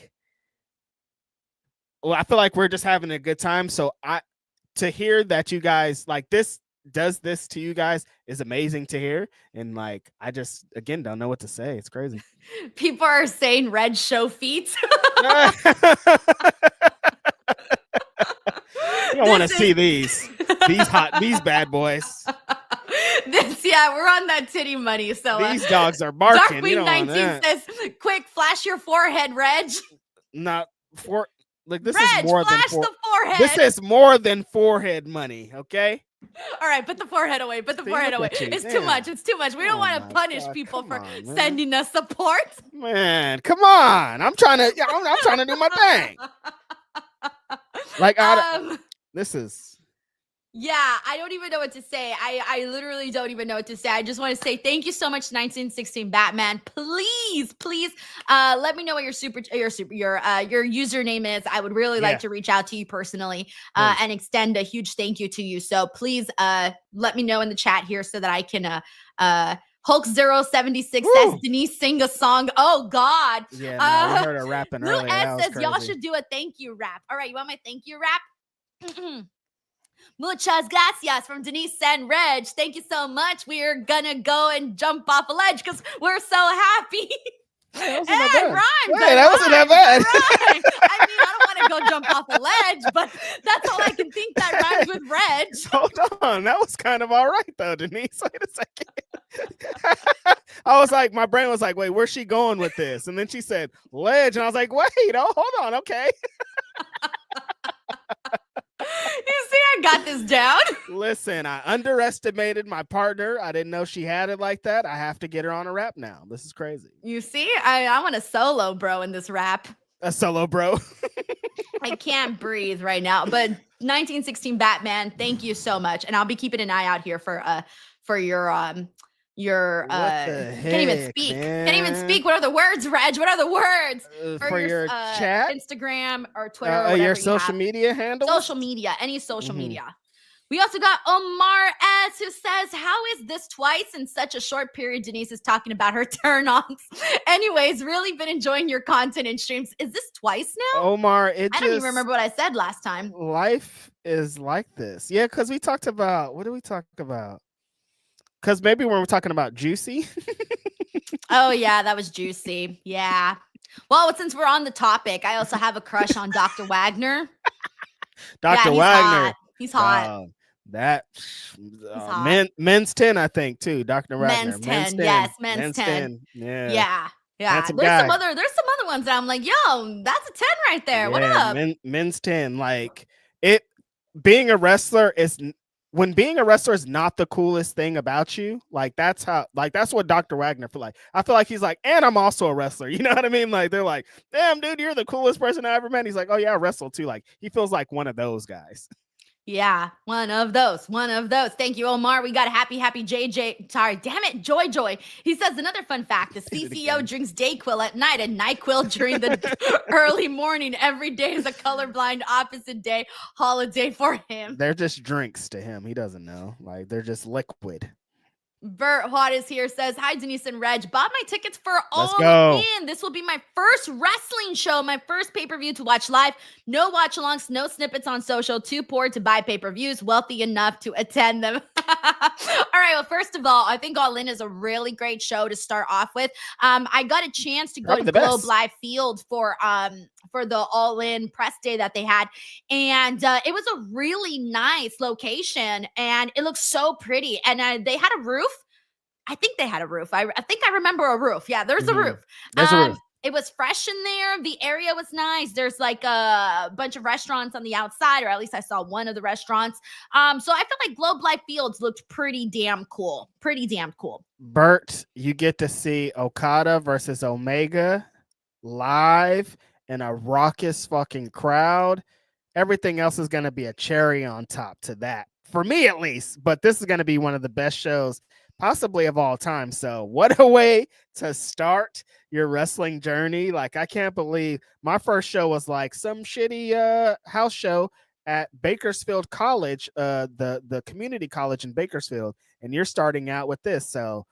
feel like we're just having a good time. So to hear that you guys does this to you guys is amazing to hear, and I just again don't know what to say. It's crazy. People are saying Red show feet. You don't want to see these bad boys. We're on that titty money. So these dogs are barking. Darkwing 19 says, "Quick, flash your forehead, Reg." Not for this Reg, is more than the forehead. This is more than forehead money. Okay. All right, put the forehead away. It's too much. It's too much. We don't want to punish people for sending us support. Man, come on. I'm trying to do my thing. This is. Yeah, I don't even know what to say. I literally don't even know what to say. I just want to say thank you so much, 1916 Batman. Please, let me know what your username is. I would really like to reach out to you personally and extend a huge thank you to you. So please let me know in the chat here so that I can Hulk 076 says, Denise, sing a song. Oh God. Yeah, no, we heard her rapping earlier. Lou S says y'all should do a thank you rap. All right, you want my thank you rap? Muchas gracias from Denise and Reg. Thank you so much. We're gonna go and jump off a ledge because we're so happy. That wasn't that bad. I mean, I don't want to go jump off a ledge, but that's all I can think that rhymes with Reg. Hold on. That was kind of all right, though, Denise. Wait a second. I was like, my brain was like, wait, where's she going with this? And then she said, ledge. And I was like, wait, hold on. Okay. You see, I got this down. Listen, I underestimated my partner. I didn't know she had it like that. I have to get her on a rap now. This is crazy. You see, I want a solo bro in this rap. A solo bro. I can't breathe right now. But 1916 Batman, thank you so much. And I'll be keeping an eye out here for your can't even speak. Man? Can't even speak. What are the words, Reg? What are the words for your chat, Instagram or Twitter? Or your social media handle? Social media, any social media. We also got Omar S, who says, "How is this twice in such a short period?" Denise is talking about her turn-ons. Anyways, really been enjoying your content and streams. Is this twice now? Omar, I don't even remember what I said last time. Life is like this. Yeah, because we talked about what did we talk about? Because maybe when we're talking about Juicy. Oh, yeah, that was Juicy. Yeah. Well, since we're on the topic, I also have a crush on Dr. Wagner. Dr. Wagner. He's hot. Men's 10, I think, too. Dr. Wagner. Men's 10. Yes, men's 10. Yeah. There's some other ones that I'm like, yo, that's a 10 right there. What up? Men's 10. Like, it being a wrestler is when being a wrestler is not the coolest thing about you, like that's what Dr. Wagner feel like. I feel like he's like, and I'm also a wrestler. You know what I mean? Like they're like, damn, dude, you're the coolest person I ever met. He's like, oh yeah, I wrestle too. Like he feels like one of those guys. Yeah, one of those. Thank you, Omar. We got a happy JJ. Sorry, damn it, Joy. He says another fun fact: the CCO drinks Dayquil at night and NyQuil during the early morning. Every day is a colorblind opposite day holiday for him. They're just drinks to him. He doesn't know. Like they're just liquid. Bert Juarez here says, hi, Denise and Reg. Bought my tickets for All In. This will be my first wrestling show, my first pay-per-view to watch live. No watch-alongs, no snippets on social. Too poor to buy pay-per-views. Wealthy enough to attend them. All right, well, first of all, I think All In is a really great show to start off with. I got a chance to go to Globe Life Field for the All In press day that they had. And it was a really nice location. And it looks so pretty. And they had a roof. I think they had a roof. I think I remember a roof. Yeah, there's a roof. There's a roof. It was fresh in there. The area was nice. There's like a bunch of restaurants on the outside, or at least I saw one of the restaurants. So I feel like Globe Life Fields looked pretty damn cool. Bert, you get to see Okada versus Omega live in a raucous fucking crowd. Everything else is going to be a cherry on top to that, for me at least. But this is going to be one of the best shows possibly of all time. So what a way to start your wrestling journey. Like, I can't believe my first show was like some shitty house show at Bakersfield College, the community college in Bakersfield, and you're starting out with this. So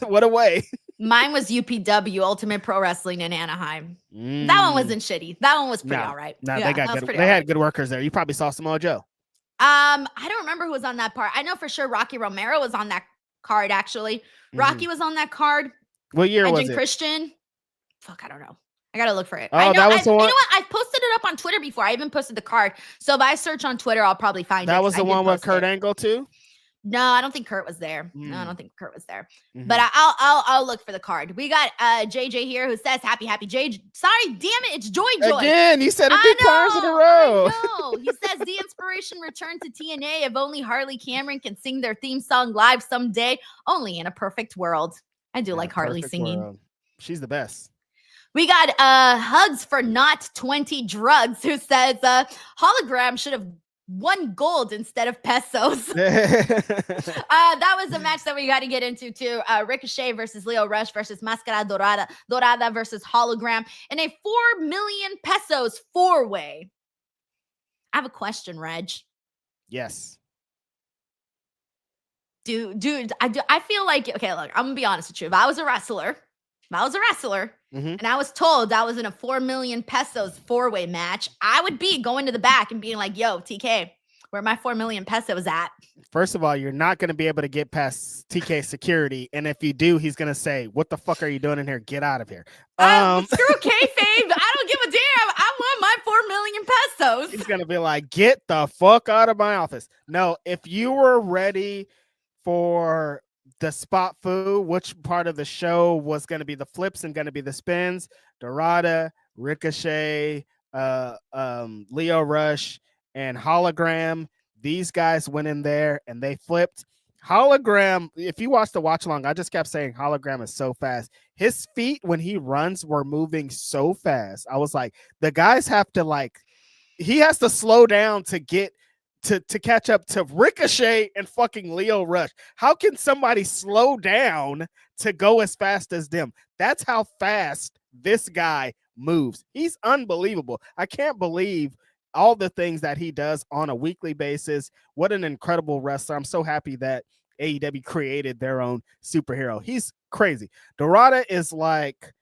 what a way. Mine was UPW, Ultimate Pro Wrestling in Anaheim. That one wasn't shitty. That one was pretty all right. No, yeah, they had good workers there. You probably saw Samoa Joe. I don't remember who was on that part. I know for sure Rocky Romero was on that card, actually. Rocky was on that card. What year was it? Christian. Fuck, I don't know. I gotta look for it. Oh, that was the one. You know what? I've posted it up on Twitter before. I even posted the card. So if I search on Twitter, I'll probably find it. That was the one with Kurt Angle too? No, I don't think Kurt was there. No, I don't think Kurt was there. But I'll look for the card. We got JJ here who says happy JJ. Sorry, damn it, it's Joy. Again, you said it 2 times in a row. No, he says the inspiration returned to TNA. If only Harley Cameron can sing their theme song live someday. Only in a perfect world. I do like Harley singing. World. She's the best. We got Hugs for Not 20 Drugs who says Hologram should have won gold instead of pesos. That was a match that we got to get into too. Ricochet versus Leo Rush versus Máscara Dorada versus Hologram in a 4 million pesos 4-way. I have a question, Reg. Yes. Dude, I feel like, okay, look, I'm gonna be honest with you. If I was a wrestler, and I was told I was in a 4 million pesos 4-way match, I would be going to the back and being like, yo, TK, where my 4 million pesos at? First of all, you're not going to be able to get past TK security. And if you do, he's going to say, what the fuck are you doing in here? Get out of here. Screw kayfabe. I don't give a damn. I want my 4 million pesos. He's going to be like, get the fuck out of my office. No, if you were ready for the spot foo, which part of the show was going to be the flips and going to be the spins? Dorada, Ricochet, Leo Rush, and Hologram. These guys went in there and they flipped. Hologram, if you watch the watch along, I just kept saying Hologram is so fast. His feet when he runs were moving so fast. I was like, the guys have to he has to slow down to get to catch up to Ricochet and fucking Leo Rush. How can somebody slow down to go as fast as them? That's how fast this guy moves. He's unbelievable. I can't believe all the things that he does on a weekly basis. What an incredible wrestler. I'm so happy that AEW created their own superhero. He's crazy. Dorada is like,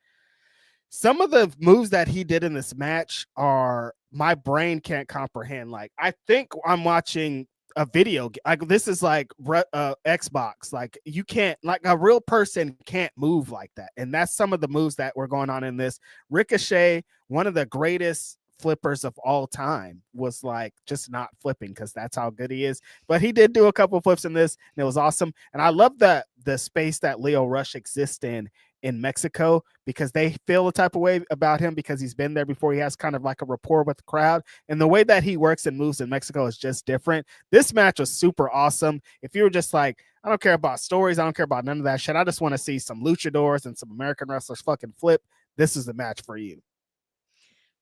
some of the moves that he did in this match are, my brain can't comprehend. Like, I think I'm watching a video. This is like Xbox. Like, you can't, like, a real person can't move like that. And that's some of the moves that were going on in this. Ricochet, one of the greatest flippers of all time, was like just not flipping because that's how good he is. But he did do a couple flips in this, and it was awesome. And I love the space that Leo Rush exists in in Mexico because they feel a type of way about him because he's been there before. He has kind of like a rapport with the crowd, and the way that he works and moves in Mexico is just different. This match was super awesome. If you were just like, I don't care about stories, I don't care about none of that shit, I just want to see some luchadors and some American wrestlers fucking flip, this is the match for you.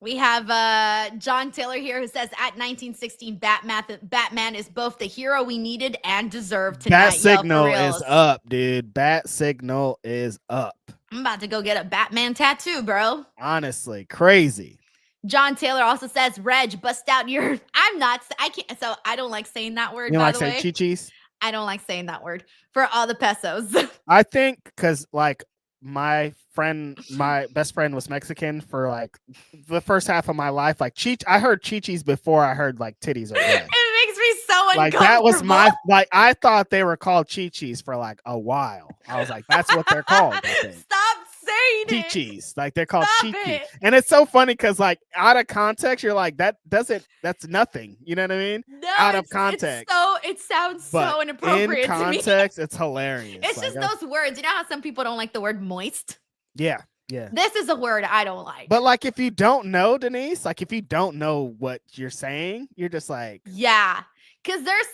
We have John Taylor here who says at 1916 Batman is both the hero we needed and deserved tonight. Bat signal is up, dude. Bat signal is up. I'm about to go get a Batman tattoo, bro. Honestly, crazy. John Taylor also says, Reg, bust out your so I don't like saying that word. You don't by like the way. saying chichis? I don't like saying that word for all the pesos. I think because like my best friend was Mexican for like the first half of my life. Like I heard chichis before I heard like titties or red. It makes me so uncomfortable. Like that was I thought they were called chichis for like a while. I was like, that's what they're called. I think. Stop saying it. Chichis. Like they're called chichis. And it's so funny because like out of context, you're like, that's nothing. You know what I mean? No, out of context. It sounds so inappropriate in context, it's hilarious. It's like, just those words. You know how some people don't like the word moist? Yeah. This is a word I don't like. But like if you don't know, Denise, like if you don't know what you're saying, you're just like, yeah. Because there's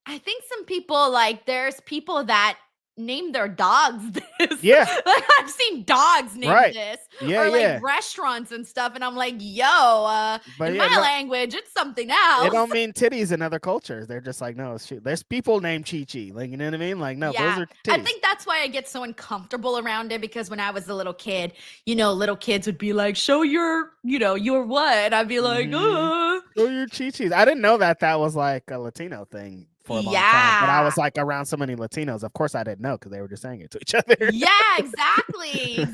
I think some people there's people that name their dogs this. Yeah. Like I've seen dogs name this. Yeah, or like restaurants and stuff. And I'm like, yo, in my language, it's something else. It don't mean titties in other cultures. They're just like, no, there's people named Chi-Chi. Like, you know what I mean? Like, no, those are titties. I think that's why I get so uncomfortable around it, because when I was a little kid, little kids would be like, show your, your what? And I'd be like, show your Chi-Chis. I didn't know that was like a Latino thing. For a long time, but I was like around so many Latinos. Of course, I didn't know because they were just saying it to each other. Yeah, exactly.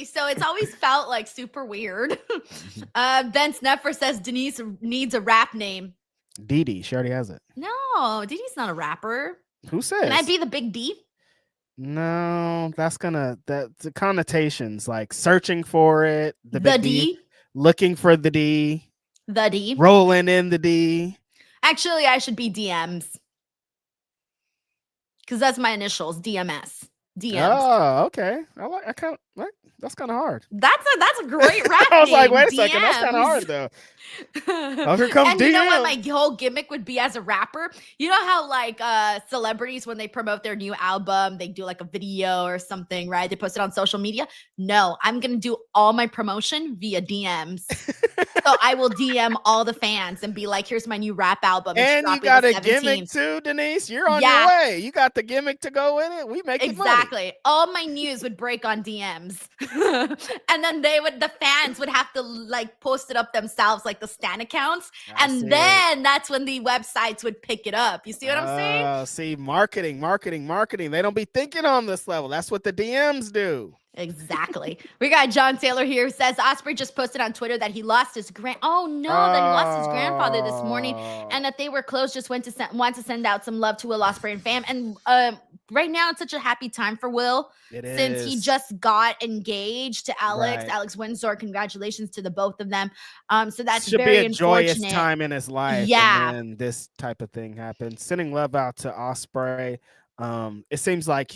So it's always felt like super weird. Vince Neffer says Denise needs a rap name. Dee, she already has it. No, Didi's not a rapper. Who says? Can I be the big D? No, the connotations like searching for it. The D, looking for the D, rolling in the D. Actually, I should be DMs. Because that's my initials, DMS. DMs. Oh, okay. That's kind of hard. That's a great rap I was like, name, wait a DMs. second, that's kind of hard though. Oh, here comes and DM. You know what my whole gimmick would be as a rapper? You know how like celebrities, when they promote their new album, they do like a video or something, right? They post it on social media. No, I'm gonna do all my promotion via DMs. So I will DM all the fans and be like, here's my new rap album. And you got a gimmick too, Denise. You're on your way. You got the gimmick to go with it. We make it exactly. All my news would break on DMs. And then the fans would have to like post it up themselves, like the stan accounts. And then that's when the websites would pick it up. You see what I'm saying? Oh, see, marketing. They don't be thinking on this level. That's what the DMs do. Exactly. We got John Taylor here who says Ospreay just posted on Twitter that he lost his that he lost his grandfather this morning, and that they were close. Just want to send out some love to Will Ospreay and fam. And right now it's such a happy time for Will since he just got engaged to Alex Windsor. Congratulations to the both of them. So that's should very be a joyous time in his life. Yeah, and then this type of thing happens. Sending love out to Ospreay. It seems like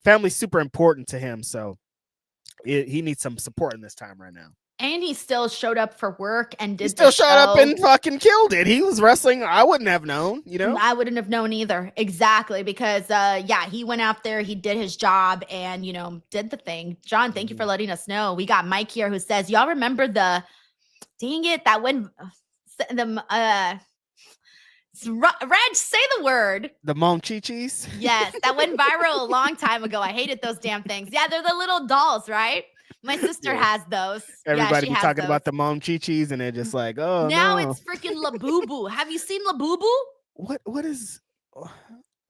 family's super important to him, so he needs some support in this time right now. And he still showed up for work and did. He still showed up and fucking killed it. He was wrestling. I wouldn't have known, I wouldn't have known either. Exactly, because he went out there, he did his job, and did the thing. John, thank you for letting us know. We got Mike here who says, y'all remember that when Reg, say the word. The Monchichis? Yes, that went viral a long time ago. I hated those damn things. Yeah, they're the little dolls, right? My sister has those. Everybody be talking about the Monchichis, and they're just like, oh, now it's freaking Labubu. Have you seen Labubu? What is...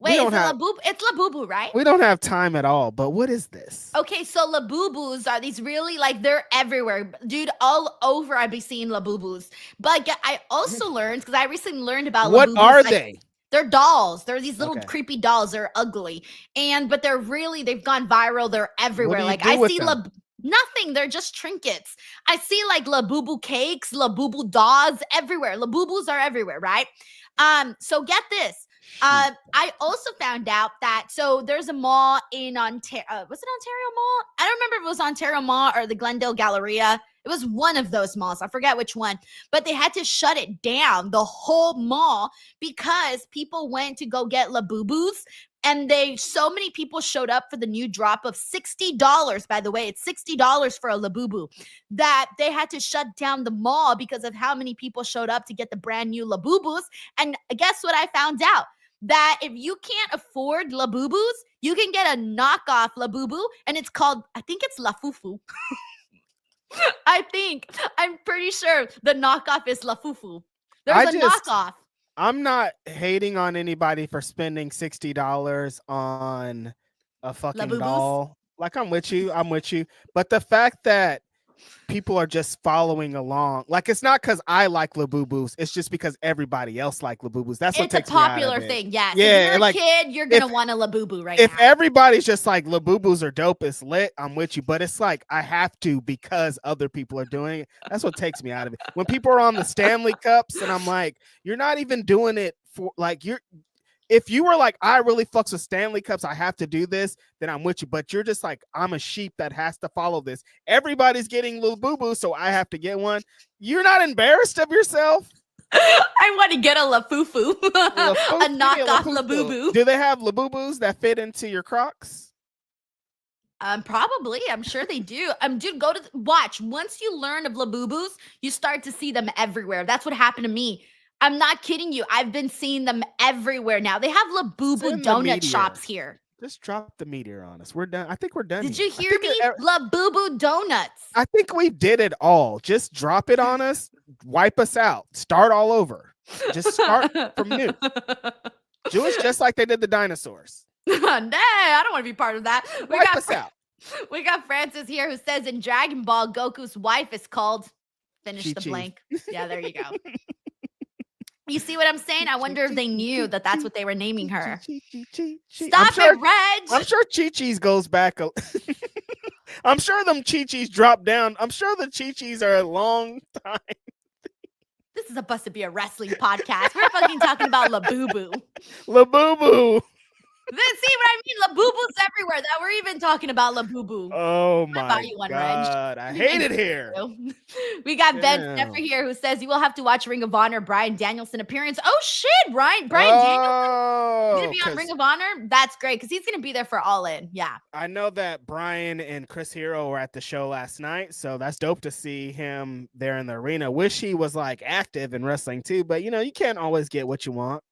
Wait, it's Labubu, right? We don't have time at all, but what is this? Okay, so Labubus are these really, they're everywhere. Dude, all over I'd be seeing Labubus. But I also learned, because I recently learned about What Labubus. are they? They're dolls. They're these little creepy dolls. They're ugly. But they've gone viral. They're everywhere. What do you do with them? Nothing. They're just trinkets. I see Labubu cakes, Labubu dolls everywhere. Labubus are everywhere, right? So get this. I also found out that there's a mall in Ontario. Was it Ontario Mall? I don't remember if it was Ontario Mall or the Glendale Galleria. It was one of those malls. I forget which one. But they had to shut it down, the whole mall, because people went to go get Labubus. And so many people showed up for the new drop of $60. By the way, it's $60 for a Labubu, that they had to shut down the mall because of how many people showed up to get the brand new Labubus. And guess what I found out? That if you can't afford Labubus, you can get a knockoff Labubu, and it's called, I think it's Lafufu. I'm pretty sure the knockoff is Lafufu. There's a knockoff. I'm not hating on anybody for spending $60 on a fucking Labubus? doll. Like, I'm with you. But the fact that people are just following along, like, it's not because I like Labubus. It's just because everybody else like Labubus. That's what takes me out of it. It's a popular thing. Yes. Yeah. If you're a kid, you're gonna want a Labubu right now. If everybody's just like Labubus are dope, it's lit, I'm with you. But it's like I have to because other people are doing it. That's what takes me out of it. When people are on the Stanley Cups, and I'm like, you're not even doing it for like if you were like, I really fucks with Stanley Cups, I have to do this, then I'm with you. But you're just like, I'm a sheep that has to follow this. Everybody's getting little boo-boo, so I have to get one. You're not embarrassed of yourself? I want to get a Lafufu, a knockoff Labubu. Do they have Labubus that fit into your Crocs? Probably. I'm sure they do. Dude, watch. Once you learn of Labubus, you start to see them everywhere. That's what happened to me. I'm not kidding you. I've been seeing them everywhere now. They have Labubu donut shops here. Just drop the meteor on us. We're done. I think we're done. Did you hear me? Labubu donuts. I think we did it all. Just drop it on us. Wipe us out. Start all over. Just start from new. Do it just like they did the dinosaurs. Nah, I don't want to be part of that. Wipe us out. We got Francis here who says in Dragon Ball, Goku's wife is called finish the blank. Yeah, there you go. You see what I'm saying? I wonder if they knew that that's what they were naming her. Stop it, Reg! I'm sure Chi-Chi's goes back. I'm sure them Chi-Chi's drop down. I'm sure the Chi-Chi's are a long time. This is supposed to be a wrestling podcast. We're fucking talking about Labubu. Labubu. See what I mean? Labubu's everywhere. That we're even talking about Labubu. Oh my God. I hate it here. We got Ben Steffer here who says you will have to watch Ring of Honor Bryan Danielson appearance. Oh shit, Bryan Danielson gonna be on Ring of Honor. That's great because he's gonna be there for All In. Yeah. I know that Bryan and Chris Hero were at the show last night, so that's dope to see him there in the arena. Wish he was like active in wrestling too, but you know, you can't always get what you want.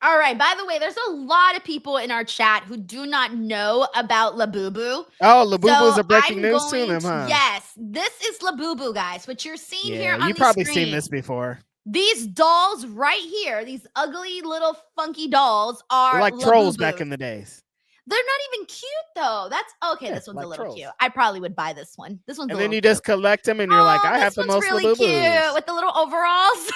All right. By the way, there's a lot of people in our chat who do not know about Labubu. Oh, Labubus are breaking news to them, huh? Yes, this is Labubu, guys. What you're seeing here on the screen. You've probably seen this before. These dolls right here, these ugly little funky dolls are like Labubu. Trolls back in the days. They're not even cute though. That's okay. Yeah, this one's like a little Trolls. Cute. I probably would buy this one. This one's. And a then you cute. just collect them, and you're like, I have the most really Labubus. Cute with the little overalls.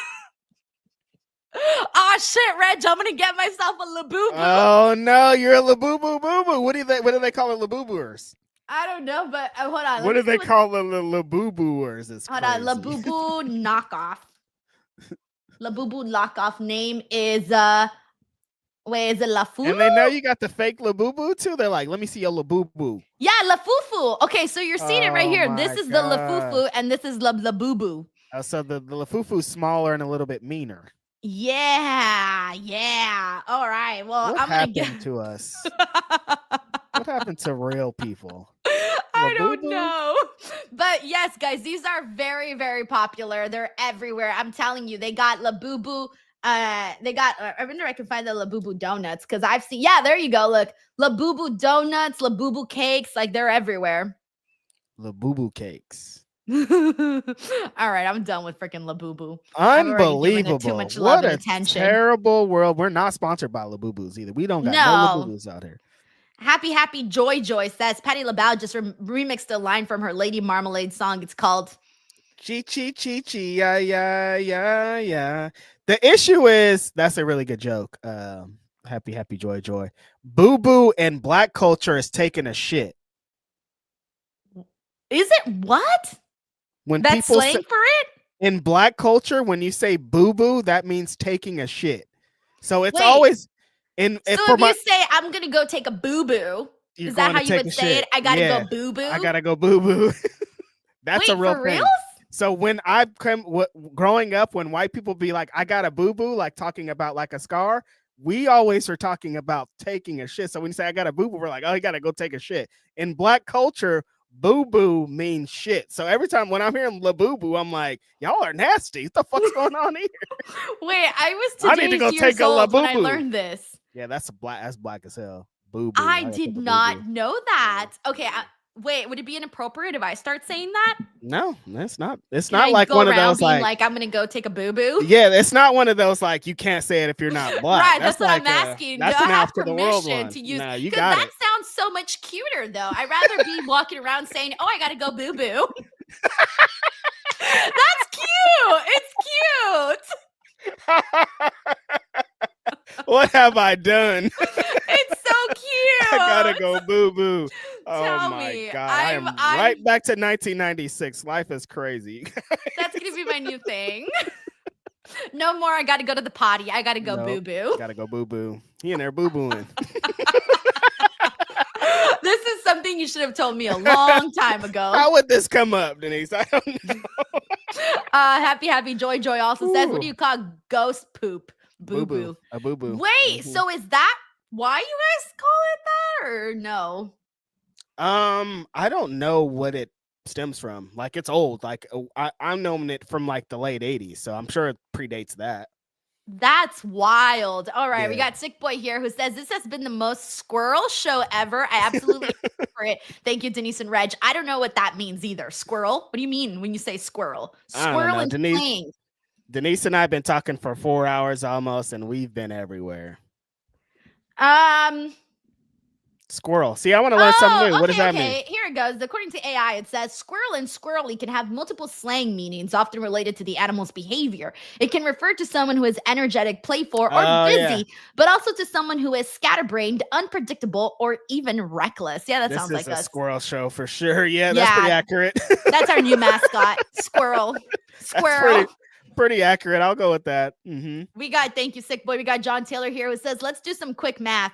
Oh shit, Reg! I'm gonna get myself a Labubu. Oh no, you're a Labubu boo boo. What do they call it, Labubuers? I don't know, but hold on. What do they call the Labubuers? Hold on, Labubu knockoff. Labubu knockoff name is wait, is it Lafufu? And they know you got the fake Labubu too. They're like, let me see your Labubu. Yeah, Lafufu. Okay, so you're seeing it right here. This is the Lafufu, and this is Labubu. So the Lafufu's smaller and a little bit meaner. Yeah. All right. Well, what happened to us? What happened to real people? I don't know. But yes, guys, these are very, very popular. They're everywhere. I'm telling you, they got Labubu. I wonder if I can find the Labubu donuts because I've seen. Yeah, there you go. Look, Labubu donuts, Labubu cakes, like they're everywhere. Labubu cakes. All right, I'm done with freaking Labubu. Unbelievable. Too much love and attention. Terrible world. We're not sponsored by Labubus either. We don't got no Labubus out here. Happy Joy says Patti LaBelle just remixed a line from her Lady Marmalade song. It's called Chi Chi Chi Chi yeah. The issue is that's a really good joke. Happy Joy. Boo Boo and black culture is taking a shit. Is it what? When that's people slang for it? In black culture, when you say boo boo, that means taking a shit. So it's always And So if you say, I'm going to go take a boo-boo, is that how you would say it? I got to go boo-boo? I got to go boo-boo. That's a real for thing. reals? So when growing up, when white people be like, I got a boo-boo, like talking about like a scar, we always are talking about taking a shit. So when you say I got a boo-boo, we're like, oh, you got to go take a shit. In Black culture, boo-boo means shit. So every time when I'm hearing la boo-boo, I'm like, y'all are nasty. What the fuck's going on here? Wait, I need to go take a la when I boo-boo. learned this. Yeah, that's black as hell. Boo-boo. I did not know that. Okay, wait, would it be inappropriate if I start saying that? No, that's not. It's Can not I like go one of around those being like I'm gonna go take a boo-boo? Yeah, it's not one of those like you can't say it if you're not black. Right, that's what like I'm asking. That's Do I an have out to the world permission one. to use? Nah, you Because got that it. sounds so much cuter, though. I'd rather be walking around saying, "Oh, I gotta go boo-boo." That's cute. It's cute. What have I done? It's so cute. I gotta go boo-boo. Oh Tell my me. god. I'm right back to 1996. Life is crazy. That's gonna be my new thing. No more. I gotta go to the potty. I gotta go boo-boo. Gotta go boo-boo. He in there boo-booing. This is something you should have told me a long time ago. How would this come up, Denise? I don't know. Happy Joy also says, what do you call ghost poop? Boo-boo. A boo-boo. Wait, so is that why you guys call it that, or no? I don't know what it stems from. Like, it's old. Like, I'm knowing it from like the late 80s, so I'm sure it predates that. That's wild. All right, Yeah. we got Sick Boy here who says this has been the most squirrel show ever. I absolutely for it. Thank you, Denise and Reg. I don't know what that means either. Squirrel? What do you mean when you say squirrel? Squirrel and planes. Denise and I have been talking for 4 hours almost, and we've been everywhere. Squirrel. See, I want to learn something new. What does that mean? Here it goes. According to AI, it says squirrel and squirrely can have multiple slang meanings, often related to the animal's behavior. It can refer to someone who is energetic, playful, or busy, but also to someone who is scatterbrained, unpredictable, or even reckless. Yeah, that sounds like a squirrel show for sure. Yeah, that's pretty accurate. That's our new mascot, Squirrel. Squirrel. Pretty accurate. I'll go with that. We got, thank you, Sick Boy. We got John Taylor here who says, let's do some quick math.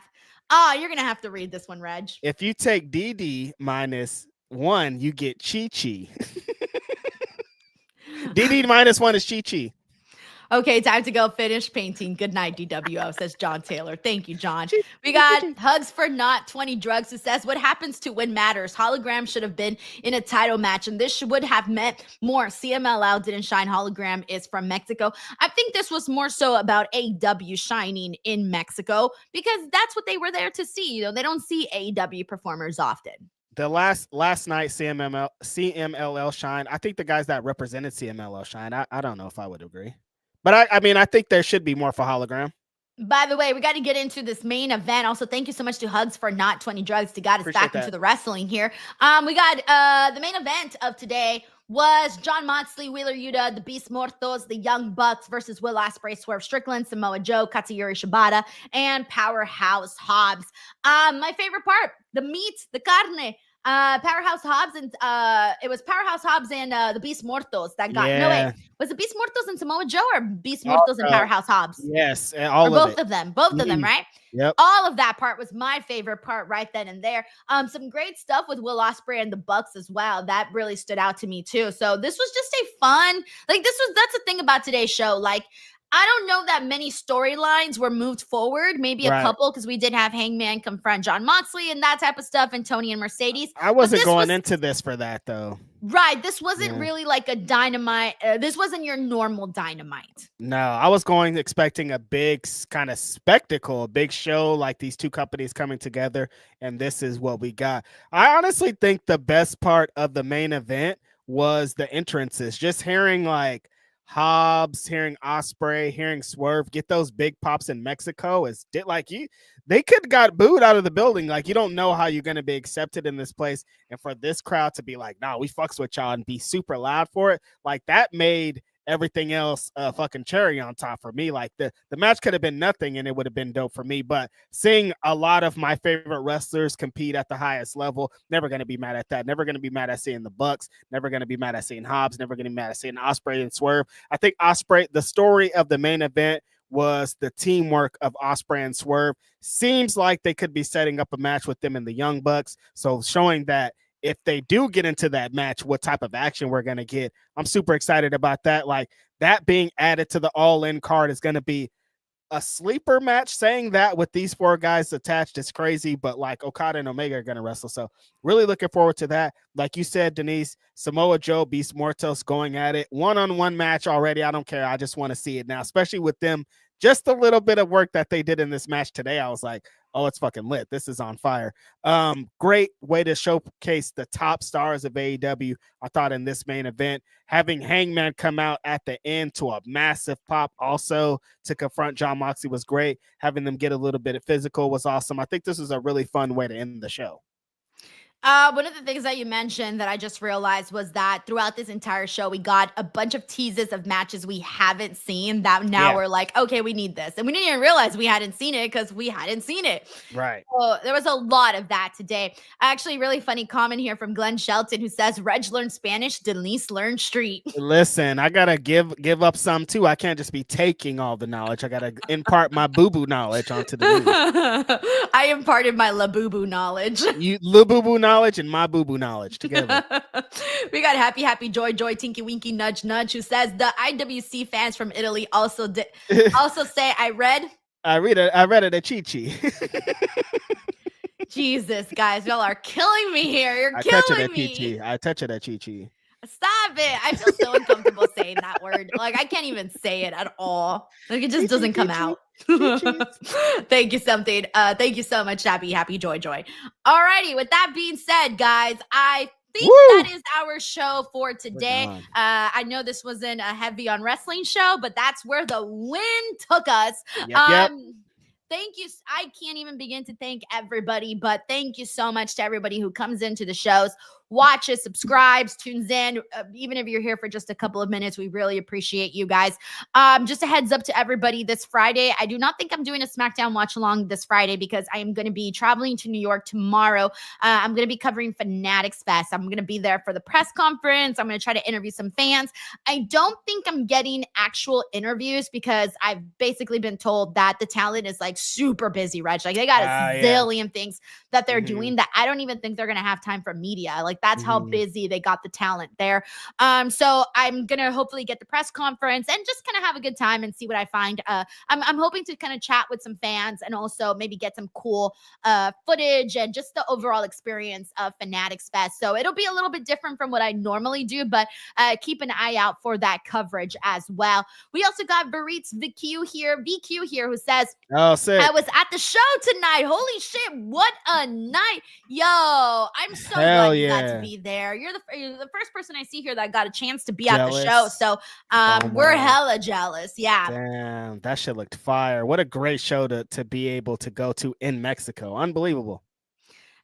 You're going to have to read this one, Reg. If you take DD minus 1, you get Chi-Chi. DD minus 1 is Chi-Chi. Okay, time to go finish painting. Good night, DWO, says John Taylor. Thank you, John. We got Hugs for Not 20 Drugs who says, what happens to win matters. Hologram should have been in a title match, and this would have meant more. CMLL didn't shine. Hologram is from Mexico. I think this was more so about AEW shining in Mexico because that's what they were there to see. You know, they don't see AEW performers often. The last night CMLL shine. I think the guys that represented CMLL shine. I don't know if I would agree. But I mean, I think there should be more for Hologram. By the way, we got to get into this main event. Also, thank you so much to Hugs for Not 20 Drugs to got us back into the wrestling here. We got the main event of today was Jon Moxley, Wheeler Yuta, the Beast Mortos, the Young Bucks versus Will Ospreay, Swerve Strickland, Samoa Joe, Katsuyori Shibata, and Powerhouse Hobbs. My favorite part, the meat, the carne. Powerhouse Hobbs and it was Powerhouse Hobbs and the Beast Mortos that got no wait, was it Beast Mortos and Samoa Joe or Beast Mortos and Powerhouse Hobbs? Yes, both of them, right? Yep. All of that part was my favorite part right then and there. Some great stuff with Will Ospreay and the Bucks as well. That really stood out to me too. So this was just a fun, that's the thing about today's show. Like, I don't know that many storylines were moved forward. Maybe a couple, because we did have Hangman confront Jon Moxley and that type of stuff, and Tony and Mercedes. I wasn't going into this for that, though. Right. This wasn't really like a Dynamite. This wasn't your normal Dynamite. No, I was expecting a big kind of spectacle, a big show, like these two companies coming together, and this is what we got. I honestly think the best part of the main event was the entrances. Just hearing like Hobbs, hearing Ospreay, hearing Swerve get those big pops in Mexico is they could got booed out of the building. Like, you don't know how you're going to be accepted in this place. And for this crowd to be like, nah, we fucks with y'all and be super loud for it. Like, that made everything else fucking cherry on top for me. Like, the match could have been nothing and it would have been dope for me. But seeing a lot of my favorite wrestlers compete at the highest level, never going to be mad at that. Never going to be mad at seeing the Bucks. Never going to be mad at seeing Hobbs. Never going to be mad at seeing Ospreay and Swerve. I think Ospreay, the story of the main event was the teamwork of Ospreay and Swerve. Seems like they could be setting up a match with them and the Young Bucks. So showing that if they do get into that match, what type of action we're going to get. I'm super excited about that. Like that being added to the All-In card is going to be a sleeper match. Saying that with these 4 guys attached is crazy, but like Okada and Omega are going to wrestle. So really looking forward to that. Like you said, Denise, Samoa Joe, Beast Mortos going at it. One-on-one match already. I don't care. I just want to see it now, especially with them. Just a little bit of work that they did in this match today. I was like, oh, it's fucking lit. This is on fire. Great way to showcase the top stars of AEW. I thought in this main event, having Hangman come out at the end to a massive pop also to confront John Moxley was great. Having them get a little bit of physical was awesome. I think this is a really fun way to end the show. One of the things that you mentioned that I just realized was that throughout this entire show, we got a bunch of teases of matches we haven't seen that now we're like, okay, we need this. And we didn't even realize we hadn't seen it because we hadn't seen it. Right. So there was a lot of that today. Actually, really funny comment here from Glenn Shelton who says, Reg learned Spanish, Denise learned street. Listen, I got to give up some too. I can't just be taking all the knowledge. I got to impart my boo-boo knowledge onto the news. I imparted my la boo-boo knowledge. You la boo-boo knowledge and my boo-boo knowledge together. We got Happy Joy Tinky Winky Nudge Nudge who says the IWC fans from Italy also say I read it at Chi-Chi. Jesus, guys, y'all are killing me here. You're killing me. I touch it at Chi-Chi. Stop it. I feel so uncomfortable saying that word. Like, I can't even say it at all. Like, it just doesn't come out. Thank you Thank you so much, Happy Joy. Alrighty, with that being said, guys, I think that is our show for today. I know this wasn't a heavy on wrestling show, but that's where the wind took us. Yep. Thank you. I can't even begin to thank everybody, but thank you so much to everybody who comes into the shows, watches, subscribes, tunes in. Even if you're here for just a couple of minutes, we really appreciate you guys. Just a heads up to everybody this Friday. I do not think I'm doing a SmackDown watch along this Friday because I am going to be traveling to New York tomorrow. I'm going to be covering Fanatics Fest. I'm going to be there for the press conference. I'm going to try to interview some fans. I don't think I'm getting actual interviews because I've basically been told that the talent is like super busy, Reg. Like they got a zillion things that they're doing that I don't even think they're going to have time for media. Like that's how busy they got the talent there. So I'm going to hopefully get the press conference and just kind of have a good time and see what I find. I'm hoping to kind of chat with some fans and also maybe get some cool footage and just the overall experience of Fanatics Fest. So it'll be a little bit different from what I normally do, but keep an eye out for that coverage as well. We also got Baritz VQ here who says, oh, sick. I was at the show tonight. Holy shit, what a night. Yo, I'm so glad you got to be there. You're the first person I see here that got a chance to be at the show. So we're hella jealous. Yeah. Damn, that shit looked fire. What a great show to be able to go to in Mexico. Unbelievable.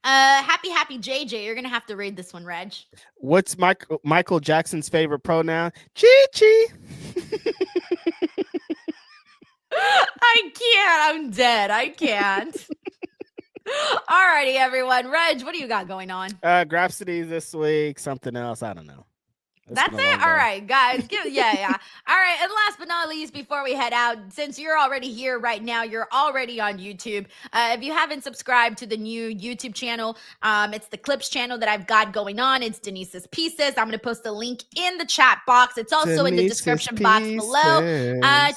Happy JJ. You're gonna have to read this one, Reg. What's Michael Jackson's favorite pronoun? Chi-Chi. I can't. I'm dead. I can't. Alrighty, everyone. Reg, what do you got going on? Grapsity this week. Something else. I don't know. That's it. All right, guys. Yeah. All right. And last but not least, before we head out, since you're already here right now, you're already on YouTube. If you haven't subscribed to the new YouTube channel, it's the Clips channel that I've got going on. It's Denise's Pieces. I'm going to post a link in the chat box. It's also in the description box below.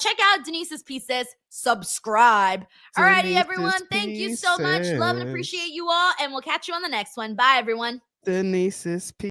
Check out Denise's Pieces. Subscribe. All righty, everyone. Thank you so much. Love and appreciate you all. And we'll catch you on the next one. Bye, everyone. Denise's Pieces.